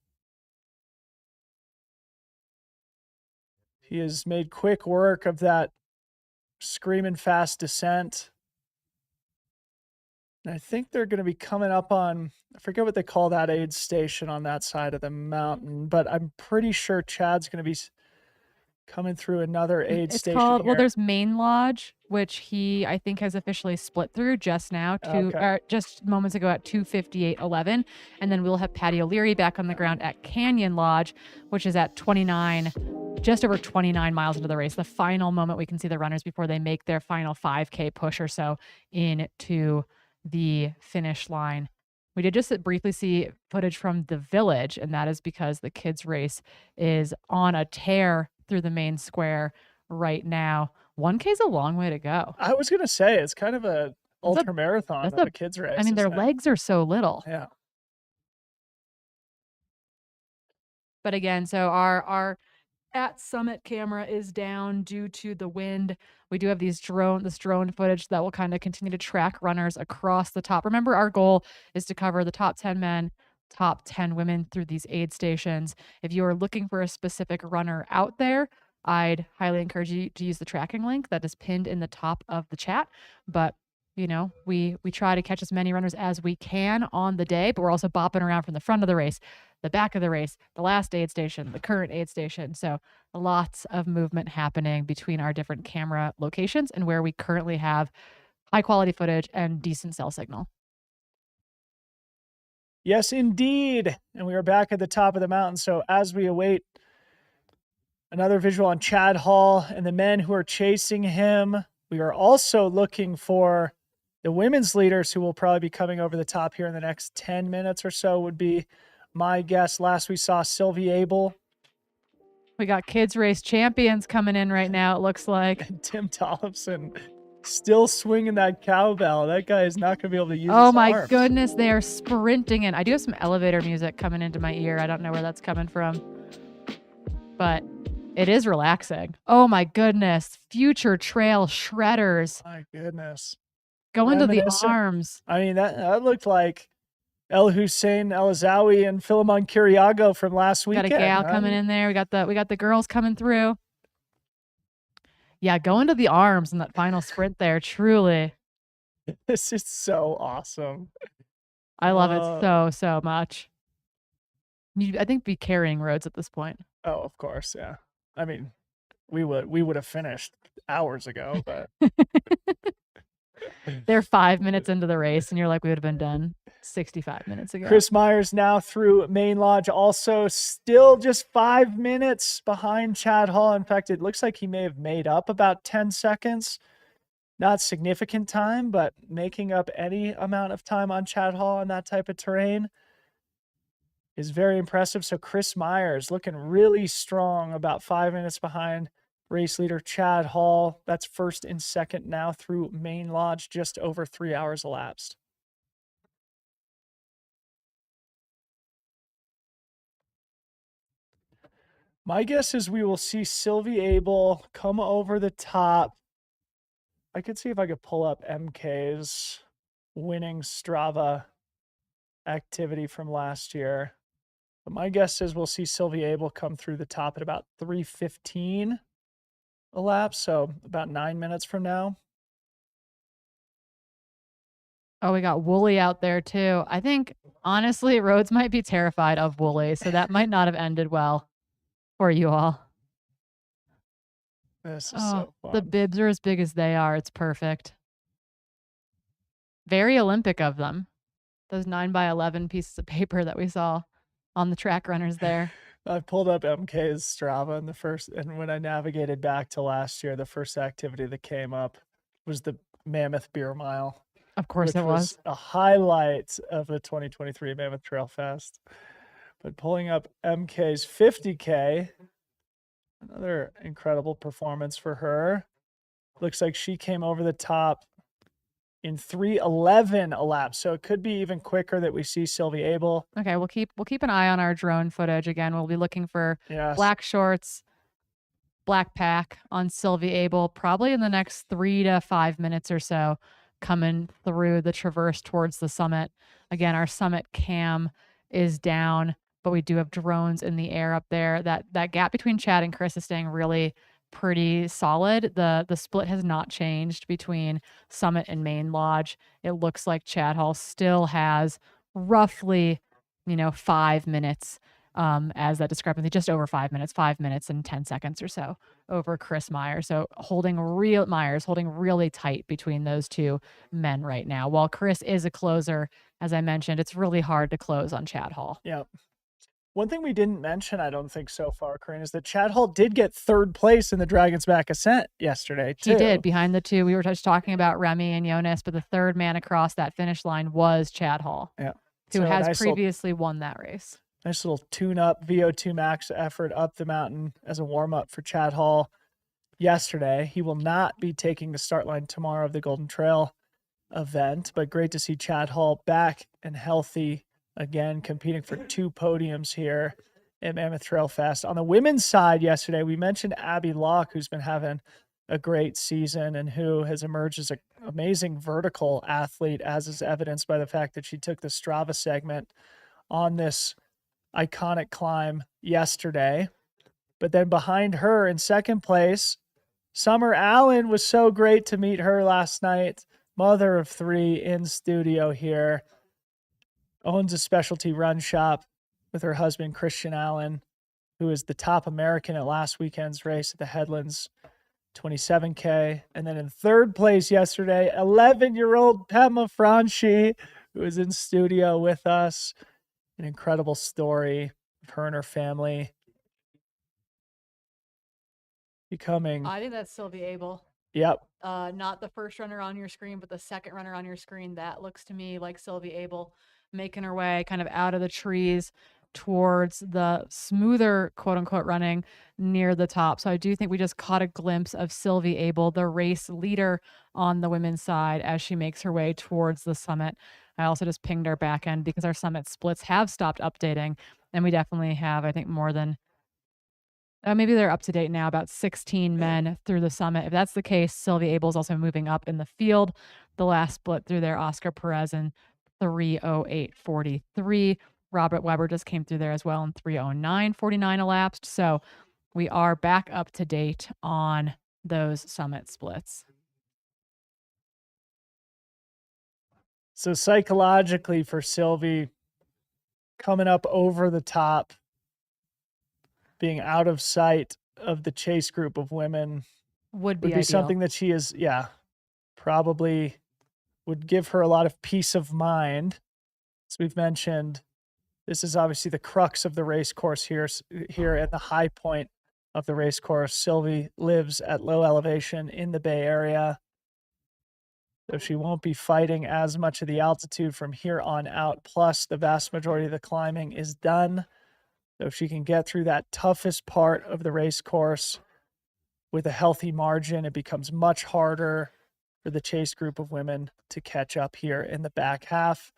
He has made quick work of that screaming fast descent. And I think they're going to be coming up on, I forget what they call that aid station on that side of the mountain, but I'm pretty sure Chad's going to be coming through another aid It's station called, well, here. there's Main Lodge, which he, I think, has officially split through just now, just moments ago at 2:58:11. And then we'll have Patty O'Leary back on the ground at Canyon Lodge, which is at 29, just over 29 miles into the race. The final moment we can see the runners before they make their final 5K push or so into the finish line. We did just briefly see footage from the village, and that is because the kids' race is on a tear through the main square right now. 1K is a long way to go. I was going to say, it's kind of a ultra marathon of a kids race. I mean, their legs are so little. Yeah. But again, so our at summit camera is down due to the wind. We do have this drone footage that will kind of continue to track runners across the top. Remember, our goal is to cover the top 10 men, top 10 women through these aid stations. If you are looking for a specific runner out there, I'd highly encourage you to use the tracking link that is pinned in the top of the chat. But you know, we try to catch as many runners as we can on the day, but we're also bopping around from the front of the race, the back of the race, the last aid station, the current aid station. So lots of movement happening between our different camera locations and where we currently have high quality footage and decent cell signal. Yes, indeed. And we are back at the top of the mountain. So as we await another visual on Chad Hall and the men who are chasing him, we are also looking for the women's leaders who will probably be coming over the top here in the next 10 minutes or so would be my guess. Last we saw Sylvie Abel. We got kids race champions coming in right now, it looks like. And Tim Tollefson still swinging that cowbell. That guy is not going to be able to use his Oh my arms. goodness, they are sprinting in. I do have some elevator music coming into my ear. I don't know where that's coming from, but it is relaxing. Oh my goodness. Future trail shredders. My goodness. Go into the Reminiscent. arms. I mean, that looked like El Hussein El Azawi and Philemon Kiriago from last Got weekend. a gal coming in there. We got the girls coming through. Yeah, go into the arms in that final sprint there. Truly. This is so awesome. I love it so much. I think be carrying roads at this point. Oh, of course, yeah. I mean, we would have finished hours ago, but They're 5 minutes into the race, and you're like, we would have been done 65 minutes ago. Chris Myers now through Main Lodge, also still just 5 minutes behind Chad Hall. In fact, it looks like he may have made up about 10 seconds. Not significant time, but making up any amount of time on Chad Hall on that type of terrain is very impressive. So Chris Myers looking really strong, about 5 minutes behind race leader Chad Hall. That's first and second now through Main Lodge, just over 3 hours elapsed. My guess is we will see Sylvie Abel come over the top. I could see if I could pull up MK's winning Strava activity from last year. But my guess is we'll see Sylvie Abel come through the top at about 3:15 elapsed, so about 9 minutes from now. Oh, we got Wooly out there too. I think, honestly, Rhodes might be terrified of Wooly, so that might not have ended well for you all. This is so fun. The bibs are as big as they are. It's perfect. Very Olympic of them. Those 9x11 pieces of paper that we saw on the track runners there. I pulled up MK's Strava and when I navigated back to last year, the first activity that came up was the Mammoth Beer Mile. Of course it was. A highlight of the 2023 Mammoth Trail Fest. But pulling up MK's 50K, another incredible performance for her. Looks like she came over the top in 3:11 elapsed, so it could be even quicker that we see Sylvie Abel. Okay, we'll keep an eye on our drone footage again. We'll be looking for Yes. black shorts, black pack on Sylvie Abel, probably in the next 3 to 5 minutes or so, coming through the traverse towards the summit. Again, our summit cam is down, but we do have drones in the air up there. That gap between Chad and Chris is staying really pretty solid. The split has not changed between Summit and Main Lodge. It looks like Chad Hall still has roughly, 5 minutes as that discrepancy, just over 5 minutes, 5 minutes and 10 seconds or so over Chris Myers. So holding really tight between those two men right now. While Chris is a closer, as I mentioned, it's really hard to close on Chad Hall. Yeah. One thing we didn't mention, I don't think so far, Corinne, is that Chad Hall did get third place in the Dragon's Back Ascent yesterday, too. He did, behind the two. We were just talking about Remy and Jonas, but the third man across that finish line was Chad Hall, Yeah. who So a has nice previously won that race. Nice little tune-up VO2 max effort up the mountain as a warm-up for Chad Hall yesterday. He will not be taking the start line tomorrow of the Golden Trail event, but great to see Chad Hall back and healthy again, competing for 2 podiums here at Mammoth Trail Fest. On the women's side yesterday, we mentioned Abby Locke, who's been having a great season and who has emerged as an amazing vertical athlete, as is evidenced by the fact that she took the Strava segment on this iconic climb yesterday. But then behind her in second place, Summer Allen. Was so great to meet her last night. Mother of 3 in studio here. Owns a specialty run shop with her husband, Christian Allen, who is the top American at last weekend's race at the Headlands 27K. And then in third place yesterday, 11-year-old Pema Franchi, who is in studio with us. An incredible story of her and her family becoming. I think that's Sylvie Abel. Yep. Not the first runner on your screen, but the second runner on your screen. That looks to me like Sylvie Abel making her way kind of out of the trees towards the smoother quote unquote running near the top. So I do think we just caught a glimpse of Sylvie Abel, the race leader on the women's side, as she makes her way towards the summit. I also just pinged our back end because our summit splits have stopped updating, and we definitely have, I think, more than maybe they're up to date now, about 16 men through the summit. If that's the case, Sylvie Abel is also moving up in the field. The last split through there, Oscar Perez in 3:08:43. Robert Weber just came through there as well in 3:09:49 elapsed. So we are back up to date on those summit splits. So psychologically for Sylvie, coming up over the top, being out of sight of the chase group of women would be ideal. Something that she is, probably would give her a lot of peace of mind. As we've mentioned, this is obviously the crux of the race course here at the high point of the race course. Sylvie lives at low elevation in the Bay Area, so she won't be fighting as much of the altitude from here on out. Plus, the vast majority of the climbing is done. So if she can get through that toughest part of the race course with a healthy margin, it becomes much harder for the chase group of women to catch up here in the back half.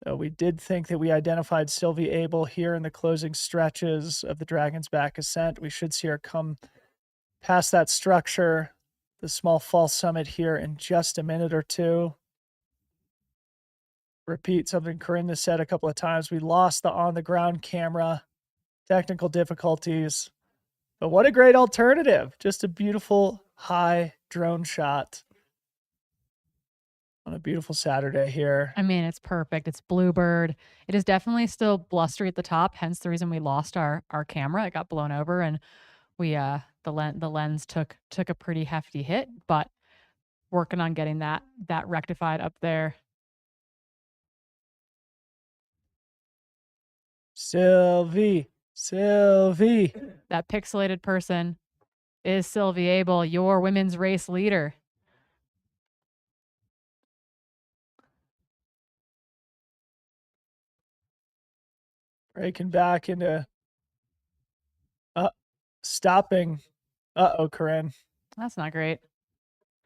So we did think that we identified Sylvie Abel here in the closing stretches of the Dragon's Back ascent. We should see her come past that structure, the small false summit here, in just a minute or two. Repeat something Corinne has said a couple of times. We lost the on-the-ground camera, technical difficulties. But what a great alternative. Just a beautiful high drone shot on a beautiful Saturday here. I mean, it's perfect. It's Bluebird. It is definitely still blustery at the top, hence the reason we lost our camera. It got blown over, and we the lens took a pretty hefty hit, but working on getting that rectified up there. Sylvie. That pixelated person is Sylvie Abel, your women's race leader. Breaking back into stopping. Corinne. That's not great.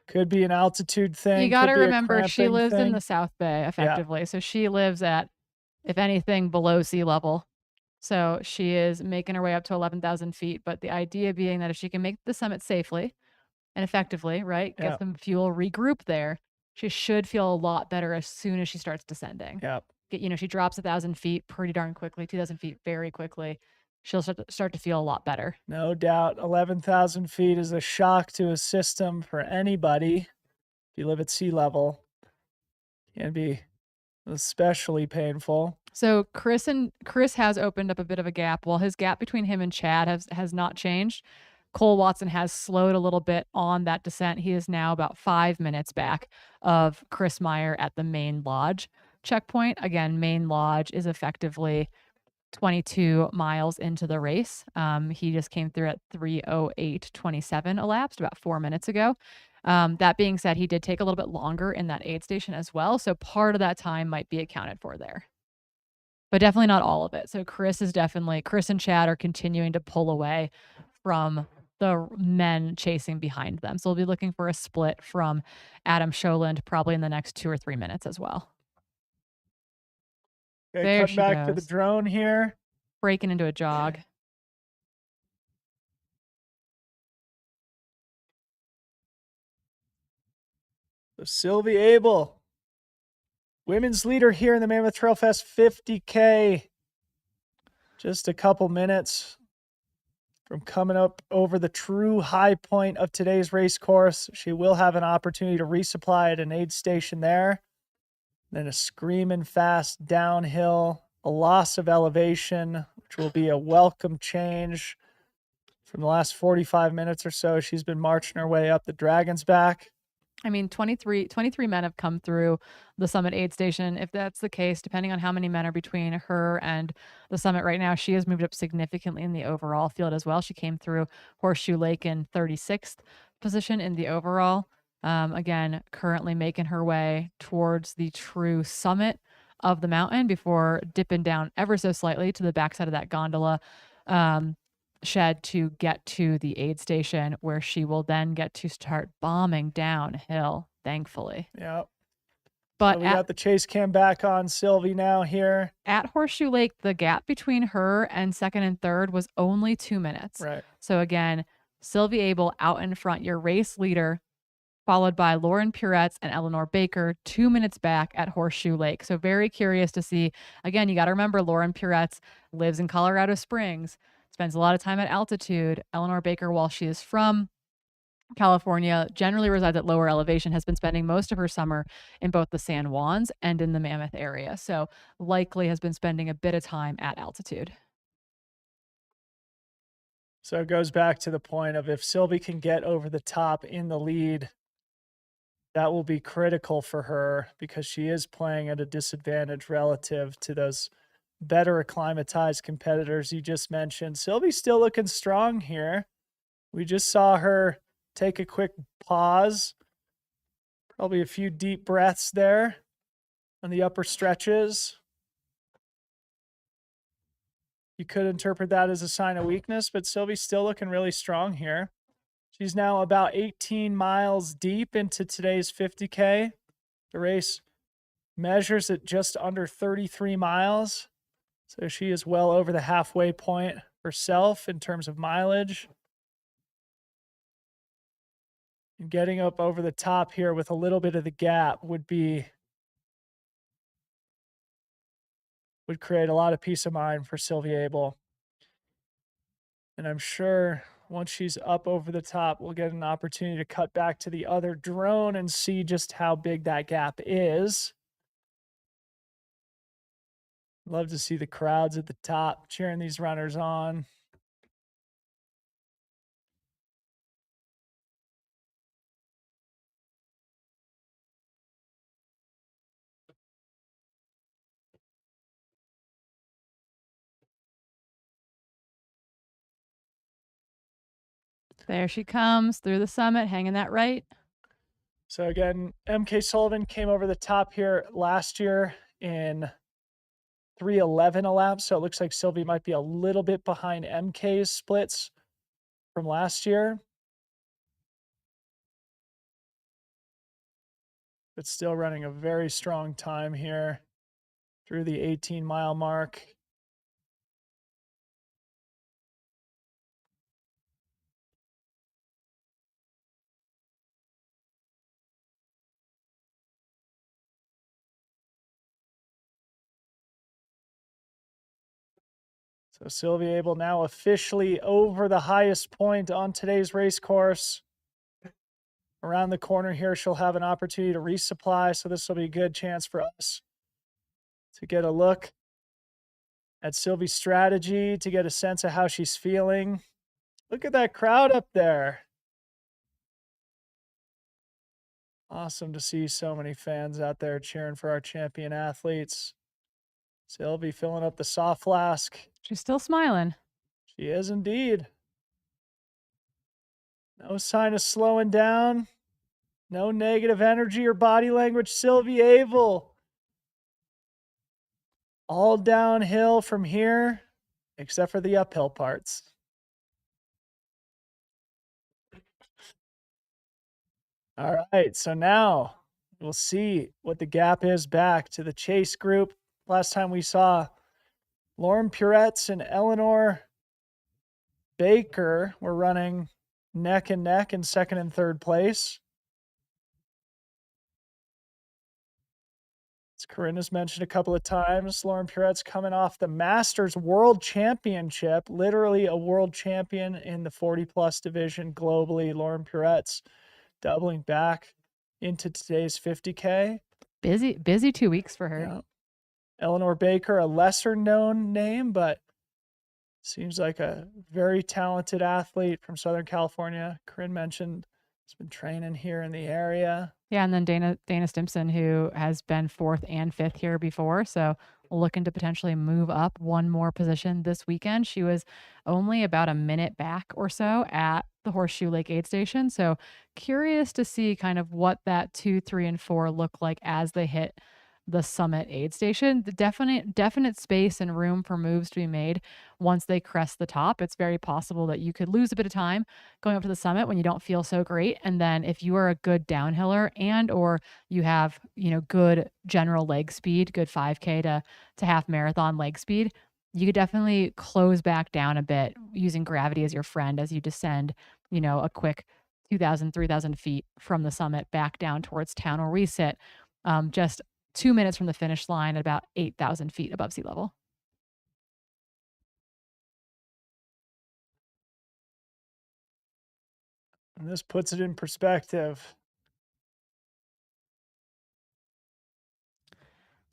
Could be an altitude thing. You got to remember, she lives in the South Bay, effectively. Yeah. So she lives at, if anything, below sea level. So she is making her way up to 11,000 feet. But the idea being that if she can make the summit safely and effectively, right, get some fuel, regroup there, she should feel a lot better as soon as she starts descending. Yeah. She drops 1,000 feet pretty darn quickly, 2,000 feet very quickly. she'll start to feel a lot better. No doubt. 11,000 feet is a shock to a system for anybody. If you live at sea level, can be especially painful. So Chris has opened up a bit of a gap. While his gap between him and Chad has not changed, Cole Watson has slowed a little bit on that descent. He is now about 5 minutes back of Chris Meyer at the main lodge checkpoint. Again, main lodge is effectively 22 miles into the race. He just came through at 3:08:27 elapsed about 4 minutes ago. That being said, he did take a little bit longer in that aid station as well. So part of that time might be accounted for there, but definitely not all of it. So Chris and Chad are continuing to pull away from the men chasing behind them. So we'll be looking for a split from Adam Scholand probably in the next 2 or 3 minutes as well. Okay, There cutting she back to the goes. drone here. Breaking into a jog. So Sylvie Abel, women's leader here in the Mammoth Trail Fest 50K. Just a couple minutes from coming up over the true high point of today's race course. She will have an opportunity to resupply at an aid station there. Then a screaming fast downhill, a loss of elevation, which will be a welcome change from the last 45 minutes or so. She's been marching her way up the Dragon's Back. I mean, 23 men have come through the summit aid station. If that's the case, depending on how many men are between her and the summit right now, she has moved up significantly in the overall field as well. She came through Horseshoe Lake in 36th position in the overall. Again, currently making her way towards the true summit of the mountain before dipping down ever so slightly to the backside of that gondola shed to get to the aid station, where she will then get to start bombing downhill, thankfully. Yeah. But so we got the chase cam back on Sylvie now here. At Horseshoe Lake, the gap between her and second and third was only 2 minutes. Right. So again, Sylvie Abel out in front, your race leader, followed by Lauren Puretz and Eleanor Baker, 2 minutes back at Horseshoe Lake. So very curious to see. Again, you got to remember Lauren Puretz lives in Colorado Springs, spends a lot of time at altitude. Eleanor Baker, while she is from California, generally resides at lower elevation, has been spending most of her summer in both the San Juans and in the Mammoth area. So likely has been spending a bit of time at altitude. So it goes back to the point of if Sylvie can get over the top in the lead, that will be critical for her because she is playing at a disadvantage relative to those better acclimatized competitors you just mentioned. Sylvie's still looking strong here. We just saw her take a quick pause, probably a few deep breaths there on the upper stretches. You could interpret that as a sign of weakness, but Sylvie's still looking really strong here. She's now about 18 miles deep into today's 50K. The race measures at just under 33 miles. So she is well over the halfway point herself in terms of mileage. And getting up over the top here with a little bit of the gap would create a lot of peace of mind for Sylvie Abel. And I'm sure once she's up over the top, we'll get an opportunity to cut back to the other drone and see just how big that gap is. Love to see the crowds at the top cheering these runners on. There she comes through the summit, hanging that right. So again, MK Sullivan came over the top here last year in 3:11 elapsed. So it looks like Sylvie might be a little bit behind MK's splits from last year. But still running a very strong time here through the 18-mile mark. So Sylvia Abel now officially over the highest point on today's race course. Around the corner here, she'll have an opportunity to resupply. So this will be a good chance for us to get a look at Sylvie's strategy, to get a sense of how she's feeling. Look at that crowd up there. Awesome to see so many fans out there cheering for our champion athletes. Sylvie filling up the soft flask. She's still smiling. She is indeed. No sign of slowing down. No negative energy or body language. Sylvie Abel. All downhill from here, except for the uphill parts. All right, so now we'll see what the gap is back to the chase group. Last time we saw Lauren Puretz and Eleanor Baker were running neck and neck in second and third place. As Corinna's mentioned a couple of times, Lauren Puretz coming off the Masters World Championship, literally a world champion in the 40-plus division globally. Lauren Puretz doubling back into today's 50K. Busy 2 weeks for her. Yeah. Eleanor Baker, a lesser known name, but seems like a very talented athlete from Southern California. Corinne mentioned has been training here in the area. Yeah, and then Dana Stimson, who has been 4th and 5th here before, so looking to potentially move up one more position this weekend. She was only about a minute back or so at the Horseshoe Lake aid station, so curious to see kind of what that 2, 3, and 4 look like as they hit the summit aid station. The definite space and room for moves to be made once they crest the top. It's very possible that you could lose a bit of time going up to the summit when you don't feel so great, and then if you are a good downhiller and or you have good general leg speed, good 5K to half marathon leg speed, you could definitely close back down a bit using gravity as your friend as you descend a quick 2,000 3,000 feet from the summit back down towards town, where we sit just 2 minutes from the finish line at about 8,000 feet above sea level. And this puts it in perspective.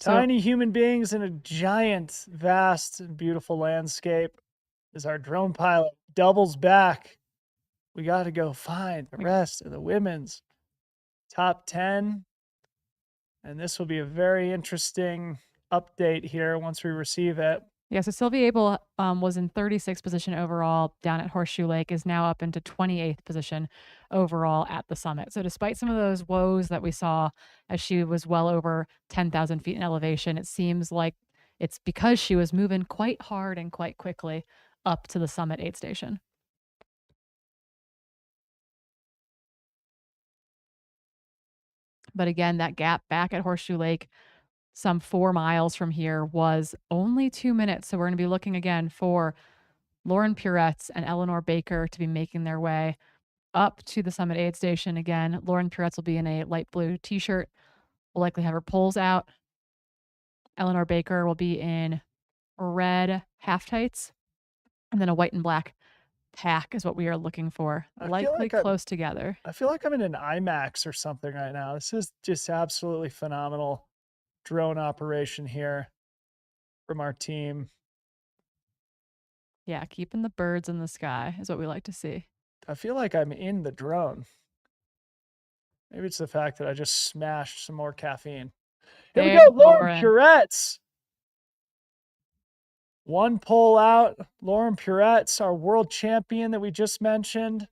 Tiny human beings in a giant, vast, and beautiful landscape. As our drone pilot doubles back, we got to go find the rest of the women's top 10. And this will be a very interesting update here once we receive it. Yeah, so Sylvia Abel was in 36th position overall down at Horseshoe Lake, is now up into 28th position overall at the summit. So despite some of those woes that we saw as she was well over 10,000 feet in elevation, it seems like it's because she was moving quite hard and quite quickly up to the summit aid station. But again, that gap back at Horseshoe Lake, some 4 miles from here, was only 2 minutes. So we're going to be looking again for Lauren Puretz and Eleanor Baker to be making their way up to the summit aid station. Again, Lauren Puretz will be in a light blue t-shirt. We'll likely have her poles out. Eleanor Baker will be in red half tights, and then a white and black pack is what we are looking for. Likely close together. I feel like I'm in an IMAX or something right now. This is just absolutely phenomenal drone operation here from our team. Yeah, keeping the birds in the sky is what we like to see. I feel like I'm in the drone. Maybe it's the fact that I just smashed some more caffeine. Here we go, Lauren Puretz. One pole out. Lauren Puretz, our world champion that we just mentioned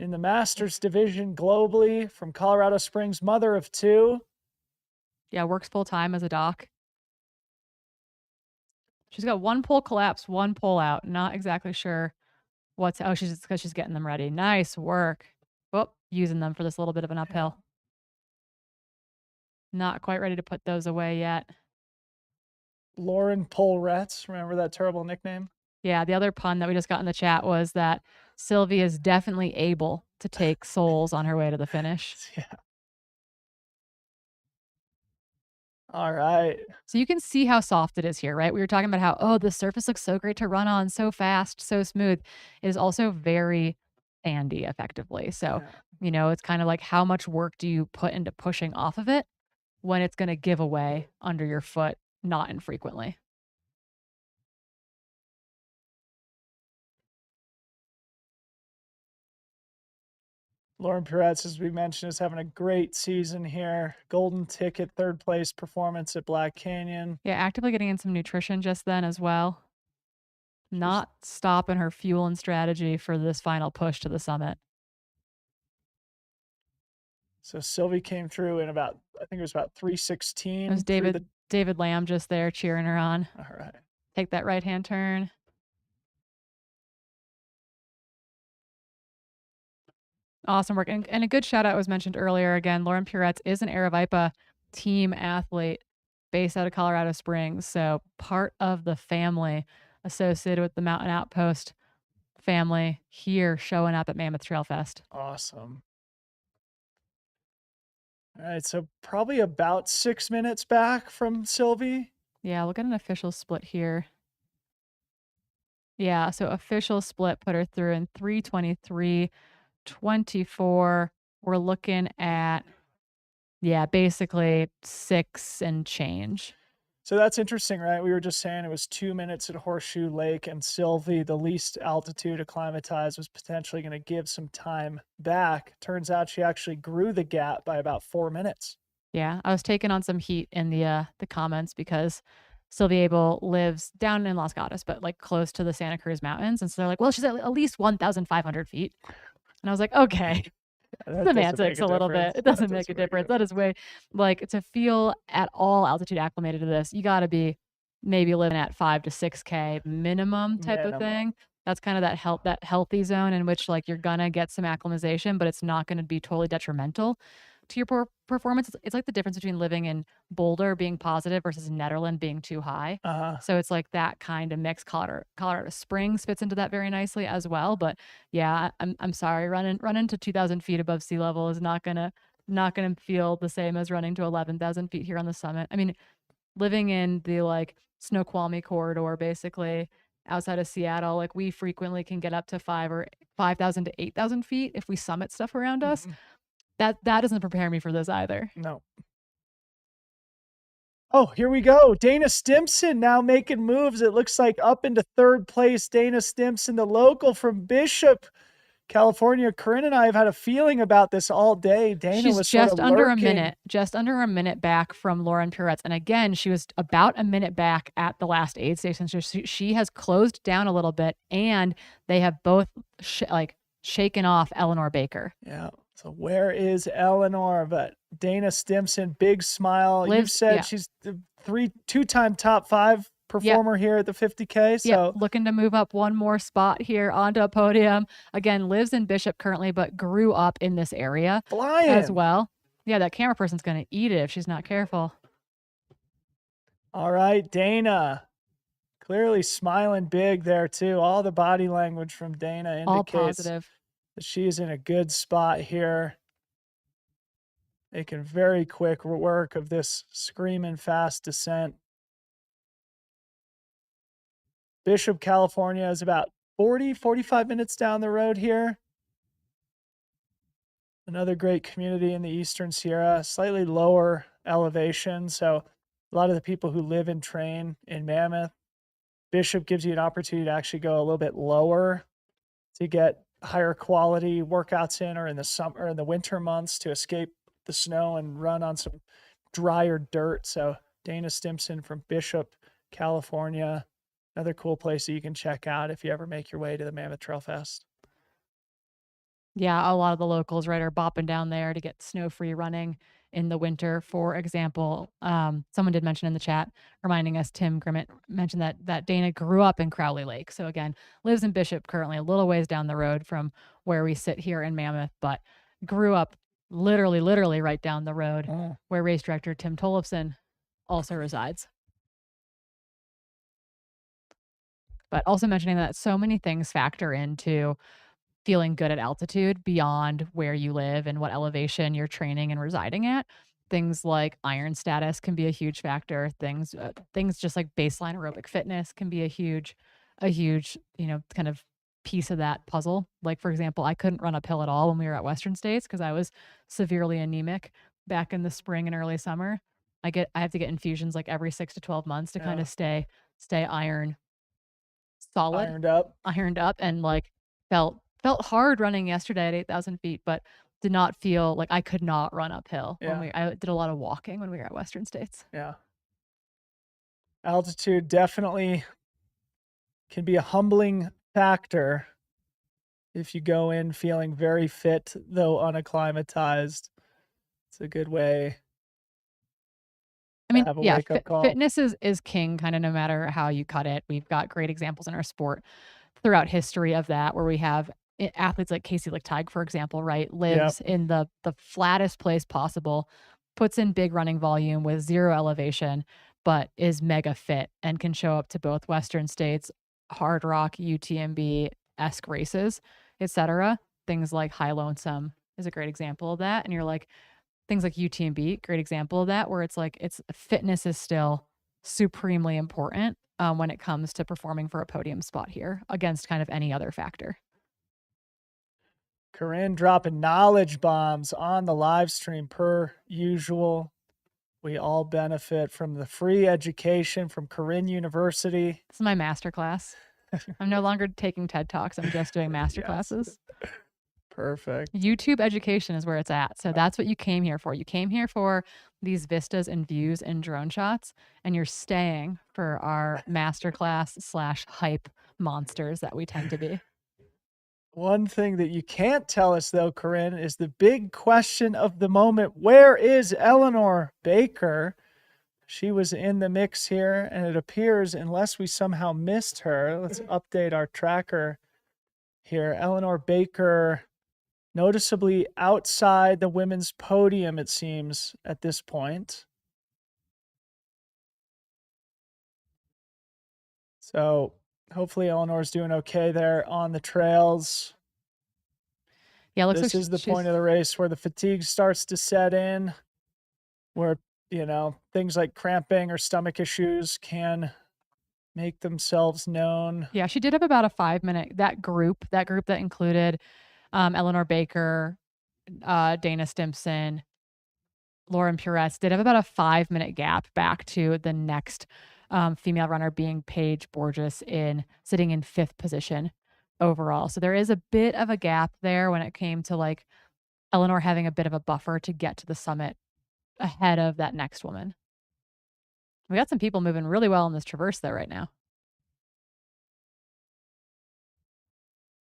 in the Masters division globally from Colorado Springs, mother of 2. Yeah, works full time as a doc. She's got one pole collapse, one pole out. Not exactly sure what's. Oh, because she's getting them ready. Nice work. Oh, using them for this little bit of an uphill. Not quite ready to put those away yet. Lauren Poletz, remember that terrible nickname? Yeah, the other pun that we just got in the chat was that Sylvie is definitely able to take souls on her way to the finish. Yeah. All right. So you can see how soft it is here, right? We were talking about how, oh, the surface looks so great to run on, so fast, so smooth. It is also very sandy effectively. So, Yeah. it's kind of like how much work do you put into pushing off of it when it's going to give away under your foot, not infrequently. Lauren Peretz, as we mentioned, is having a great season here. Golden ticket, third place performance at Black Canyon. Yeah, actively getting in some nutrition just then as well. Not stopping her fuel and strategy for this final push to the summit. So Sylvie came through in I think it was about 3:16. There's David Lamb just there cheering her on. All right. Take that right-hand turn. Awesome work. And a good shout out was mentioned earlier. Again, Lauren Puretz is an Aravaipa team athlete based out of Colorado Springs. So part of the family associated with the Mountain Outpost family here showing up at Mammoth Trail Fest. Awesome. All right. So probably about 6 minutes back from Sylvie. Yeah, we'll get an official split here. Yeah, so official split put her through in 3:23:24. We're looking at, basically 6 and change. So that's interesting, right? We were just saying it was 2 minutes at Horseshoe Lake, and Sylvie, the least altitude acclimatized, was potentially going to give some time back. Turns out she actually grew the gap by about 4 minutes. Yeah, I was taking on some heat in the comments because Sylvie Abel lives down in Los Gatos, but like close to the Santa Cruz Mountains. And so they're like, well, she's at least 1,500 feet. And I was like, okay, semantics a little bit. It doesn't make a difference. That is way, like, to feel at all altitude acclimated to this, you got to be maybe living at 5 to 6K minimum type of thing. That's kind of that healthy zone in which like you're gonna get some acclimatization, but it's not going to be totally detrimental to your performance. It's like the difference between living in Boulder being positive versus Nederland being too high. So it's like that kind of mix. Colorado Springs fits into that very nicely as well. But yeah, I'm sorry, running to 2,000 feet above sea level is not gonna feel the same as running to 11,000 feet here on the summit. I mean, living in the like Snoqualmie corridor, basically outside of Seattle, like we frequently can get up to 5,000 to 8,000 feet if we summit stuff around us. That doesn't prepare me for this either. No. Oh, here we go. Dana Stimson now making moves. It looks like up into third place. Dana Stimson, the local from Bishop, California. Corinne and I have had a feeling about this all day. Dana She's was just under lurking. a minute back from Lauren Puretz. And again, she was about a minute back at the last aid station. So she has closed down a little bit, and they have both shaken off Eleanor Baker. Yeah. So where is Eleanor? But Dana Stimson, big smile. You said she's the two-time top 5 performer here at the 50K. So looking to move up one more spot here onto a podium. Again, lives in Bishop currently, but grew up in this area as well. Yeah, that camera person's going to eat it if she's not careful. All right, Dana. Clearly smiling big there too. All the body language from Dana indicates all positive. That she's in a good spot here. Making very quick work of this screaming fast descent. Bishop, California is about 45 minutes down the road here. Another great community in the Eastern Sierra, slightly lower elevation. So a lot of the people who live and train in Mammoth. Bishop gives you an opportunity to actually go a little bit lower to get higher quality workouts in, or in the summer or in the winter months to escape the snow and run on some drier dirt. So Dana Stimson from Bishop, California, another cool place that you can check out if you ever make your way to the Mammoth Trail Fest. Yeah, a lot of the locals, right, are bopping down there to get snow-free running in the winter. For example, someone did mention in the chat, reminding us, Tim Grimmett mentioned that Dana grew up in Crowley Lake. So again, lives in Bishop currently, a little ways down the road from where we sit here in Mammoth, but grew up literally right down the road where race director Tim Tollefson also resides. But also mentioning that so many things factor into feeling good at altitude beyond where you live and what elevation you're training and residing at. Things like iron status can be a huge factor. Things just like baseline aerobic fitness can be a huge, kind of piece of that puzzle. Like, for example, I couldn't run uphill at all when we were at Western States because I was severely anemic back in the spring and early summer. I have to get infusions like every 6 to 12 months to kind Yeah. of stay iron solid, Ironed up. and like felt hard running yesterday at 8,000 feet, but did not feel like I could not run uphill Yeah. I did a lot of walking when we were at Western States. Yeah. Altitude definitely can be a humbling factor if you go in feeling very fit, though unacclimatized. It's a good way I mean, have a yeah, wake-up call. fitness is king kind of no matter how you cut it. We've got great examples in our sport throughout history of that, where we have athletes like Casey Lichtig, for example, right? Lives in the flattest place possible, puts in big running volume with zero elevation, but is mega fit and can show up to both Western States, Hard Rock, UTMB-esque races, etc. Things like High Lonesome is a great example of that. And you're like, things like UTMB, great example of that, where it's like fitness is still supremely important when it comes to performing for a podium spot here against kind of any other factor. Corinne dropping knowledge bombs on the live stream per usual. We all benefit from the free education from Corinne University. This is my masterclass. I'm no longer taking TED Talks. I'm just doing master classes. Perfect. YouTube education is where it's at. So that's what you came here for. You came here for these vistas and views and drone shots, and you're staying for our masterclass / hype monsters that we tend to be. One thing that you can't tell us, though, Corinne, is the big question of the moment. Where is Eleanor Baker? She was in the mix here, and it appears, unless we somehow missed her, let's update our tracker here. Eleanor Baker noticeably outside the women's podium, it seems, at this point. So hopefully Eleanor's doing okay there on the trails. Yeah, it looks this like is the point of the race where the fatigue starts to set in, where, things like cramping or stomach issues can make themselves known. Yeah, she did have about a 5-minute, that group that included Eleanor Baker, Dana Stimpson, Lauren Puretz, did have about a 5-minute gap back to the next female runner, being Paige Borges, sitting in 5th position overall. So there is a bit of a gap there when it came to like Eleanor having a bit of a buffer to get to the summit ahead of that next woman. We got some people moving really well in this traverse though right now.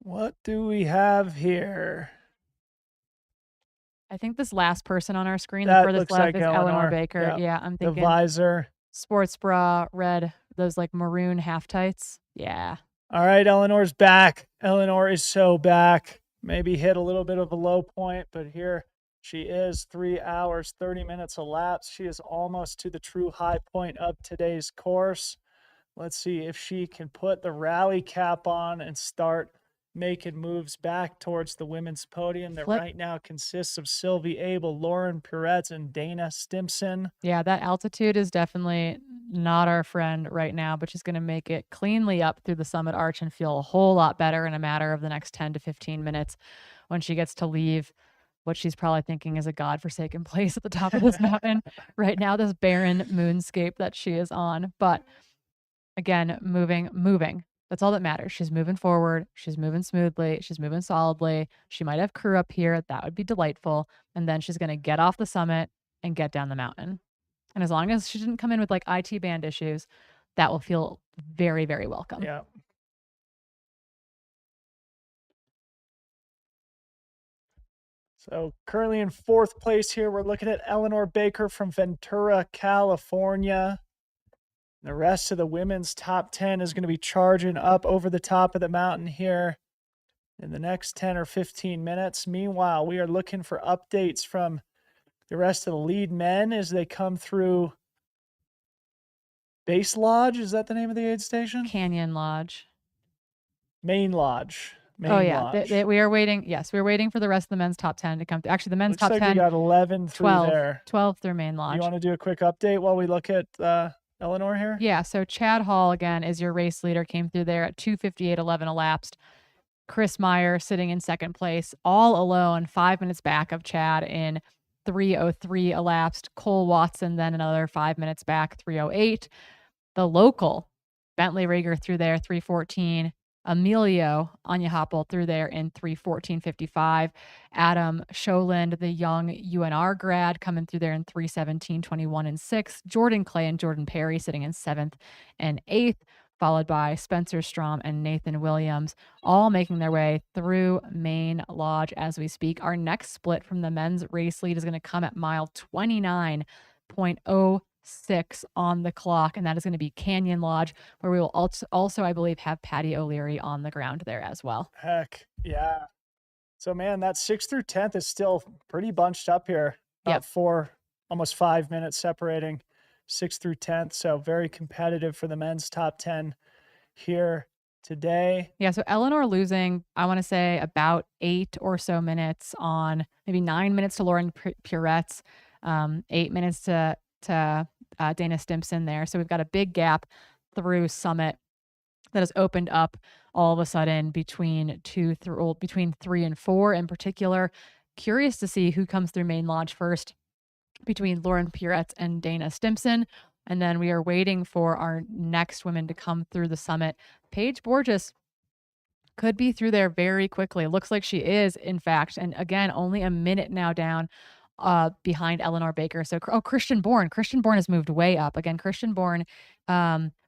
What do we have here? I think this last person on our screen, That the furthest looks left, like is Eleanor Eleanor. Baker. Yep. Yeah, I'm The thinking visor. sports bra, red, those like maroon half tights. Yeah. All right, Eleanor's back. Eleanor is so back. Maybe hit a little bit of a low point, but here she is. 3 hours, 30 minutes elapsed. She is almost to the true high point of today's course. Let's see if she can put the rally cap on and start making moves back towards the women's podium that right now consists of Sylvie Abel, Lauren Puretz, and Dana Stimpson. Yeah, that altitude is definitely not our friend right now, but she's going to make it cleanly up through the summit arch and feel a whole lot better in a matter of the next 10 to 15 minutes when she gets to leave what she's probably thinking is a godforsaken place at the top of this mountain right now, this barren moonscape that she is on. But again, moving. That's all that matters. She's moving forward. She's moving smoothly. She's moving solidly. She might have crew up here. That would be delightful. And then she's going to get off the summit and get down the mountain. And as long as she didn't come in with like IT band issues, that will feel very, very welcome. Yeah. So currently in 4th place here, we're looking at Eleanor Baker from Ventura, California. The rest of the women's top 10 is going to be charging up over the top of the mountain here in the next 10 or 15 minutes. Meanwhile, we are looking for updates from the rest of the lead men as they come through Base Lodge. Is that the name of the aid station? Canyon Lodge. Main Lodge. Main yeah. launch. We are waiting. Yes, we're waiting for the rest of the men's top 10 to come through. Actually, the men's Looks top like 10, we got 11 through 12, there. 12 through main lodge. You want to do a quick update while we look at Eleanor here? Yeah, so Chad Hall, again, is your race leader, came through there at 2:58:11 elapsed. Chris Meyer sitting in second place, all alone, 5 minutes back of Chad in 3:03 elapsed. Cole Watson then another 5 minutes back, 3:08. The local, Bentley Rager through there, 3:14. Emilio Anya Hoppel through there in 3:14:55. Adam Scholand, the young UNR grad, coming through there in 3:17:21 and 6. Jordan Clay and Jordan Perry sitting in 7th and 8th, followed by Spencer Strom and Nathan Williams, all making their way through main lodge as we speak. Our next split from the men's race lead is going to come at mile 29.06 on the clock, and that is going to be Canyon Lodge, where we will also, I believe, have Patty O'Leary on the ground there as well. Heck, yeah. So, man, that 6th through 10th is still pretty bunched up here. About 4, almost 5 minutes separating 6th through 10th. So very competitive for the men's top 10 here today. Yeah, so Eleanor losing, I want to say, about 8 or so minutes on maybe 9 minutes to Lauren Puretz, 8 minutes to Dana Stimpson there. So we've got a big gap through Summit that has opened up all of a sudden between 3 and 4 in particular. Curious to see who comes through main lodge first between Lauren Puretz and Dana Stimpson. And then we are waiting for our next women to come through the summit. Paige Borges could be through there very quickly. It looks like she is, in fact. And again, only a minute now down behind Eleanor Baker. So, Christian Bourne. Christian Bourne has moved way up. Again, Christian Bourne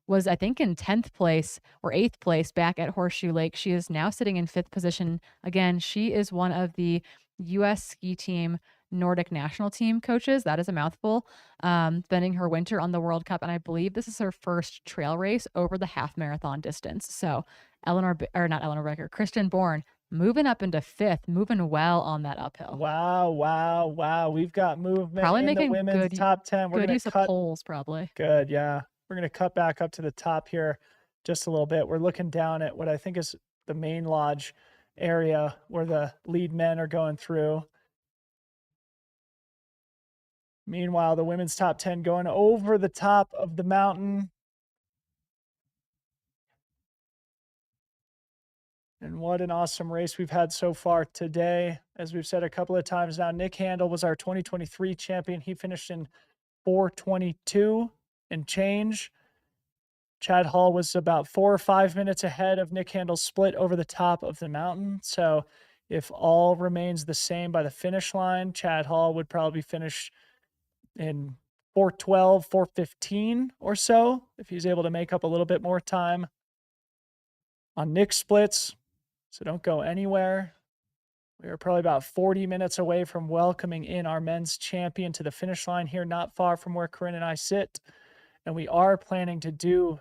was, I think, in 10th place or 8th place back at Horseshoe Lake. She is now sitting in 5th position. Again, she is one of the U.S. ski team Nordic national team coaches. That is a mouthful. Spending her winter on the World Cup, and I believe this is her first trail race over the half marathon distance. So Christian Bourne moving up into 5th, moving well on that uphill. Wow. We've got movement Probably in making the women's top 10. We're good going use to of cut poles, probably. Good, yeah. We're going to cut back up to the top here just a little bit. We're looking down at what I think is the main lodge area where the lead men are going through. Meanwhile, the women's top 10 going over the top of the mountain. And what an awesome race we've had so far today. As we've said a couple of times now, Nick Handel was our 2023 champion. He finished in 4:22 and change. Chad Hall was about 4 or 5 minutes ahead of Nick Handel's split over the top of the mountain. So if all remains the same by the finish line, Chad Hall would probably finish in 4:12, 4:15 or so, if he's able to make up a little bit more time on Nick's splits. So don't go anywhere. We are probably about 40 minutes away from welcoming in our men's champion to the finish line here, not far from where Corinne and I sit. And we are planning to do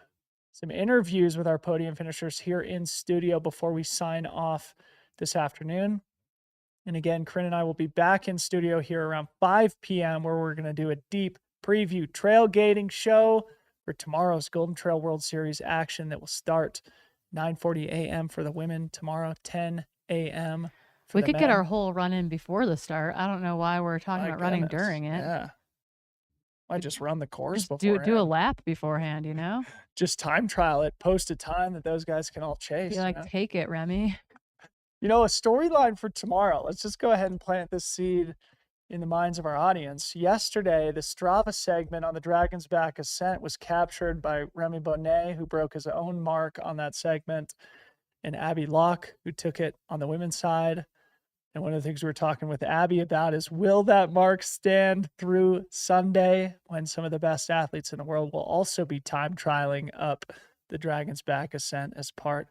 some interviews with our podium finishers here in studio before we sign off this afternoon. And again, Corinne and I will be back in studio here around 5 p.m. where we're going to do a deep preview trailgating show for tomorrow's Golden Trail World Series action that will start 9:40 a.m. for the women tomorrow, 10 a.m. We could get our whole run in before the start. I don't know why we're talking about running during it. Yeah. Might just run the course Just before. do a lap beforehand, Just time trial it, post a time that those guys can all chase. Be like, take it, Remy. A storyline for tomorrow. Let's just go ahead and plant this seed in the minds of our audience. Yesterday, the Strava segment on the Dragon's Back Ascent was captured by Remy Bonnet, who broke his own mark on that segment, and Abby Locke, who took it on the women's side. And one of the things we were talking with Abby about is, will that mark stand through Sunday when some of the best athletes in the world will also be time trialing up the Dragon's Back Ascent as part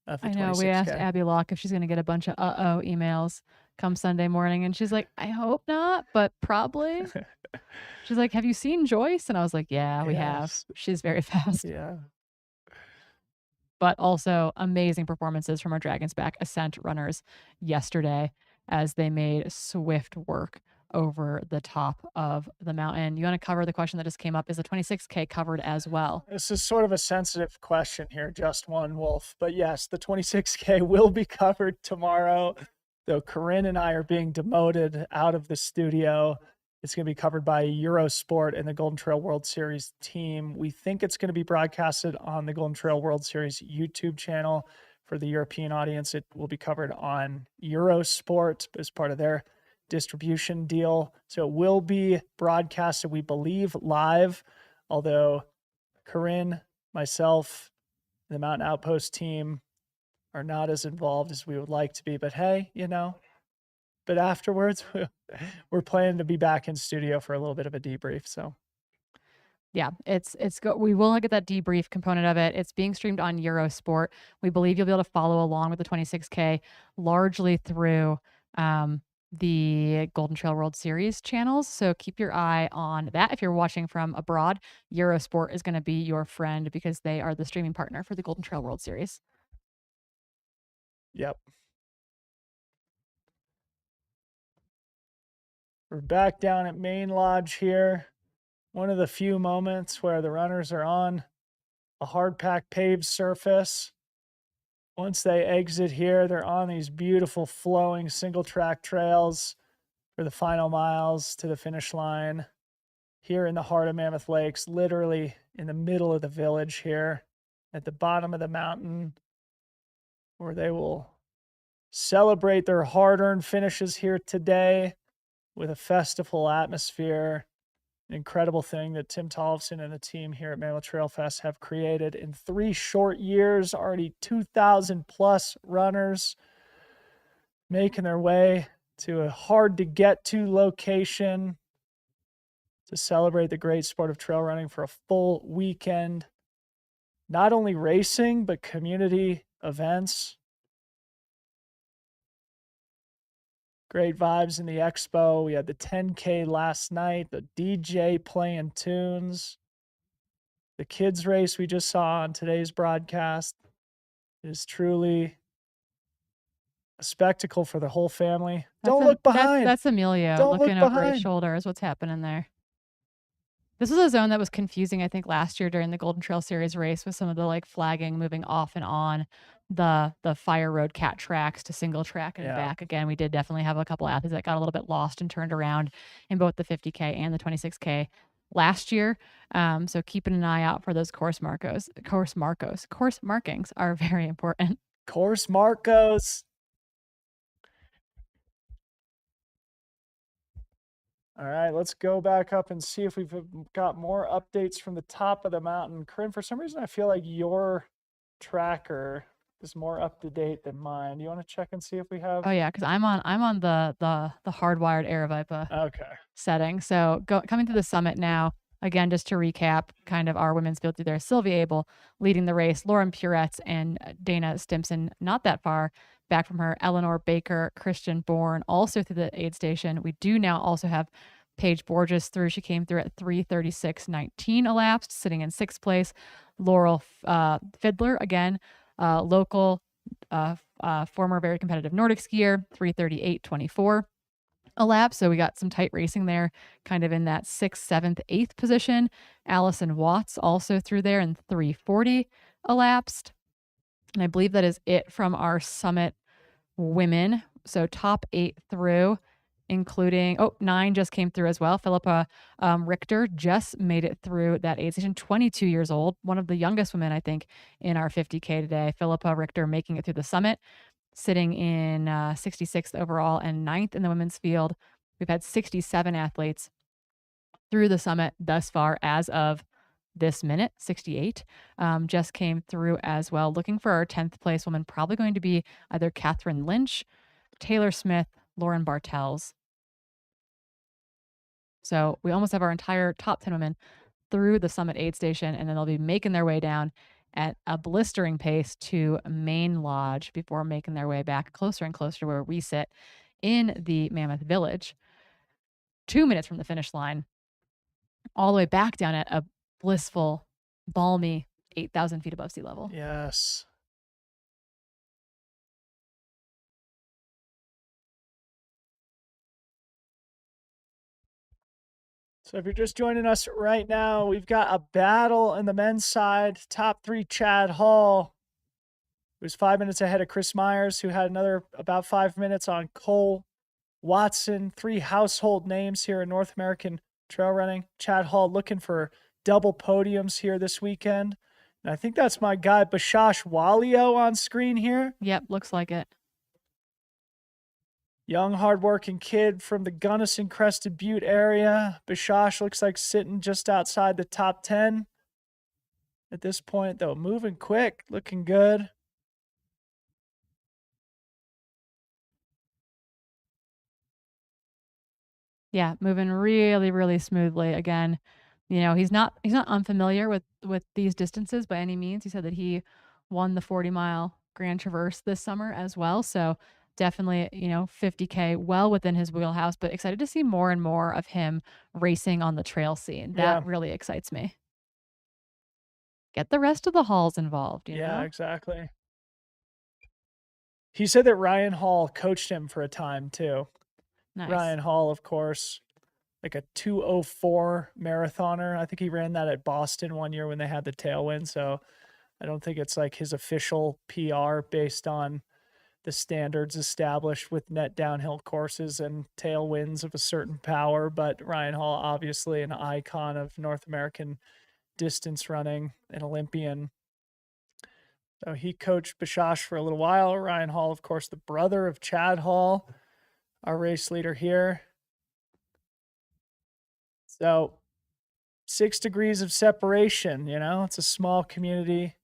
of the 26K? I know, we asked Abby Locke if she's going to get a bunch of emails come Sunday morning, and she's like, I hope not, but probably. She's like, have you seen Joyce? And I was like, yeah, we have. She's very fast. Yeah. But also amazing performances from our Dragon's Back Ascent runners yesterday as they made swift work over the top of the mountain. You want to cover the question that just came up? Is the 26K covered as well? This is sort of a sensitive question here, just one wolf. But yes, the 26K will be covered tomorrow. Though Corinne and I are being demoted out of the studio. It's going to be covered by Eurosport and the Golden Trail World Series team. We think it's going to be broadcasted on the Golden Trail World Series YouTube channel. For the European audience, it will be covered on Eurosport as part of their distribution deal. So it will be broadcasted, we believe, live, although Corinne, myself, and the Mountain Outpost team are not as involved as we would like to be. But hey, but afterwards, we're planning to be back in studio for a little bit of a debrief. So yeah, we will get that debrief component of it. It's being streamed on Eurosport. We believe you'll be able to follow along with the 26K largely through the Golden Trail World Series channels. So keep your eye on that. If you're watching from abroad, Eurosport is going to be your friend because they are the streaming partner for the Golden Trail World Series. Yep. We're back down at Main Lodge here. One of the few moments where the runners are on a hard packed paved surface. Once they exit here, they're on these beautiful flowing single track trails for the final miles to the finish line here in the heart of Mammoth Lakes, literally in the middle of the village here at the bottom of the mountain, where they will celebrate their hard-earned finishes here today with a festival atmosphere. An incredible thing that Tim Tollefson and the team here at Mammoth Trail Fest have created in 3 short years. Already 2,000 plus runners making their way to a hard to get to location to celebrate the great sport of trail running for a full weekend. Not only racing, but community events. Great vibes in the expo. We had the 10K last night, the DJ playing tunes. The kids race we just saw on today's broadcast is truly a spectacle for the whole family. Don't look behind. That's Emilio Don't looking look over his behind. shoulder is what's happening there. This was a zone that was confusing, I think, last year during the Golden Trail Series race with some of the flagging moving off and on the fire road cat tracks to single track and back. Again, we did definitely have a couple athletes that got a little bit lost and turned around in both the 50K and the 26K last year. So keeping an eye out for those course markings are very important. Course marcos. All right, let's go back up and see if we've got more updates from the top of the mountain. Corinne, for some reason, I feel like your tracker is more up to date than mine. Do you want to check and see if we have? Oh yeah, because I'm on the hardwired Aravaipa setting. So coming to the summit now. Again, just to recap, kind of our women's field through there. Sylvia Abel leading the race, Lauren Puretz and Dana Stimson not that far back from her, Eleanor Baker, Christian Bourne also through the aid station. We do now also have Paige Borges through. She came through at 3:36:19 elapsed, sitting in 6th place. Laurel Fiddler, again, local, former very competitive Nordic skier, 3:38:24. elapsed. So we got some tight racing there, kind of in that 6th, 7th, 8th position. Allison Watts also through there in 3:40 elapsed. And I believe that is it from our summit women. So top 8 through, including 9 just came through as well. Philippa Richter just made it through that aid station, 22 years old, one of the youngest women I think in our 50K today. Philippa Richter making it through the summit, sitting in 66th overall and 9th in the women's field. We've had 67 athletes through the summit thus far as of this minute. 68 just came through as well. Looking for our 10th place woman, probably going to be either Catherine Lynch, Taylor Smith, Lauren Bartels. So we almost have our entire top 10 women through the summit aid station, and then they'll be making their way down at a blistering pace to Main Lodge before making their way back closer and closer to where we sit in the Mammoth Village, 2 minutes from the finish line, all the way back down at a blissful, balmy 8,000 feet above sea level. Yes. So if you're just joining us right now, we've got a battle in the men's side. Top 3, Chad Hall, who's 5 minutes ahead of Chris Myers, who had another about 5 minutes on Cole Watson. 3 household names here in North American trail running. Chad Hall looking for double podiums here this weekend. And I think that's my guy, Bashash Walio, on screen here. Yep, looks like it. Young, hardworking kid from the Gunnison Crested Butte area. Bashash looks like sitting just outside the top 10 at this point, though. Moving quick, looking good. Yeah, moving really, really smoothly. Again, you know, he's not unfamiliar with these distances by any means. He said that he won the 40-mile Grand Traverse this summer as well. So definitely, you know, 50K well within his wheelhouse, but excited to see more and more of him racing on the trail scene. That really excites me. Get the rest of the halls involved, you know? Exactly. He said that Ryan Hall coached him for a time too. Nice. Ryan Hall, of course, like a 2:04 marathoner. I think he ran that at Boston one year when they had the tailwind. So I don't think it's like his official PR based on the standards established with net downhill courses and tailwinds of a certain power. But Ryan Hall, obviously an icon of North American distance running, an Olympian. So he coached Bashash for a little while. Ryan Hall, of course, the brother of Chad Hall, our race leader here. So 6 degrees of separation, you know, it's a small community.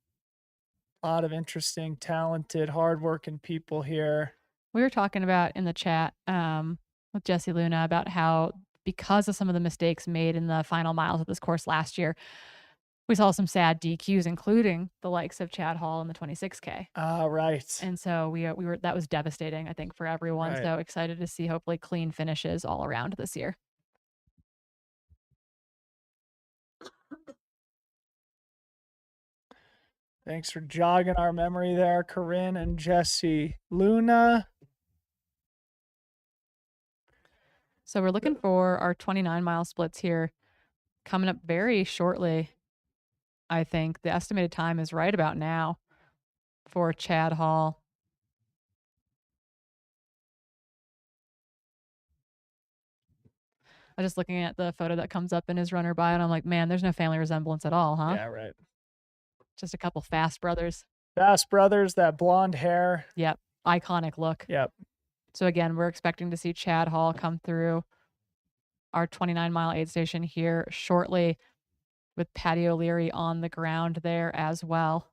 A lot of interesting, talented, hardworking people here. We were talking about in the chat with Jesse Luna about how, because of some of the mistakes made in the final miles of this course last year, we saw some sad DQs, including the likes of Chad Hall in the 26K. Right. And so we were that was devastating, I think, for everyone. Right. So excited to see hopefully clean finishes all around this year. Thanks for jogging our memory there, Corinne and Jesse Luna. So we're looking for our 29-mile splits here coming up very shortly. I think the estimated time is right about now for Chad Hall. I'm just looking at the photo that comes up in his runner bio, and I'm like, man, there's no family resemblance at all, huh? Yeah, right. Just a couple fast brothers. Fast brothers, that blonde hair. Yep. Iconic look. Yep. So again, we're expecting to see Chad Hall come through our 29-mile aid station here shortly, with Patty O'Leary on the ground there as well.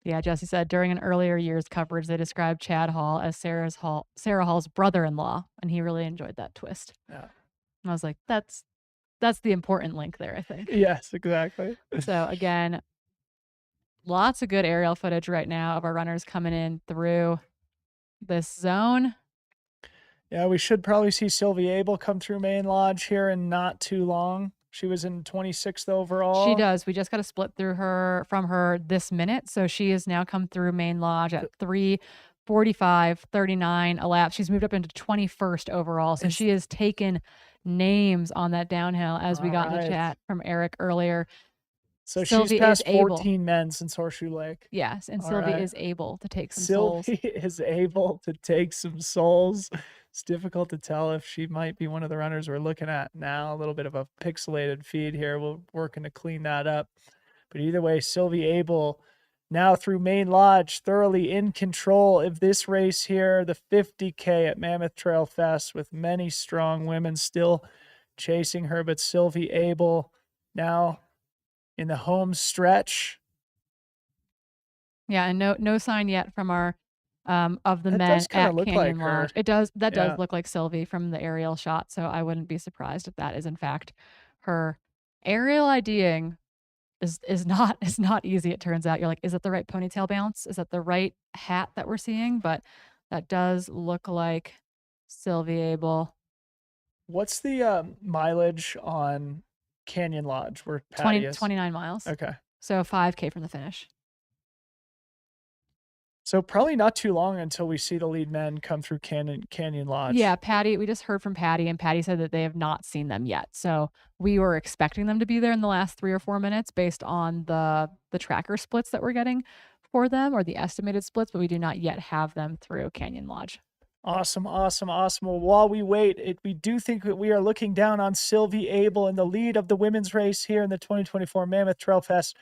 Yeah, Jesse said during an earlier year's coverage, they described Chad Hall as Sarah Hall's brother-in-law, and he really enjoyed that twist. Yeah. And I was like, that's the important link there, I think. Yes, exactly. So again, lots of good aerial footage right now of our runners coming in through this zone. Yeah, we should probably see Sylvie Abel come through Main Lodge here in not too long. She was in 26th overall. She does. We just got a split through from her this minute. So she has now come through Main Lodge at 3:45:39 a lap. She's moved up into 21st overall. So she has taken names on that downhill, as we got in the chat from Eric earlier. So Sylvie she's passed is able. 14 men since Horseshoe Lake. Yes, and All Sylvie right. is able to take some souls. Sylvie is able to take some souls. It's difficult to tell if she might be one of the runners we're looking at now. A little bit of a pixelated feed here. We're working to clean that up. But either way, Sylvie Abel now through Main Lodge, thoroughly in control of this race here, the 50K at Mammoth Trail Fest, with many strong women still chasing her. But Sylvie Abel now in the home stretch. Yeah, and no sign yet from our of the That men does kinda at look Canyon like her. Lodge. It does. That Yeah. does look like Sylvie from the aerial shot. So I wouldn't be surprised if that is in fact her. Aerial IDing is not easy. It turns out you're like, is that the right ponytail bounce? Is that the right hat that we're seeing? But that does look like Sylvie Abel. What's the mileage on Canyon Lodge where Patty is? 29 miles. Okay. So 5K from the finish. So probably not too long until we see the lead men come through Canyon Lodge. Yeah, Patty, we just heard from Patty, and Patty said that they have not seen them yet. So we were expecting them to be there in the last 3 or 4 minutes based on the tracker splits that we're getting for them, or the estimated splits, but we do not yet have them through Canyon Lodge. Awesome. Well, while we wait, we do think that we are looking down on Sylvie Abel in the lead of the women's race here in the 2024 Mammoth Trail Fest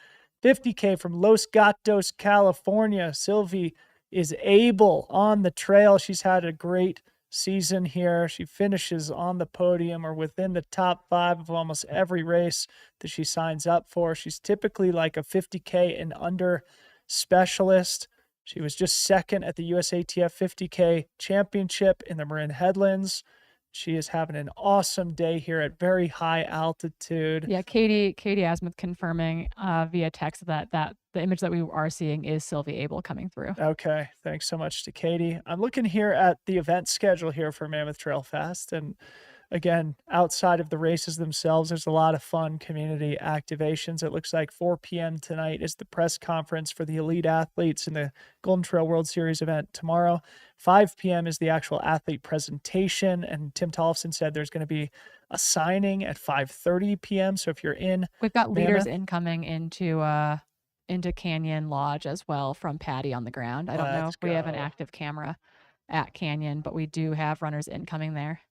50K from Los Gatos, California. Sylvie is able on the trail. She's had a great season here. She finishes on the podium or within the top 5 of almost every race that she signs up for. She's typically like a 50K and under specialist. She was just second at the USATF 50K championship in the Marin Headlands. She is having an awesome day here at very high altitude. Yeah, Katie Asmuth confirming via text that the image that we are seeing is Sylvie Abel coming through. Okay, thanks so much to Katie. I'm looking here at the event schedule here for Mammoth Trail Fest, and again, outside of the races themselves, there's a lot of fun community activations. It looks like 4 p.m. tonight is the press conference for the elite athletes in the Golden Trail World Series event tomorrow. 5 p.m. is the actual athlete presentation, and Tim Tollefson said there's going to be a signing at 5:30 p.m. So if you're in, we've got leaders Mammoth incoming into Canyon Lodge as well from Patty on the ground. I don't know if we have an active camera at Canyon, but we do have runners incoming there.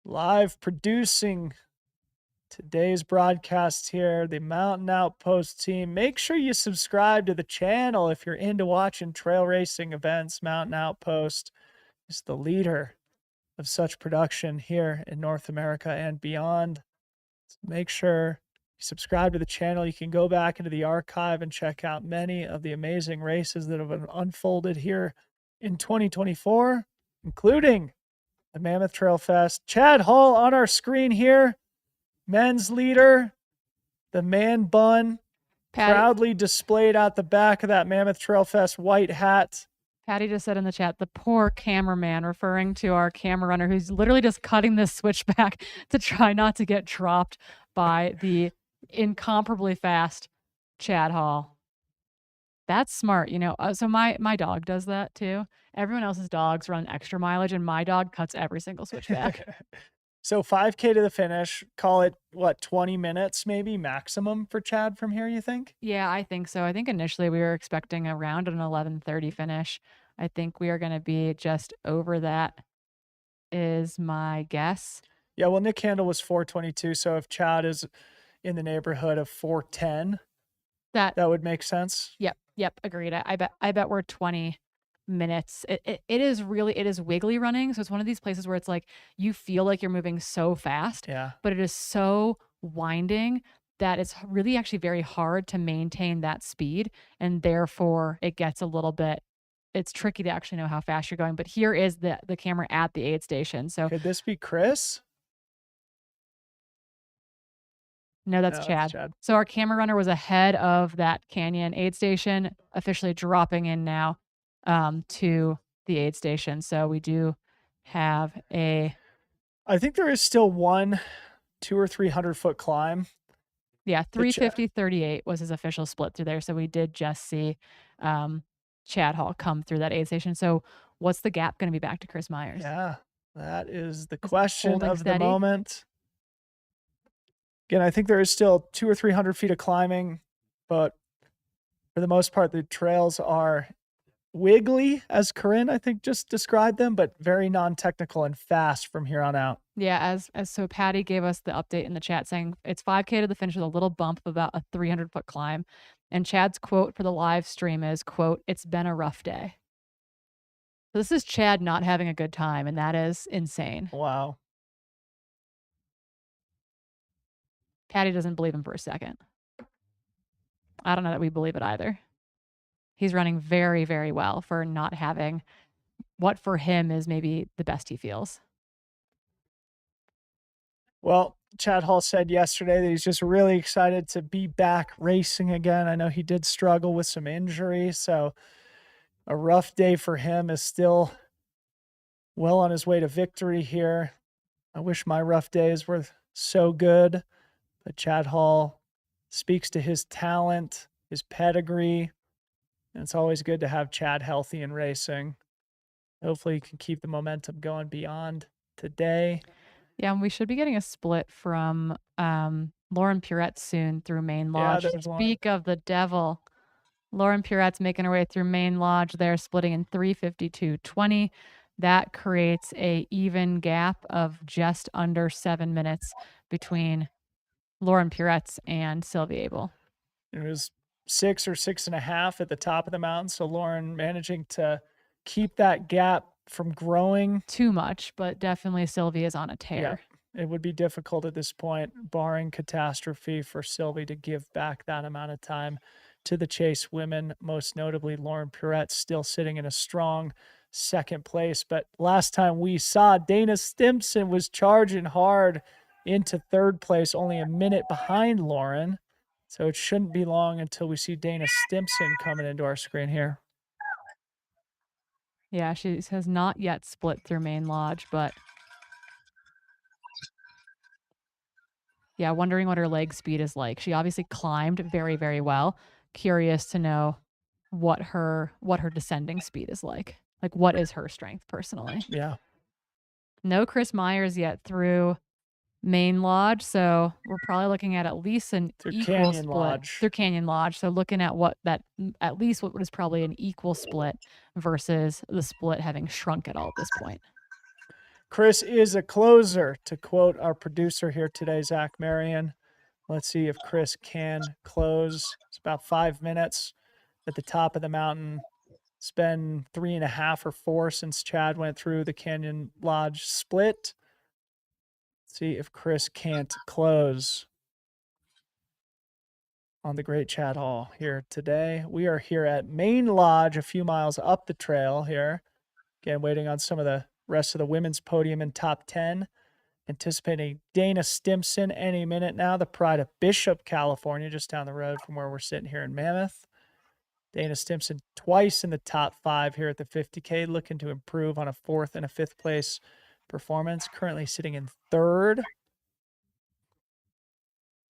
Live producing today's broadcast here, the Mountain Outpost team. Make sure you subscribe to the channel if you're into watching trail racing events. Mountain Outpost is the leader of such production here in North America and beyond. So make sure you subscribe to the channel. You can go back into the archive and check out many of the amazing races that have unfolded here in 2024, including the Mammoth Trail Fest. Chad Hall on our screen here, men's leader, the man bun, proudly displayed out the back of that Mammoth Trail Fest white hat. Patty just said in the chat, the poor cameraman, referring to our camera runner who's literally just cutting this switchback to try not to get dropped by the incomparably fast Chad Hall. That's smart, you know. So my dog does that too. Everyone else's dogs run extra mileage, and my dog cuts every single switchback. So 5K to the finish. Call it what, 20 minutes maybe maximum for Chad from here, you think? Yeah, I think so. I think initially we were expecting around an 11:30 finish. I think we are going to be just over that, is my guess. Yeah, well, Nick Handel was 4:22, so if Chad is in the neighborhood of 4:10, that would make sense. Yep, agreed. I bet we're 20 minutes. It is wiggly running, so it's one of these places where it's like you feel like you're moving so fast, but it is so winding that it's really actually very hard to maintain that speed, and therefore it gets a little bit, it's tricky to actually know how fast you're going. But here is the camera at the aid station. So could this be Chris? No, that's Chad. So our camera runner was ahead of that Canyon aid station, officially dropping in now to the aid station. So we do have I think there is still one 200 or 300 foot climb. Yeah, 350-38 was his official split through there. So we did just see Chad Hall come through that aid station. So what's the gap going to be back to Chris Myers? Yeah, that is the question of the moment. Again, I think there is still 200 or 300 feet of climbing, but for the most part, the trails are wiggly, as Corinne, I think, just described them, but very non-technical and fast from here on out. Yeah, so Patty gave us the update in the chat saying it's 5K to the finish with a little bump of about a 300-foot climb. And Chad's quote for the live stream is, quote, "It's been a rough day." So this is Chad not having a good time, and that is insane. Wow. Patty doesn't believe him for a second. I don't know that we believe it either. He's running very, very well for not having what for him is maybe the best he feels. Well, Chad Hall said yesterday that he's just really excited to be back racing again. I know he did struggle with some injury, so a rough day for him, is still well on his way to victory here. I wish my rough days were so good, but Chad Hall speaks to his talent, his pedigree, and it's always good to have Chad healthy in racing. Hopefully he can keep the momentum going beyond today. Yeah, and we should be getting a split from Lauren Purette soon through Main Yeah, Lodge. there's one. Speak of the devil. Lauren Purette's making her way through Main Lodge there, splitting in 3:52:20. That creates a even gap of just under 7 minutes between Lauren Purette's and Sylvia Abel. It was 6 or 6.5 at the top of the mountain. So Lauren managing to keep that gap from growing too much, but definitely Sylvia's on a tear. Yeah, it would be difficult at this point, barring catastrophe, for Sylvie to give back that amount of time to the Chase women, most notably Lauren Purette still sitting in a strong second place. But last time we saw, Dana Stimson was charging hard into third place, only a minute behind Lauren. So it shouldn't be long until we see Dana Stimson coming into our screen here. Yeah, she has not yet split through Main Lodge, but yeah, wondering what her leg speed is like. She obviously climbed very, very well. Curious to know what her descending speed is like. Like, what is her strength personally? Yeah. No Chris Myers yet through Main Lodge, so we're probably looking at least an equal Canyon split Lodge. through Canyon Lodge. So looking at at least what is probably an equal split versus the split having shrunk at all at this point. Chris is a closer, to quote our producer here today, Zach Marion. Let's see if Chris can close. It's about 5 minutes at the top of the mountain. It's been 3.5 or 4 since Chad went through the Canyon Lodge split. See if Chris can't close on the great Chad Hall here today. We are here at Main Lodge, a few miles up the trail here. Again, waiting on some of the rest of the women's podium in top 10. Anticipating Dana Stimson any minute now, the pride of Bishop, California, just down the road from where we're sitting here in Mammoth. Dana Stimson twice in the top 5 here at the 50K, looking to improve on a 4th and a 5th place performance, currently sitting in 3rd.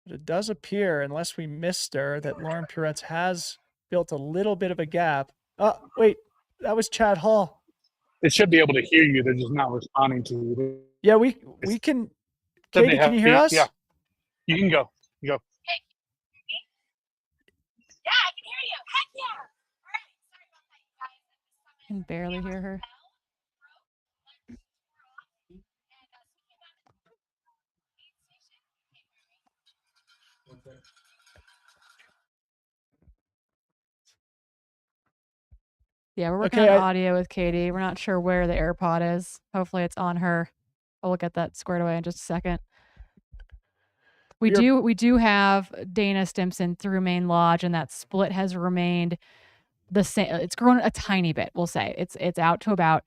But it does appear, unless we missed her, that Lauren Purette's has built a little bit of a gap. Oh, wait, that was Chad Hall. They should be able to hear you. They're just not responding to you. Yeah, we can. Katie, can you hear us? Yeah, you can go. You go. Yeah, I can hear you. Heck yeah. All right. Sorry about that, you guys. I can barely hear her. Yeah, we're working on audio with Katie. We're not sure where the AirPod is. Hopefully it's on her. We'll get that squared away in just a second. We do have Dana Stimson through Main Lodge, and that split has remained the same. It's grown a tiny bit, we'll say. It's out to about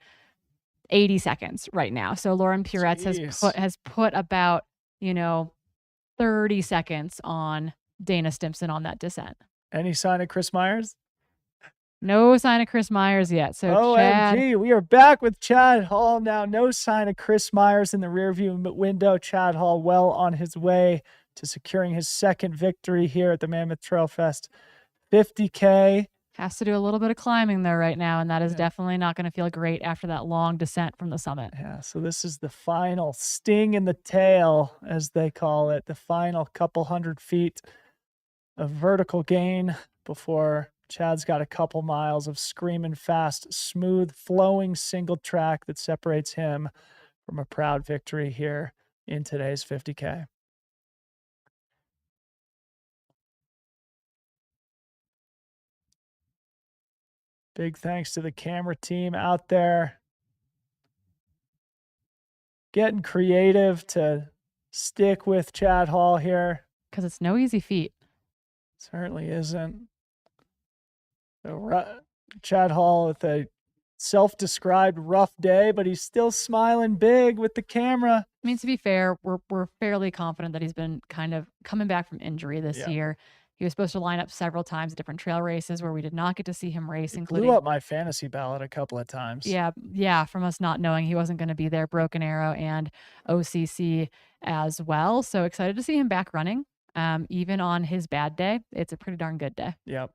80 seconds right now. So Lauren Purette has put about, 30 seconds on Dana Stimson on that descent. Any sign of Chris Myers? No sign of Chris Myers yet. So OMG, we are back with Chad Hall now. No sign of Chris Myers in the rearview window. Chad Hall well on his way to securing his second victory here at the Mammoth Trail Fest 50K. Has to do a little bit of climbing though right now, and that is definitely not going to feel great after that long descent from the summit. Yeah, so this is the final sting in the tail, as they call it, the final couple hundred feet of vertical gain before Chad's got a couple miles of screaming fast, smooth, flowing single track that separates him from a proud victory here in today's 50K. Big thanks to the camera team out there getting creative to stick with Chad Hall here. Because it's no easy feat. Certainly isn't. So, Chad Hall with a self-described rough day, but he's still smiling big with the camera. I mean, to be fair, we're fairly confident that he's been kind of coming back from injury this year. He was supposed to line up several times at different trail races where we did not get to see him race, Blew including up my fantasy ballot a couple of times. yeah, from us not knowing he wasn't going to be there, Broken Arrow and OCC as well. So excited to see him back running. Even on his bad day, it's a pretty darn good day. Yep.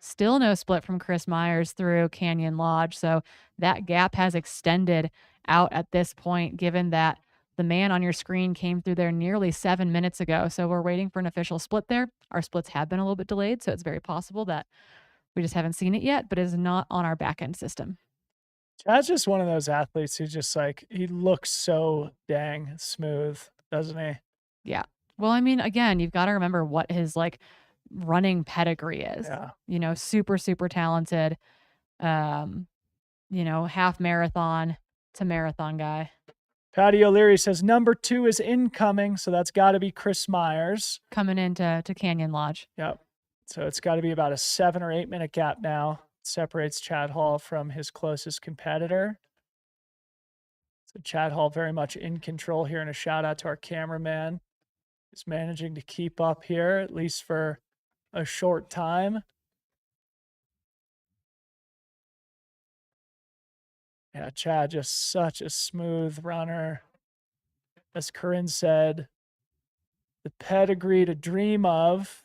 Still no split from Chris Myers through Canyon Lodge. So that gap has extended out at this point, given that the man on your screen came through there nearly 7 minutes ago. So we're waiting for an official split there. Our splits have been a little bit delayed, so it's very possible that we just haven't seen it yet, but it is not on our back end system. Chad's just one of those athletes who just like, he looks so dang smooth, doesn't he? Yeah. Well, I mean, again, you've got to remember what his like running pedigree is. Yeah. You know, super, super talented. You know, half marathon to marathon guy. Patty O'Leary says number 2 is incoming, so that's got to be Chris Myers coming into Canyon Lodge. Yep. So it's got to be about a 7 or 8 minute gap now. Separates Chad Hall from his closest competitor. So Chad Hall very much in control here, and a shout out to our cameraman who's managing to keep up here, at least for a short time. Yeah, Chad, just such a smooth runner. As Corinne said, the pedigree to dream of.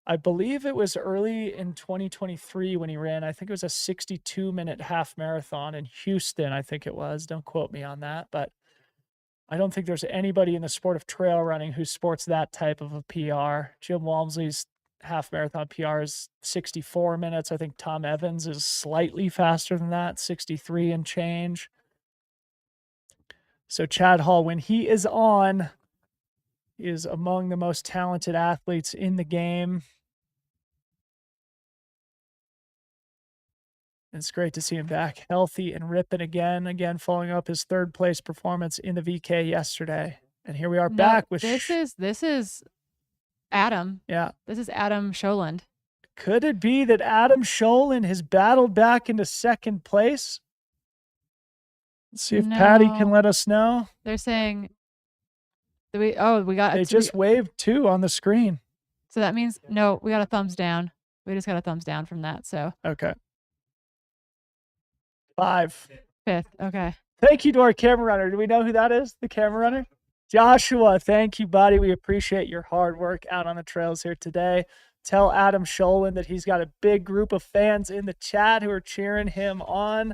I believe it was early in 2023 when he ran, I think it was a 62-minute half marathon in Houston, I think it was. Don't quote me on that, but I don't think there's anybody in the sport of trail running who sports that type of a PR. Jim Walmsley's half marathon PR is 64 minutes. I think Tom Evans is slightly faster than that, 63 and change. So Chad Hall, when he is on, is among the most talented athletes in the game. It's great to see him back healthy and ripping again following up his 3rd place performance in the VK yesterday. And here we are back with this is Adam. Yeah. This is Adam Scholand. Could it be that Adam Scholand has battled back into 2nd place? Let's see if Patty can let us know. They're saying we got they just waved 2 on the screen. So that means no, we got a thumbs down. We just got a thumbs down from that. So okay. 5. 5th. Okay. Thank you to our camera runner. Do we know who that is? The camera runner? Joshua, thank you, buddy. We appreciate your hard work out on the trails here today. Tell Adam Scholand that he's got a big group of fans in the chat who are cheering him on.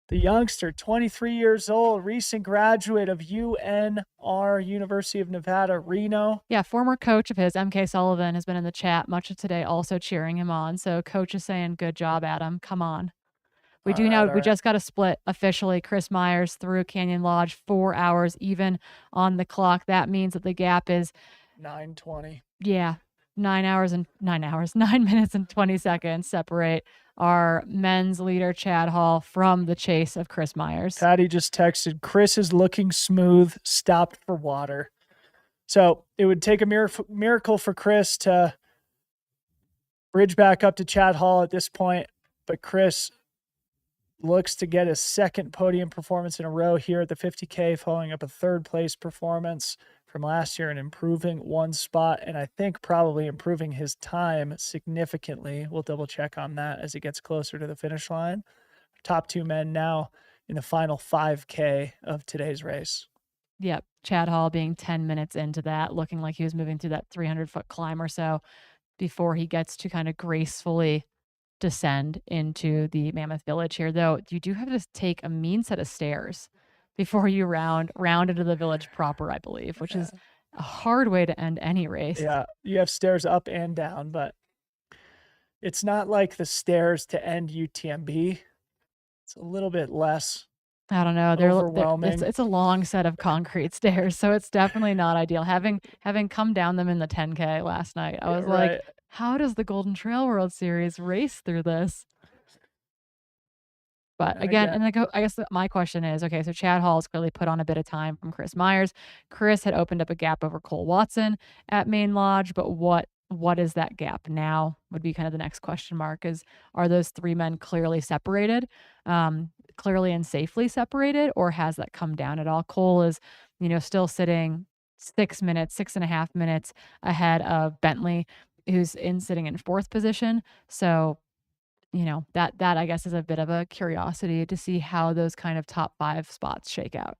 The youngster, 23 years old, recent graduate of UNR, University of Nevada, Reno. Yeah, former coach of his, MK Sullivan, has been in the chat much of today, also cheering him on. So coach is saying, good job, Adam. Come on. We just got a split officially. Chris Myers through Canyon Lodge, 4 hours even on the clock. That means that the gap is 9:20. Yeah, 9 minutes and 20 seconds separate our men's leader, Chad Hall, from the chase of Chris Myers. Patty just texted, Chris is looking smooth, stopped for water. So it would take a miracle for Chris to bridge back up to Chad Hall at this point. But Chris looks to get his 2nd podium performance in a row here at the 50K, following up a 3rd place performance from last year and improving 1 spot. And I think probably improving his time significantly. We'll double check on that as he gets closer to the finish line. Top 2 men now in the final 5K of today's race. Yep. Chad Hall being 10 minutes into that, looking like he was moving through that 300-foot climb or so before he gets to kind of gracefully descend into the Mammoth Village here. Though you do have to take a mean set of stairs before you round into the village proper, I believe, which is a hard way to end any race. Yeah, you have stairs up and down, but it's not like the stairs to end UTMB. It's a little bit less. I don't know. Overwhelming. It's a long set of concrete stairs, so it's definitely not ideal. Having come down them in the 10K last night, I was like, how does the Golden Trail World Series race through this? But again, I guess my question is, okay, so Chad Hall has clearly put on a bit of time from Chris Myers. Chris had opened up a gap over Cole Watson at Main Lodge, but what is that gap now would be kind of the next question mark. Are those 3 men clearly separated, clearly and safely separated, or has that come down at all? Cole is, still sitting 6 minutes, 6.5 minutes ahead of Bentley, who's sitting in 4th position. So, you know, that I guess is a bit of a curiosity to see how those kind of top 5 spots shake out.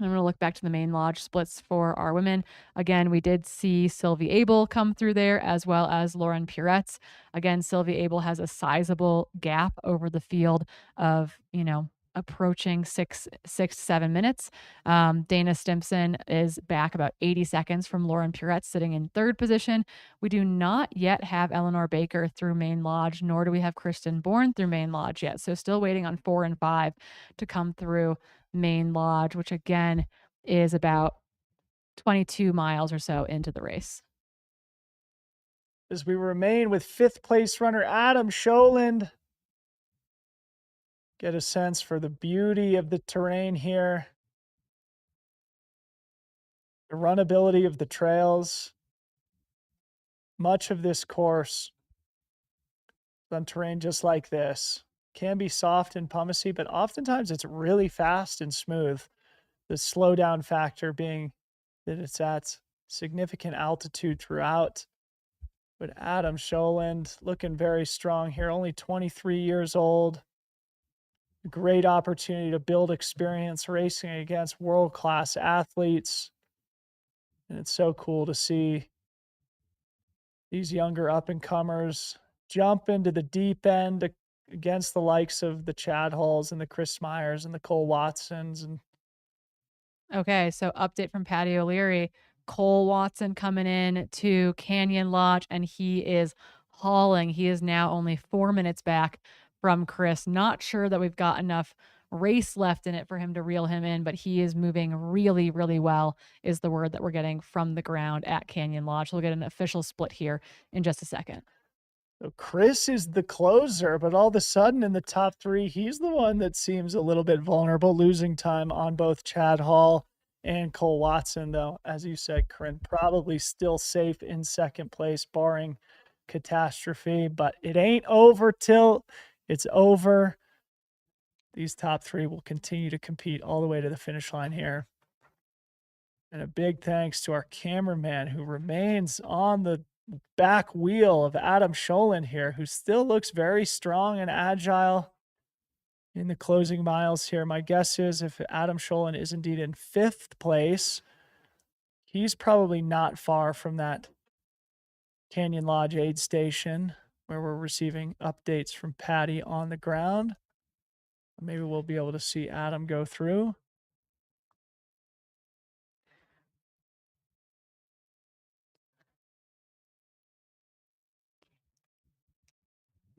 I'm going to look back to the main lodge splits for our women. Again, we did see Sylvie Abel come through there as well as Lauren Puretz. Again, Sylvie Abel has a sizable gap over the field of, you know, approaching 7 minutes. Dana Stimson is back about 80 seconds from Lauren Puretz, sitting in 3rd position. We do not yet have Eleanor Baker through main lodge, nor do we have Kristen Bourne through main lodge yet. So still waiting on 4 and 5 to come through main lodge, which again is about 22 miles or so into the race. As we remain with 5th place runner Adam Scholand, get a sense for the beauty of the terrain here, the runnability of the trails. Much of this course on terrain just like this can be soft and pumicy, but oftentimes it's really fast and smooth. The slowdown factor being that it's at significant altitude throughout. But Adam Scholand looking very strong here, only 23 years old. Great opportunity to build experience racing against world-class athletes. And it's so cool to see these younger up-and-comers jump into the deep end against the likes of the Chad Hulls and the Chris Myers and the Cole Watsons. And okay, so update from Patty O'Leary. Cole Watson coming in to Canyon Lodge, and he is hauling. He is now only 4 minutes back from Chris. Not sure that we've got enough race left in it for him to reel him in, but he is moving really, really well, is the word that we're getting from the ground at Canyon Lodge. We'll get an official split here in just a second. So Chris is the closer, but all of a sudden in the top 3, he's the one that seems a little bit vulnerable, losing time on both Chad Hall and Cole Watson, though, as you said, Corinne, probably still safe in 2nd place, barring catastrophe, but it ain't over till it's over. These top 3 will continue to compete all the way to the finish line here. And a big thanks to our cameraman who remains on the back wheel of Adam Scholand here, who still looks very strong and agile in the closing miles here. My guess is if Adam Scholand is indeed in 5th place, he's probably not far from that Canyon Lodge aid station where we're receiving updates from Patty on the ground. Maybe we'll be able to see Adam go through.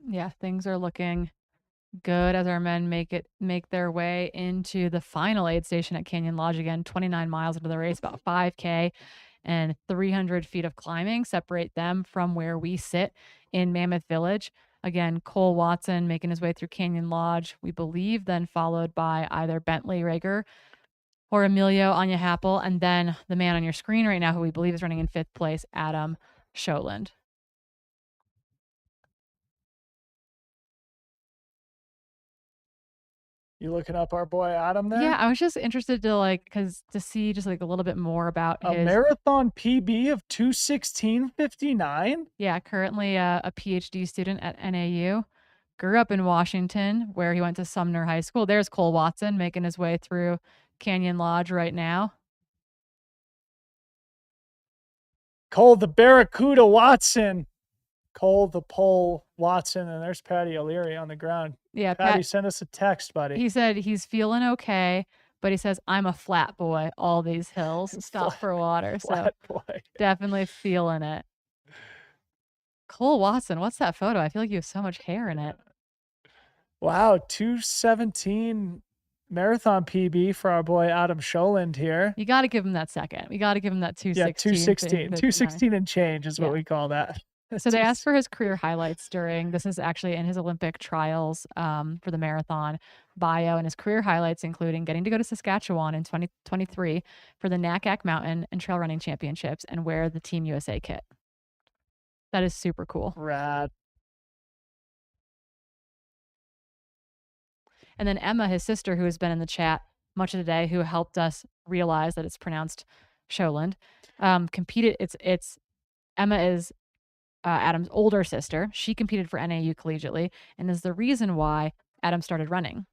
Yeah, things are looking good as our men make their way into the final aid station at Canyon Lodge. Again, 29 miles into the race, about 5K and 300 feet of climbing separate them from where we sit in Mammoth Village. Again, Cole Watson making his way through Canyon Lodge, we believe, then followed by either Bentley Rager or Emilio Anya Happel, and then the man on your screen right now, who we believe is running in 5th place, Adam Scholand. You looking up our boy Adam there? Yeah, I was just interested to to see just like a little bit more about a his marathon PB of 2:16:59. Yeah, currently a PhD student at NAU. Grew up in Washington, where he went to Sumner High School. There's Cole Watson making his way through Canyon Lodge right now. Cole the Barracuda Watson. Cole the Pole Watson, and there's Patty O'Leary on the ground. Yeah, Patty, send us a text, buddy. He said he's feeling okay, but he says, I'm a flat boy, all these hills, stop for water. Flat So boy. definitely feeling it. Cole Watson, what's that photo? I feel like you have so much hair in it. Wow, 2:17 marathon PB for our boy Adam Scholand here. You got to give him that second. We got to give him that 2:16. Yeah, 2:16. 2:16 and change is what we call that. So they asked for his career highlights this is actually in his Olympic trials for the marathon bio, and his career highlights including getting to go to Saskatchewan in 2023 for the NACAC Mountain and Trail Running Championships and wear the Team USA kit. That is super cool. Rad. And then Emma, his sister, who has been in the chat much of the day, who helped us realize that it's pronounced Sholand, competed. It's Emma is Adam's older sister. She competed for NAU collegiately and is the reason why Adam started running.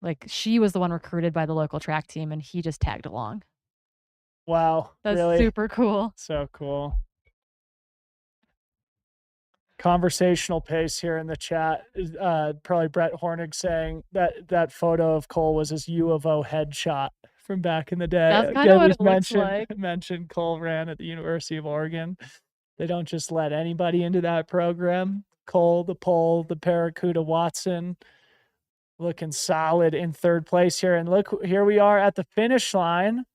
Like, she was the one recruited by the local track team and he just tagged along. Wow. That's really? super cool. So cool. Conversational pace here in the chat. Probably Brett Hornig saying that photo of Cole was his U of O headshot from back in the day. That's kind of what it looks mentioned Cole ran at the University of Oregon. They don't just let anybody into that program. Cole, the pole, the Barracuda Watson, looking solid in third place here. And look, here we are at the finish line.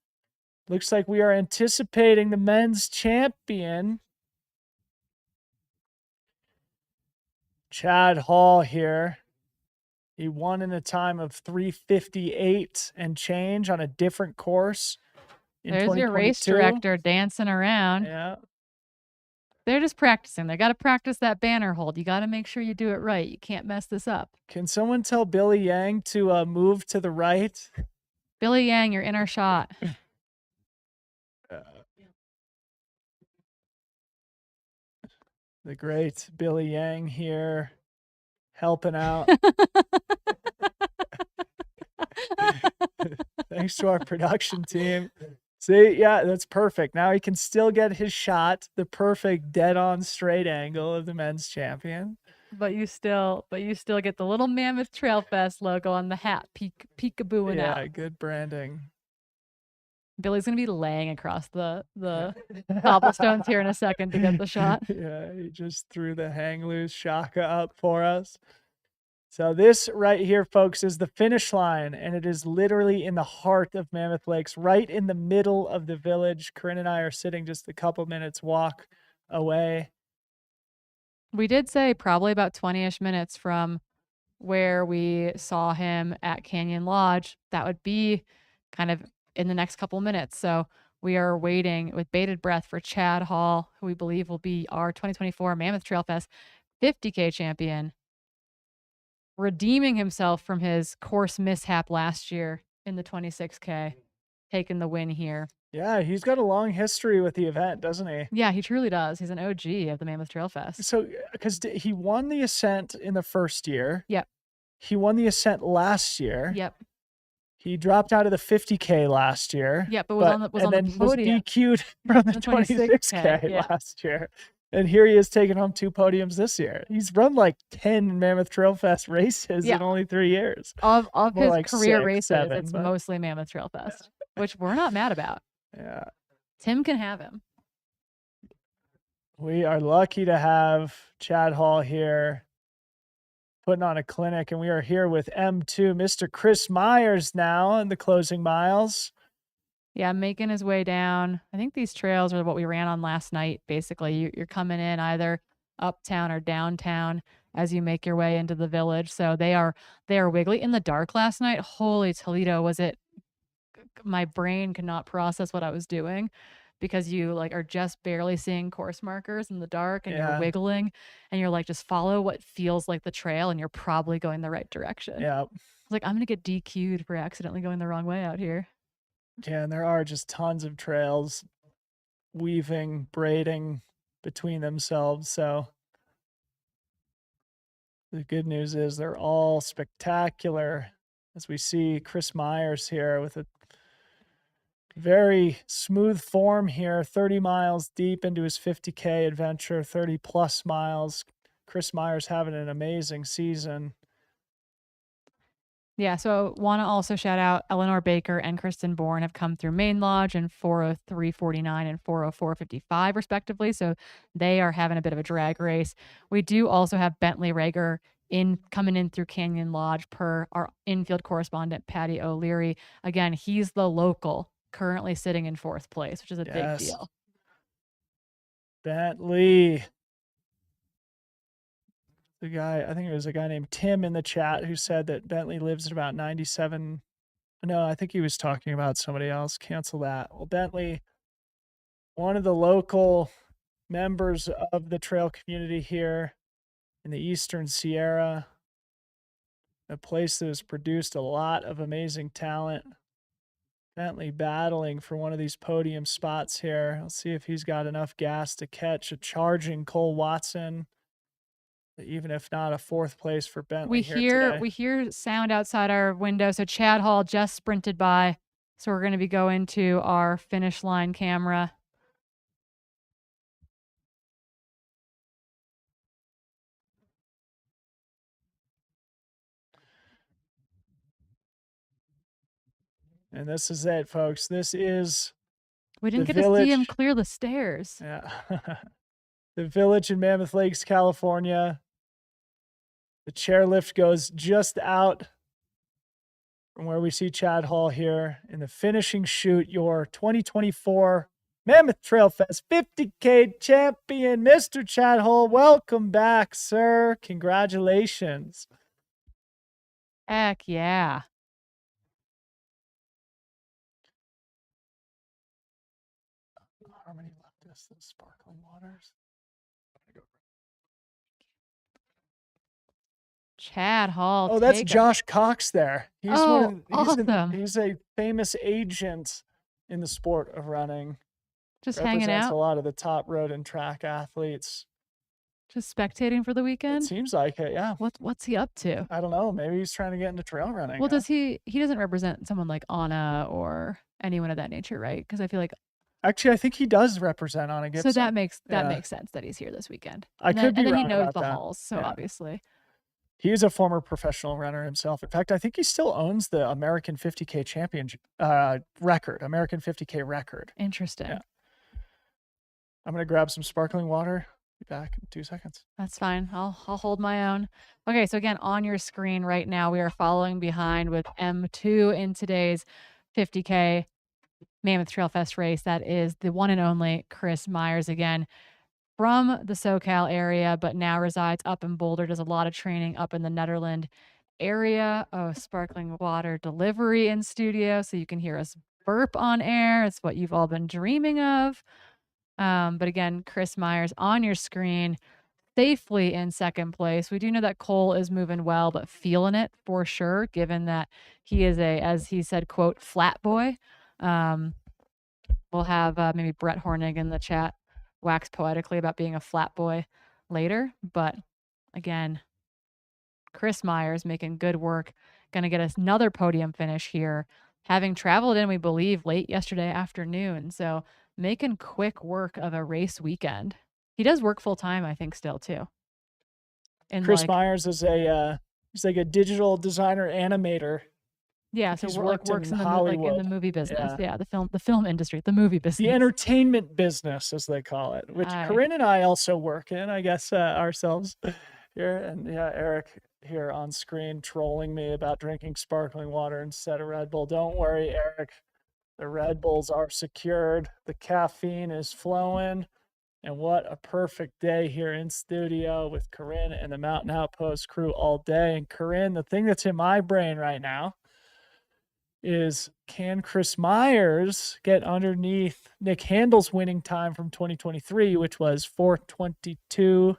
Looks like we are anticipating the men's champion, Chad Hall here. He won in a time of 3:58 and change on a different course. There's your race director dancing around. Yeah. They're just practicing. They got to practice that banner hold. You got to make sure you do it right. You can't mess this up. Can someone tell Billy Yang to move to the right? Billy Yang, you're in our shot. The great Billy Yang here helping out. Thanks to our production team. See, yeah, that's perfect. Now he can still get his shot, the perfect dead-on straight angle of the men's champion. But you still get the little Mammoth Trail Fest logo on the hat, peekabooing out. Yeah, good branding. Billy's gonna be laying across the cobblestones here in a second to get the shot. Yeah, he just threw the hang loose shaka up for us. So this right here, folks, is the finish line, and it is literally in the heart of Mammoth Lakes, right in the middle of the village. Corinne and I are sitting just a couple minutes walk away. We did say probably about 20-ish minutes from where we saw him at Canyon Lodge. That would be kind of in the next couple minutes. So we are waiting with bated breath for Chad Hall, who we believe will be our 2024 Mammoth Trail Fest 50K champion, redeeming himself from his course mishap last year in the 26K, taking the win here. Yeah, he's got a long history with the event, doesn't he? Yeah, he truly does. He's an OG of the Mammoth Trail Fest. So, because he won the Ascent in the first year. Yep. He won the Ascent last year. Yep. He dropped out of the 50K last year. Yep, but was on the podium. Was DQ'd from the 26K last year. And here he is taking home 2 podiums this year. He's run like 10 Mammoth Trail Fest races in only 3 years. Of his like career 6, races, 7, it's but mostly Mammoth Trail Fest, which we're not mad about. Yeah. Tim can have him. We are lucky to have Chad Hall here putting on a clinic, and we are here with M2, Mr. Chris Myers now in the closing miles. Yeah, making his way down. I think these trails are what we ran on last night. Basically, you're coming in either uptown or downtown as you make your way into the village. So they are wiggly. In the dark last night, holy Toledo, was it? My brain could not process what I was doing, because you like are just barely seeing course markers in the dark, and you're wiggling, and you're like, just follow what feels like the trail, and you're probably going the right direction. Yeah. I was like, I'm gonna get DQ'd for accidentally going the wrong way out here. Yeah, and there are just tons of trails weaving, braiding between themselves. So the good news is they're all spectacular, as we see Chris Myers here with a very smooth form here, 30 miles deep into his 50K adventure, 30 plus miles. Chris Myers having an amazing season. Yeah, so want to also shout out Eleanor Baker and Kristen Bourne have come through Main Lodge in 4:03:49 and 4:04:55 respectively. So they are having a bit of a drag race. We do also have Bentley Rager coming in through Canyon Lodge per our infield correspondent Patty O'Leary. Again, he's the local, currently sitting in 4th place, which is a big deal. Bentley. The guy, I think it was a guy named Tim in the chat who said that Bentley lives at about 97. No, I think he was talking about somebody else. Cancel that. Well, Bentley, one of the local members of the trail community here in the Eastern Sierra. a place that has produced a lot of amazing talent. Bentley battling for one of these podium spots here. Let's see if he's got enough gas to catch a charging Cole Watson. Even if not, a 4th place for Bentley today. We hear sound outside our window. So Chad Hall just sprinted by. So we're going to be going to our finish line camera. And this is it, folks. This is We didn't the get to see him village. clear the stairs. Yeah. The village in Mammoth Lakes, California. The chairlift goes just out from where we see Chad Hall here in the finishing chute, your 2024 Mammoth Trail Fest 50K champion, Mr. Chad Hall. Welcome back, sir. Congratulations. Heck yeah. Harmony left us those sparkling waters. Chad Hall. Oh, that's take Josh Cox there. He's Oh, he's, awesome. he's a famous agent in the sport of running. Just hanging Represents out. a lot of the top road and track athletes. Just spectating for the It weekend. seems like it, yeah. What's he up to? I don't know. Maybe he's trying to get into trail running. Well, huh? does he doesn't represent someone like Anna or anyone of that nature, right? Because I feel like Actually, I think he does represent Anna Gibson. so that makes Yeah. sense that he's here this weekend. I And could be then he wrong knows about the that. halls, so Yeah. obviously. He is a former professional runner himself. In fact, I think he still owns the American 50K championship record, American 50K record. Interesting. Yeah. I'm going to grab some sparkling water. Be back in 2 seconds. That's fine. I'll hold my own. Okay, so again, on your screen right now, we are following behind with M2 in today's 50K Mammoth Trail Fest race. That is the one and only Chris Myers again from the SoCal area, but now resides up in Boulder, does a lot of training up in the Netherlands area. Oh, sparkling water delivery in studio, so you can hear us burp on air. It's what you've all been dreaming of. But again, Chris Myers on your screen, safely in 2nd place. We do know that Cole is moving well, but feeling it for sure, given that he is a, as he said, quote, flat boy. We'll have maybe Brett Hornig in the chat wax poetically about being a flat boy later. But again, Chris Myers making good work, going to get us another podium finish here, having traveled in, we believe, late yesterday afternoon. So making quick work of a race weekend. He does work full time, I think, still too. And Chris Myers is he's like a digital designer animator. Yeah, He's so worked works in in the Hollywood. movie business. Yeah. Yeah, the film industry, the movie business. The entertainment business, as they call it, which Aye. Corinne and I also work in, I guess, ourselves here. And yeah, Eric here on screen trolling me about drinking sparkling water instead of Red Bull. Don't worry, Eric. The Red Bulls are secured. The caffeine is flowing. And what a perfect day here in studio with Corinne and the Mountain Outpost crew all day. And Corinne, the thing that's in my brain right now is, can Chris Myers get underneath Nick Handel's winning time from 2023, which was 4:22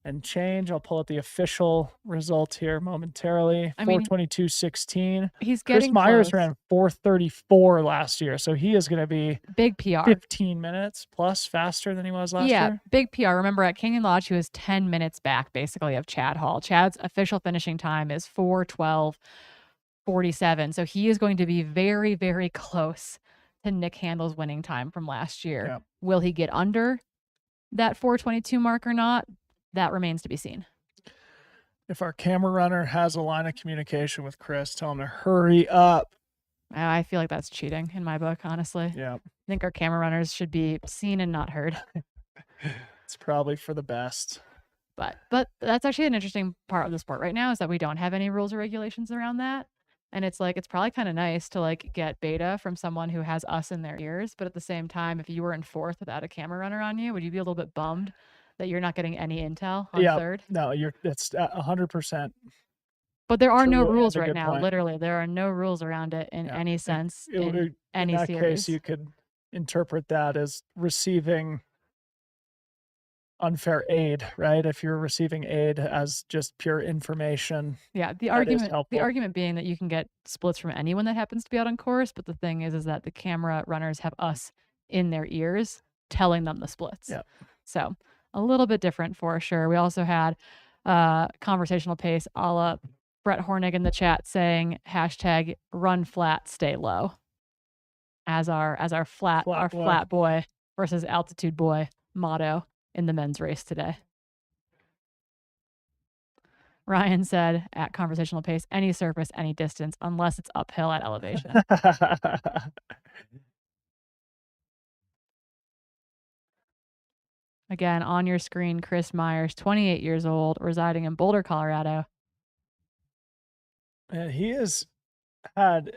and change? I'll pull up the official results here momentarily. I mean, 4:22.16. He's Chris getting Myers close. ran 4:34 last year, so he is going to be Big PR. 15 minutes plus faster than he was last Yeah, year. big PR. Remember at Canyon Lodge, he was 10 minutes back basically of Chad Hall. Chad's official finishing time is 4:12.47. So he is going to be very, very close to Nick Handel's winning time from last year. Yeah. Will he get under that 4:22 mark or not? That remains to be seen. If our camera runner has a line of communication with Chris, tell him to hurry up. I feel like that's cheating in my book, honestly. Yeah, I think our camera runners should be seen and not heard. it's probably for the best. But that's actually an interesting part of the sport right now, is that we don't have any rules or regulations around that. And it's like, it's probably kind of nice to like get beta from someone who has us in their ears. But at the same time, if you were in 4th without a camera runner on you, would you be a little bit bummed that you're not getting any intel on Yeah, 3rd? no, it's 100%. But there are True, no and rules a right good now. point. Literally, there are no rules around it in Yeah. any sense, In in any that series. case, you could interpret that as receiving unfair aid, right? If you're receiving aid as just pure information. Yeah, the That is argument helpful. being that you can get splits from anyone that happens to be out on course, but the thing is that the camera runners have us in their ears telling them the splits. Yeah. So a little bit different for sure. We also had conversational pace a la Brett Hornig in the chat saying hashtag run flat, stay low as our Flat boy. flat boy versus altitude boy motto in the men's race today. Ryan said at conversational pace, any surface, any distance, unless it's uphill at elevation. Again, on your screen, Chris Myers, 28 years old, residing in Boulder, Colorado. And he has had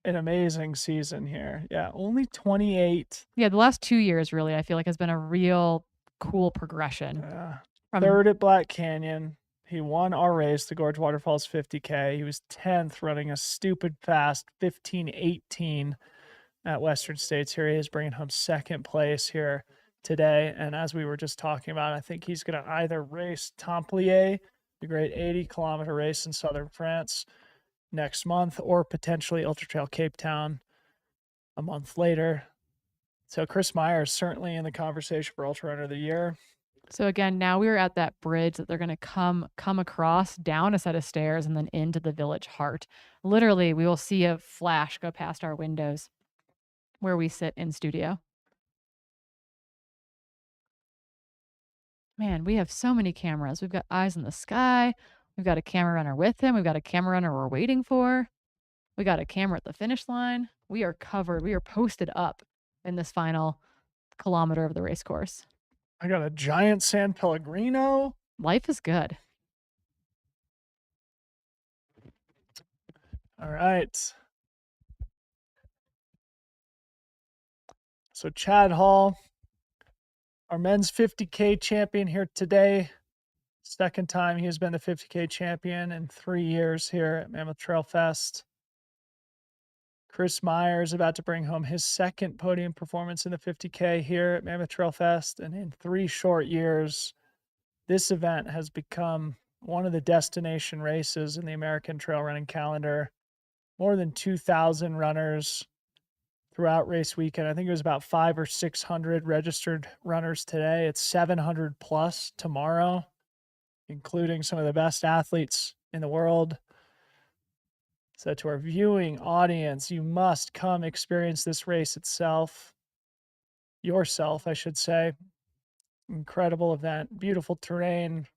an amazing season here. Yeah, only 28. Yeah, the last 2 years really, I feel like has been a real cool progression. Third at Black Canyon. He won our race, the Gorge Waterfalls 50K. He was 10th, running a stupid fast 15:18 at Western States. Here he is bringing home second place here today. And as we were just talking about, I think he's going to either race Templier, the great 80-kilometer race in southern France, next month, or potentially Ultra Trail Cape Town a month later. So Chris Myers certainly in the conversation for Ultra Runner of the Year. So again, now we're at that bridge that they're going to come across, down a set of stairs, and then into the village heart. Literally, we will see a flash go past our windows where we sit in studio. Man, we have so many cameras. We've got eyes in the sky. We've got a camera runner with him. We've got a camera runner we're waiting for. We got a camera at the finish line. We are covered. We are posted up in this final kilometer of the race course. I got a giant San Pellegrino. Life is good. All right. So Chad Hall, our men's 50K champion here today. Second time he has been the 50K champion in 3 years here at Mammoth Trail Fest. Chris Myers about to bring home his second podium performance in the 50K here at Mammoth Trail Fest. And in 3 short years, this event has become one of the destination races in the American trail running calendar. More than 2,000 runners throughout race weekend. I think it was about 500 or 600 registered runners today. It's 700 plus tomorrow, including some of the best athletes in the world. So to our viewing audience, you must come experience this race yourself, I should say. Incredible event, beautiful terrain,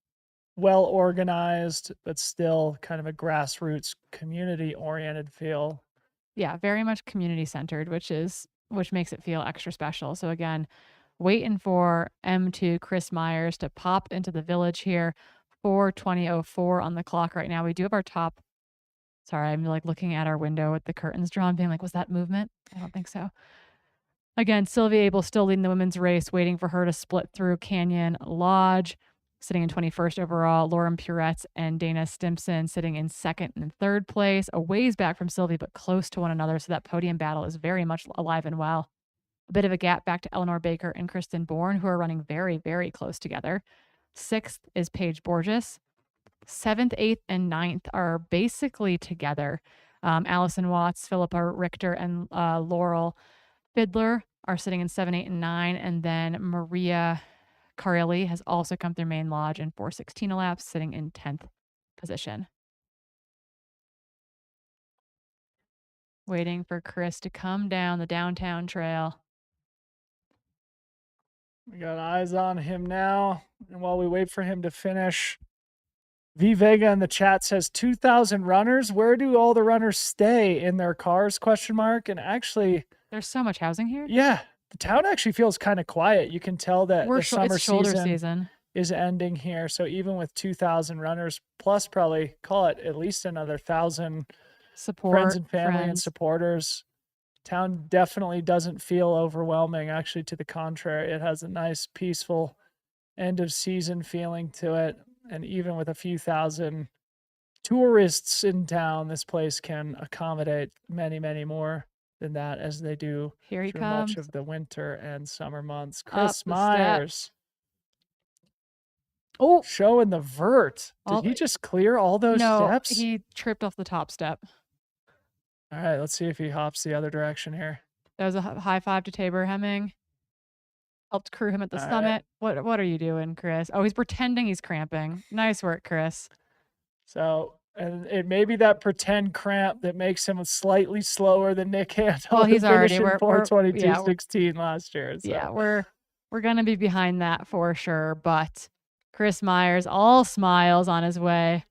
well organized, but still kind of a grassroots community oriented feel. Yeah, very much community centered, which makes it feel extra special. So again, waiting for M2 Chris Myers to pop into the village here. 4:20:04 on the clock right now. We do have our top. Sorry, I'm like looking at our window with the curtains drawn, being like, was that movement? I don't think so. Again, Sylvia Abel still leading the women's race, waiting for her to split through Canyon Lodge, sitting in 21st overall. Lauren Puretz and Dana Stimson sitting in second and third place, a ways back from Sylvie, but close to one another. So that podium battle is very much alive and well. A bit of a gap back to Eleanor Baker and Kristen Bourne, who are running very, very close together. 6th is Paige Borges. 7th, 8th, and 9th are basically together. Allison Watts, Philippa Richter, and Laurel Fiddler are sitting in 7, 8, and 9. And then Maria Carelli has also come through main lodge in 4:16 elapsed, sitting in 10th position. Waiting for Chris to come down the downtown trail. We got eyes on him now. And while we wait for him to finish, V Vega in the chat says 2,000 runners. Where do all the runners stay in their cars? ? And actually, there's so much housing here. Yeah, the town actually feels kind of quiet. You can tell that the summer season is ending here. So even with 2,000 runners, plus probably call it at least another 1,000 friends and family and supporters, town definitely doesn't feel overwhelming. Actually, to the contrary, it has a nice, peaceful end of season feeling to it. And even with a few thousand tourists in town, this place can accommodate many, many more than that, as they do here he through comes. much of the winter and summer months. Chris Myers. Oh, showing the vert. Did Oh, he just clear all those no, steps? he tripped off the top step. All right, let's see if he hops the other direction here. That was a high five to Tabor Hemming. Helped crew him at the All right. summit. What are you doing, Chris? Oh, he's pretending he's cramping. Nice work, Chris. So, and it may be that pretend cramp that makes him slightly slower than Nick Handel. Well, he's already finishing we're 4:22.16 last year. So. Yeah, we're gonna be behind that for sure. But Chris Myers, all smiles on his way.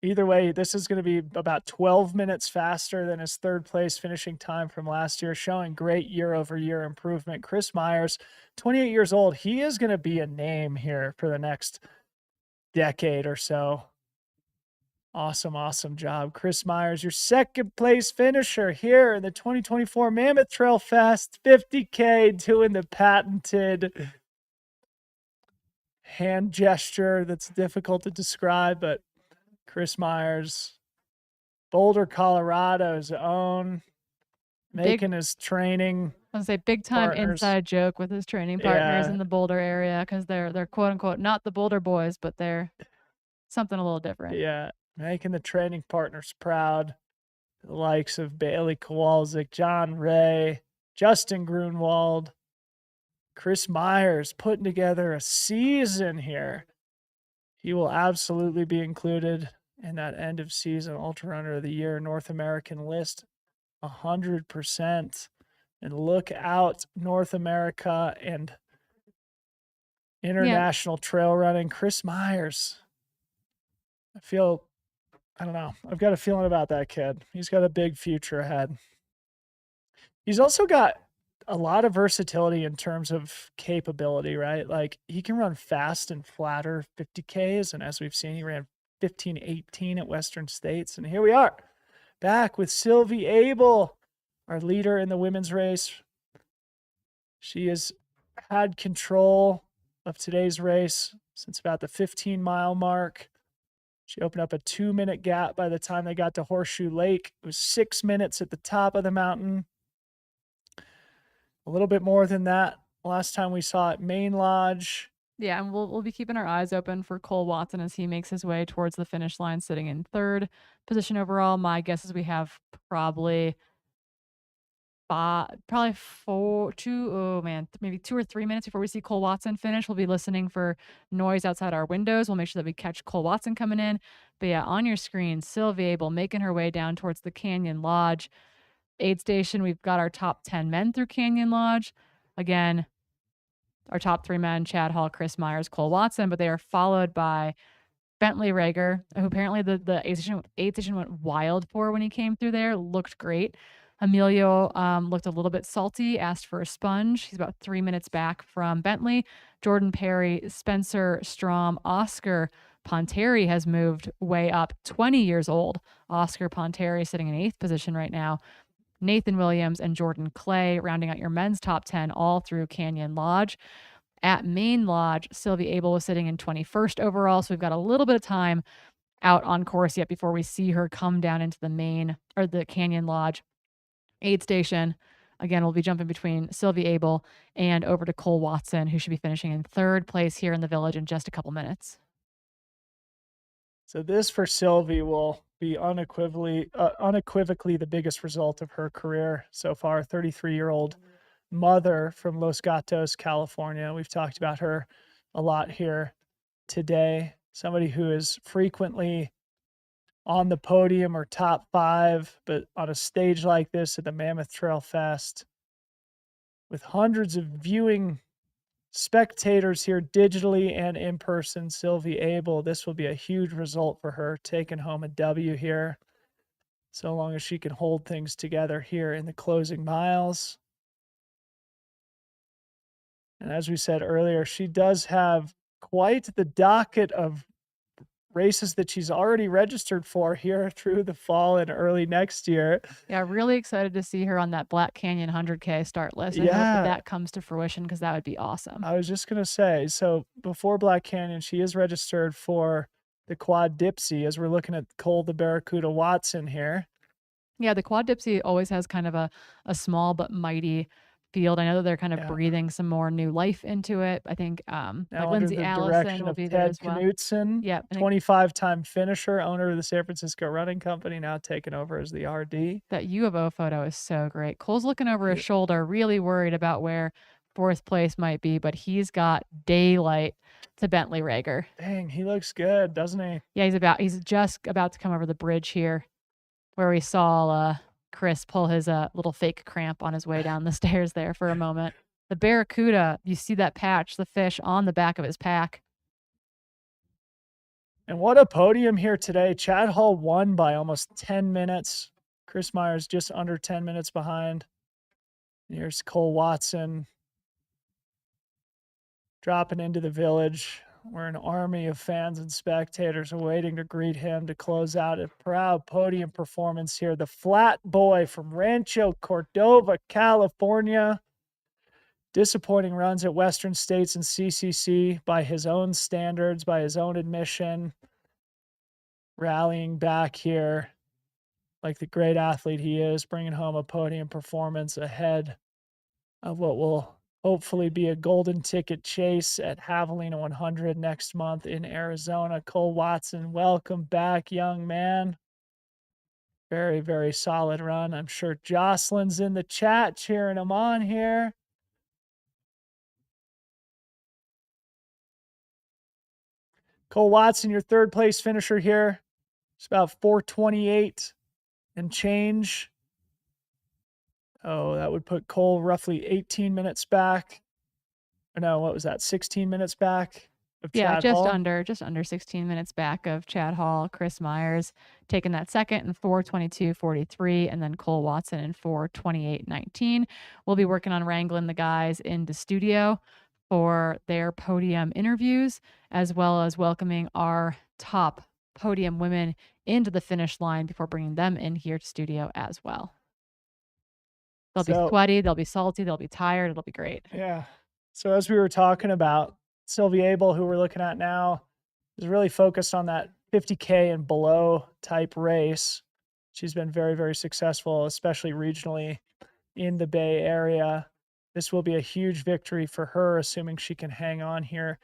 Either way, this is going to be about 12 minutes faster than his third place finishing time from last year, showing great year-over-year improvement. Chris Myers, 28 years old, he is going to be a name here for the next decade or so. Awesome job. Chris Myers, your second place finisher here in the 2024 Mammoth Trail Fest, 50K, doing the patented hand gesture that's difficult to describe, but Chris Myers, Boulder, Colorado's own, making his training. I was gonna say big time partners. inside joke with his training partners Yeah. in the Boulder area because they're quote unquote not the Boulder boys, but they're something a little different. Yeah, making the training partners proud. The likes of Bailey Kowalczyk, John Ray, Justin Grunwald, Chris Myers putting together a season here. He will absolutely be included in that end of season Ultra Runner of the Year North American list, 100%. And look out, North America and international trail running. Chris Myers. I don't know. I've got a feeling about that kid. He's got a big future ahead. He's also got a lot of versatility in terms of capability, right? Like he can run fast and flatter 50Ks. And as we've seen, he ran 15:18 at Western States. And here we are back with Sylvie Abel, our leader in the women's race. She has had control of today's race since about the 15-mile mark. She opened up a 2-minute gap by the time they got to Horseshoe Lake. It was 6 minutes at the top of the mountain. A little bit more than that last time we saw at Main Lodge. Yeah, and we'll be keeping our eyes open for Cole Watson as he makes his way towards the finish line, sitting in third position overall. My guess is we have probably maybe 2 or 3 minutes before we see Cole Watson finish. We'll be listening for noise outside our windows. We'll make sure that we catch Cole Watson coming in. But yeah, on your screen, Sylvie Abel making her way down towards the Canyon Lodge aid station. We've got our top 10 men through Canyon Lodge. Again, our top 3 men, Chad Hall, Chris Myers, Cole Watson, but they are followed by Bentley Rager, who apparently the aid station went wild for when he came through there. Looked great. Emilio looked a little bit salty, asked for a sponge. He's about 3 minutes back from Bentley. Jordan Perry, Spencer Strom, Oscar Ponteri has moved way up, 20 years old. Oscar Ponteri sitting in 8th position right now. Nathan Williams and Jordan Clay rounding out your men's top 10 all through Canyon Lodge. At Main Lodge, Sylvie Abel was sitting in 21st overall, so we've got a little bit of time out on course yet before we see her come down into the Canyon Lodge aid station. Again, we'll be jumping between Sylvie Abel and over to Cole Watson, who should be finishing in 3rd place here in the village in just a couple minutes. So this for Sylvie will be unequivocally the biggest result of her career so far. 33-year-old mother from Los Gatos, California. We've talked about her a lot here today. Somebody who is frequently on the podium or top 5, but on a stage like this at the Mammoth Trail Fest with hundreds of viewing spectators here digitally and in person, Sylvie Abel, this will be a huge result for her, taking home a W here, so long as she can hold things together here in the closing miles. And as we said earlier, she does have quite the docket of races that she's already registered for here through the fall and early next year. Yeah, really excited to see her on that Black Canyon 100K start list. I hope that comes to fruition because that would be awesome. I was just going to say, so before Black Canyon, she is registered for the Quad Dipsy as we're looking at Cole the Barracuda Watson here. Yeah, the Quad Dipsy always has kind of a small but mighty field. I know that they're kind of Yeah. breathing some more new life into it. I think Now like under Lindsay the Allison direction will of be there Ted as well. Knutson, Yep. I think 25-time finisher, owner of the San Francisco Running Company, now taking over as the RD. that U of O photo is so great. Cole's looking over his shoulder, really worried about where fourth place might be, but he's got daylight to Bentley Rager. Dang, he looks good, doesn't he? Yeah, he's just about to come over the bridge here, where we saw Chris pull his little fake cramp on his way down the stairs there for a moment. The Barracuda, you see that patch, the fish on the back of his pack. And what a podium here today. Chad Hall won by almost 10 minutes. Chris Myers just under 10 minutes behind. Here's Cole Watson dropping into the village, where an army of fans and spectators are waiting to greet him to close out a proud podium performance here. The flat boy from Rancho Cordova, California. Disappointing runs at Western States and CCC by his own standards, by his own admission. Rallying back here like the great athlete he is, bringing home a podium performance ahead of what will hopefully be a golden ticket chase at Javelina 100 next month in Arizona. Cole Watson, welcome back, young man. Very, very solid run. I'm sure Jocelyn's in the chat cheering him on here. Cole Watson, your third place finisher here. It's about 4:28 and change. Oh, that would put Cole roughly 18 minutes back. Or no, what was that? 16 minutes back of Yeah, Chad Hall? just under 16 minutes back of Chad Hall. Chris Myers taking that second in 4:22:43, and then Cole Watson in 4:28:19. We'll be working on wrangling the guys into studio for their podium interviews, as well as welcoming our top podium women into the finish line before bringing them in here to studio as well. They'll be sweaty, they'll be salty, they'll be tired, it'll be great. Yeah. So as we were talking about, Sylvia Abel, who we're looking at now, is really focused on that 50K and below type race. She's been very, very successful, especially regionally in the Bay Area. This will be a huge victory for her, assuming she can hang on here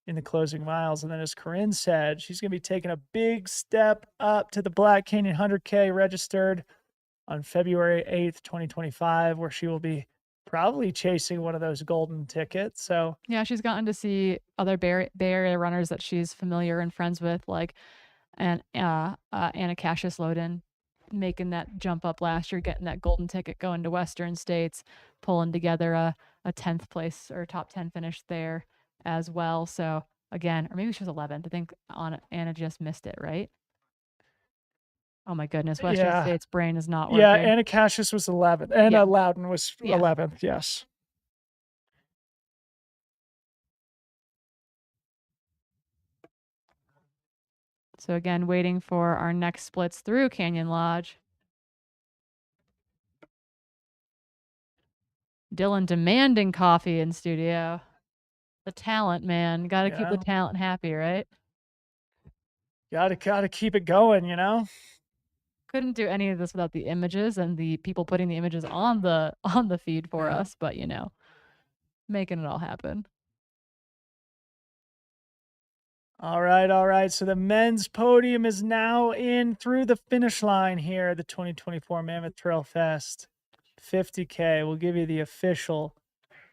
in the closing miles. And then as Corinne said, she's going to be taking a big step up to the Black Canyon 100K registered on February 8th, 2025, where she will be probably chasing one of those golden tickets. So yeah, she's gotten to see other Bay Area runners that she's familiar and friends with, like Anna Cassius Loden, making that jump up last year, getting that golden ticket, going to Western States, pulling together a 10th place or top 10 finish there as well. So again, or maybe she was 11th. I think Anna just missed it, right? Oh my goodness, Western States brain is not working. Yeah, Anna Cassius was 11th. Anna Loudon was 11th, yes. So again, waiting for our next splits through Canyon Lodge. Dylan demanding coffee in studio. The talent, man. Got to keep the talent happy, right? Gotta keep it going, you know? Couldn't do any of this without the images and the people putting the images on the feed for us, but you know, making it all happen. All right. So the men's podium is now in through the finish line here at the 2024 Mammoth Trail Fest. 50K. We'll give you the official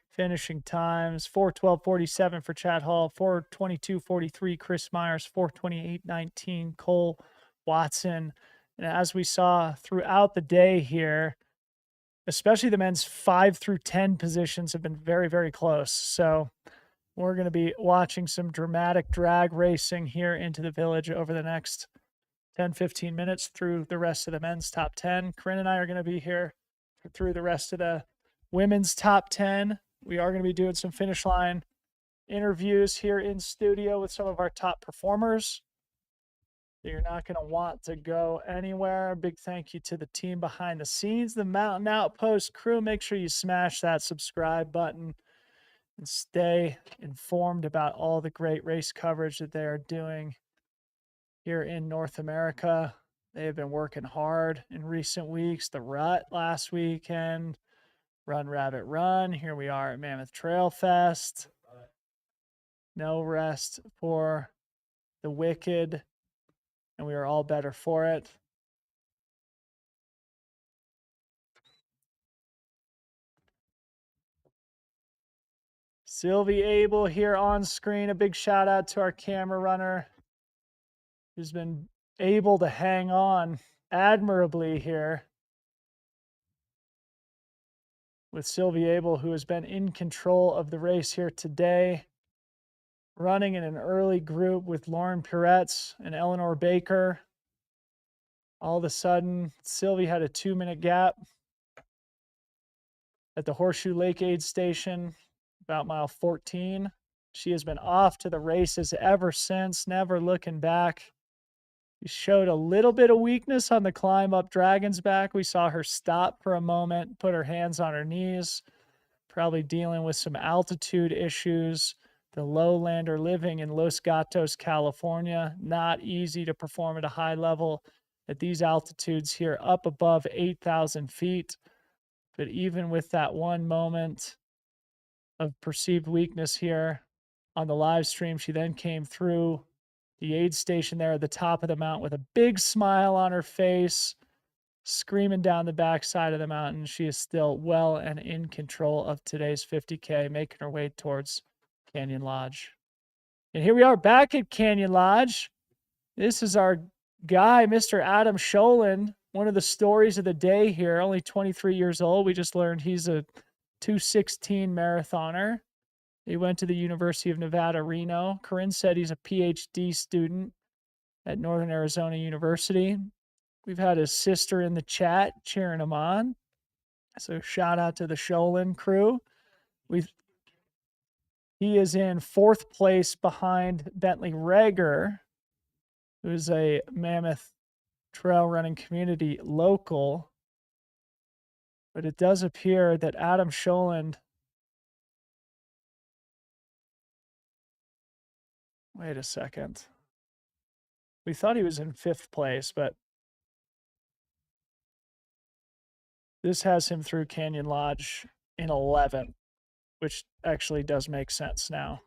finishing times. 4:12:47 for Chad Hall, 4:22:43 Chris Myers, 4:28:19 Cole Watson. And as we saw throughout the day here, especially the men's 5 through 10 positions have been very, very close. So we're going to be watching some dramatic drag racing here into the village over the next 10, 15 minutes through the rest of the men's top 10. Corinne and I are going to be here through the rest of the women's top 10. We are going to be doing some finish line interviews here in studio with some of our top performers. You're not going to want to go anywhere. Big thank you to the team behind the scenes, the Mountain Outpost crew. Make sure you smash that subscribe button and stay informed about all the great race coverage that they are doing here in North America. They have been working hard in recent weeks. The Rut last weekend, Run, rabbit, run. Here we are at Mammoth Trail Fest. No rest for the wicked, and we are all better for it. Sylvie Abel here on screen. A big shout out to our camera runner who's been able to hang on admirably here with Sylvie Abel, who has been in control of the race here today, running in an early group with Lauren Puretz and Eleanor Baker. All of a sudden, Sylvie had a 2-minute gap at the Horseshoe Lake aid station, about mile 14. She has been off to the races ever since, never looking back. She showed a little bit of weakness on the climb up Dragon's Back. We saw her stop for a moment, put her hands on her knees, probably dealing with some altitude issues. The lowlander living in Los Gatos, California, not easy to perform at a high level at these altitudes here, up above 8,000 feet. But even with that one moment of perceived weakness here on the live stream, she then came through the aid station there at the top of the mountain with a big smile on her face, screaming down the backside of the mountain. She is still well and in control of today's 50K, making her way towards Canyon Lodge. And here we are back at Canyon Lodge. This is our guy, Mr. Adam Sholin, one of the stories of the day here, only 23 years old. We just learned he's a 2:16 marathoner. He went to the University of Nevada, Reno. Corinne said he's a PhD student at Northern Arizona University. We've had his sister in the chat cheering him on. So shout out to the Sholin crew. He is in 4th place behind Bentley Rager, who's a Mammoth Trail running community local. But it does appear that Adam Sholin, wait a second. We thought he was in 5th place, but this has him through Canyon Lodge in 11th, which actually does make sense now.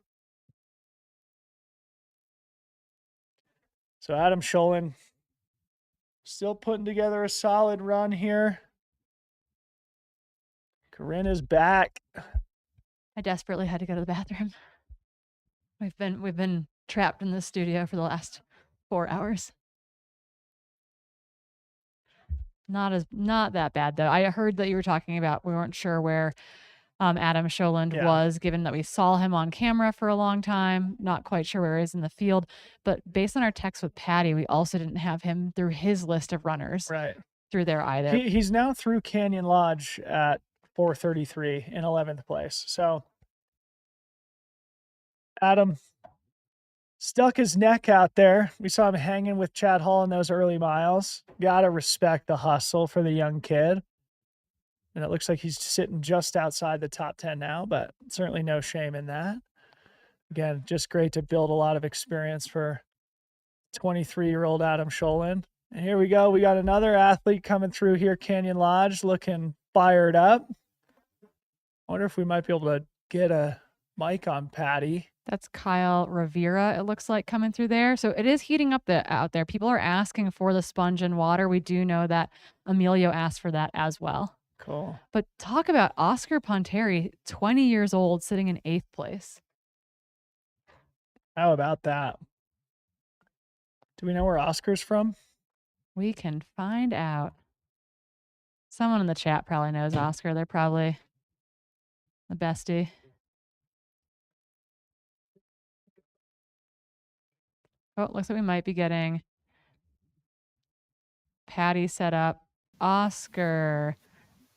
So Adam Sholin still putting together a solid run here. Corinne is back. I desperately had to go to the bathroom. We've been trapped in the studio for the last 4 hours. Not that bad though. I heard that you were talking about, we weren't sure where Adam Sholin was, given that we saw him on camera for a long time. Not quite sure where he is in the field, but based on our text with Patty, we also didn't have him through his list of runners through there either. He's now through Canyon Lodge at 4:33 in 11th place. So Adam stuck his neck out there. We saw him hanging with Chad Hall in those early miles. Gotta respect the hustle for the young kid. And it looks like he's sitting just outside the top 10 now, but certainly no shame in that. Again, just great to build a lot of experience for 23-year-old Adam Sholin. And here we go. We got another athlete coming through here, Canyon Lodge, looking fired up. I wonder if we might be able to get a mic on Patty. That's Kyle Rivera, it looks like, coming through there. So it is heating up out there. People are asking for the sponge and water. We do know that Emilio asked for that as well. Cool. But talk about Oscar Ponteri, 20 years old, sitting in 8th place. How about that? Do we know where Oscar's from? We can find out. Someone in the chat probably knows Oscar. They're probably the bestie. Oh, it looks like we might be getting Patty set up. Oscar,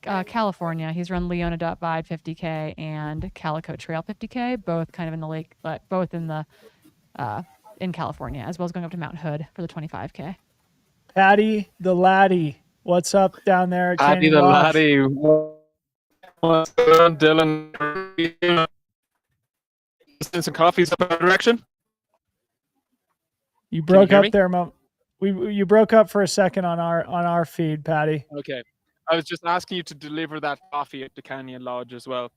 California. He's run Leona.Vide 50K and Calico Trail 50K, both kind of in the lake, but both in the in California, as well as going up to Mount Hood for the 25K. Patty the laddie, what's up down there at Patty Canyon the Lodge? laddie. What's going on, Dylan? Some coffees up our direction. You broke hear up me? there, Mom. You broke up for a second on our feed, Patty. Okay. I was just asking you to deliver that coffee at the Canyon Lodge as well.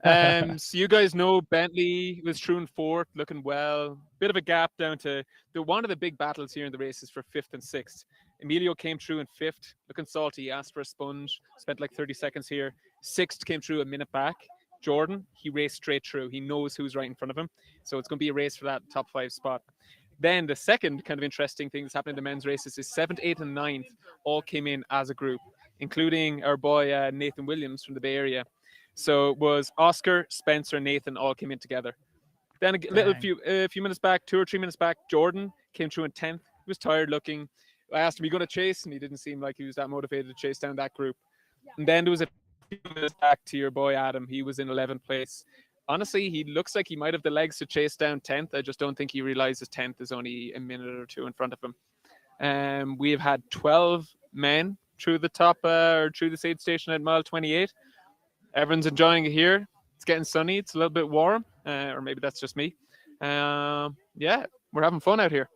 So you guys know Bentley was true in fourth, looking well. Bit of a gap down to one of the big battles here in the races for fifth and sixth. Emilio came through in fifth, looking salty. He asked for a sponge, spent like 30 seconds here. Sixth came through a minute back. Jordan, he raced straight through. He knows who's right in front of him. So it's going to be a race for that top 5 spot. Then the second kind of interesting thing that's happening in the men's races is 7th, 8th, and 9th all came in as a group, including our boy Nathan Williams from the Bay Area. So it was Oscar, Spencer, and Nathan all came in together. Then a few minutes back, 2 or 3 minutes back, Jordan came through in 10th. He was tired looking. I asked him, "Are you going to chase?" And he didn't seem like he was that motivated to chase down that group. And then there was a few minutes back to your boy Adam. He was in 11th place. Honestly, he looks like he might have the legs to chase down 10th. I just don't think he realizes 10th is only a minute or two in front of him. We have had 12 men through the top or through this aid station at mile 28. Everyone's enjoying it here. It's getting sunny. It's a little bit warm, or maybe that's just me. Yeah, we're having fun out here.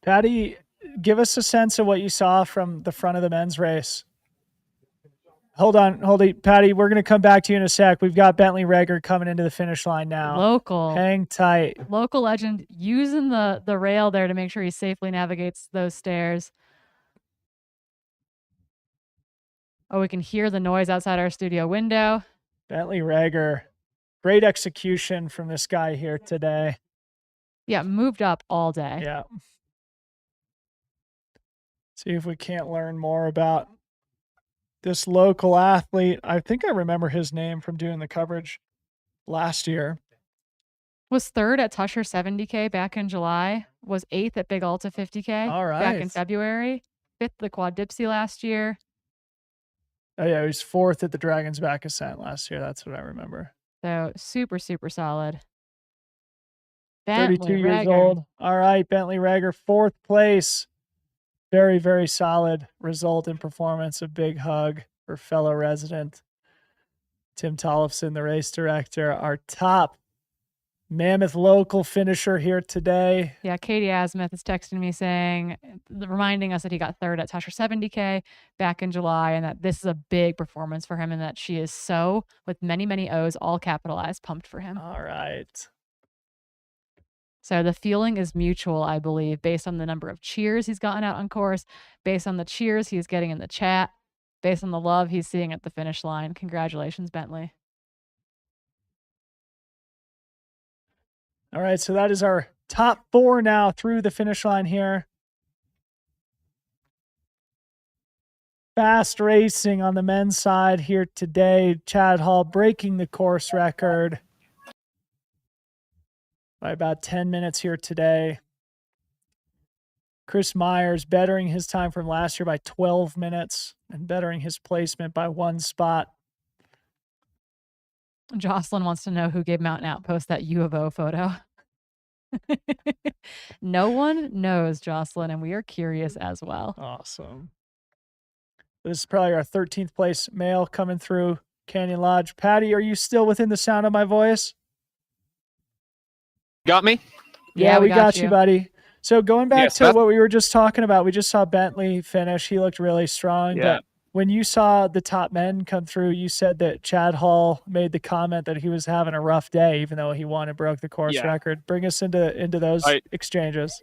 Patty, give us a sense of what you saw from the front of the men's race. Hold it, Patty. We're going to come back to you in a sec. We've got Bentley Rager coming into the finish line now. Local. Hang tight. Local legend using the rail there to make sure he safely navigates those stairs. Oh, we can hear the noise outside our studio window. Bentley Rager. Great execution from this guy here today. Yeah, moved up all day. Yeah. See if we can't learn more about this local athlete. I think I remember his name from doing the coverage last year. Was third at Tusher 70K back in July. Was 8th at Big Alta 50K All right. back in February. 5th at the Quad Dipsy last year. Oh, yeah. He was 4th at the Dragon's Back Ascent last year. That's what I remember. So super, super solid. 32 years old. All right. Bentley Rager, 4th place. Very, very solid result and performance. A big hug for fellow resident Tim Tollefson, the race director, our top Mammoth local finisher here today. Yeah, Katie Asmuth is texting me saying, reminding us that he got 3rd at Tusher 70K back in July, and that this is a big performance for him, and that she is so, with many, many O's, all capitalized, pumped for him. All right. So the feeling is mutual, I believe, based on the number of cheers he's gotten out on course, based on the cheers he's getting in the chat, based on the love he's seeing at the finish line. Congratulations, Bentley. All right, so that is our top 4 now through the finish line here. Fast racing on the men's side here today. Chad Hall breaking the course record by about 10 minutes here today. Chris Myers bettering his time from last year by 12 minutes and bettering his placement by 1 spot. Jocelyn wants to know who gave Mountain Outpost that U of O photo. No one knows, Jocelyn, and we are curious as well. Awesome. This is probably our 13th place male coming through Canyon Lodge. Patty, are you still within the sound of my voice? Got me? Yeah, we got you, buddy. So going back to that's what we were just talking about, we just saw Bentley finish. He looked really strong. Yeah. But when you saw the top men come through, you said that Chad Hall made the comment that he was having a rough day, even though he won and broke the course record. Bring us into those exchanges.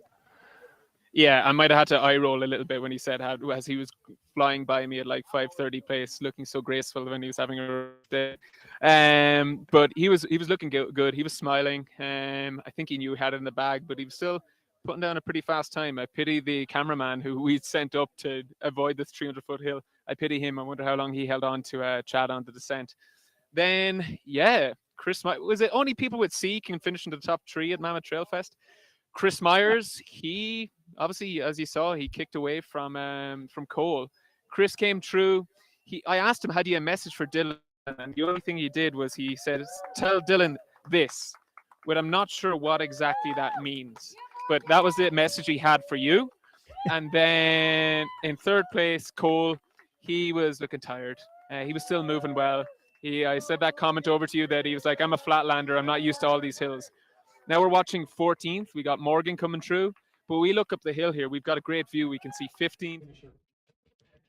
Yeah, I might have had to eye roll a little bit when he said how, as he was flying by me at like 5:30 pace, looking so graceful when he was having a rough day. But he was looking good. He was smiling. I think he knew he had it in the bag, but he was still putting down a pretty fast time. I pity the cameraman who we sent up to avoid this 300-foot hill. I pity him. I wonder how long he held on to Chad on the descent. Then, yeah, was it only people with C can finish in the top 3 at Mammoth Trail Fest? Chris Myers, he obviously, as you saw, he kicked away from Cole. Chris came through. I asked him, had you a message for Dylan? And the only thing he did was he said, tell Dylan this. But I'm not sure what exactly that means. But that was the message he had for you. And then in 3rd place, Cole, he was looking tired. He was still moving well. I said that comment over to you that he was like, I'm a flatlander. I'm not used to all these hills. Now we're watching 14th. We got Morgan coming through. But we look up the hill here. We've got a great view. We can see 15.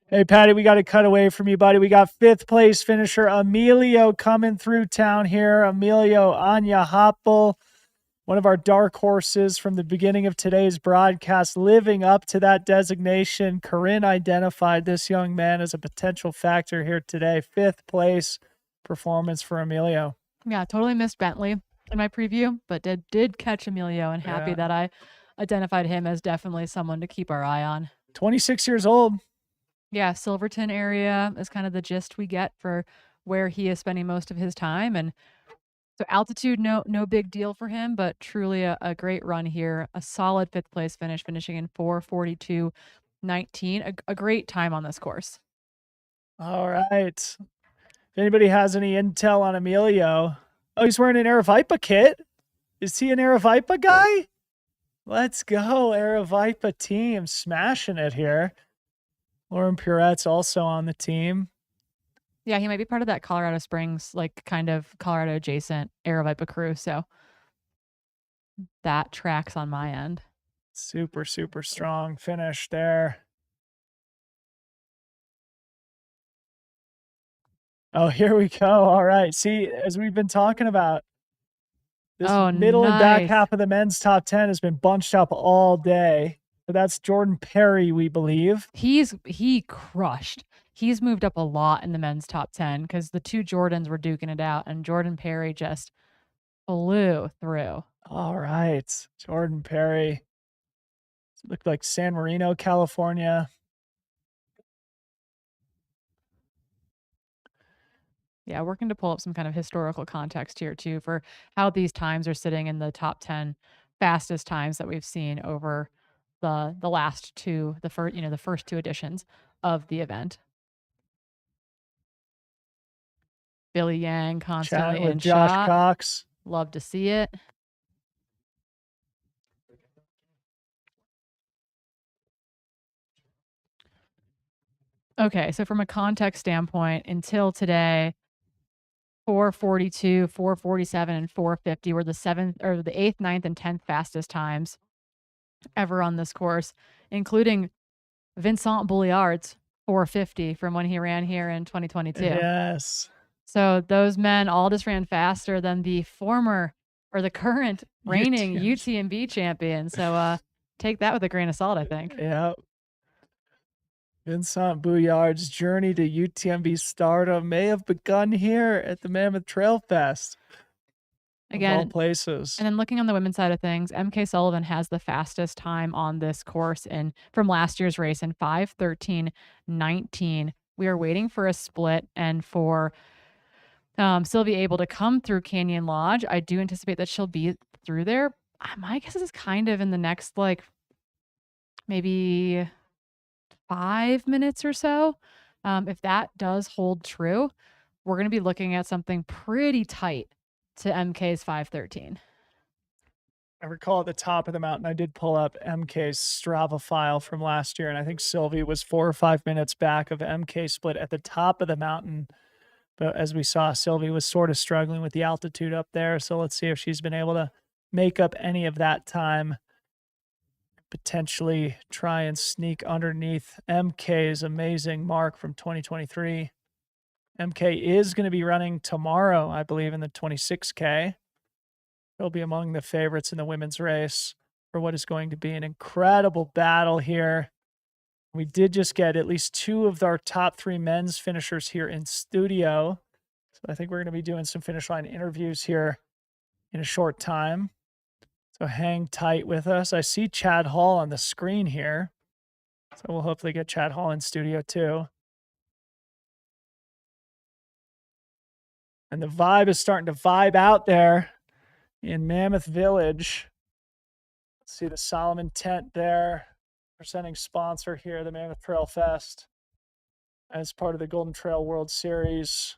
Hey, Patty, we got to cut away from you, buddy. We got 5th place finisher Emilio coming through town here. Emilio Anyahapel, one of our dark horses from the beginning of today's broadcast, living up to that designation. Corinne identified this young man as a potential factor here today. 5th place performance for Emilio. Yeah, totally missed Bentley in my preview, but did catch Emilio, and happy that I identified him as definitely someone to keep our eye on. 26 years old. Yeah, Silverton area is kind of the gist we get for where he is spending most of his time. And so altitude, no big deal for him, but truly a great run here. A solid 5th place finish, finishing in 4:42.19. A great time on this course. All right. If anybody has any intel on Emilio. Oh, he's wearing an Aravaipa kit. Is he an Aravaipa guy? Let's go, Aravaipa team. Smashing it here. Lauren Purette's also on the team. Yeah, he might be part of that Colorado Springs, like kind of Colorado adjacent Aravaipa crew. So that tracks on my end. Super, super strong finish there. Oh, here we go. All right. See, as we've been talking about, this middle and back half of the men's top 10 has been bunched up all day. So that's Jordan Perry, we believe. He crushed. He's moved up a lot in the men's top 10 because the two Jordans were duking it out, and Jordan Perry just flew through. All right. Jordan Perry. Looked like San Marino, California. Yeah, working to pull up some kind of historical context here too for how these times are sitting in the top 10 fastest times that we've seen over the last two, the first two editions of the event. Billy Yang constantly Chatting with in Josh shot. Cox. Love to see it. Okay, so from a context standpoint, until today, 4:42, 4:47, and 4:50 were the 8th, 9th, and 10th fastest times ever on this course, including Vincent Bouillard's 4:50 from when he ran here in 2022. Yes. So those men all just ran faster than the current reigning UTMB champion. So take that with a grain of salt, I think. Yeah. Vincent Bouillard's journey to UTMB stardom may have begun here at the Mammoth Trail Fest. Again, of all places. And then looking on the women's side of things, MK Sullivan has the fastest time on this course from last year's race in 5:13.19. We are waiting for a split and for Sylvie able to come through Canyon Lodge. I do anticipate that she'll be through there. My guess is kind of in the next maybe 5 minutes or so. If that does hold true, we're going to be looking at something pretty tight to MK's 5:13. I recall at the top of the mountain, I did pull up MK's Strava file from last year, and I think Sylvie was 4 or 5 minutes back of MK split at the top of the mountain. But as we saw, Sylvie was sort of struggling with the altitude up there. So let's see if she's been able to make up any of that time. Potentially try and sneak underneath MK's amazing mark from 2023. MK is going to be running tomorrow, I believe, in the 26K. He'll be among the favorites in the women's race for what is going to be an incredible battle here. We did just get at least 2 of our top 3 men's finishers here in studio. So I think we're going to be doing some finish line interviews here in a short time. So hang tight with us. I see Chad Hall on the screen here. So we'll hopefully get Chad Hall in studio too. And the vibe is starting to vibe out there in Mammoth Village. See the Solomon tent there. Presenting sponsor here, the Mammoth Trail Fest, as part of the Golden Trail World Series.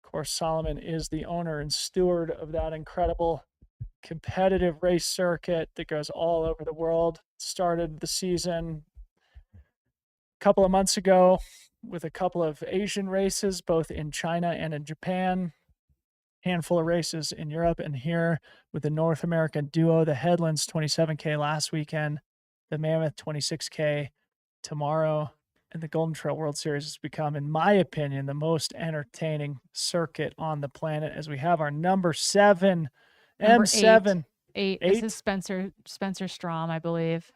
Of course, Solomon is the owner and steward of that incredible competitive race circuit that goes all over the world. Started the season a couple of months ago with a couple of Asian races, both in China and in Japan. Handful of races in Europe, and here with the North American duo, the Headlands 27K last weekend, the Mammoth 26K tomorrow. And the Golden Trail World Series has become, in my opinion, the most entertaining circuit on the planet, as we have our number 7, Number M7. Eight. This is Spencer Strom, I believe.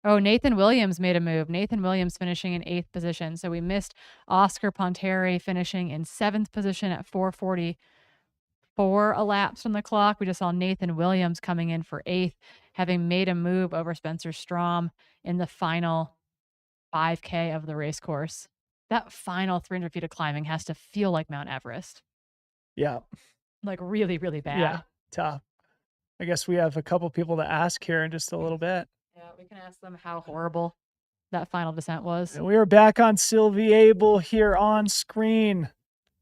Oh, Nathan Williams made a move. Nathan Williams finishing in 8th position. So we missed Oscar Ponteri finishing in 7th position at 4:44 elapsed on the clock. We just saw Nathan Williams coming in for 8th, having made a move over Spencer Strom in the final 5K of the race course. That final 300 feet of climbing has to feel like Mount Everest. Yeah. Like really, really bad. Yeah. Tough. I guess we have a couple people to ask here in just a little bit. Yeah, we can ask them how horrible that final descent was. And we are back on Sylvie Abel here on screen.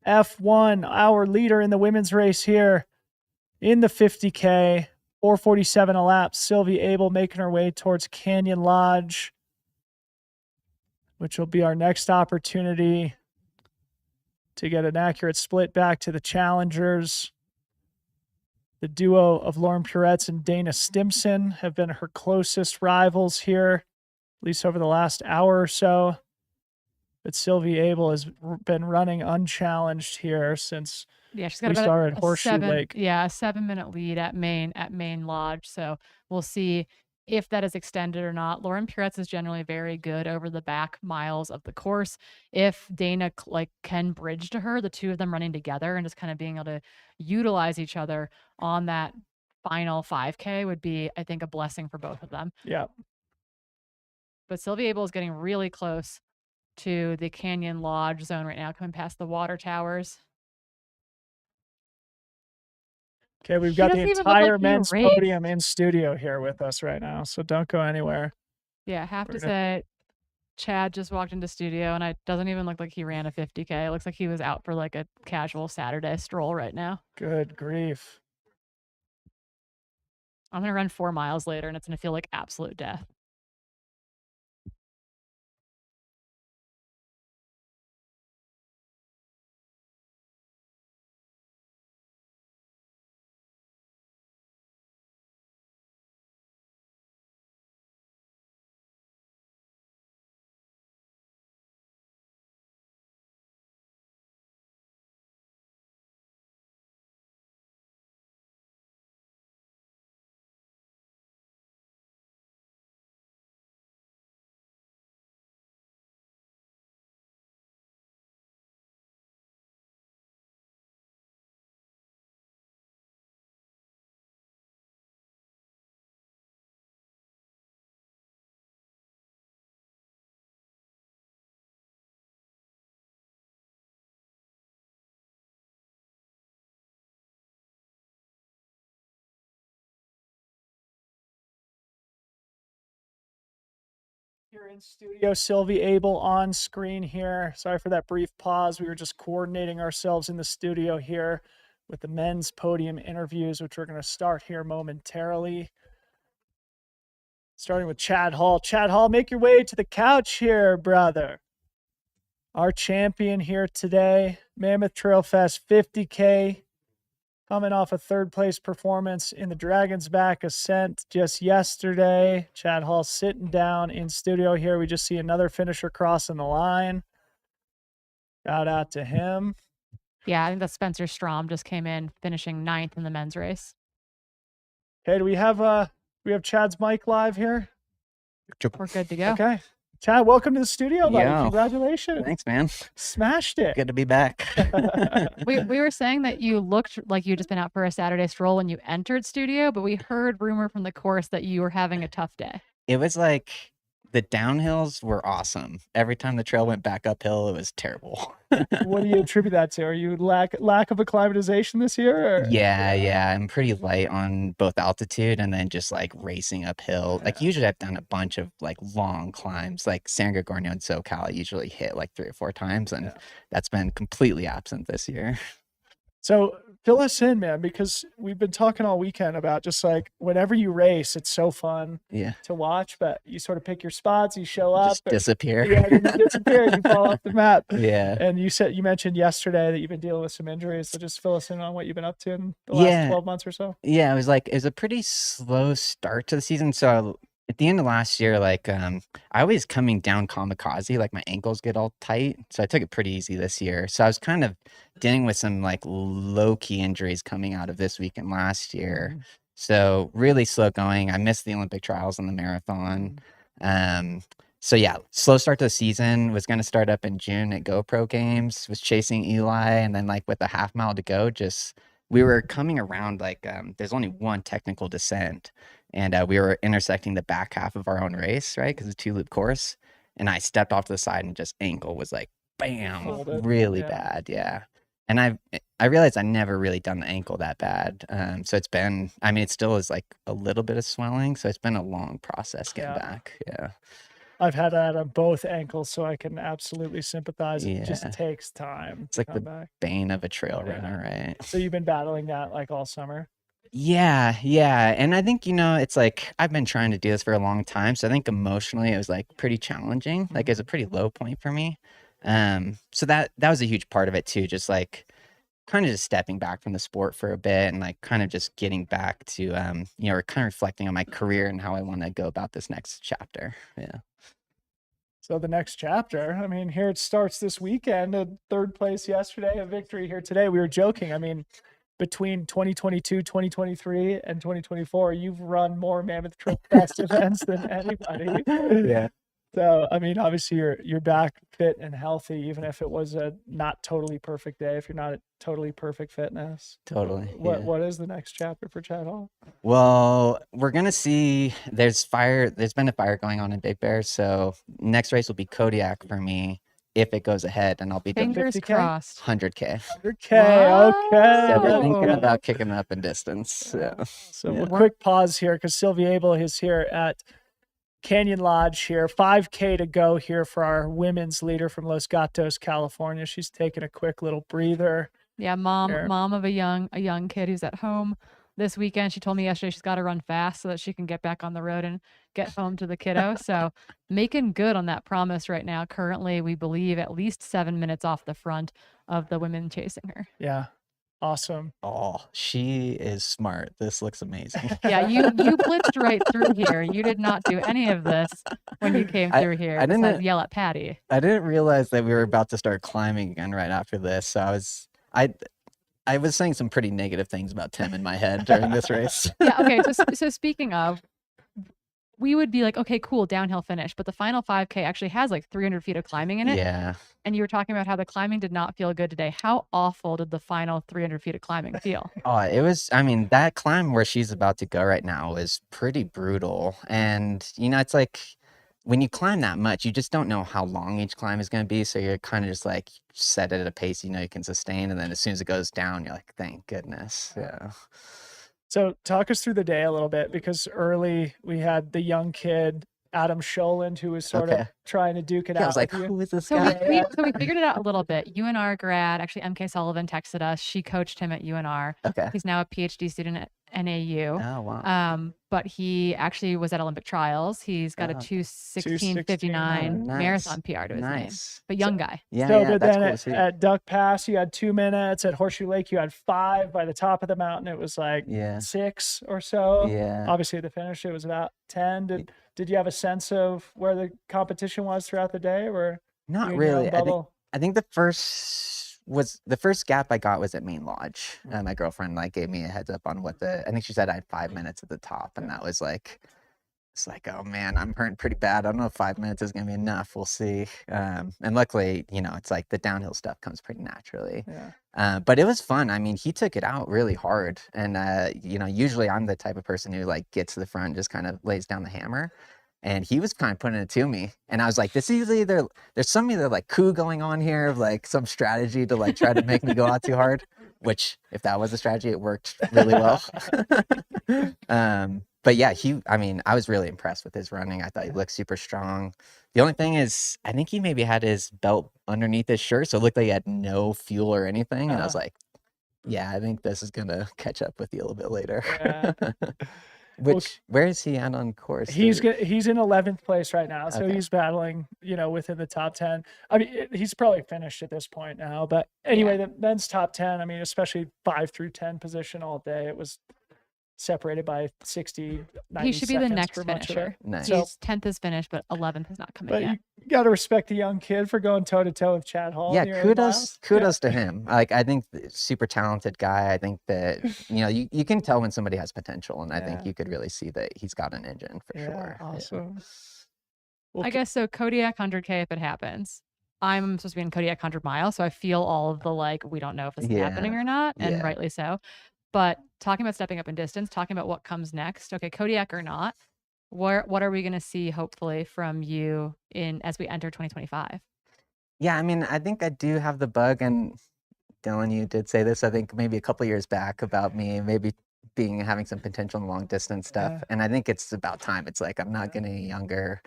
F1, our leader in the women's race here in the 50K. 4:47 elapsed. Sylvie Abel making her way towards Canyon Lodge, which will be our next opportunity to get an accurate split back to the challengers. The duo of Lauren Puretz and Dana Stimson have been her closest rivals here, at least over the last hour or so. But Sylvie Abel has been running unchallenged here since she's got we about started Horseshoe Lake. Yeah, a 7-minute lead at Main Lodge. So we'll see if that is extended or not. Lauren Puretz is generally very good over the back miles of the course. If Dana can bridge to her, the two of them running together and just kind of being able to utilize each other on that final 5K would be, I think, a blessing for both of them. Yeah. But Sylvie Abel is getting really close to the Canyon Lodge zone right now, coming past the water towers. Okay, we've got the entire men's podium in studio here with us right now, so don't go anywhere. Yeah, I have to say, Chad just walked into studio, and it doesn't even look like he ran a 50K. It looks like he was out for like a casual Saturday stroll right now. Good grief. I'm going to run 4 miles later, and it's going to feel like absolute death. Here in studio, Sylvie Abel on screen here. Sorry for that brief pause. We were just coordinating ourselves in the studio here with the men's podium interviews, which we're going to start here momentarily. Starting with Chad Hall. Chad Hall, make your way to the couch here, brother. Our champion here today, Mammoth Trail Fest 50K. Coming off a 3rd place performance in the Dragon's Back Ascent just yesterday. Chad Hall sitting down in studio here. We just see another finisher crossing the line. Shout out to him. Yeah, I think that Spencer Strom just came in, finishing 9th in the men's race. Okay, do we have Chad's mic live here? We're good to go. Okay. Chad, welcome to the studio, buddy. Yo. Congratulations. Thanks, man. Smashed it. Good to be back. We were saying that you looked like you just been out for a Saturday stroll when you entered studio, but we heard rumor from the course that you were having a tough day. It was like the downhills were awesome. Every time the trail went back uphill, it was terrible. What do you attribute that to? Are you lack of acclimatization this year? Or? Yeah. I'm pretty light on both altitude and then just like racing uphill. Like usually I've done a bunch of like long climbs, like San Gregorio and SoCal. I usually hit like 3 or 4 times, and that's been completely absent this year. So fill us in, man, because we've been talking all weekend about just like whenever you race, it's so fun to watch, but you sort of pick your spots, you show up, just disappear. Yeah, you disappear, you fall off the map. Yeah. And you mentioned yesterday that you've been dealing with some injuries. So just fill us in on what you've been up to in the last 12 months or so. Yeah, it was a pretty slow start to the season. So at the end of last year, like I was coming down kamikaze, like my ankles get all tight. So I took it pretty easy this year. So I was kind of dealing with some like low key injuries coming out of this week and last year. So really slow going. I missed the Olympic trials and the marathon. So yeah, slow start to the season. Was going to start up in June at GoPro Games. Was chasing Eli, and then like with a half mile to go, just we were coming around like there's only one technical descent, and we were intersecting the back half of our own race, right? Because it's a 2-loop course, and I stepped off to the side and just ankle was like bam, Folded. really Yeah. bad, yeah. And I realized I never really done the ankle that bad. So it's been, I mean, it still is like a little bit of swelling. So it's been a long process getting back. Yeah. I've had that on both ankles, so I can absolutely sympathize. It just Yeah. takes time It's to like come the back. bane of a trail Yeah. runner, right? So you've been battling that like all summer? Yeah, yeah. And I think, it's like I've been trying to do this for a long time. So I think emotionally it was like pretty challenging. Like it's a pretty low point for me. So that was a huge part of it too, just like kind of just stepping back from the sport for a bit and like kind of just getting back to or kind of reflecting on my career and how I want to go about this next chapter. Yeah. So the next chapter, I mean, here it starts this weekend, a third place yesterday, a victory here today. We were joking. I mean, between 2022, 2023, and 2024, you've run more Mammoth Trail Fest events than anybody. Yeah. So, I mean, obviously you're back fit and healthy, even if it was a not totally perfect day, if you're not at totally perfect fitness. Totally. What is the next chapter for Chad Hall? Well, we're gonna see. There's been a fire going on in Big Bear, so next race will be Kodiak for me if it goes ahead, and I'll be doing Fingers 50K? crossed. 100K. 100K, okay. So we're thinking Whoa. about kicking up in distance. Yeah. So Yeah. a quick pause here because Sylvia Abel is here at Canyon Lodge here. 5K to go here for our women's leader from Los Gatos, California. She's taking a quick little breather. Yeah, Sure. mom of a young kid who's at home this weekend. She told me yesterday she's got to run fast so that she can get back on the road and get home to the kiddo. So making good on that promise right now. Currently, we believe at least 7 minutes off the front of the women chasing her. Yeah. Awesome. Oh, she is smart. This looks amazing. Yeah, you blitzed right through here. You did not do any of this when you came through here. I didn't- besides yell at Patty. I didn't realize that we were about to start climbing again right after this. So I was saying some pretty negative things about Tim in my head during this race. Yeah, okay. So speaking of, we would be like, okay, cool, downhill finish. But the final 5K actually has like 300 feet of climbing in it. Yeah. And you were talking about how the climbing did not feel good today. How awful did the final 300 feet of climbing feel? Oh, it was, I mean, that climb where she's about to go right now is pretty brutal. And, it's like when you climb that much, you just don't know how long each climb is going to be. So you're kind of just like set it at a pace you can sustain. And then as soon as it goes down, you're like, thank goodness. Yeah. So talk us through the day a little bit because early we had the young kid, Adam Scholand, who was sort of Okay. trying to duke it Yeah, I out was like, with you. who is this So guy? we figured it out a little bit. UNR grad, actually MK Sullivan texted us. She coached him at UNR. Okay. He's now a PhD student at NAU. Oh, wow. But he actually was at Olympic trials. He's got a Oh. 2:16:59 Nice. marathon PR to his name. Nice. But young guy. Yeah, So, yeah, but that's then cool to see. at Duck Pass, you had 2 minutes. At Horseshoe Lake, you had 5. By the top of the mountain, it was like Yeah. 6 or so. Yeah. Obviously, at the finish, it was about 10. Did you have a sense of where the competition was throughout the day, or Not you in your own really. bubble? I think the first gap I got was at Main Lodge. And my girlfriend gave me a heads up on I think she said I had 5 minutes at the top, and that was it's like, oh man, I'm hurting pretty bad. I don't know if 5 minutes is gonna be enough. We'll see. And luckily, it's like the downhill stuff comes pretty naturally. Yeah. But it was fun. I mean, he took it out really hard. And usually I'm the type of person who gets to the front and just kind of lays down the hammer. And he was kind of putting it to me. And I was like, this is either there's some either coup going on here of some strategy to try to make me go out too hard, which if that was a strategy, it worked really well. But yeah, I was really impressed with his running. I thought he looked super strong. The only thing is, I think he maybe had his belt underneath his shirt, so it looked like he had no fuel or anything. And I was like, yeah, I think this is going to catch up with you a little bit later. Yeah. Where is he at on course? He's in 11th place right now, so Okay. he's battling, within the top 10. I mean, he's probably finished at this point now, but anyway, the men's top 10. I mean, especially 5 through 10 position all day. It was separated by 60, 90 He should be the seconds next for much of it. finisher. Nice. So, He's 10th is finished, but 11th has not come in but yet. you got to respect the young kid for going toe to toe with Chad Hall. Yeah, in the early miles. kudos to him. Like, I think super talented guy. I think that, you can tell when somebody has potential, and I think you could really see that he's got an engine for sure. Awesome. I guess so. Kodiak 100K if it happens. I'm supposed to be in Kodiak 100 miles, so I feel all of the we don't know if this is happening or not, and rightly so. But talking about stepping up in distance, talking about what comes next. Okay, Kodiak or not, what are we going to see hopefully from you as we enter 2025? Yeah, I mean, I think I do have the bug, and Dylan, you did say this, I think maybe a couple years back about me maybe having some potential in long distance stuff. And I think it's about time. It's like I'm not getting any younger.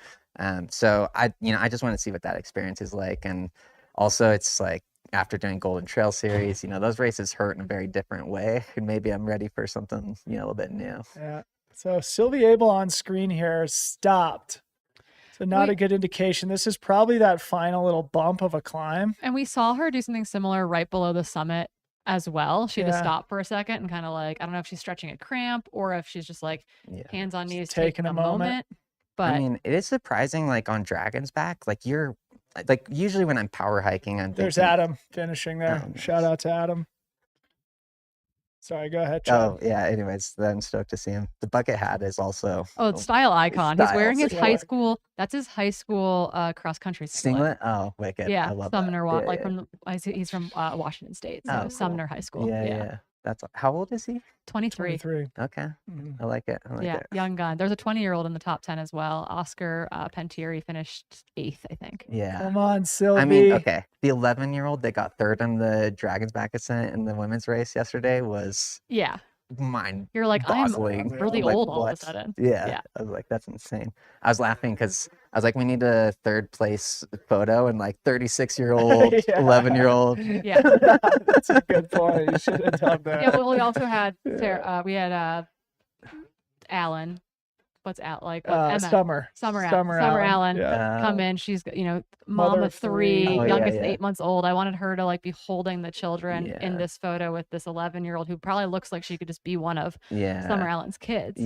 So I just want to see what that experience is like. And also it's like after doing Golden Trail Series, those races hurt in a very different way. And maybe I'm ready for something, a little bit new. Yeah. So Sylvie Abel on screen here stopped. So not a good indication. This is probably that final little bump of a climb. And we saw her do something similar right below the summit as well. She had to stop for a second and kind of I don't know if she's stretching a cramp or if she's just hands on knees taking a moment. But I mean, it is surprising, on Dragon's Back, you're usually when I'm power hiking, there's Adam finishing there. Oh, nice. Shout out to Adam. Sorry, go ahead, Chad. Oh, yeah. Anyways, I'm stoked to see him. The bucket hat is also style icon. He's wearing his Style. high school. That's his high school cross country singlet. Oh, wicked. Yeah, I love Sumner. that. He's from Washington State, so Cool. Sumner High School. Yeah. That's how old is he? 23. 23. Okay. I like it. Young gun. There's a 20-year-old in the top 10 as well. Oscar Pentieri finished 8th, I think. Yeah. Come on, Sylvie. I mean, okay. The 11-year-old that got third in the Dragon's Back ascent in the women's race yesterday was mind. You're like, I'm boggling. really old all of a sudden. Yeah. I was like, that's insane. I was laughing because I was like, we need a third place photo, and 36-year-old, 11-year-old. Yeah. That's a good point. You should have done that. Yeah, well, we also had Sarah, we had Alan. What's out Emma? Summer Allen come in. She's mom of 3, youngest 8 months old. I wanted her to be holding the children in this photo with this 11-year-old who probably looks like she could just be one of Summer Allen's kids.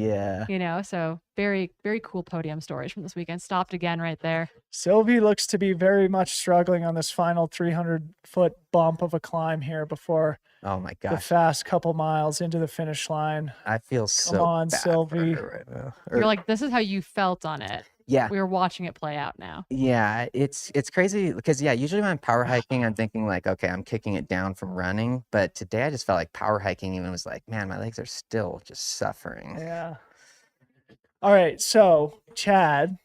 So very, very cool podium stories from this weekend. Stopped again right there. Sylvie looks to be very much struggling on this final 300-foot bump of a climb here before the fast couple miles into the finish line. I feel so Come on, bad Sylvie. for her right now. You're like, this is how you felt on it. Yeah. We were watching it play out now. Yeah, it's crazy because usually when I'm power hiking, I'm thinking okay, I'm kicking it down from running. But today I just felt like power hiking even was man, my legs are still just suffering. Yeah. All right, so Chad,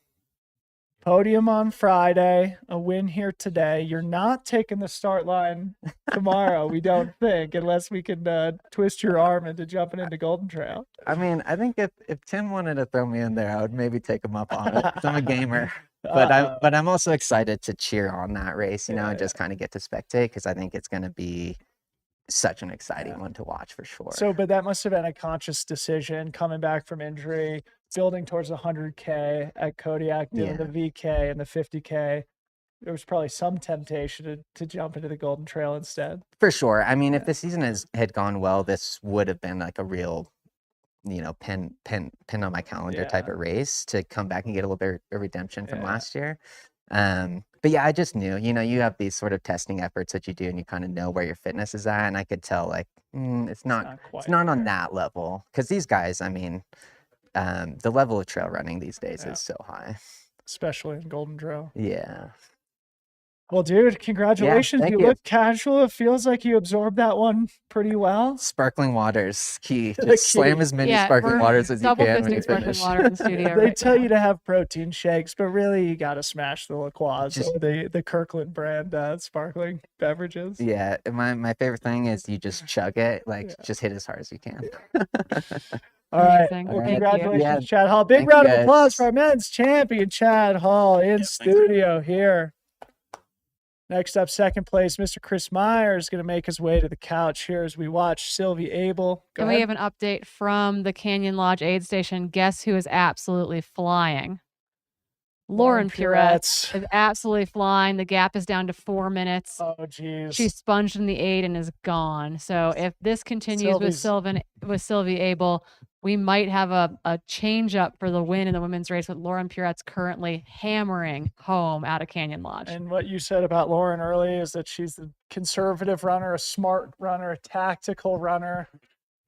podium on Friday, a win here today. You're not taking the start line tomorrow, we don't think, unless we can twist your arm into jumping into Golden Trail. I mean, I think if Tim wanted to throw me in there, I would maybe take him up on it. 'Cause I'm a gamer. But I'm also excited to cheer on that race, and just kind of get to spectate because I think it's going to be such an exciting one to watch for sure. So, but that must have been a conscious decision coming back from injury, building towards the 100K at Kodiak, doing the VK and the 50K. There was probably some temptation to jump into the Golden Trail instead. For sure. I mean, if the season had gone well, this would have been a real, pin on my calendar type of race to come back and get a little bit of redemption from last year. But yeah, I just knew, you have these sort of testing efforts that you do and you kind of know where your fitness is at. And I could tell it's not on that level. Because these guys, I mean, the level of trail running these days is so high. Especially in Golden Trail. Yeah. Well, dude, congratulations. thank You you. look casual. It feels like you absorbed that one pretty well. Sparkling water's key. The Just slam key. as many sparkling waters as you double can when you fisting sparkling finish. water in the studio They right tell now. you to have protein shakes, but really you got to smash the LaCroix, the Kirkland brand sparkling beverages. Yeah, my favorite thing is you just chug it, just hit as hard as you can. All right. Amazing. Well, Thank you. congratulations, Yeah. Chad Hall. Big Thank round you, of applause guys. for our men's champion, Chad Hall, in studio here. Next up, second place, Mr. Chris Meyer is going to make his way to the couch here as we watch Sylvie Abel. Go And ahead. we have an update from the Canyon Lodge aid station. Guess who is absolutely flying? Lauren Purette is absolutely flying. The gap is down to 4 minutes. Oh, geez. She sponged in the 8 and is gone. So if this continues with Sylvie Abel, we might have a change up for the win in the women's race with Lauren Purette's currently hammering home out of Canyon Lodge. And what you said about Lauren early is that she's a conservative runner, a smart runner, a tactical runner.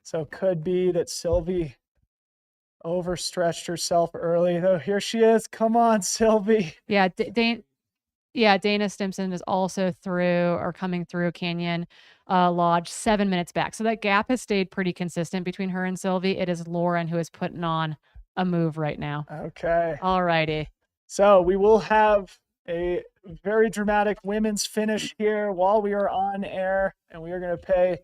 So it could be that Sylvie overstretched herself early, though. Here she is. Come on, Sylvie. Yeah, Dana Stimson is also coming through Canyon Lodge 7 minutes back. So that gap has stayed pretty consistent between her and Sylvie. It is Lauren who is putting on a move right now. Okay. All righty. So we will have a very dramatic women's finish here while we are on air, and we are going to pay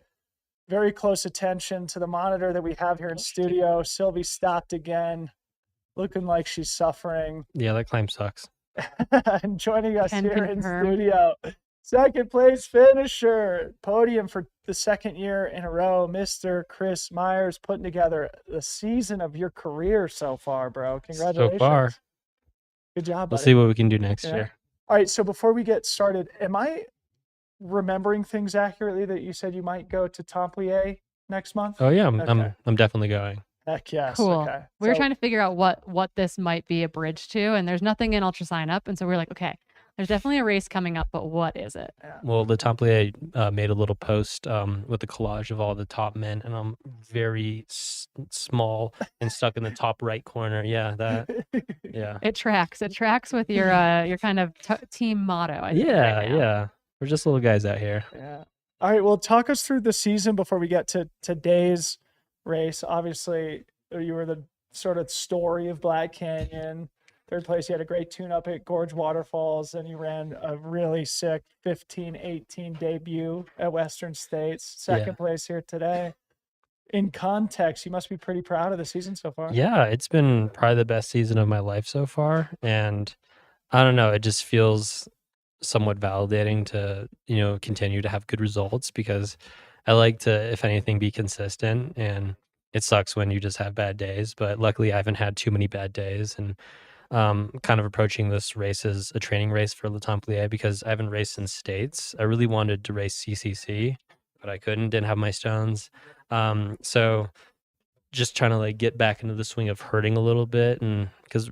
very close attention to the monitor that we have here in studio. Sylvie stopped again, looking like she's suffering. Yeah, that climb sucks. And joining us Can here confirm. in studio, second place finisher, podium for the second year in a row, Mr. Chris Myers, putting together the season of your career so far, bro. Congratulations. So far. Good job, We'll buddy. see what we can do next Yeah. year. All right, so before we get started, am I remembering things accurately that you said you might go to Templier next month? Oh yeah, Okay. I'm definitely going. Heck yes. Cool. Okay. We were So- trying to figure out what this might be a bridge to, and there's nothing in Ultra Sign Up, and so we were like, okay, there's definitely a race coming up, but what is it? Well, the Templier made a little post with a collage of all the top men, and I'm very small and stuck in the top right corner. Yeah, that. Yeah. It tracks. It tracks with your kind of team motto. I think, Yeah, right now. yeah. We're just little guys out here. Yeah. All right. Well, talk us through the season before we get to today's race. Obviously, you were the sort of story of Black Canyon. Third place, you had a great tune-up at Gorge Waterfalls, and you ran a really sick 15-18 debut at Western States. Second place here today. In context, you must be pretty proud of the season so far. Yeah, it's been probably the best season of my life so far, and I don't know, it just feels somewhat validating to, continue to have good results, because I like to, if anything, be consistent, and it sucks when you just have bad days, but luckily I haven't had too many bad days, and kind of approaching this race as a training race for Le Templier, because I haven't raced in States. I really wanted to race CCC, but I didn't have my stones. So just trying to get back into the swing of hurting a little bit, and because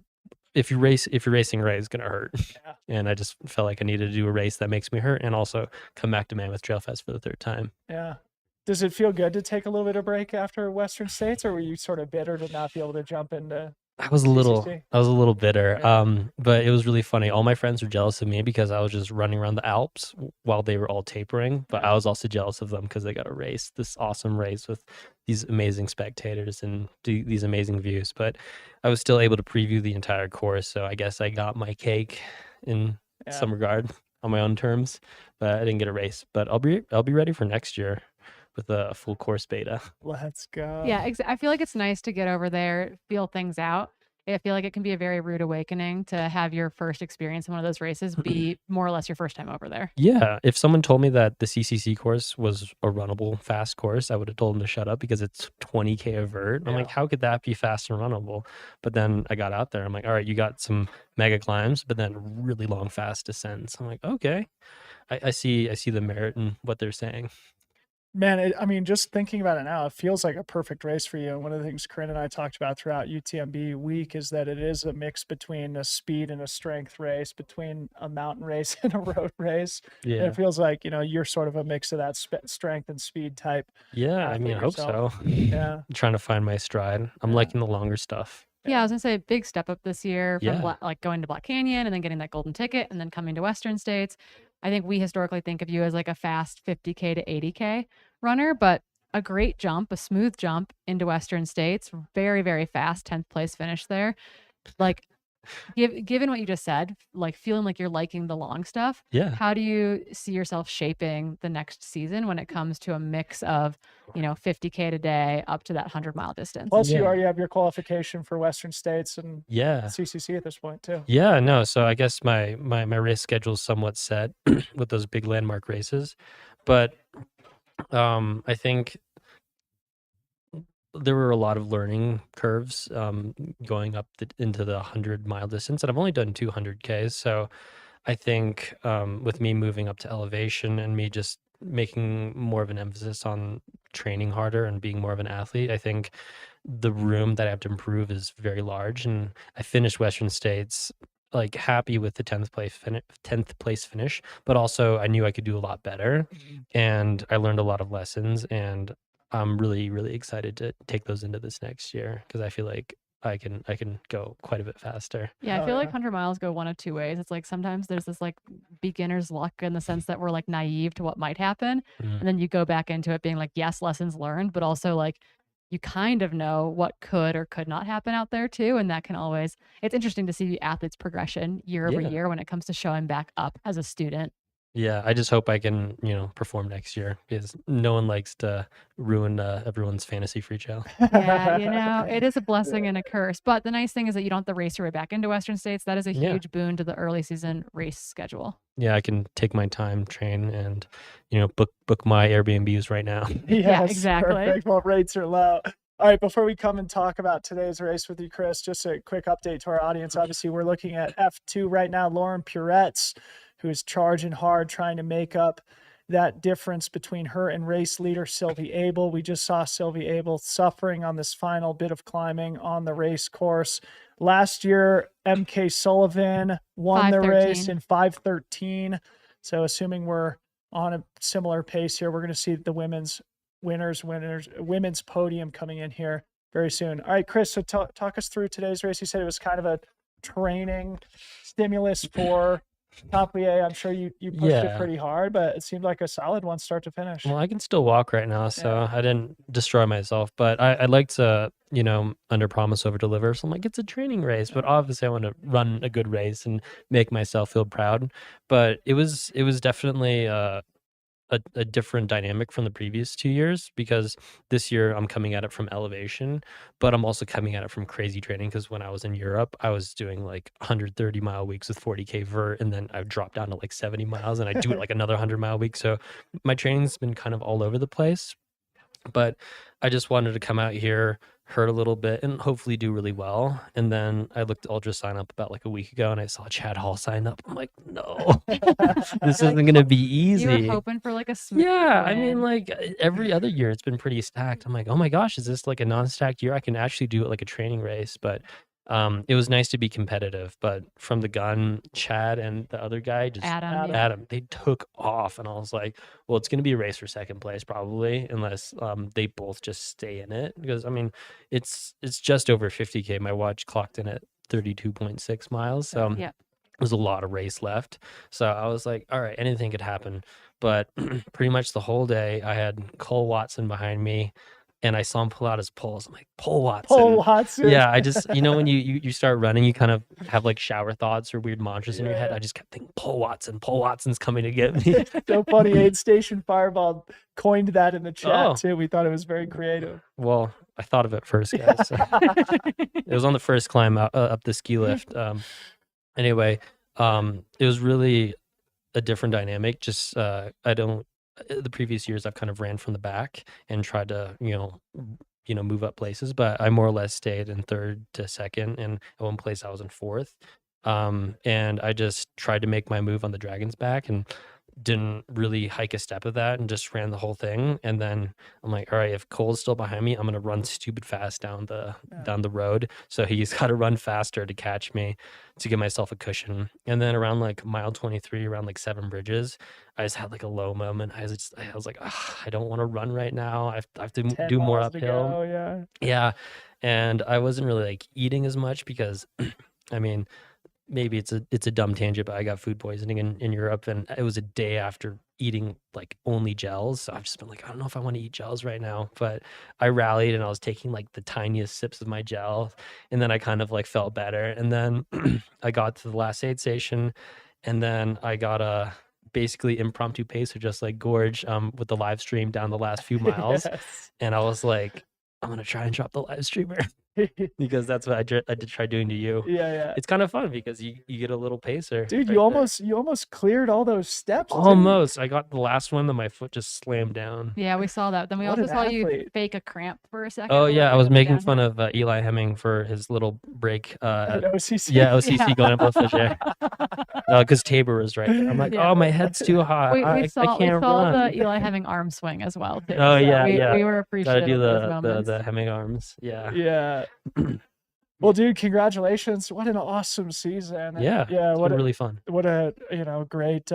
if you're racing right, it's gonna hurt. Yeah. And I just felt like I needed to do a race that makes me hurt, and also come back to Mammoth Trail Fest for the third time. Yeah. Does it feel good to take a little bit of break after Western States, or were you sort of bitter to not be able to jump into I was a little CCC? bitter. Yeah. But it was really funny. All my friends were jealous of me because I was just running around the Alps while they were all tapering. But I was also jealous of them because they got to race this awesome race with these amazing spectators and these amazing views. But I was still able to preview the entire course, so I guess I got my cake in some regard on my own terms. But I didn't get a race. But I'll be ready for next year with a full course beta. Let's go. Yeah, I feel like it's nice to get over there, feel things out. I feel like it can be a very rude awakening to have your first experience in one of those races be more or less your first time over there. Yeah, if someone told me that the CCC course was a runnable fast course, I would have told them to shut up because it's 20K a vert. I'm like, how could that be fast and runnable? But then I got out there. I'm like, all right, you got some mega climbs, but then really long, fast descents. I'm like, okay, I see the merit in what they're saying. Man, I mean, just thinking about it now, it feels like a perfect race for you. And one of the things Corinne and I talked about throughout UTMB week is that it is a mix between a speed and a strength race, between a mountain race and a road race. And Yeah. it feels like, you're sort of a mix of that strength and speed type. Yeah, I mean, I hope yourself. so. Yeah. Trying to find my stride. I'm liking the longer stuff. Yeah, I was gonna say big step up this year from Yeah. going to Black Canyon and then getting that golden ticket and then coming to Western States. I think we historically think of you as like a fast 50K to 80K runner, but a great jump, a smooth jump into Western States, very, very fast, 10th place finish there. Like, given what you just said, like feeling like you're liking the long stuff, Yeah. how do you see yourself shaping the next season when it comes to a mix of, 50K today up to that 100-mile distance? Plus, you already have your qualification for Western States and Yeah. CCC at this point, too. Yeah, no. So I guess my race schedule is somewhat set with those big landmark races, but I think there were a lot of learning curves going up into the 100-mile distance, and I've only done 200Ks. So I think with me moving up to elevation and me just making more of an emphasis on training harder and being more of an athlete. I think the room that I have to improve is very large, and I finished Western States like happy with the 10th place finish, but also I knew I could do a lot better, and I learned a lot of lessons, and I'm really, really excited to take those into this next year because I feel like I can go quite a bit faster. Yeah, I feel like 100 miles go one of two ways. It's like sometimes there's this like beginner's luck in the sense that we're like naive to what might happen. Mm. And then you go back into it being like, yes, lessons learned, but also like you kind of know what could or could not happen out there too. And that can always, it's interesting to see the athlete's progression year over Yeah. year when it comes to showing back up as a student. Yeah, I just hope I can, perform next year because no one likes to ruin everyone's fantasy free trail. Yeah, it is a blessing and a curse. But the nice thing is that you don't have to race your way back into Western States. That is a Yeah. huge boon to the early season race schedule. Yeah, I can take my time, train, and book my Airbnbs right now. Yes, exactly. Perfect. Well, rates are low. All right, before we come and talk about today's race with you, Chris, just a quick update to our audience. Obviously, we're looking at F2 right now. Lauren Puretz, who is charging hard, trying to make up that difference between her and race leader Sylvie Abel. We just saw Sylvie Abel suffering on this final bit of climbing on the race course. Last year, MK Sullivan won the race in 5:13. So assuming we're on a similar pace here, we're going to see the women's podium coming in here very soon. All right, Chris, so talk us through today's race. You said it was kind of a training stimulus for Templier. I'm sure you pushed it pretty hard, but it seemed like a solid one start to finish. Well, I can still walk right now, so I didn't destroy myself. But I'd like to, under promise, over deliver. So I'm like, it's a training race, but obviously I want to run a good race and make myself feel proud. But it was definitely a different dynamic from the previous 2 years because this year I'm coming at it from elevation, but I'm also coming at it from crazy training because when I was in Europe, I was doing like 130-mile weeks with 40K vert, and then I dropped down to like 70 miles and I do it like another 100-mile week. So my training's been kind of all over the place, but I just wanted to come out here, hurt a little bit, and hopefully do really well. And then I looked at Ultra sign up about like a week ago and I saw Chad Hall sign up. I'm like, no, this isn't going to be easy. You were hoping for like a smooth Yeah, I win. mean, like every other year it's been pretty stacked. I'm like, oh my gosh, is this like a non-stacked year? I can actually do it like a training race. But it was nice to be competitive. But from the gun, Chad and the other guy, just Adam, they took off, and I was like, well, it's going to be a race for second place probably, unless they both just stay in it. Because I mean, it's just over 50K. My watch clocked in at 32.6 miles, so there's a lot of race left. So I was like, all right, anything could happen. But pretty much the whole day, I had Cole Watson behind me, and I saw him pull out his poles. I'm like, Paul Watson. Paul Watson. Yeah, I just, when you start running, you kind of have like shower thoughts or weird mantras in your head. I just kept thinking, Paul Watson's coming to get me. So funny. Aid Station Fireball coined that in the chat too. We thought it was very creative. Well, I thought of it first, guys. So. It was on the first climb up the ski lift. Anyway, it was really a different dynamic. Just the previous years I've kind of ran from the back and tried to move up places, but I more or less stayed in third to second, and at one place I was in fourth, and I just tried to make my move on the dragon's back and didn't really hike a step of that and just ran the whole thing. And then I'm like, all right, if Cole's still behind me, I'm gonna run stupid fast down the road, so he's got to run faster to catch me to give myself a cushion. And then around like mile 23, around like 7 bridges, I just had like a low moment. I was like, I don't want to run right now. I have to do more uphill. Yeah, and I wasn't really like eating as much because I mean, maybe it's a dumb tangent, but I got food poisoning in Europe, and it was a day after eating like only gels. So I've just been like, I don't know if I want to eat gels right now. But I rallied and I was taking like the tiniest sips of my gel, and then I kind of like felt better. And then I got to the last aid station, and then I got a basically impromptu pacer, just like Gorge, with the live stream down the last few miles. And I was like, I'm gonna try and drop the live streamer. because that's what I did try doing to you. Yeah. It's kind of fun because you get a little pacer. Dude, right you there. almost cleared all those steps. didn't you? Almost. I got the last one, then my foot just slammed down. Yeah, we saw that. Then we What also an saw you athlete. fake a cramp for a second. Oh a little yeah, I bit was of the making fun downhill. of Eli Hemming for his little break. At OCC. Yeah, OCC going up with Leger. Because Tabor was right there. I'm like, Yeah. oh, my head's too hot. We I saw can't run. the Eli having arm swing as well too. Oh so yeah, we were Gotta appreciative do of those moments. the Hemming arms. Yeah. Yeah. Well, dude, congratulations. What an awesome season. Yeah. Yeah. It's What been a, really fun. what a, great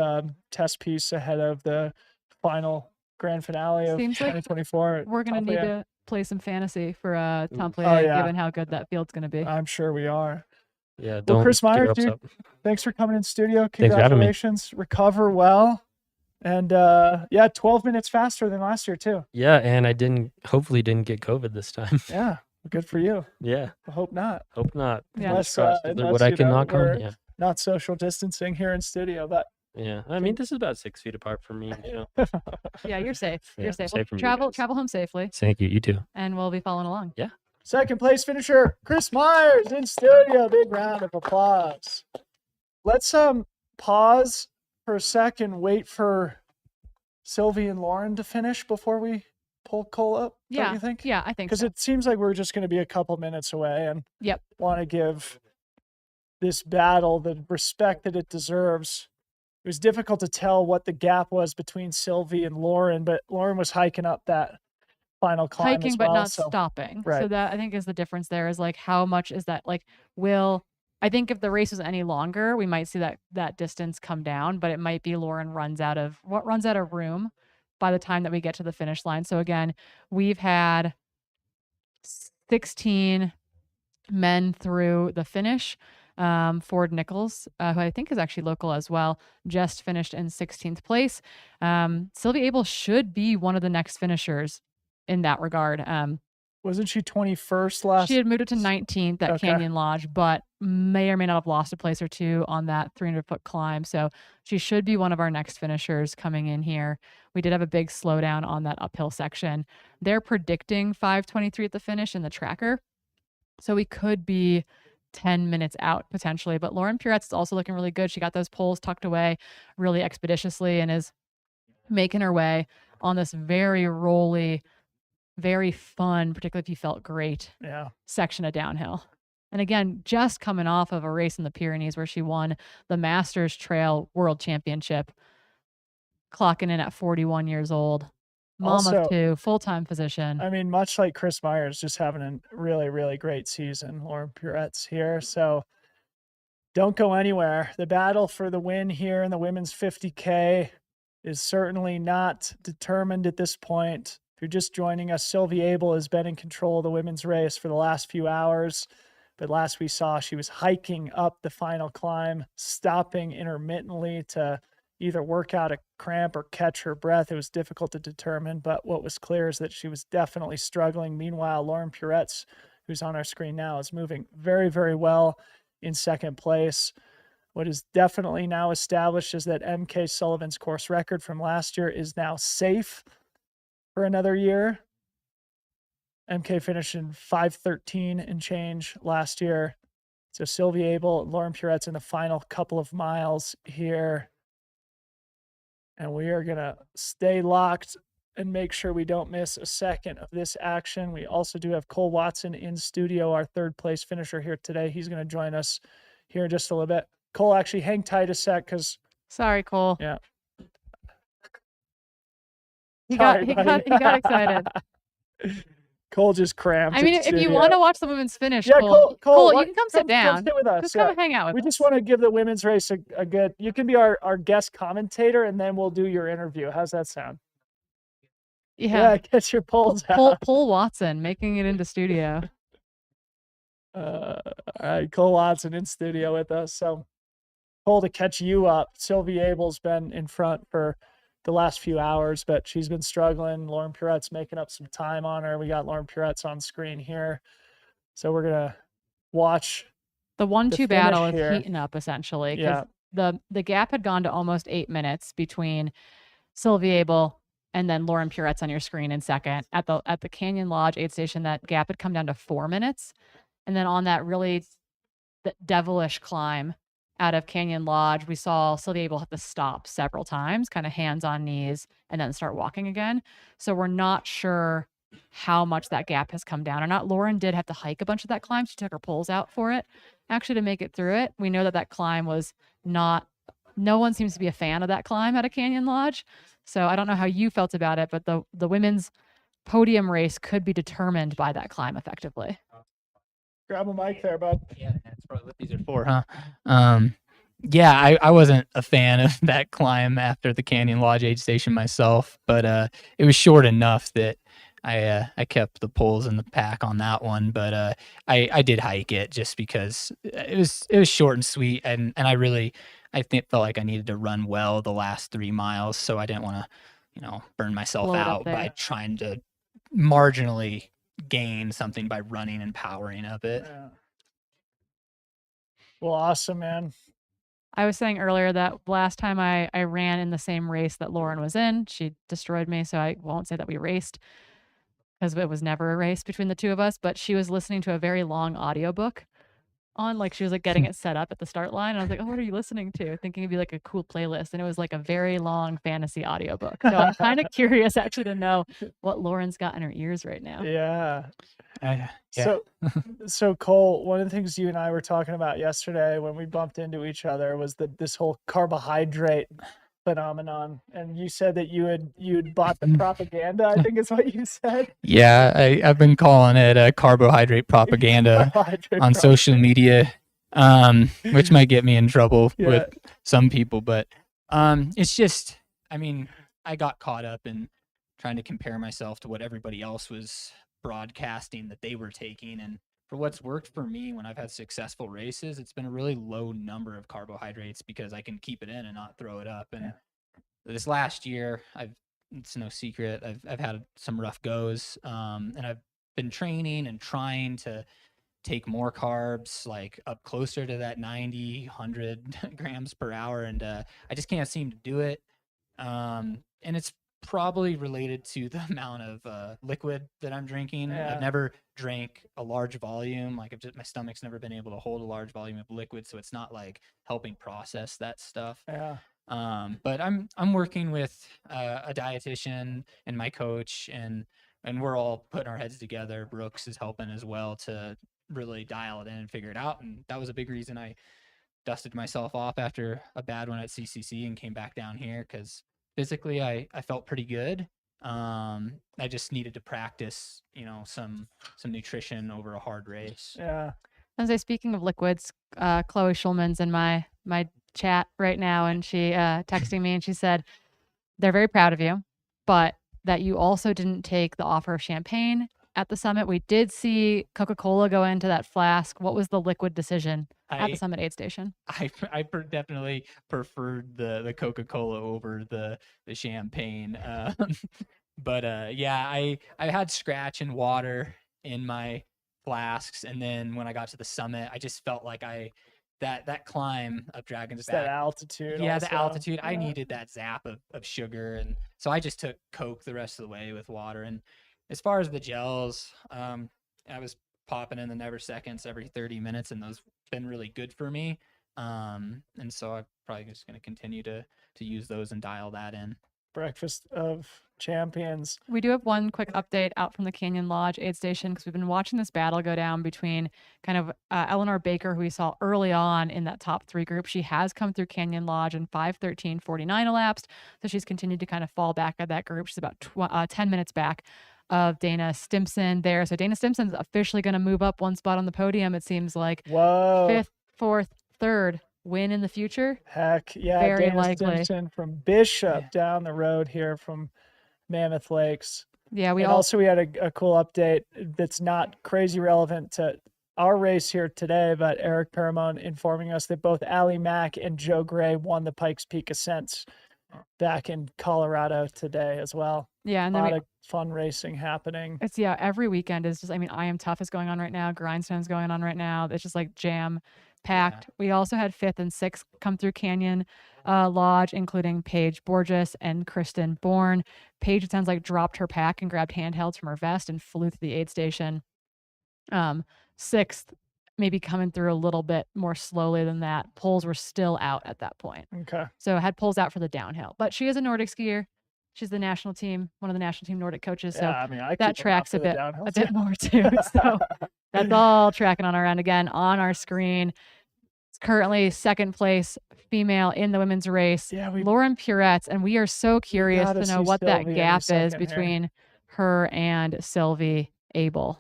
test piece ahead of the final grand finale of Seems like 2024. We're gonna need Tomplea. to play some fantasy for Tomplea, Oh, yeah. given how good that field's gonna be. I'm sure we are. Yeah. Well, Don't Chris get your Myers, hopes dude, up. thanks for coming in studio. Thanks for having me. Congratulations. Recover well. And 12 minutes faster than last year too. Yeah, and I hopefully didn't get COVID this time. Yeah. Good for you. Yeah. I hope not. Hope not. Yeah. Fingers Unless, crossed. Is there unless, what I you can know, knock we're on? Yeah. not social distancing here in studio, but Yeah. I mean, this is about 6 feet apart from me. Yeah, you're safe. Yeah, You're safe. safe Well, from you travel guys. home safely, Thank you. You too. and we'll be following along. Yeah. second place finisher, Chris Myers in studio. Big round of applause. Let's pause for a second, wait for Sylvie and Lauren to finish before we pull Cole up. Yeah. Don't you think? Yeah, I think Because so. it seems like we're just going to be a couple minutes away and Yep. want to give this battle the respect that it deserves. It was difficult to tell what the gap was between Sylvie and Lauren, but Lauren was hiking up that final climb Hiking as but well, not so- stopping. So Right. that I think is the difference there is like how much is that like I think if the race was any longer, we might see that distance come down, but it might be Lauren runs out of room by the time that we get to the finish line. So again, we've had 16 men through the finish. Ford Nichols, who I think is actually local as well, just finished in 16th place. Sylvie Abel should be one of the next finishers in that regard. Wasn't she 21st last? She had moved it to 19th at Okay. Canyon Lodge, but may or may not have lost a place or two on that 300-foot climb. So she should be one of our next finishers coming in here. We did have a big slowdown on that uphill section. They're predicting 5:23 at the finish in the tracker. So we could be 10 minutes out potentially. But Lauren Purette's is also looking really good. She got those poles tucked away really expeditiously and is making her way on this very rolly, very fun, particularly if you felt great, Yeah. section of downhill. And again, just coming off of a race in the Pyrenees where she won the Masters Trail World Championship, clocking in at 41 years old. Mom Also- of two, full-time physician. I mean, much like Chris Myers, just having a really, really great season. Lauren Purette's here. So don't go anywhere. The battle for the win here in the women's 50K is certainly not determined at this point. If you're just joining us, Sylvie Abel has been in control of the women's race for the last few hours. But last we saw, she was hiking up the final climb, stopping intermittently to either work out a cramp or catch her breath. It was difficult to determine, but what was clear is that she was definitely struggling. Meanwhile, Lauren Purette's, who's on our screen now, is moving very, very well in second place. What is definitely now established is that MK Sullivan's course record from last year is now safe for another year. MK finished in 5:13 and change last year. So Sylvie Abel, Lauren Purette's in the final couple of miles here. And we are going to stay locked and make sure we don't miss a second of this action. We also do have Cole Watson in studio, our third place finisher here today. He's going to join us here in just a little bit. Cole, actually hang tight a sec because Sorry, Cole. yeah. He Sorry, got excited. Cole just cramped. I mean, in if you studio. want to watch the women's finish, Yeah, Cole, you why- can come sit down. sit with us. Just yeah. come hang out with We us. just want to give the women's race a good. You can be our guest commentator, and then we'll do your interview. How's that sound? Yeah. Get your polls out. Paul Watson making it into studio. All right, Cole Watson in studio with us. So, Cole, to catch you up, Sylvie Abel's been in front for the last few hours, but she's been struggling. Lauren Purette's making up some time on her. We got Lauren Purette's on screen here. So we're going to watch The 1-2 finish battle is here. heating up essentially Yeah. because the gap had gone to almost 8 minutes between Sylvie Abel and then Lauren Purette's on your screen in second. At the Canyon Lodge aid station, that gap had come down to 4 minutes. And then on that really devilish climb out of Canyon Lodge, we saw Sylvia Abel have to stop several times, kind of hands on knees, and then start walking again. So we're not sure how much that gap has come down or not. Lauren did have to hike a bunch of that climb. She took her poles out for it, actually, to make it through it. We know that climb was not, no one seems to be a fan of that climb out of Canyon Lodge. So I don't know how you felt about it, but the women's podium race could be determined by that climb effectively. Grab a mic there, bud. Yeah, that's probably what these are for, huh? Yeah, I wasn't a fan of that climb after the Canyon Lodge aid station myself, but it was short enough that I kept the poles in the pack on that one. But I did hike it just because it was short and sweet, and I felt like I needed to run well the last 3 miles, so I didn't want to, burn myself Blow it up out by there. trying to marginally gain something by running and powering up it. Yeah. Well, awesome, man. I was saying earlier that last time I ran in the same race that Lauren was in, she destroyed me. So I won't say that we raced because it was never a race between the two of us, but she was listening to a very long audiobook on, like, she was like getting it set up at the start line. And I was like, oh, what are you listening to? Thinking it'd be like a cool playlist. And it was like a very long fantasy audiobook. So I'm kind of curious actually to know what Lauren's got in her ears right now. Yeah. Yeah. So Cole, one of the things you and I were talking about yesterday when we bumped into each other was this whole carbohydrate phenomenon. And you said that you'd bought the propaganda, I think is what you said. Yeah, I've been calling it carbohydrate propaganda Carbohydrate on social media, which might get me in trouble Yeah. with some people. But it's just, I got caught up in trying to compare myself to what everybody else was broadcasting that they were taking. And for what's worked for me when I've had successful races, it's been a really low number of carbohydrates because I can keep it in and not throw it up. And this last year, it's no secret, I've had some rough goes, and I've been training and trying to take more carbs, like up closer to that 90, 100 grams per hour. And I just can't seem to do it. And it's probably related to the amount of liquid that I'm drinking. Yeah. I've never drank a large volume. Like my stomach's never been able to hold a large volume of liquid, so it's not like helping process that stuff. Yeah. But I'm working with a dietitian and my coach, and we're all putting our heads together. Brooks is helping as well to really dial it in and figure it out. And that was a big reason I dusted myself off after a bad one at CCC and came back down here, because physically I felt pretty good. I just needed to practice, some nutrition over a hard race. Yeah. As I speaking of liquids, Chloe Schulman's in my chat right now, and she texting me and she said they're very proud of you, but that you also didn't take the offer of champagne at the summit. We did see Coca-Cola go into that flask. What was the liquid decision at the summit aid station? I definitely preferred the Coca-Cola over the champagne. But yeah, I had scratch and water in my flasks, and then when I got to the summit, I just felt like that climb up Dragon's Just Back. that altitude. Yeah, also. the altitude. I Yeah. needed that zap of sugar, and so I just took Coke the rest of the way with water. And as far as the gels, I was popping in the Never Seconds every 30 minutes, and those been really good for me. And so I'm probably just going to continue to use those and dial that in. Breakfast of Champions. We do have one quick update out from the Canyon Lodge aid station, because we've been watching this battle go down between kind of Eleanor Baker, who we saw early on in that top 3 group. She has come through Canyon Lodge in 5:13:49 elapsed, so she's continued to kind of fall back at that group. She's about 10 minutes back of Dana Stimson there. So Dana Stimson's officially going to move up one spot on the podium, it seems like. Whoa. 5th, 4th, 3rd win in the future. Heck yeah. Very Dana likely. Stimson from Bishop down the road here from Mammoth Lakes. Yeah, we had a cool update that's not crazy relevant to our race here today, but Eric Paramount informing us that both Allie Mack and Joe Gray won the Pikes Peak Ascents back in Colorado today as well. Yeah, and a then lot we- of fun racing happening. It's every weekend is just, I Am Tough is going on right now. Grindstone's going on right now. It's just like jam packed. We also had 5th and 6th come through Canyon Lodge, including Paige Borges and Kristen Bourne. Paige, it sounds like, dropped her pack and grabbed handhelds from her vest and flew to the aid station. 6th, maybe coming through a little bit more slowly than that. Poles were still out at that point. Okay. So had poles out for the downhill. But she is a Nordic skier. She's the national team, one of the national team Nordic coaches. So Yeah, I mean, I keep 'em that up tracks for a the bit downhills. more too. So that's all tracking on our end. Again, on our screen. It's currently 2nd place female in the women's race. Yeah, Lauren Puretz, and we are so curious gotta to know see what that Sylvie any gap is second here. between her and Sylvie Abel.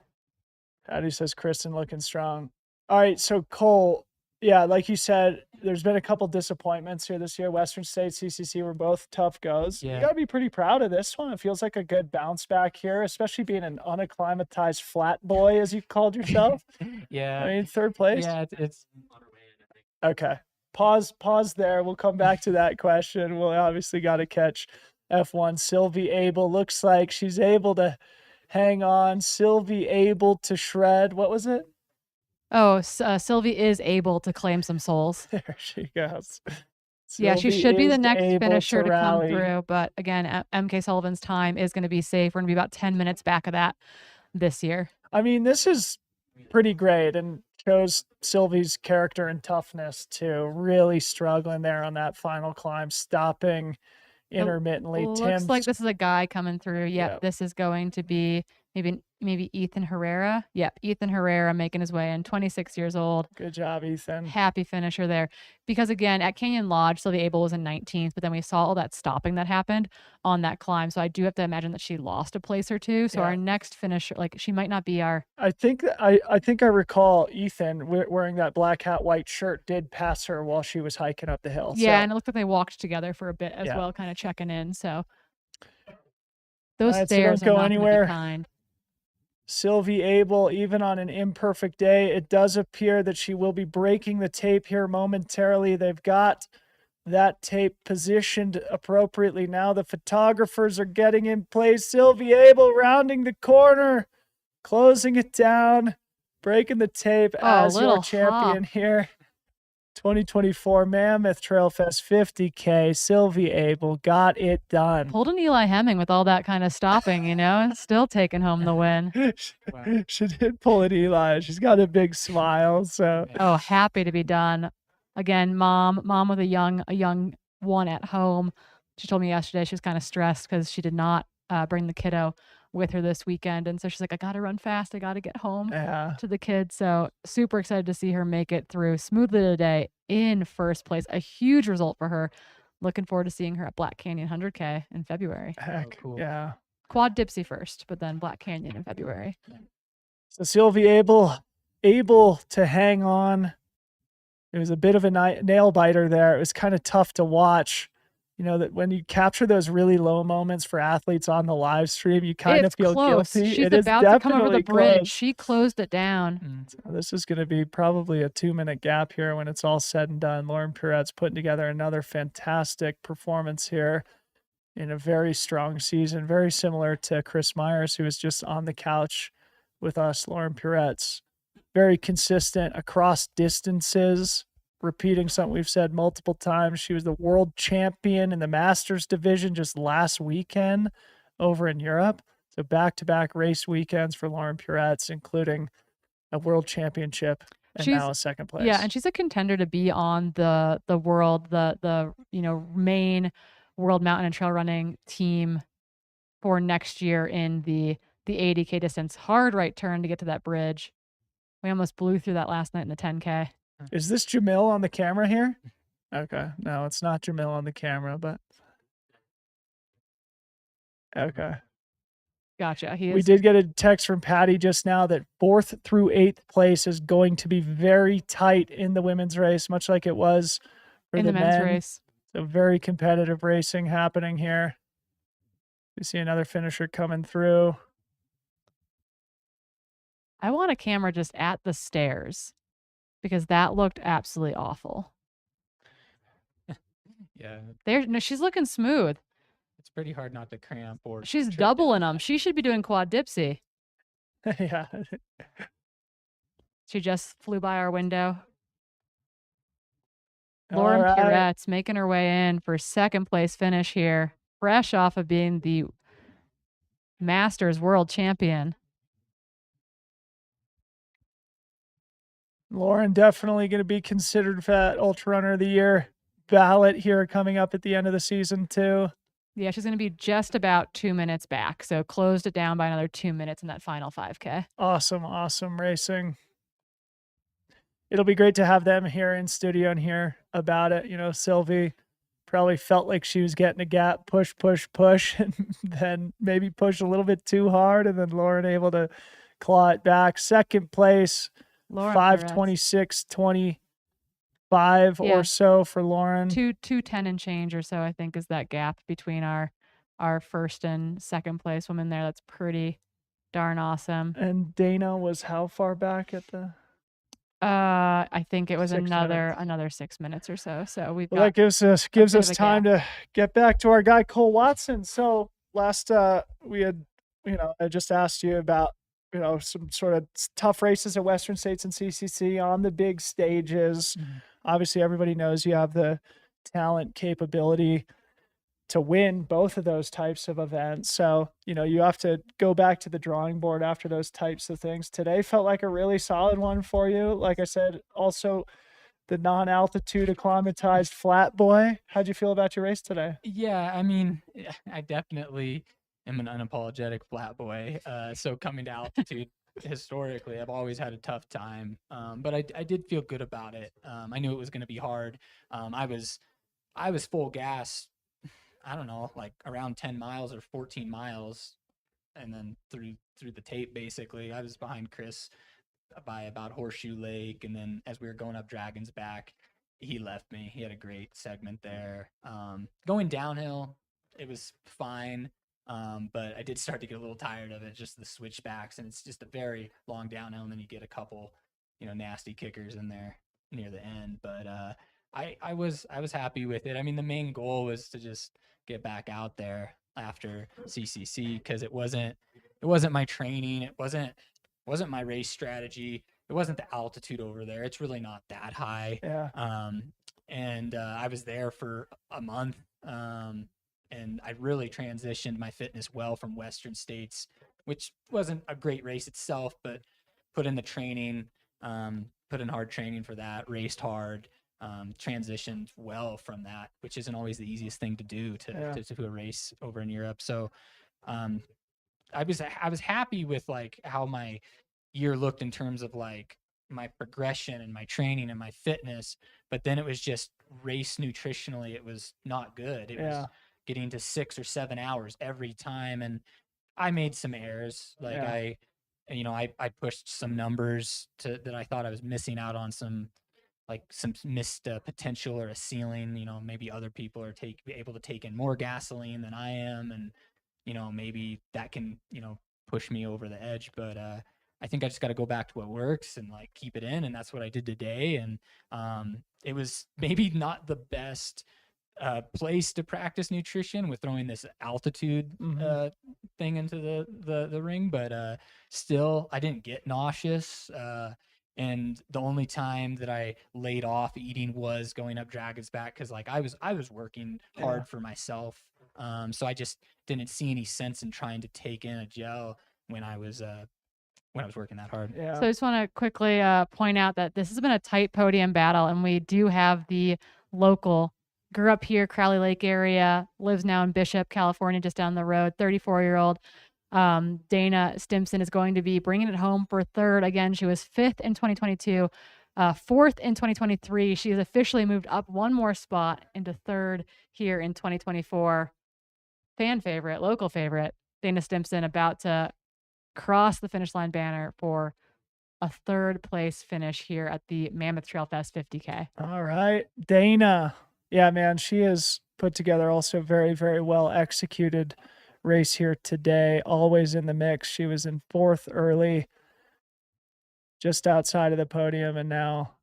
Patty says Kristen looking strong. All right, so Cole, yeah, like you said, there's been a couple disappointments here this year. Western State, CCC were both tough goes. You Yeah. got to be pretty proud of this one. It feels like a good bounce back here, especially being an unacclimatized flat boy, as you called yourself. Yeah. I mean, 3rd place. Yeah, it's Okay. Pause there. We'll come back to that question. We'll obviously got to catch F1. Sylvie Abel looks like she's able to hang on. Sylvie able to shred. What was it? Oh, Sylvie is able to claim some souls. There she goes. Yeah, she Sylvie should be the is next able finisher to come rally. through. But again, MK Sullivan's time is going to be safe. We're going to be about 10 minutes back of that this year. I mean, this is pretty great and shows Sylvie's character and toughness too. Really struggling there on that final climb, stopping intermittently. Looks like this is a guy coming through. Yep, Yep. this is going to be maybe Ethan Herrera. Yep, Ethan Herrera making his way in, 26 years old. Good job, Ethan. Happy finisher there. Because again, at Canyon Lodge, Sylvie Abel was in 19th, but then we saw all that stopping that happened on that climb. So I do have to imagine that she lost a place or two. So Yeah. our next finisher, like she might not be our. I think I recall Ethan wearing that black hat, white shirt did pass her while she was hiking up the hill. Yeah, So, and it looked like they walked together for a bit as Yeah. well, kind of checking in. So those All right, so stairs don't are go not going to anywhere. be kind. Sylvie Abel, even on an imperfect day, it does appear that she will be breaking the tape here momentarily. They've got that tape positioned appropriately. Now the photographers are getting in place. Sylvie Abel rounding the corner, closing it down, breaking the tape Oh, as your little champion hop. here. 2024 Mammoth Trail Fest 50K. Sylvie Abel got it done. Pulled an Eli Hemming with all that kind of stopping, and still taking home the win. She did pull an Eli. She's got a big smile. So Oh, happy to be done. Again, mom with a young one at home. She told me yesterday she was kind of stressed because she did not bring the kiddo with her this weekend, and so she's like, I gotta run fast. I gotta get home yeah. to the kids. So super excited to see her make it through smoothly today in 1st place. A huge result for her. Looking forward to seeing her at Black Canyon 100K in February. Heck, cool. yeah. Quad Dipsy first, but then Black Canyon in February. So Sylvie able to hang on. It was a bit of a nail biter there. It was kind of tough to watch. You know, that when you capture those really low moments for athletes on the live stream, you kind of It's feel close. guilty. She's It is about to come over the definitely bridge. close. She closed it down. So this is going to be probably a 2-minute gap here when it's all said and done. Lauren Puret's putting together another fantastic performance here in a very strong season, very similar to Chris Myers, who was just on the couch with us. Lauren Puret's very consistent across distances, repeating something we've said multiple times. She was the world champion in the Masters division just last weekend over in Europe. So back-to-back race weekends for Lauren Puret's, including a world championship and now a 2nd place. Yeah, and she's a contender to be on the world, the main world mountain and trail running team for next year in the 80K distance. Hard right turn to get to that bridge. We almost blew through that last night in the 10K. Is this Jamil on the camera here? Okay. No, it's not Jamil on the camera, but okay. Gotcha. We did get a text from Patty just now that 4th through 8th place is going to be very tight in the women's race, much like it was for in the men's race. So very competitive racing happening here. We see another finisher coming through. I want a camera just at the stairs because that looked absolutely awful. Yeah, No, she's looking smooth. it's pretty hard not to cramp or. She's trip doubling down. them. She should be doing quad dipsy. Yeah. She just flew by our window. Lauren right. Purette's making her way in for second place finish here, fresh off of being the Masters World Champion. Lauren definitely going to be considered for that Ultra Runner of the Year ballot here coming up at the end of the season too. Yeah, she's going to be just about 2 minutes back. So closed it down by another 2 minutes in that final 5K. Awesome racing. It'll be great to have them here in studio and hear about it. You know, Sylvie probably felt like she was getting a gap, push, and then maybe push a little bit too hard, and then Lauren able to claw it back. Second place, 5:26.25 or so for Lauren. 2:10 and change or so, I think, is that gap between our first and second place women there. That's pretty darn awesome. And Dana was how far back at the? I think it was 6 minutes. another 6 minutes or so. So we've Well, got that gives us a time to get back to our guy Cole Watson. So last we had, I just asked you about some sort of tough races at Western States and CCC on the big stages. Obviously, everybody knows you have the talent, capability to win both of those types of events. So, you have to go back to the drawing board after those types of things. Today felt like a really solid one for you. Like I said, also the non-altitude acclimatized flat boy. How'd you feel about your race today? Yeah, I mean, I definitely am an unapologetic flat boy. So coming to altitude, historically, I've always had a tough time. But I did feel good about it. I knew it was going to be hard. I was full gas. I don't know, like around 10 miles or 14 miles, and then through the tape, basically. I was behind Chris by about Horseshoe Lake, and then as we were going up Dragon's Back, he left me. He had a great segment there. Going downhill, it was fine, but I did start to get a little tired of it, just the switchbacks, and it's just a very long downhill, and then you get a couple, nasty kickers in there near the end. But I was happy with it. I mean, the main goal was to just get back out there after CCC, because it wasn't my training, it wasn't my race strategy, it wasn't the altitude over there. It's really not that high. Yeah. And I was there for a month, and I really transitioned my fitness well from Western States, which wasn't a great race itself, but put in the training, put in hard training for that, raced hard, transitioned well from that, which isn't always the easiest thing to do to a race over in Europe. So I was happy with like how my year looked in terms of like my progression and my training and my fitness, but then it was just race nutritionally, it was not good. It was getting to 6 or 7 hours every time, and I made some errors. Like I pushed some numbers that I thought I was missing out on some missed potential or a ceiling. Maybe other people are able to take in more gasoline than I am, and maybe that can push me over the edge. But I think I just got to go back to what works and like keep it in, and that's what I did today. And it was maybe not the best place to practice nutrition with throwing this altitude thing into the ring, but still I didn't get nauseous. And the only time that I laid off eating was going up Dragon's Back, because like I was working hard for myself. So I just didn't see any sense in trying to take in a gel when I was working that hard. So I just want to quickly point out that this has been a tight podium battle, and we do have the local, grew up here, Crowley Lake area, lives now in Bishop, California, just down the road, 34-year-old Dana Stimson is going to be bringing it home for third. Again, she was 5th in 2022, 4th in 2023. She has officially moved up one more spot into third here in 2024. Fan favorite, local favorite, Dana Stimson, about to cross the finish line banner for a third place finish here at the Mammoth Trail Fest 50K. All right, Dana. Yeah, man, she has put together also very, very well executed race here today, always in the mix. She was in 4th early, just outside of the podium, and now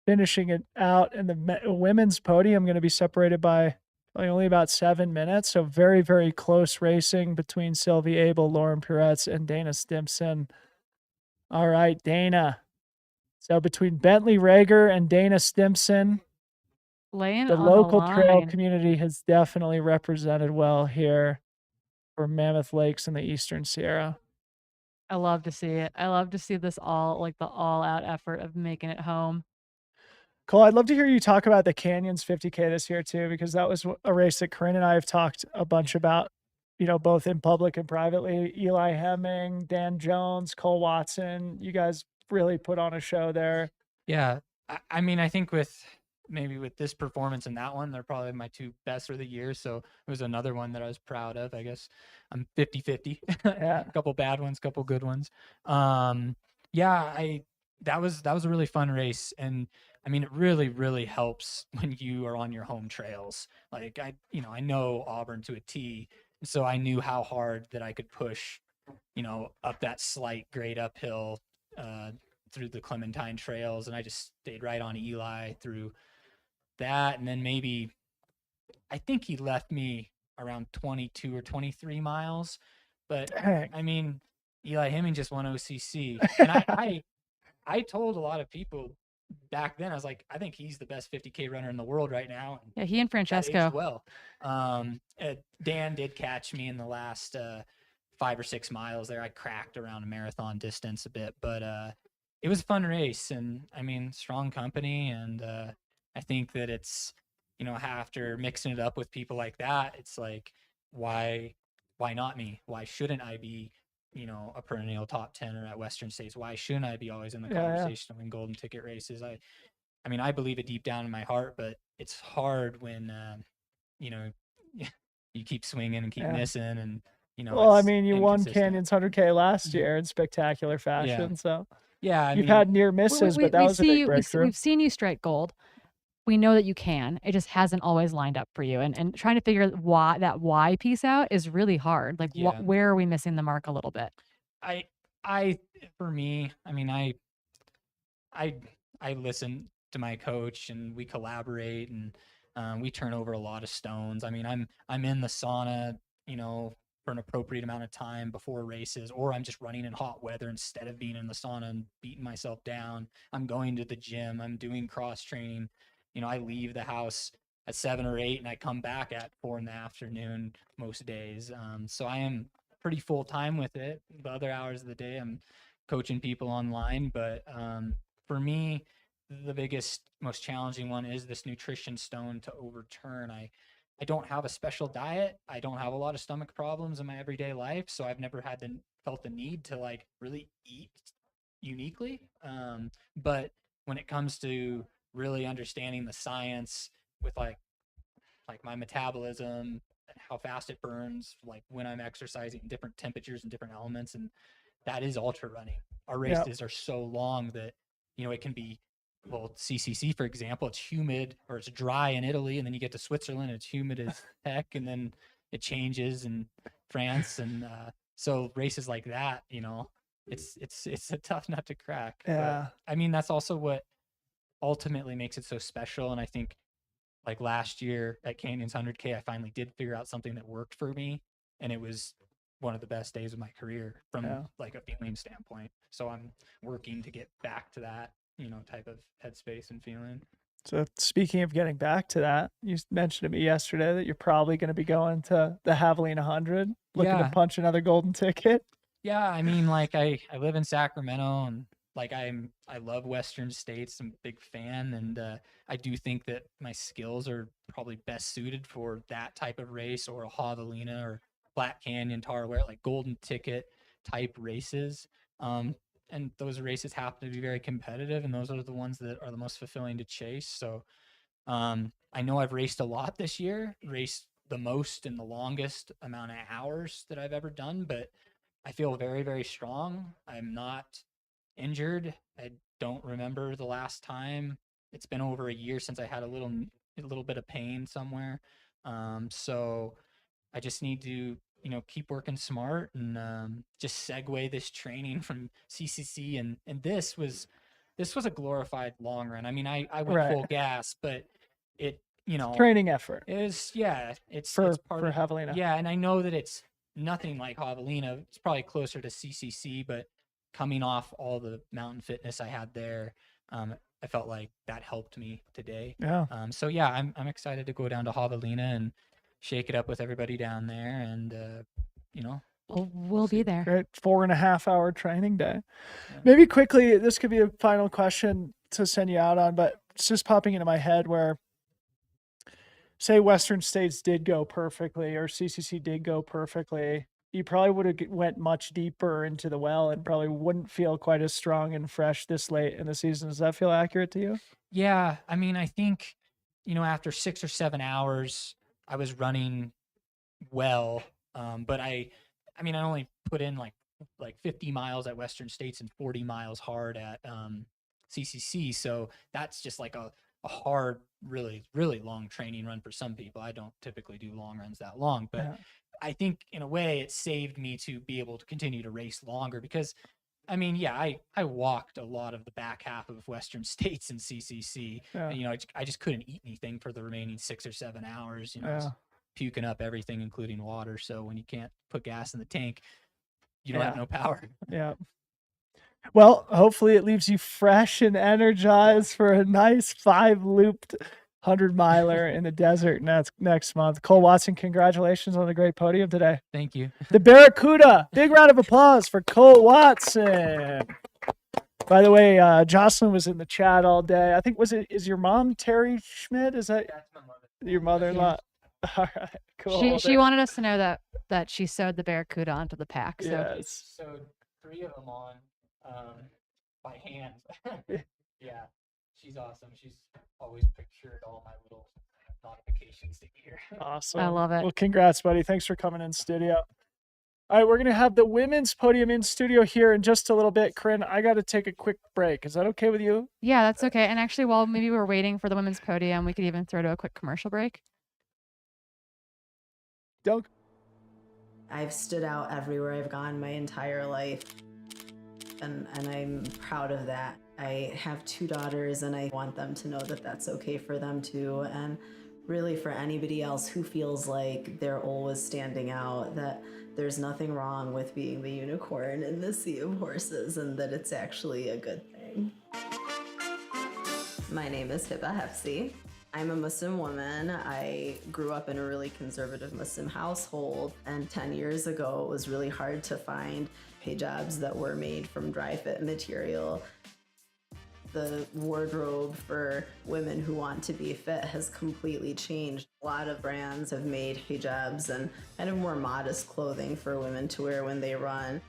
finishing it out. And the women's podium going to be separated by only about 7 minutes. So very, very close racing between Sylvie Abel, Lauren Purette's, and Dana Stimson. All right, Dana. So between Bentley Rager and Dana Stimson, laying The it on the local trail line. community has definitely represented well here for Mammoth Lakes in the Eastern Sierra. I love to see it. I love to see this all like the all out effort of making it home. Cole, I'd love to hear you talk about the Canyons 50K this year too, because that was a race that Corinne and I have talked a bunch about, you know, both in public and privately. Eli Hemming, Dan Jones, Cole Watson, you guys really put on a show there. Yeah, I mean, I think with this performance and that one, they're probably my two best for the year. So it was another one that I was proud of. I guess I'm 50-50. Yeah. A couple bad ones, couple good ones. Yeah, that was a really fun race, and I mean, it really helps when you are on your home trails. Like I know Auburn to a T, so I knew how hard that I could push, up that slight grade uphill through the Clementine trails, and I just stayed right on Eli through that, and then maybe I think he left me around 22 or 23 miles, but Dang. I mean, Eli Hemming just won OCC, and I told a lot of people back then, I was like, I think he's the best 50K runner in the world right now. Yeah, he and That aged Francesco. well. Dan did catch me in the last 5 or 6 miles there. I cracked around a marathon distance a bit, but it was a fun race, and I mean, strong company, and I think that it's, after mixing it up with people like that, it's like, why not me? Why shouldn't I be, a perennial top 10 or at Western States? Why shouldn't I be always in the conversation when golden ticket races? I mean, I believe it deep down in my heart, but it's hard when, you keep swinging and keep missing, and well, I mean, you won Canyons 100K last year in spectacular fashion, so yeah, you've had near misses, but that was a big breakthrough. We've seen you strike gold. We know that you can. It just hasn't always lined up for you, and trying to figure why piece out is really hard. Like, where are we missing the mark a little bit? For me, I mean, I listen to my coach, and we collaborate, and we turn over a lot of stones. I mean, I'm in the sauna, for an appropriate amount of time before races, or I'm just running in hot weather instead of being in the sauna and beating myself down. I'm going to the gym. I'm doing cross training. I leave the house at 7 or 8, and I come back at 4 in the afternoon most days. So I am pretty full time with it. The other hours of the day, I'm coaching people online. But for me, the biggest, most challenging one is this nutrition stone to overturn. I don't have a special diet. I don't have a lot of stomach problems in my everyday life, so I've never felt the need to like really eat uniquely. But when it comes to really understanding the science with like my metabolism and how fast it burns, like when I'm exercising, different temperatures and different elements, and that is ultra running. Our races are so long that it can be, well, CCC, for example, it's humid or it's dry in Italy, and then you get to Switzerland, it's humid as heck, and then it changes in France, and so races like that, it's a tough nut to crack. Yeah. But, I mean, that's also what ultimately makes it so special, and I think like last year at Canyons 100K, I finally did figure out something that worked for me, and it was one of the best days of my career from like a feeling standpoint. So I'm working to get back to that type of headspace and feeling. So speaking of getting back to that, you mentioned to me yesterday that you're probably going to be going to the Javelina 100, looking to punch another golden ticket. Yeah, I mean, like I live in Sacramento, and like I love Western States. I'm a big fan, and I do think that my skills are probably best suited for that type of race, or a Javelina or Flat Canyon, Tarware, like golden ticket type races. And those races happen to be very competitive, and those are the ones that are the most fulfilling to chase. So I know I've raced a lot this year, raced the most and the longest amount of hours that I've ever done, but I feel very, very strong. I'm not injured. I don't remember the last time. It's been over a year since I had a little bit of pain somewhere. So I just need to keep working smart, and just segue this training from CCC, and this was a glorified long run. I mean, I went full gas, but it training effort is it's for part of Javelina. Yeah, and I know that it's nothing like Javelina. It's probably closer to CCC, but coming off all the mountain fitness I had there, I felt like that helped me today. Yeah. So yeah, I'm excited to go down to Javelina and shake it up with everybody down there, and you know, We'll be there. Great 4.5 hour training day. Maybe quickly, this could be a final question to send you out on, but it's just popping into my head where, say Western States did go perfectly or CCC did go perfectly, you probably would have went much deeper into the well and probably wouldn't feel quite as strong and fresh this late in the season. Does that feel accurate to you? Yeah, I mean, I think, you know, after 6 or 7 hours, I was running well, but I mean, I only put in like 50 miles at Western States and 40 miles hard at CCC, so that's just like a hard, really, really long training run for some people. I don't typically do long runs that long, but Yeah. I think in a way it saved me to be able to continue to race longer because, I mean, yeah, I walked a lot of the back half of Western States and CCC. Yeah. And, you know, I just couldn't eat anything for the remaining 6 or 7 hours. You know, I was Yeah. puking up everything, including water. So when you can't put gas in the tank, you don't have Yeah. no power. Yeah. Well, hopefully it leaves you fresh and energized for a nice 5-looped 100-miler in the desert next month. Cole Watson, congratulations on the great podium today. Thank you. The Barracuda. Big round of applause for Cole Watson. By the way, Jocelyn was in the chat all day. I think, is your mom Terry Schmidt? Is that your mother-in-law? All right, cool. She wanted us to know that she sewed the Barracuda onto the pack. So Yes. So 3 of them on by hand. Yeah, she's awesome. She's always pictured all my little modifications to gear. Awesome. I love it. Well, congrats, buddy. Thanks for coming in studio. All right, we're going to have the women's podium in studio here in just a little bit. Corinne, I got to take a quick break. Is that okay with you? yeah, that's okay. And actually, while maybe we're waiting for the women's podium, we could even throw to a quick commercial break. Don't. I've stood out everywhere I've gone my entire life, and I'm proud of that. I have 2 daughters, and I want them to know that that's okay for them too, and really for anybody else who feels like they're always standing out, that there's nothing wrong with being the unicorn in the sea of horses, and that it's actually a good thing. My name is Hiba Hefsi. I'm a Muslim woman. I grew up in a really conservative Muslim household, and 10 years ago it was really hard to find hijabs that were made from dry fit material. The wardrobe for women who want to be fit has completely changed. A lot of brands have made hijabs and kind of more modest clothing for women to wear when they run.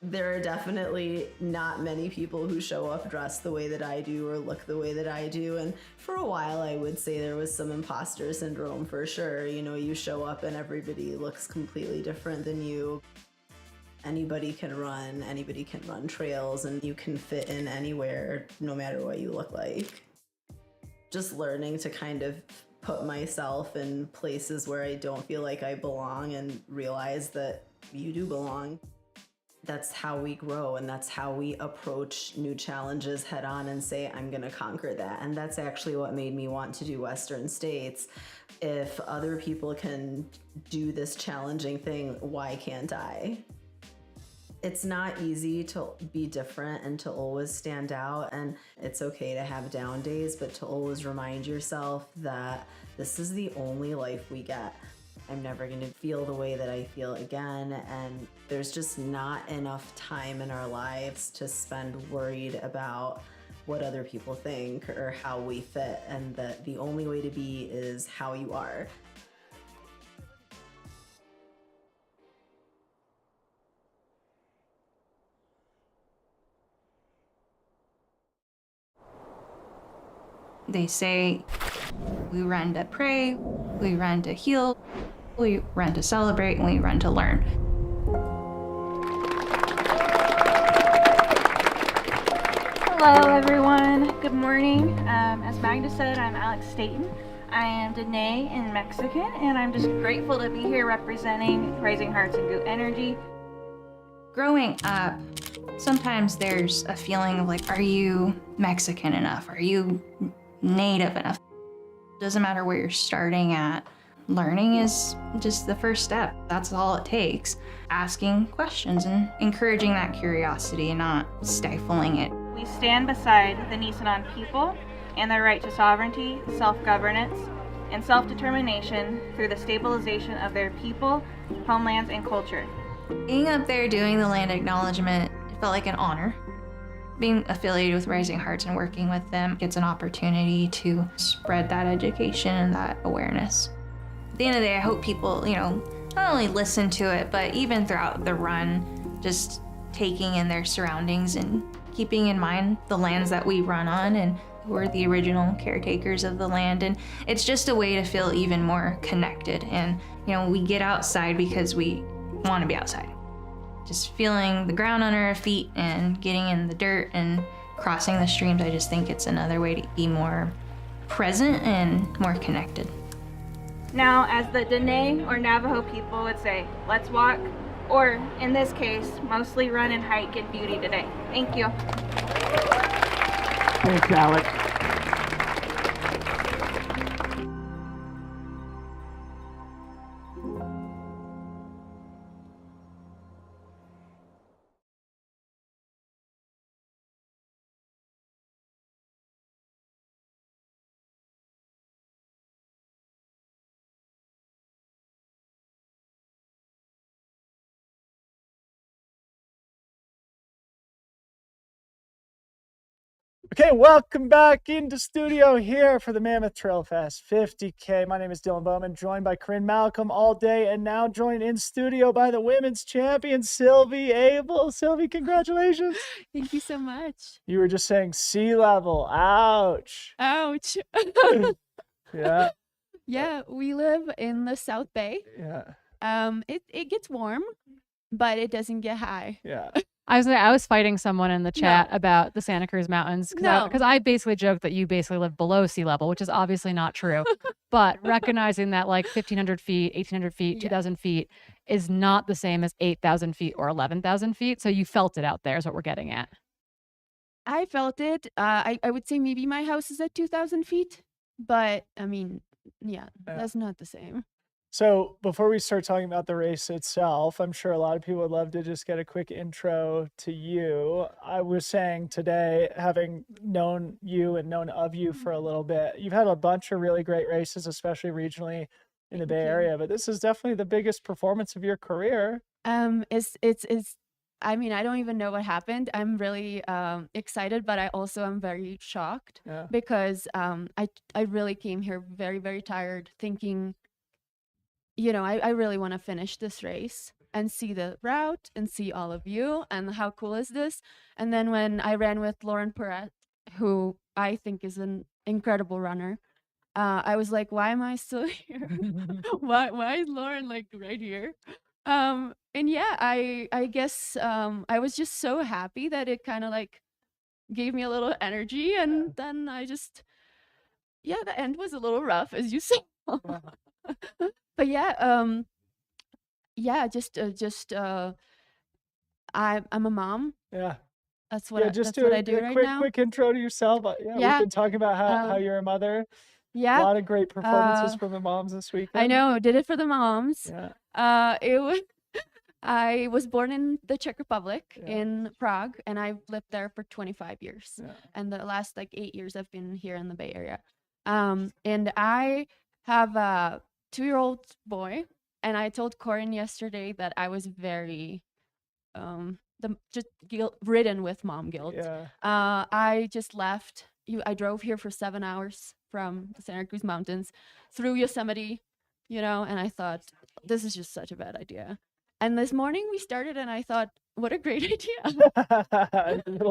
There are definitely not many people who show up dressed the way that I do or look the way that I do. And for a while, I would say there was some imposter syndrome for sure. You know, you show up and everybody looks completely different than you. Anybody can run trails, and you can fit in anywhere, no matter what you look like. Just learning to kind of put myself in places where I don't feel like I belong and realize that you do belong. That's how we grow, and that's how we approach new challenges head on and say, I'm gonna conquer that. And that's actually what made me want to do Western States. If other people can do this challenging thing, why can't I? It's not easy to be different and to always stand out, and it's okay to have down days, but to always remind yourself that this is the only life we get. I'm never going to feel the way that I feel again, and there's just not enough time in our lives to spend worried about what other people think or how we fit, and that the only way to be is how you are. They say we run to pray, we run to heal, we run to celebrate, and we run to learn. Hello everyone, good morning. As Magda said, I'm Alex Staten. I am Danae in Mexican, and I'm just grateful to be here representing Rising Hearts and Go Energy. Growing up, sometimes there's a feeling of like, are you Mexican enough? Are you Native enough? Doesn't matter where you're starting at. Learning is just the first step. That's all it takes. Asking questions and encouraging that curiosity and not stifling it. we stand beside the Nisenan people and their right to sovereignty, self-governance, and self-determination through the stabilization of their people, homelands, and culture. Being up there doing the land acknowledgement, it felt like an honor. Being affiliated with Rising Hearts and working with them gets an opportunity to spread that education and that awareness. At the end of the day, I hope people, not only listen to it, but even throughout the run, just taking in their surroundings and keeping in mind the lands that we run on and who are the original caretakers of the land. And it's just a way to feel even more connected. And, we get outside because we want to be outside. Just feeling the ground under our feet and getting in the dirt and crossing the streams, I just think it's another way to be more present and more connected. Now, as the Dene or Navajo people would say, let's walk, or in this case, mostly run and hike in beauty today. Thank you. Thanks, Alex. Okay, welcome back into studio here for the Mammoth Trail Fest 50K. My name is Dylan Bowman, joined by Corinne Malcolm all day, and now joined in studio by the women's champion, Sylvie Abel. Sylvie, congratulations. Thank you so much. You were just saying sea level. Ouch. Ouch. Yeah. Yeah, we live in the South Bay. Yeah. It gets warm, but it doesn't get high. Yeah. I was fighting someone in the chat about the Santa Cruz Mountains because I basically joked that you basically live below sea level, which is obviously not true. But recognizing that like 1,500 feet, 1,800 feet, 2,000 feet is not the same as 8,000 feet or 11,000 feet. So you felt it out there is what we're getting at. I felt it. I would say maybe my house is at 2,000 feet, but I mean, that's not the same. So before we start talking about the race itself, I'm sure a lot of people would love to just get a quick intro to you. I was saying today, having known you and known of you for a little bit, you've had a bunch of really great races, especially regionally in the Bay Area, but this is definitely the biggest performance of your career. It's I mean, I don't even know what happened. I'm really excited, but I also am very shocked because I really came here very, very tired thinking, I really want to finish this race and see the route and see all of you and how cool is this. And then when I ran with Lauren Perret, who I think is an incredible runner, I was like, why am I still here? why is Lauren like right here? And yeah, I guess I was just so happy that it kind of like gave me a little energy, and then I just the end was a little rough, as you saw. But I'm a mom. Yeah. That's what Just what I do right now. Quick intro to yourself. We've been talking about how you're a mother. Yeah. A lot of great performances from the moms this weekend. I know, did it for the moms. Yeah. It was I was born in the Czech Republic in Prague, and I've lived there for 25 years. Yeah. And the last 8 years I've been here in the Bay Area. And I have a 2-year-old boy, and I told Corinne yesterday that I was very just ridden with mom guilt. Yeah. I just left. I drove here for 7 hours from the Santa Cruz Mountains through Yosemite, and I thought, this is just such a bad idea. And this morning we started, and I thought, what a great idea.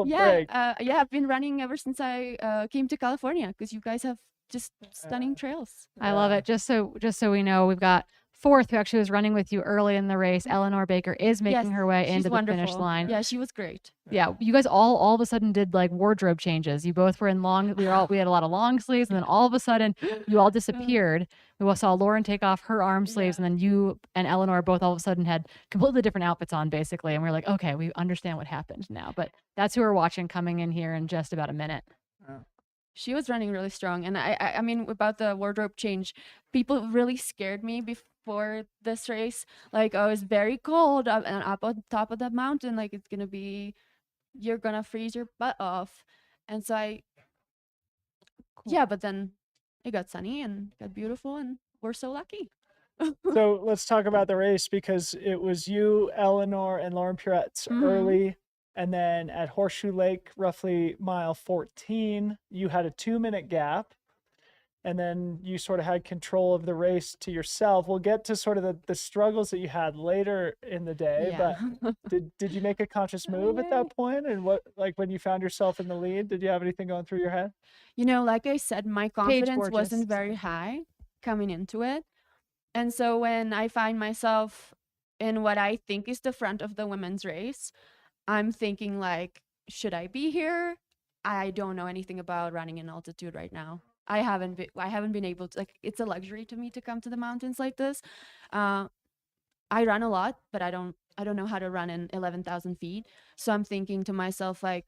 Break. I've been running ever since I came to California, because you guys have just stunning trails. I love it. Just so we know, we've got fourth, who actually was running with you early in the race. Eleanor Baker is making her way into the finish line. Yeah, she was great. Yeah, you guys all of a sudden did like wardrobe changes. You both were in long. We had a lot of long sleeves, and then all of a sudden you all disappeared. We saw Lauren take off her arm sleeves, and then you and Eleanor both all of a sudden had completely different outfits on, basically. And we're like, okay, we understand what happened now. But that's who we're watching coming in here in just about a minute. She was running really strong. And I mean, about the wardrobe change, people really scared me before this race. Like, oh, it's very cold up on top of that mountain. Like, it's going to be you're gonna freeze your butt off. And so yeah, but then it got sunny and got beautiful, and we're so lucky. So let's talk about the race, because it was you, Eleanor, and Lauren Puretz early. And then at Horseshoe Lake, roughly mile 14, you had a 2-minute gap. And then you sort of had control of the race to yourself. We'll get to sort of the struggles that you had later in the day. Yeah. But did you make a conscious move at that point? And what, like, when you found yourself in the lead, did you have anything going through your head? You know, like I said, my confidence Gorgeous. wasn't very high coming into it. And so when I find myself in what I think is the front of the women's race, I'm thinking like, should I be here? I don't know anything about running in altitude right now. I haven't been able to, like, it's a luxury to me to come to the mountains like this. I run a lot, but I don't know how to run in 11,000 feet. So I'm thinking to myself, like,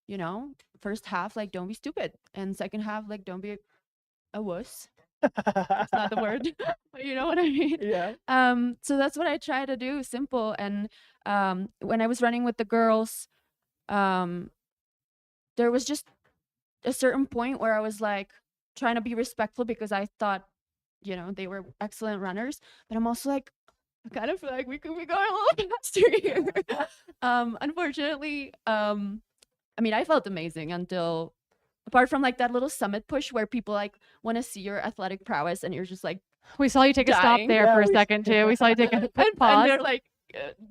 you know, first half, like, don't be stupid. And second half, like, don't be a wuss. That's not the word, but you know what I mean? Yeah. So that's what I try to do, simple. And when I was running with the girls, there was just a certain point where I was like trying to be respectful because I thought, you know, they were excellent runners, but I'm also like, I kind of feel like we could be going a little faster here. Unfortunately, I mean, I felt amazing until, apart from like that little summit push where people like want to see your athletic prowess and you're just like, We saw you take a stop dying. there for a second too. We saw you take a quick and pause. they're like,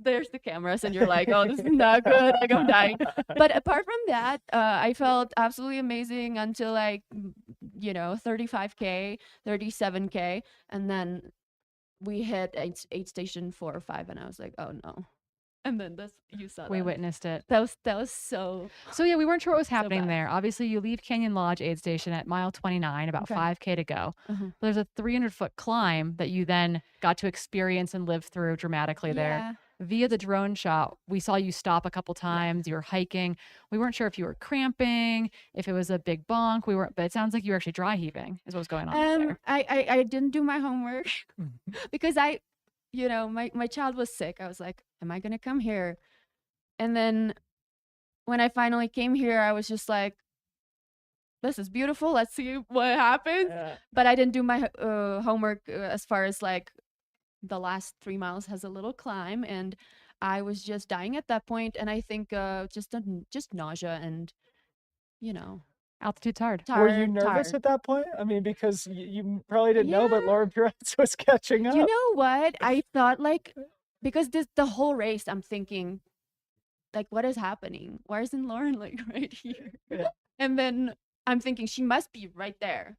there's the cameras, and you're like, oh, this is not good. Like, I'm dying. But apart from that, I felt absolutely amazing until like, you know, 35K, 37K. And then we hit aid station 4 or 5, and I was like, oh no. And then you saw We that. witnessed it. That was so. So yeah, we weren't sure what was happening bad. there. Obviously, you leave Canyon Lodge aid station at mile 29, about Okay. 5K to go. Mhm. There's a 300-foot climb that you then got to experience and live through dramatically there. Yeah. Via the drone shot, we saw you stop a couple times. You were hiking. We weren't sure if you were cramping, if it was a big bonk. We weren't, but it sounds like you were actually dry heaving. Is what was going on there. I didn't do my homework because you know, my child was sick. I was like, am I gonna come here? And then when I finally came here, I was just like, this is beautiful. Let's see what happens. Yeah. But I didn't do my homework as far as like the last 3 miles has a little climb, and I was just dying at that point. And I think just nausea and, you know, altitude's hard. Were you nervous at that point? I mean, because you probably didn't know, but Lauren Puretz was catching up. You know what? I thought like, because the whole race, I'm thinking, like, what is happening? Why isn't Lauren like right here? Yeah. And then I'm thinking she must be right there.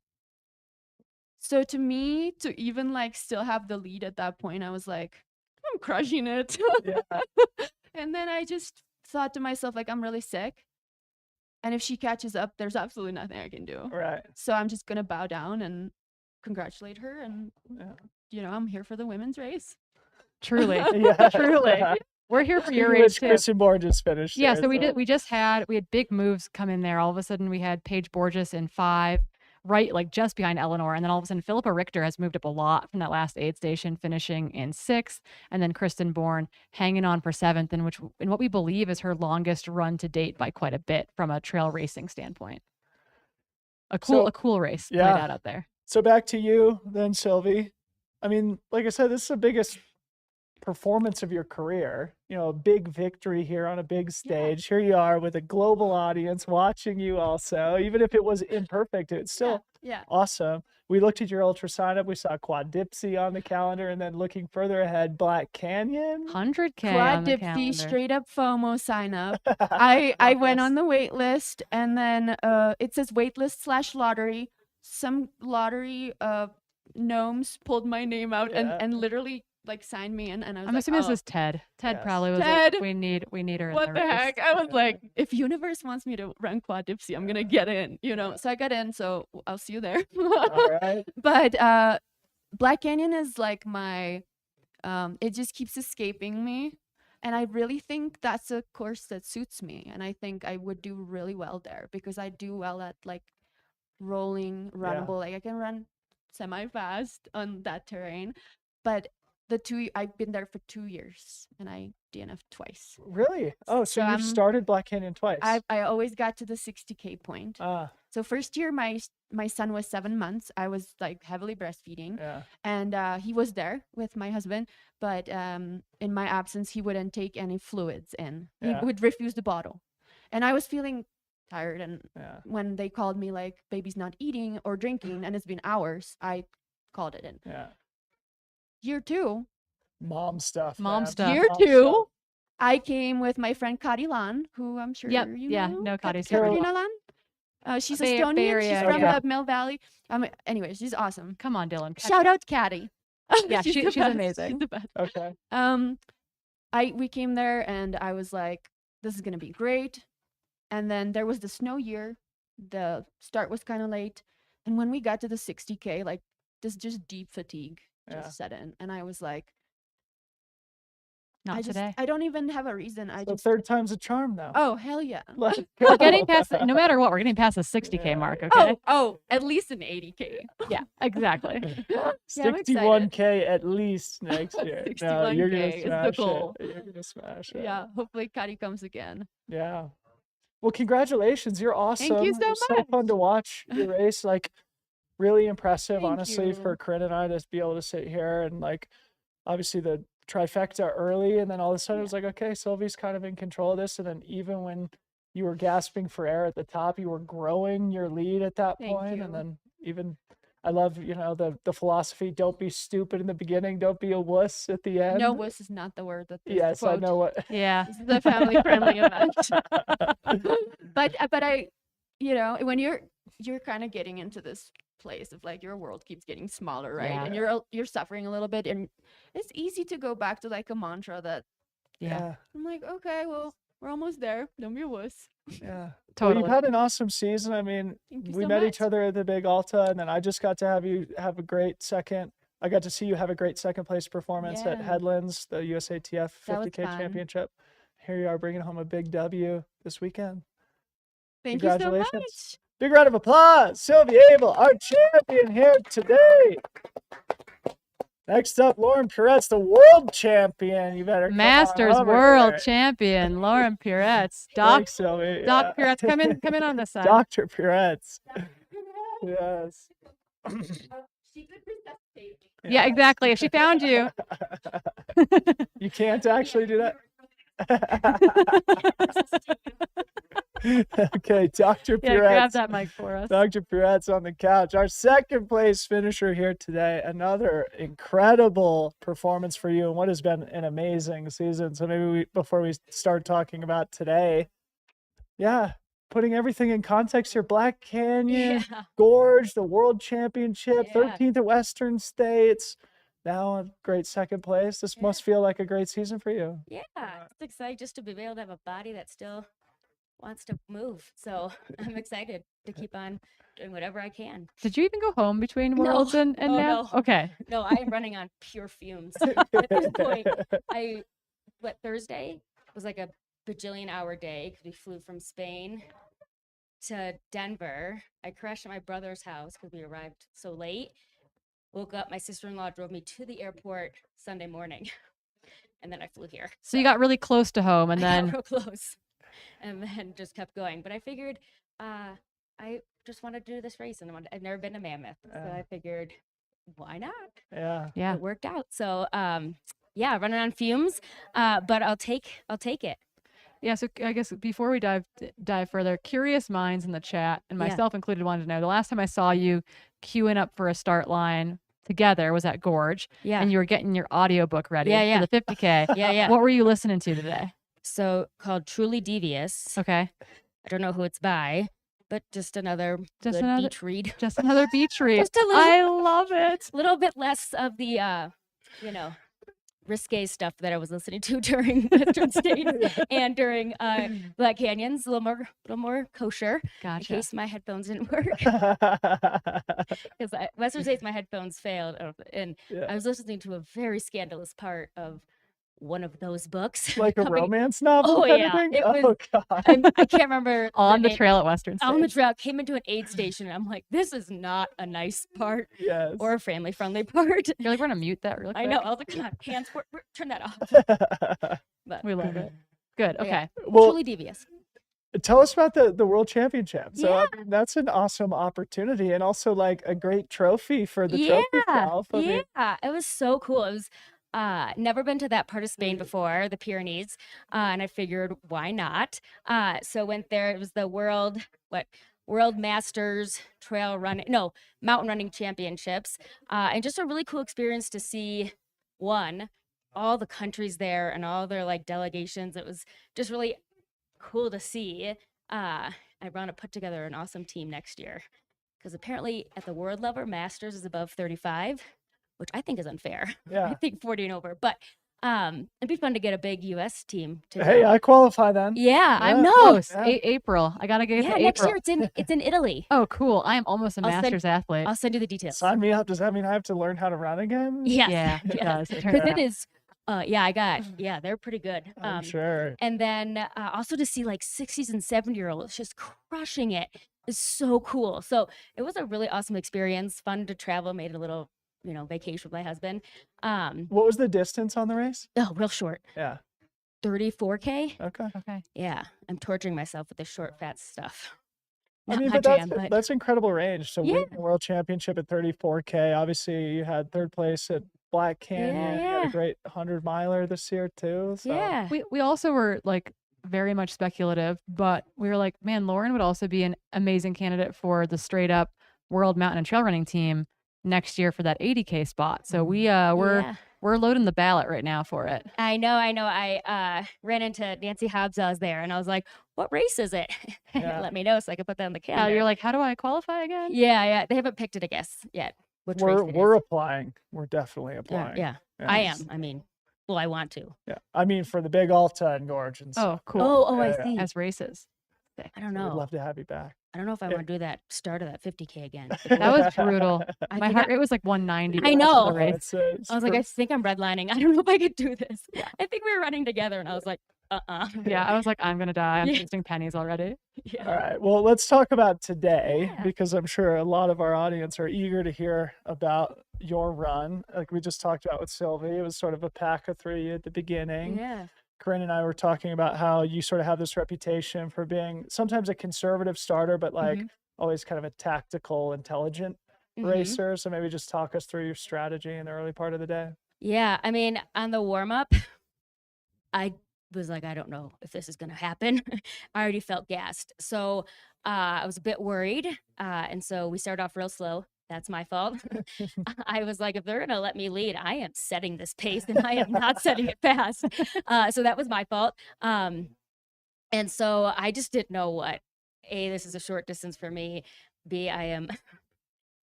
So to me, to even like still have the lead at that point, I was like, I'm crushing it. Yeah. And then I just thought to myself, like, I'm really sick. And if she catches up, there's absolutely nothing I can do. Right. So I'm just going to bow down and congratulate her. And, you know, I'm here for the women's race. Truly. Yeah. Truly. We're here for your Speaking of race which, too. Kristen Bourne just finished. Yeah, there, so we had big moves come in there. All of a sudden we had Paige Borges in 5, right, like just behind Eleanor. And then all of a sudden Philippa Richter has moved up a lot from that last aid station, finishing in 6th. And then Kristen Bourne hanging on for 7th, in what we believe is her longest run to date by quite a bit from a trail racing standpoint. A cool race played out there. So back to you then, Sylvie. I mean, like I said, this is the biggest performance of your career, you know, a big victory here on a big stage. Here you are with a global audience watching you also, even if it was imperfect, it's still awesome. We looked at your ultra sign up, we saw Quad Dipsy on the calendar, and then looking further ahead, Black Canyon, 100K Quad on the Dipsy, calendar. straight up FOMO sign up. I went on the wait list, and then it says wait list / lottery. Some lottery gnomes pulled my name out and literally like signed me in, and I was I'm like, assuming oh, this is Ted. Ted probably was Ted. like, we need her in What the the race. heck? I was like, if universe wants me to run Quad Dipsy, I'm gonna get in, you know. So I got in, so I'll see you there. All right. But Black Canyon is like my it just keeps escaping me, and I really think that's a course that suits me, and I think I would do really well there because I do well at like rolling, runnable. Like I can run semi fast on that terrain, but I've been there for 2 years and I DNF twice. Really? Oh, so you've started Black Canyon twice. I always got to the 60K point. So first year my son was 7 months. I was like heavily breastfeeding, and he was there with my husband, but in my absence he wouldn't take any fluids in. He would refuse the bottle, and I was feeling tired. And when they called me like baby's not eating or drinking, and it's been hours, I called it in. Year 2, mom stuff. Year 2, I came with my friend Kari Lan, who I'm sure you know. No, Kari's Karina Lan. She's Estonian. She's from the Mill Valley. Anyway, she's awesome. Come on, Dylan. Shout out Kari. Yeah, she's amazing. She's the best. Okay. We came there and I was like, this is gonna be great. And then there was the snow year. The start was kind of late, and when we got to the 60K, like this just deep fatigue just set in, and I was like, Not today. I don't even have a reason. The third time's a charm now. Oh, hell yeah. We're getting past no matter what, we're getting past the 60K mark, okay? Oh, at least an 80K. Yeah, exactly. 61K at least next year. No, you're gonna 61K is the smash goal. it. You're gonna smash it. Yeah, hopefully Kari comes again. Yeah. Well, congratulations. You're awesome. Thank you so It was so fun to watch your race. Like, really impressive, Thank honestly, you. for Corinne and I to be able to sit here and, like, obviously the trifecta early, and then all of a sudden it was like, okay, Sylvie's kind of in control of this. And then even when you were gasping for air at the top, you were growing your lead at that Thank point. you. And then even, I love, the philosophy, don't be stupid in the beginning, don't be a wuss at the end. No, wuss is not the word that this Yes, quote. I know what. Yeah. This is a family friendly event. but I, when you're kind of getting into this place of like your world keeps getting smaller, right? Yeah. And you're suffering a little bit, and it's easy to go back to like a mantra that I'm like, okay, well, we're almost there, don't be a wuss. Yeah. Totally. Well, you've had an awesome season. I mean, Thank you we so met much. each other at the Big Alta, and then I just got to have you have a great second. I got to see you have a great second place performance at Yeah. Headlands, the USATF That was 50K fun. championship. Here you are bringing home a big W this weekend. Thank you so Congratulations. much. Big round of applause. Sylvia Abel, our champion here today. Next up, Lauren Puretz, the world champion. You better come on Masters over world here. champion, Lauren Puretz. Doc, Thanks, Sylvia. Doc Yeah. Puretz, come in on this side. Dr. Puretz. Yes. Yeah, exactly. If she found you. You can't actually do that. Okay, Dr. Yeah, grab Puretz. that mic for us. Dr. Puretz on the couch. Our second place finisher here today. Another incredible performance for you and what has been an amazing season. So maybe before we start talking about today, putting everything in context here, Black Canyon, Gorge, the World Championship, 13th at Western States, now a great second place. This must feel like a great season for you. Yeah, it's exciting just to be able to have a body that still wants to move. So I'm excited to keep on doing whatever I can. Did you even go home between No. Worlds and Oh, now? no. Okay. No, I am running on pure fumes at this point. Thursday was like a bajillion hour day because we flew from Spain to Denver. I crashed at my brother's house because we arrived so late. Woke up, my sister-in-law drove me to the airport Sunday morning, and then I flew here. So you got really close to home and I then got real close, and then just kept going. But I figured I just wanted to do this race, and I've never been to Mammoth, so I figured, why not? Yeah. It worked out. So running on fumes, but I'll take it. Yeah, so I guess before we dive further, curious minds in the chat, and Yeah. myself included, wanted to know, the last time I saw you queuing up for a start line together was at Gorge. Yeah. And you were getting your audiobook ready Yeah. for the 50K. Yeah. What were you listening to today? So called Truly Devious. Okay. I don't know who it's by, but just another good beach read. Just another beach read. Just a little, I love it. A little bit less of the, risque stuff that I was listening to during Western States and during Black Canyons. A little more kosher. Gotcha. In case my headphones didn't work. Because Western States, my headphones failed, and I was listening to a very scandalous part of one of those books. Like a coming- romance novel Oh kind yeah, of thing? it Oh, was. God. I can't remember On the name. trail at Western On the States. trail, came into an aid station, and I'm like, this is not a nice part Yes. or a family friendly part. You're like, we're gonna mute that real quick. I know. I was like, come on, hands, turn that off. But We love it. Good. yeah, Okay. Well, truly devious. Tell us about the World Championship. So I Yeah. mean, that's an awesome opportunity and also like a great trophy for the trophy itself. I mean, Yeah, it was so cool. It was never been to that part of Spain before, the Pyrenees, and I figured why not. So went there. It was the World Masters Trail Running, no, Mountain Running Championships, and just a really cool experience to see all the countries there and all their like delegations. It was just really cool to see. I want to put together an awesome team next year because apparently at the world level, Masters is above 35, which I think is unfair. Yeah. I think 40 and over, but it'd be fun to get a big U.S. team. To hey, go. I qualify then. Yeah, I'm Yeah. Close. Yeah. April. I gotta get Yeah, to next April. year it's in Italy. Oh, cool. I am almost a I'll send- master's athlete. I'll send you the details. Sign me up. Does that mean I have to learn how to run again? Yes. Yeah, it does. It turns Because out. it is. Yeah, they're pretty good. I'm sure. And then also to see like 60s and 70-year-olds just crushing it is so cool. So it was a really awesome experience. Fun to travel. Made a little, vacation with my husband. What was the distance on the race? Oh, real short. Yeah. 34K. Okay. Okay. Yeah, I'm torturing myself with the short, fat stuff. I Not mean, my but that's jam, but that's incredible range. So Yeah. winning the world championship at 34K. Obviously, you had third place at Black Canyon. You had yeah. a great 100-miler this year too. So. yeah. We also were like very much speculative, but we were like, man, Lauren would also be an amazing candidate for the straight up World Mountain and Trail Running team next year for that 80K spot. So we're loading the ballot right now for it. I know. I ran into Nancy Hobbs. I was there, and I was like, "What race is it?" Yeah. Let me know so I can put that on the calendar. You're like, how do I qualify again? Yeah. They haven't picked it, I guess, yet. Which race it We're is. applying. We're definitely applying. Yeah, I am. I mean, well, I want to. Yeah. I mean, for the big Alta and Gorge and Oh, stuff. cool. Oh, I Yeah, see. As races. I don't We'd know. love to have you back. I don't know if I Yeah. want to do that start of that 50K again. That was brutal. I My think heart rate was like 190. I the rest of know. the race. I was like, I think I'm redlining. I don't know if I could do this. I think we were running together, and I was like, Yeah, I was like, I'm gonna die. I'm Yeah. tasting pennies already. Yeah. All right. Well, let's talk about today because I'm sure a lot of our audience are eager to hear about your run. Like we just talked about with Sylvie, it was sort of a pack of three at the beginning. Yeah. Corinne and I were talking about how you sort of have this reputation for being sometimes a conservative starter, but like always kind of a tactical, intelligent Mhm. racer. So maybe just talk us through your strategy in the early part of the day. Yeah, I mean, on the warm up, I was like, I don't know if this is going to happen. I already felt gassed. So I was a bit worried. And so we started off real slow. That's my fault. I was like, if they're going to let me lead, I am setting this pace and I am not setting it fast. So that was my fault. And so I just didn't know what. A, this is a short distance for me. B, I am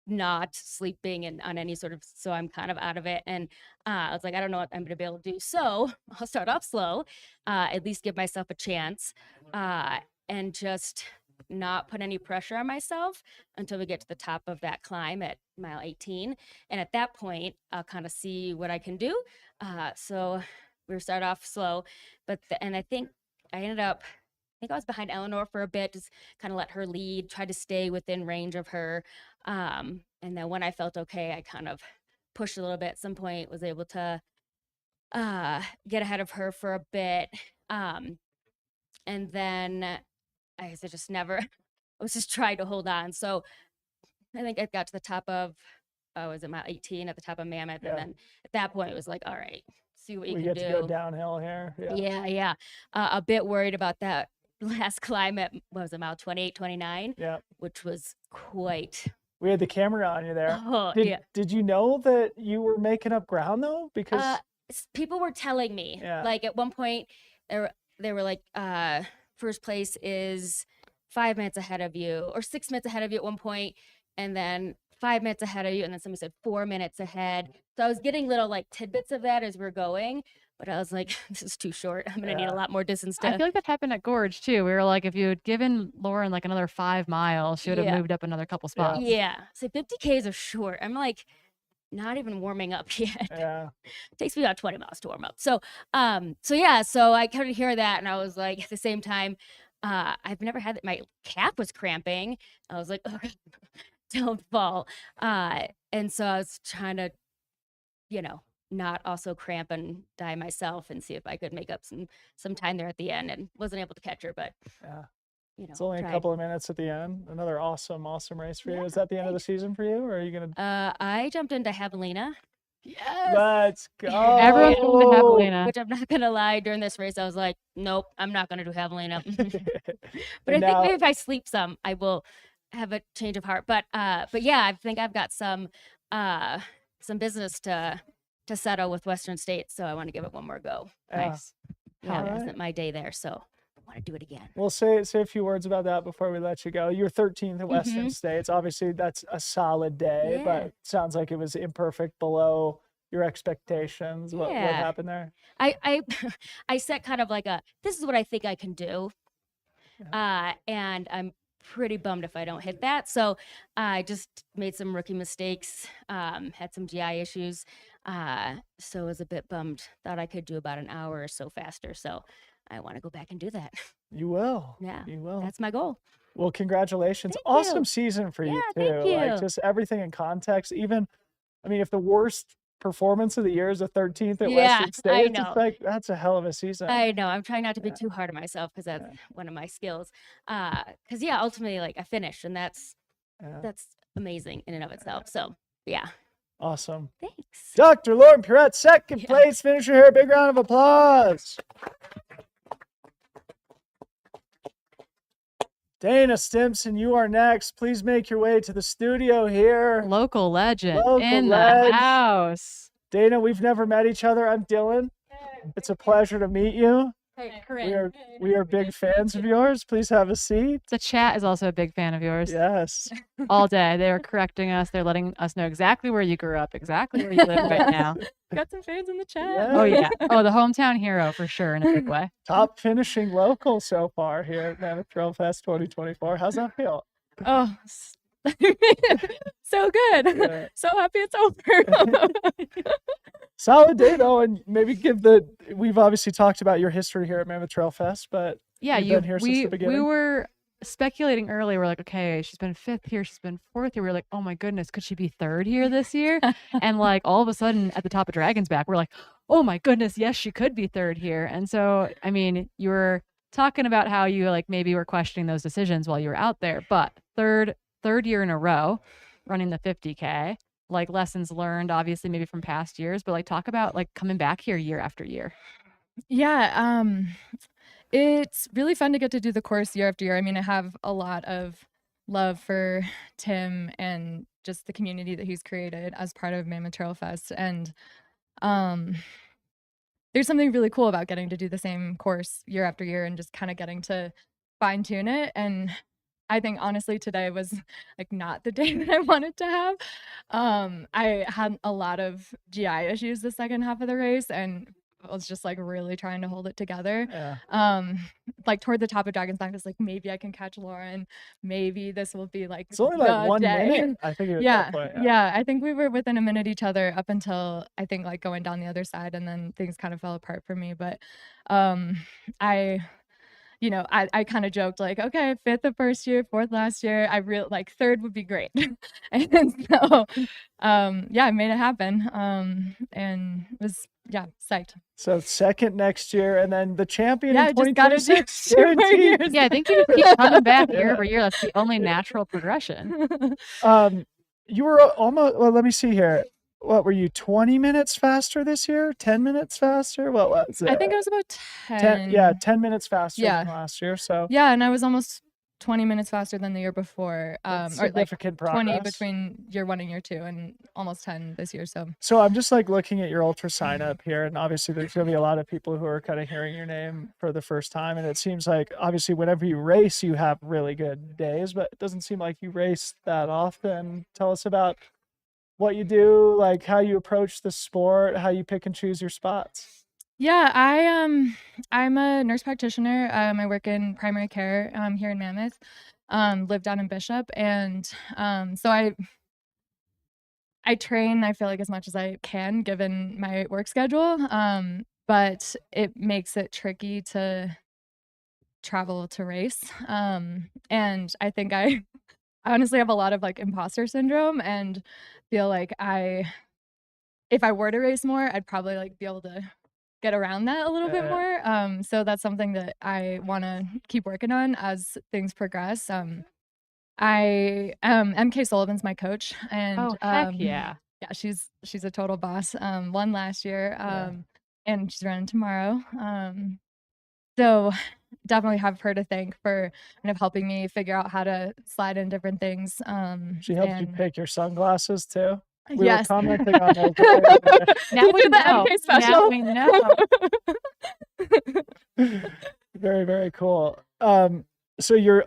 not sleeping and on any sort of, so I'm kind of out of it. And I was like, I don't know what I'm going to be able to do. So I'll start off slow, at least give myself a chance, and just not put any pressure on myself until we get to the top of that climb at mile 18. And at that point, I'll kind of see what I can do. So we start off slow, and I think I ended up, I think I was behind Eleanor for a bit, just kind of let her lead, try to stay within range of her. And then when I felt okay, I kind of pushed a little bit. At some point, was able to get ahead of her for a bit. And then I guess I just never, I was just trying to hold on. So I think I got to the top of, was it mile 18 at the top of Mammoth? Yeah. And then at that point, it was like, all right, see what you We can get do. to go downhill here. Yeah. A bit worried about that last climb at, what was it, mile 28, 29? Yeah. Which was quite. We had the camera on you there. Oh, did, yeah. Did you know that you were making up ground though? Because People were telling me, like at one point, they were like, first place is 5 minutes ahead of you, or 6 minutes ahead of you at one point, and then 5 minutes ahead of you, and then somebody said 4 minutes ahead. So I was getting little like tidbits of that as we are going, but I was like, this is too short. I'm gonna need a lot more distance to. I feel like that happened at Gorge too. We were like, if you had given Lauren like another 5 miles, she would have Yeah. moved up another couple spots. Yeah. So 50Ks are short. I'm like, not even warming up yet. Yeah. It takes me about 20 miles to warm up. So so I kind of hear that, and I was like, at the same time, I've never had that. My calf was cramping. I was like, oh, don't fall. And so I was trying to, not also cramp and die myself, and see if I could make up some time there at the end, and wasn't able to catch her, but Yeah. It's know, only a tried. couple of minutes at the end. Another awesome race for you. Is that the end of the season for you, or are you gonna? I jumped into Javelina. Yes. Let's go. Everyone's going to Javelina. Which I'm not gonna lie, during this race, I was like, nope, I'm not gonna do Javelina. But I And think now- maybe if I sleep some, I will have a change of heart. But yeah, I think I've got some business to settle with Western States, so I want to give it one more go. Yeah. Nice. Yeah, All it right. wasn't my day there, so I want to do it again. Well, say a few words about that before we let you go. You're 13th at Western Mhm. States. Obviously, that's a solid day, Yeah. but sounds like it was imperfect, below your expectations. What Yeah. happened there? I I set kind of like this is what I think I can do. And I'm pretty bummed if I don't hit that. So I just made some rookie mistakes, had some GI issues. So I was a bit bummed. Thought I could do about an hour or so faster. So I want to go back and do that. You will. Yeah. You will. That's my goal. Well, congratulations. Thank Awesome you. season for you Yeah, too. thank Like you. just everything in context. Even, I mean, if the worst performance of the year is a 13th at Yeah, Western States, I it's know. like that's a hell of a season. I know. I'm trying not to be too hard on myself, because that's one of my skills. Because yeah, ultimately, like I finished, and that's amazing in and of itself. So yeah. Awesome. Thanks. Dr. Lauren Perrette, second place finisher here. Big round of applause. Dana Stimson, you are next. Please make your way to the studio here. Local legend Local in ledge. the house. Dana, we've never met each other. I'm Dylan. It's a pleasure to meet you. Hey, We are big fans of yours. Please have a seat. The chat is also a big fan of yours. Yes. All day. They were correcting us. They're letting us know exactly where you grew up, exactly where you live right now. Got some fans in the chat. Yeah. Oh, yeah. Oh, the hometown hero for sure, in a big way. Top finishing local so far here at Mammoth Trail Fest 2024. How's that feel? Oh, so good. Yeah. So happy it's over. Solid day though, and maybe we've obviously talked about your history here at Mammoth Trail Fest, but Yeah, you've been here since the we beginning. were speculating earlier. We're like, okay, she's been 5th here, she's been 4th here. We're like, oh my goodness, could she be 3rd here this year? And like all of a sudden at the top of Dragon's Back, we're like, oh my goodness, yes, she could be 3rd here. And so, I mean, you were talking about how you like maybe were questioning those decisions while you were out there, but third year in a row running the 50K, like lessons learned, obviously maybe from past years, but like talk about like coming back here year after year. Yeah, it's really fun to get to do the course year after year. I mean, I have a lot of love for Tim and just the community that he's created as part of Mammoth Trail Fest. And there's something really cool about getting to do the same course year after year and just kind of getting to fine tune it. And I think honestly today was like not the day that I wanted to have. I had a lot of GI issues the second half of the race, and I was just like really trying to hold it together. Yeah. Like toward the top of Dragon's Back, I was like, maybe I can catch Lauren. Maybe this will be like It's only like the 1 day. minute. I think it was Yeah, that point, yeah. I think we were within a minute each other up until I think like going down the other side, and then things kind of fell apart for me. But I kind of joked like, okay, 5th the first year, 4th last year. I really like 3rd would be great. And so, yeah, I made it happen. And was, psyched. So 2nd next year, and then the champion Yeah, in just gotta do 2026. 2 more guaranteed. years. Yeah, I think you just keep coming back year Yeah. over year. That's the only natural progression. You were almost, well, let me see here. What were you, 20 minutes faster this year? 10 minutes faster? What was it? I think I was about 10. 10 minutes faster Yeah. than last year. So Yeah, and I was almost 20 minutes faster than the year before. That's Or like significant 20 progress. between year 1 and year 2, and almost 10 this year. So I'm just like looking at your ultra sign up here, and obviously there's going to be a lot of people who are kind of hearing your name for the first time. And it seems like obviously whenever you race, you have really good days, but it doesn't seem like you race that often. Tell us about what you do, like how you approach the sport, how you pick and choose your spots. Yeah, I'm a nurse practitioner. I work in primary care here in Mammoth. Live down in Bishop, and so I I train, I feel like, as much as I can given my work schedule. But it makes it tricky to travel to race. And I think I honestly have a lot of like imposter syndrome and feel like if I were to race more, I'd probably like be able to get around that a little bit more. So that's something that I want to keep working on as things progress. MK Sullivan's my coach, and Oh, heck yeah. yeah, she's a total boss. Won last year, and she's running tomorrow. So definitely have her to thank for kind of helping me figure out how to slide in different things. She helped you And pick your sunglasses too. We yes. were commenting on those earlier. Now we we did the know. MK special. Now we know. Very, very cool. So you're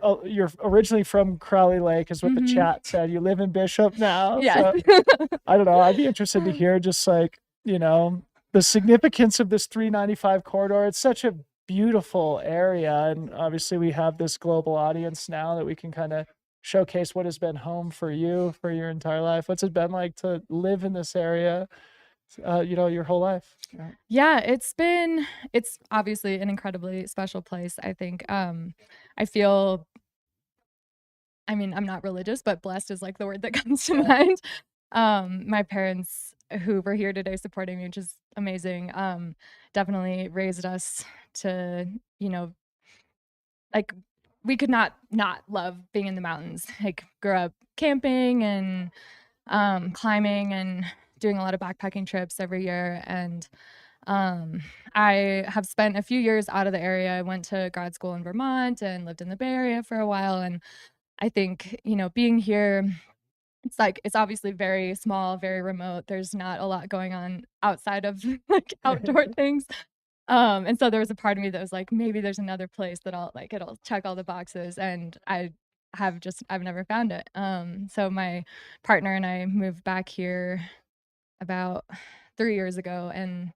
originally from Crowley Lake, is what the chat said. You live in Bishop now. Yes. So, I don't know. I'd be interested to hear just like, the significance of this 395 corridor. It's such a beautiful area. And obviously we have this global audience now that we can kind of showcase what has been home for you for your entire life. What's it been like to live in this area, your whole life? Yeah, it's obviously an incredibly special place. I think I feel, I mean, I'm not religious, but blessed is like the word that comes to mind. My parents, who were here today supporting me, which is amazing, definitely raised us to, like, we could not love being in the mountains. Like, grew up camping and climbing and doing a lot of backpacking trips every year. And I have spent a few years out of the area. I went to grad school in Vermont and lived in the Bay Area for a while. And I think, being here, it's obviously very small, very remote. There's not a lot going on outside of like outdoor things. And so there was a part of me that was like, maybe there's another place that it'll check all the boxes. And I've never found it. So my partner and I moved back here about 3 years ago, and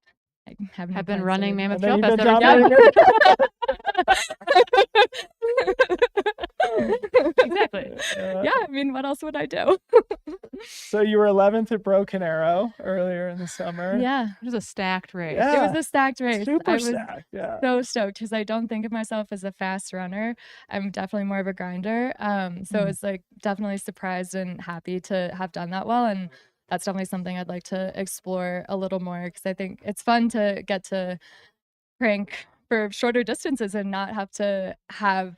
I have been running Mammoth Trail you've Fest been ever dominating Exactly. Yeah, I mean, what else would I do? So you were 11th at Broken Arrow earlier in the summer. Yeah. It was a stacked race. It was a stacked race. Super I was stacked, yeah. so stoked because I don't think of myself as a fast runner. I'm definitely more of a grinder. So it's like definitely surprised and happy to have done that well. And that's definitely something I'd like to explore a little more, because I think it's fun to get to crank for shorter distances and not have to have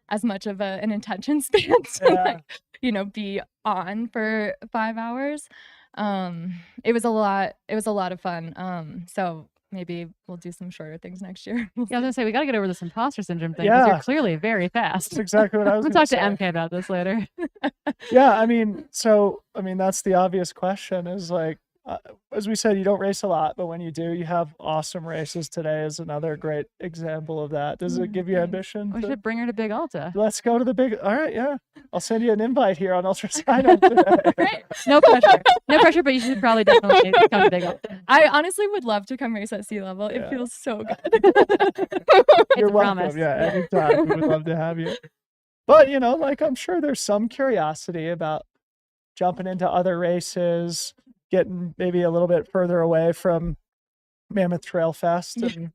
as much of an intention span to be on for 5 hours. It was a lot of fun. So maybe we'll do some shorter things next year. Yeah, I was gonna say we got to get over this imposter syndrome thing because you're clearly very fast. That's exactly what I was We'll gonna talk to say. MK about this later. Yeah, I mean, that's the obvious question is like, as we said, you don't race a lot, but when you do, you have awesome races. Today is another great example of that. Does it give you ambition? We should bring her to Big Alta. Let's go to the big. All right, yeah. I'll send you an invite here on Ultra Sign Up today. Great. No pressure. No pressure, but you should probably definitely come to Big Alta. I honestly would love to come race at sea level. It feels so good. You're a welcome. promise. Yeah, anytime. We would love to have you. But I'm sure there's some curiosity about jumping into other races, getting maybe a little bit further away from Mammoth Trail Fest, and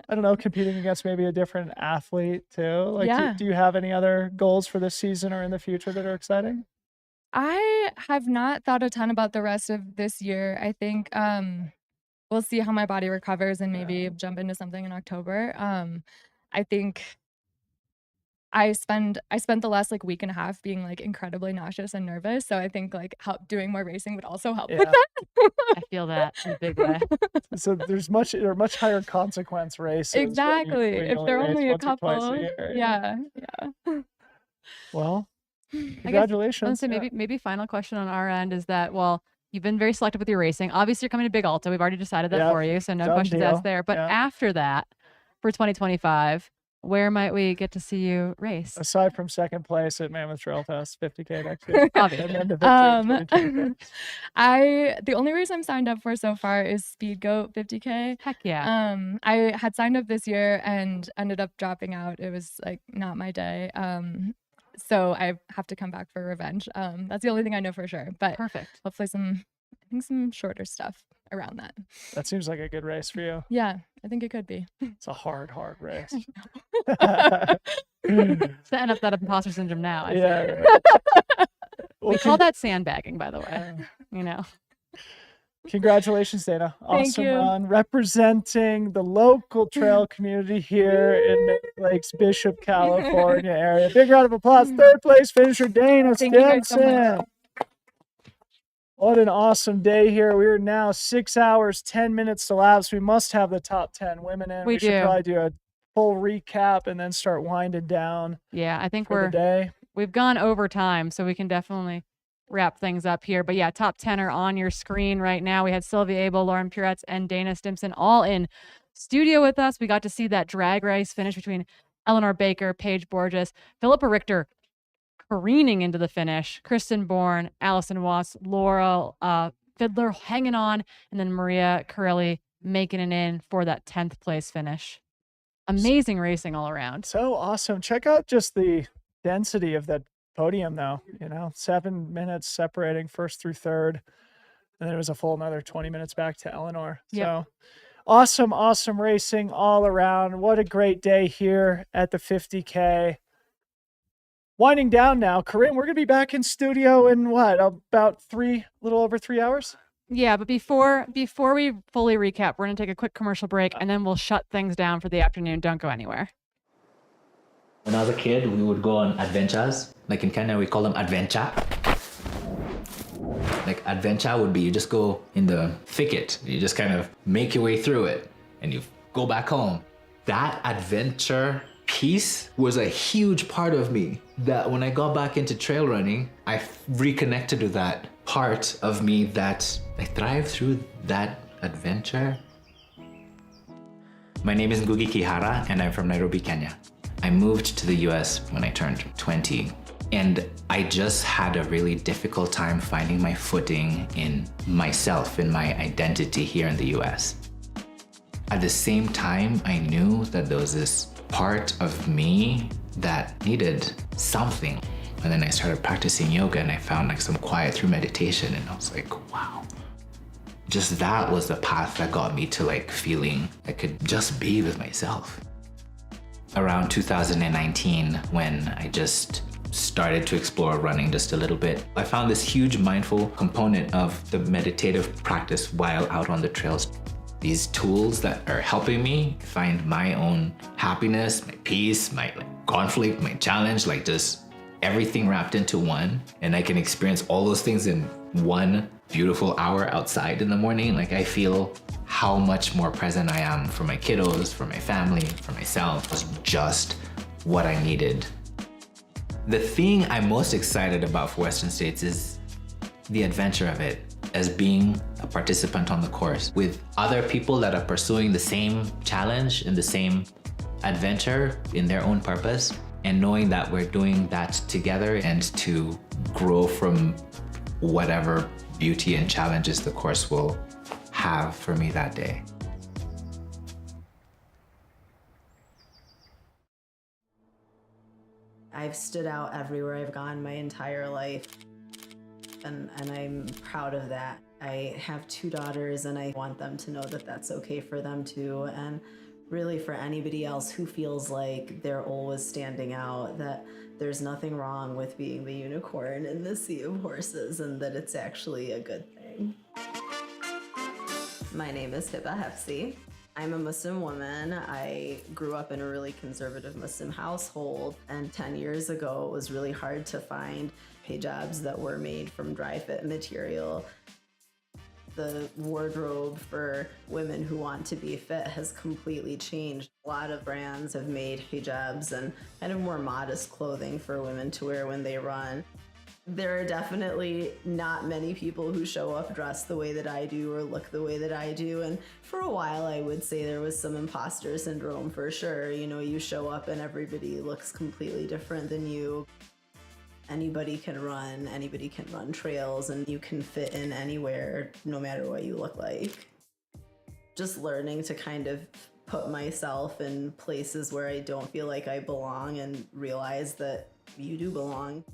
I don't know, competing against maybe a different athlete too. Like, do you have any other goals for this season or in the future that are exciting? I have not thought a ton about the rest of this year. I think we'll see how my body recovers and maybe jump into something in October. I think I spent the last like week and a half being like incredibly nauseous and nervous. So I think like doing more racing would also help with that. I feel that in a big way. So there are much higher consequence races. Exactly. when you If they're race only a once or twice couple. year. Yeah. Well, I guess, congratulations. I was gonna say maybe final question on our end is that, well, you've been very selective with your racing. Obviously, you're coming to Big Alta. We've already decided that for you, so no done questions deal. asked there. But after that, for 2025, where might we get to see you race? Aside from second place at Mammoth Trail Fest, 50K next year. Obviously. And then the victory in 2025. The only race I'm signed up for so far is Speed Goat 50K. Heck yeah. I had signed up this year and ended up dropping out. It was like not my day. So I have to come back for revenge. That's the only thing I know for sure. But perfect. Hopefully some I think some shorter stuff around that. That seems like a good race for you. Yeah, I think it could be. It's a hard race. Setting up that imposter syndrome now. I see. Yeah. We call that sandbagging, by the way. You know. Congratulations, Dana. Thank Awesome you. run. Representing the local trail community here in Mammoth Lakes, Bishop, California area. Big round of applause. Third place finisher, Dana Thank you guys so much. Stimson. What an awesome day here. We are now 6 hours, 10 minutes to lapse. We must have the top 10 women in. We should do. probably do a full recap and then start winding down. Yeah, I think for the day. we've gone over time, so we can definitely wrap things up here. But yeah, top 10 are on your screen right now. We had Sylvia Abel, Lauren Puretz, and Dana Stimson all in studio with us. We got to see that drag race finish between Eleanor Baker, Paige Borges, Philippa Richter careening into the finish, Kristen Bourne, Allison Watts, Laurel Fiddler hanging on, and then Maria Corelli making it in for that 10th place finish. Amazing racing all around. So awesome. Check out just the density of that podium though, 7 minutes separating first through third. And then it was a full another 20 minutes back to Eleanor. Yep. So awesome racing all around. What a great day here at the 50K. Winding down now, Corinne, we're going to be back in studio in about a little over 3 hours? Yeah, but before we fully recap, we're going to take a quick commercial break and then we'll shut things down for the afternoon. Don't go anywhere. When I was a kid, we would go on adventures. Like in Kenya, we call them adventure. Like adventure would be you just go in the thicket. You just kind of make your way through it and you go back home. That adventure piece was a huge part of me that when I got back into trail running, I reconnected to that part of me that I thrived through that adventure. My name is Ngugi Kihara and I'm from Nairobi, Kenya. I moved to the US when I turned 20 and I just had a really difficult time finding my footing in myself, in my identity here in the US. At the same time, I knew that there was this part of me that needed something. And then I started practicing yoga and I found like some quiet through meditation and I was like, wow. Just that was the path that got me to like feeling I could just be with myself. Around 2019, when I just started to explore running just a little bit, I found this huge mindful component of the meditative practice while out on the trails. These tools that are helping me find my own happiness, my peace, my conflict, my challenge, like just everything wrapped into one. And I can experience all those things in one beautiful hour outside in the morning. Like I feel how much more present I am for my kiddos, for my family, for myself. It was just what I needed. The thing I'm most excited about for Western States is the adventure of it, as being a participant on the course with other people that are pursuing the same challenge and the same adventure in their own purpose, and knowing that we're doing that together and to grow from whatever beauty and challenges the course will have for me that day. I've stood out everywhere I've gone my entire life, and I'm proud of that. I have 2 daughters and I want them to know that that's okay for them too, and really for anybody else who feels like they're always standing out, that there's nothing wrong with being the unicorn in the sea of horses and that it's actually a good thing. My name is Hiba Hefsi. I'm a Muslim woman. I grew up in a really conservative Muslim household, and 10 years ago it was really hard to find hijabs that were made from dry fit material. The wardrobe for women who want to be fit has completely changed. A lot of brands have made hijabs and kind of more modest clothing for women to wear when they run. There are definitely not many people who show up dressed the way that I do or look the way that I do. And for a while, I would say there was some imposter syndrome for sure. You know, you show up and everybody looks completely different than you. Anybody can run trails, and you can fit in anywhere, no matter what you look like. Just learning to kind of put myself in places where I don't feel like I belong and realize that you do belong.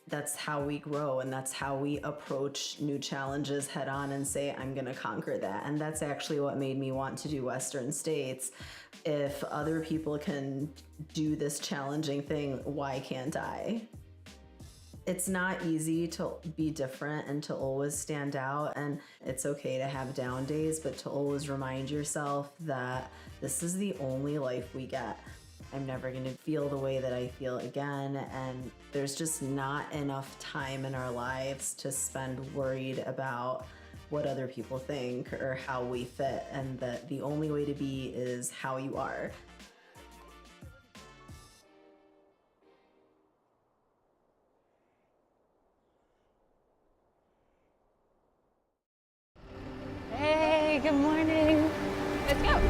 That's how we grow, and that's how we approach new challenges head on and say, I'm going to conquer that. And that's actually what made me want to do Western States. If other people can do this challenging thing, why can't I? It's not easy to be different and to always stand out, and it's okay to have down days, but to always remind yourself that this is the only life we get. I'm never going to feel the way that I feel again, and there's just not enough time in our lives to spend worried about what other people think or how we fit, and that the only way to be is how you are. Hey, good morning. Let's go.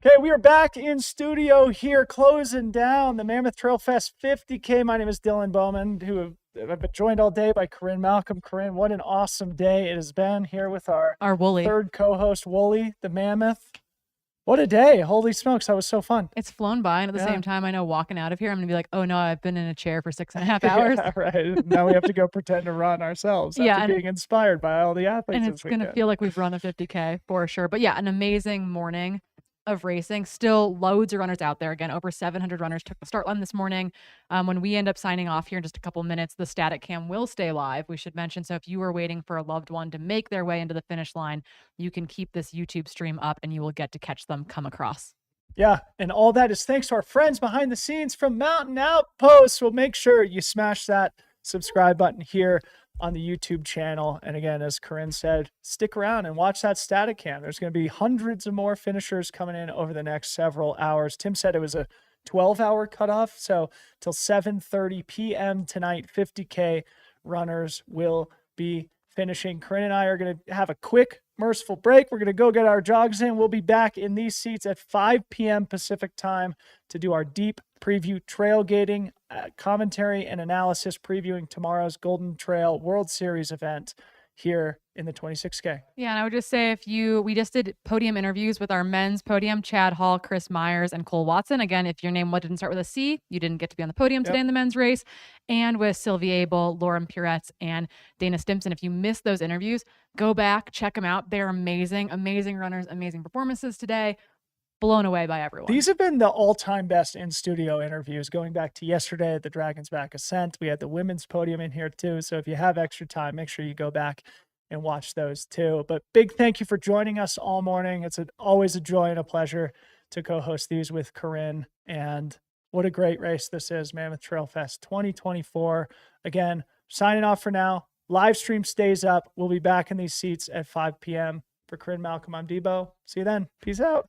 Okay, we are back in studio here, closing down the Mammoth Trail Fest 50K. My name is Dylan Bowman, who I've been joined all day by Corinne Malcolm. Corinne, what an awesome day it has been here with our Wooly. third co-host, Wooly, the Mammoth. What a day. Holy smokes, that was so fun. It's flown by, and at the same time, I know walking out of here, I'm going to be like, oh no, I've been in a chair for 6.5 hours. Yeah, right. Now we have to go pretend to run ourselves after being inspired by all the athletes. And it's going to feel like we've run a 50K for sure. But yeah, an amazing morning of racing. Still loads of runners out there. Again, over 700 runners took the start line this morning. When we end up signing off here in just a couple minutes, the static cam will stay live, we should mention. So if you are waiting for a loved one to make their way into the finish line, you can keep this YouTube stream up and you will get to catch them come across. Yeah, and all that is thanks to our friends behind the scenes from Mountain Outpost. So make sure you smash that subscribe button here on the YouTube channel. And again, as Corinne said, stick around and watch that static cam. There's going to be hundreds of more finishers coming in over the next several hours. Tim said it was a 12-hour cutoff, so till 7:30 p.m. tonight, 50K runners will be finishing. Corinne and I are going to have a quick, merciful break. We're going to go get our jogs in. We'll be back in these seats at 5 p.m. Pacific time to do our deep preview tailgating, commentary, and analysis previewing tomorrow's Golden Trail World Series event here in the 26K. Yeah, and I would just say we just did podium interviews with our men's podium, Chad Hall, Chris Myers, and Cole Watson. Again, if your name didn't start with a C, you didn't get to be on the podium today in the men's race. And with Sylvie Abel, Lauren Puretz, and Dana Stimpson. If you missed those interviews, go back, check them out. They're amazing, amazing runners, amazing performances today. Blown away by everyone. These have been the all-time best in-studio interviews going back to yesterday at the Dragon's Back Ascent. We had the women's podium in here too. So if you have extra time, make sure you go back and watch those too. But big thank you for joining us all morning. It's always a joy and a pleasure to co-host these with Corinne. And what a great race this is, Mammoth Trail Fest 2024. Again, signing off for now. Live stream stays up. We'll be back in these seats at 5 p.m. For Corinne Malcolm, I'm Debo. See you then. Peace out.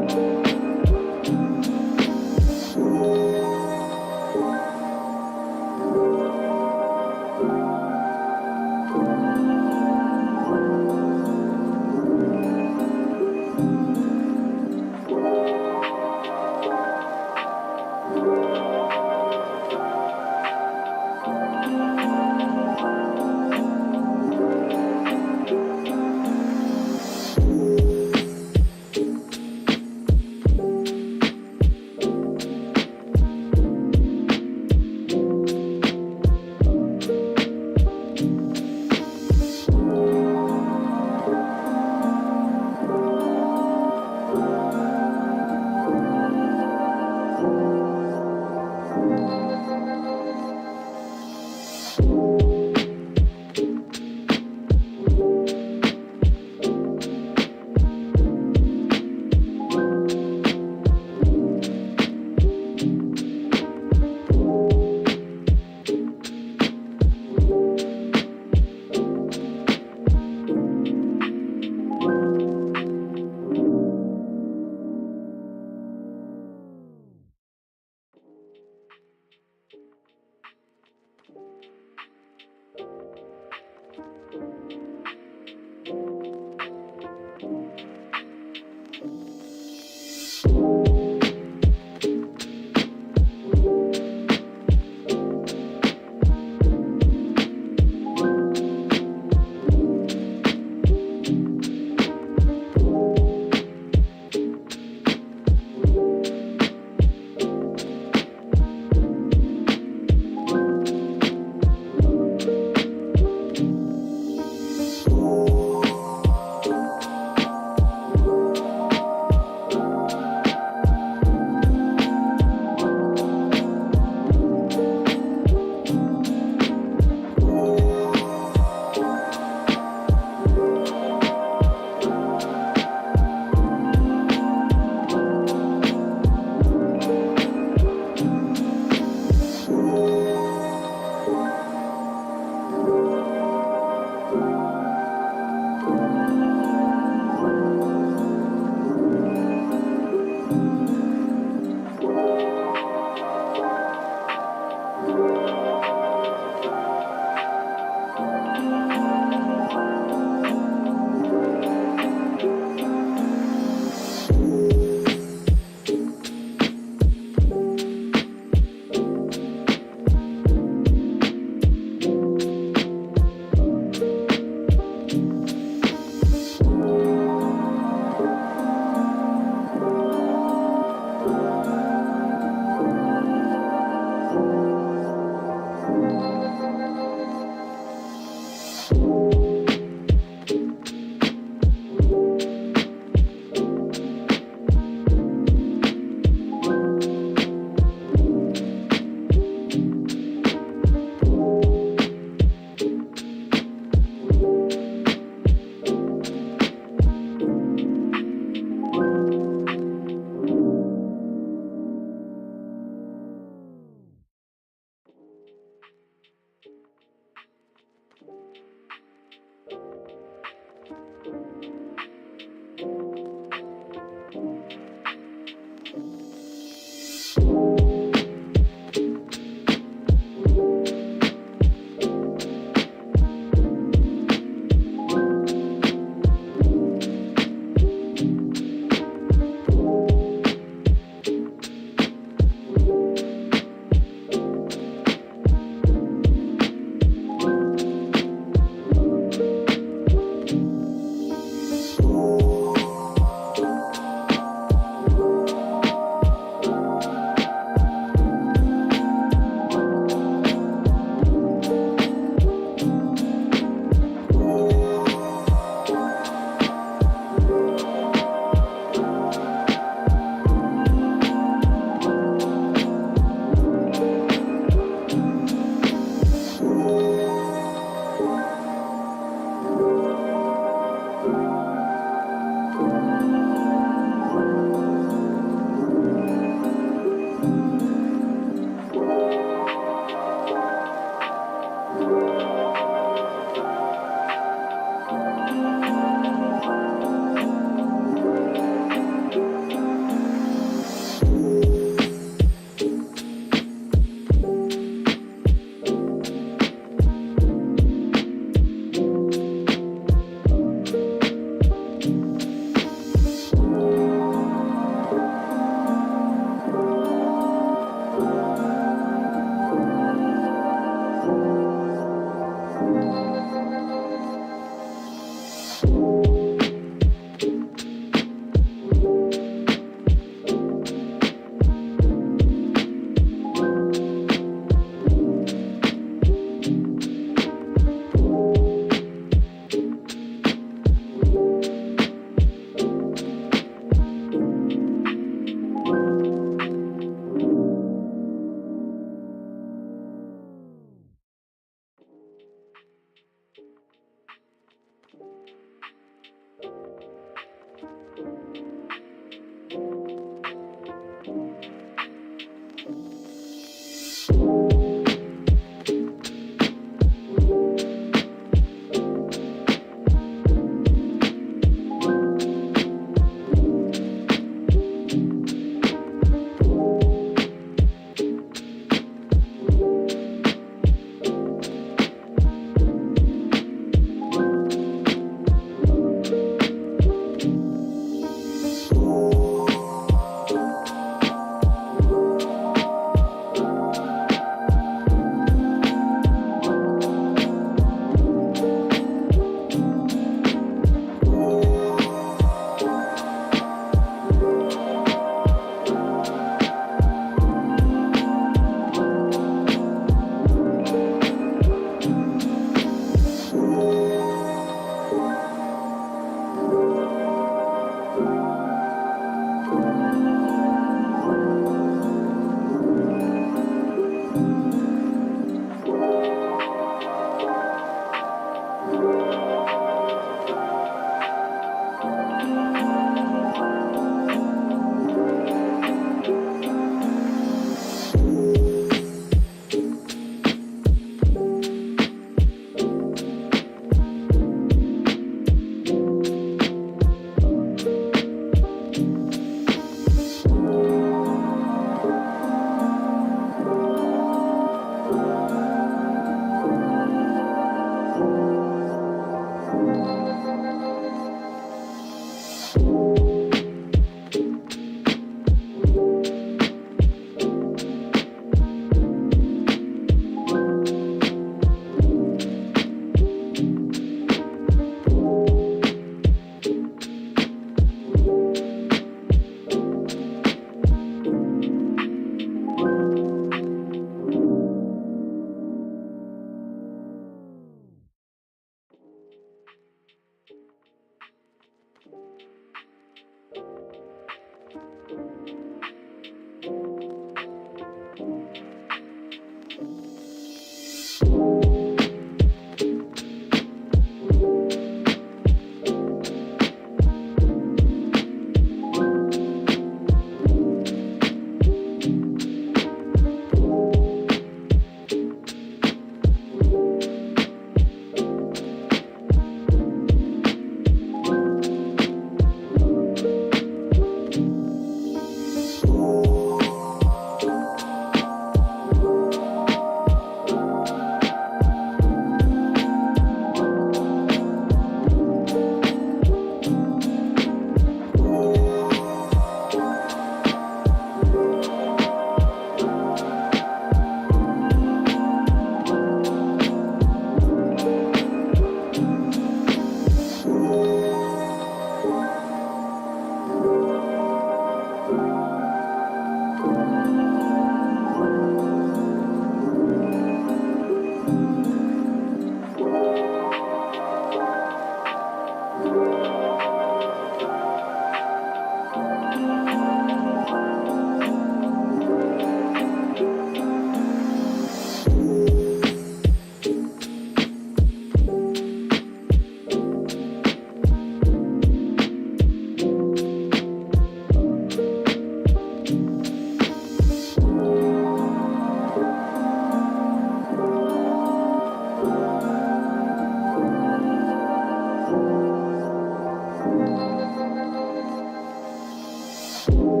Bye.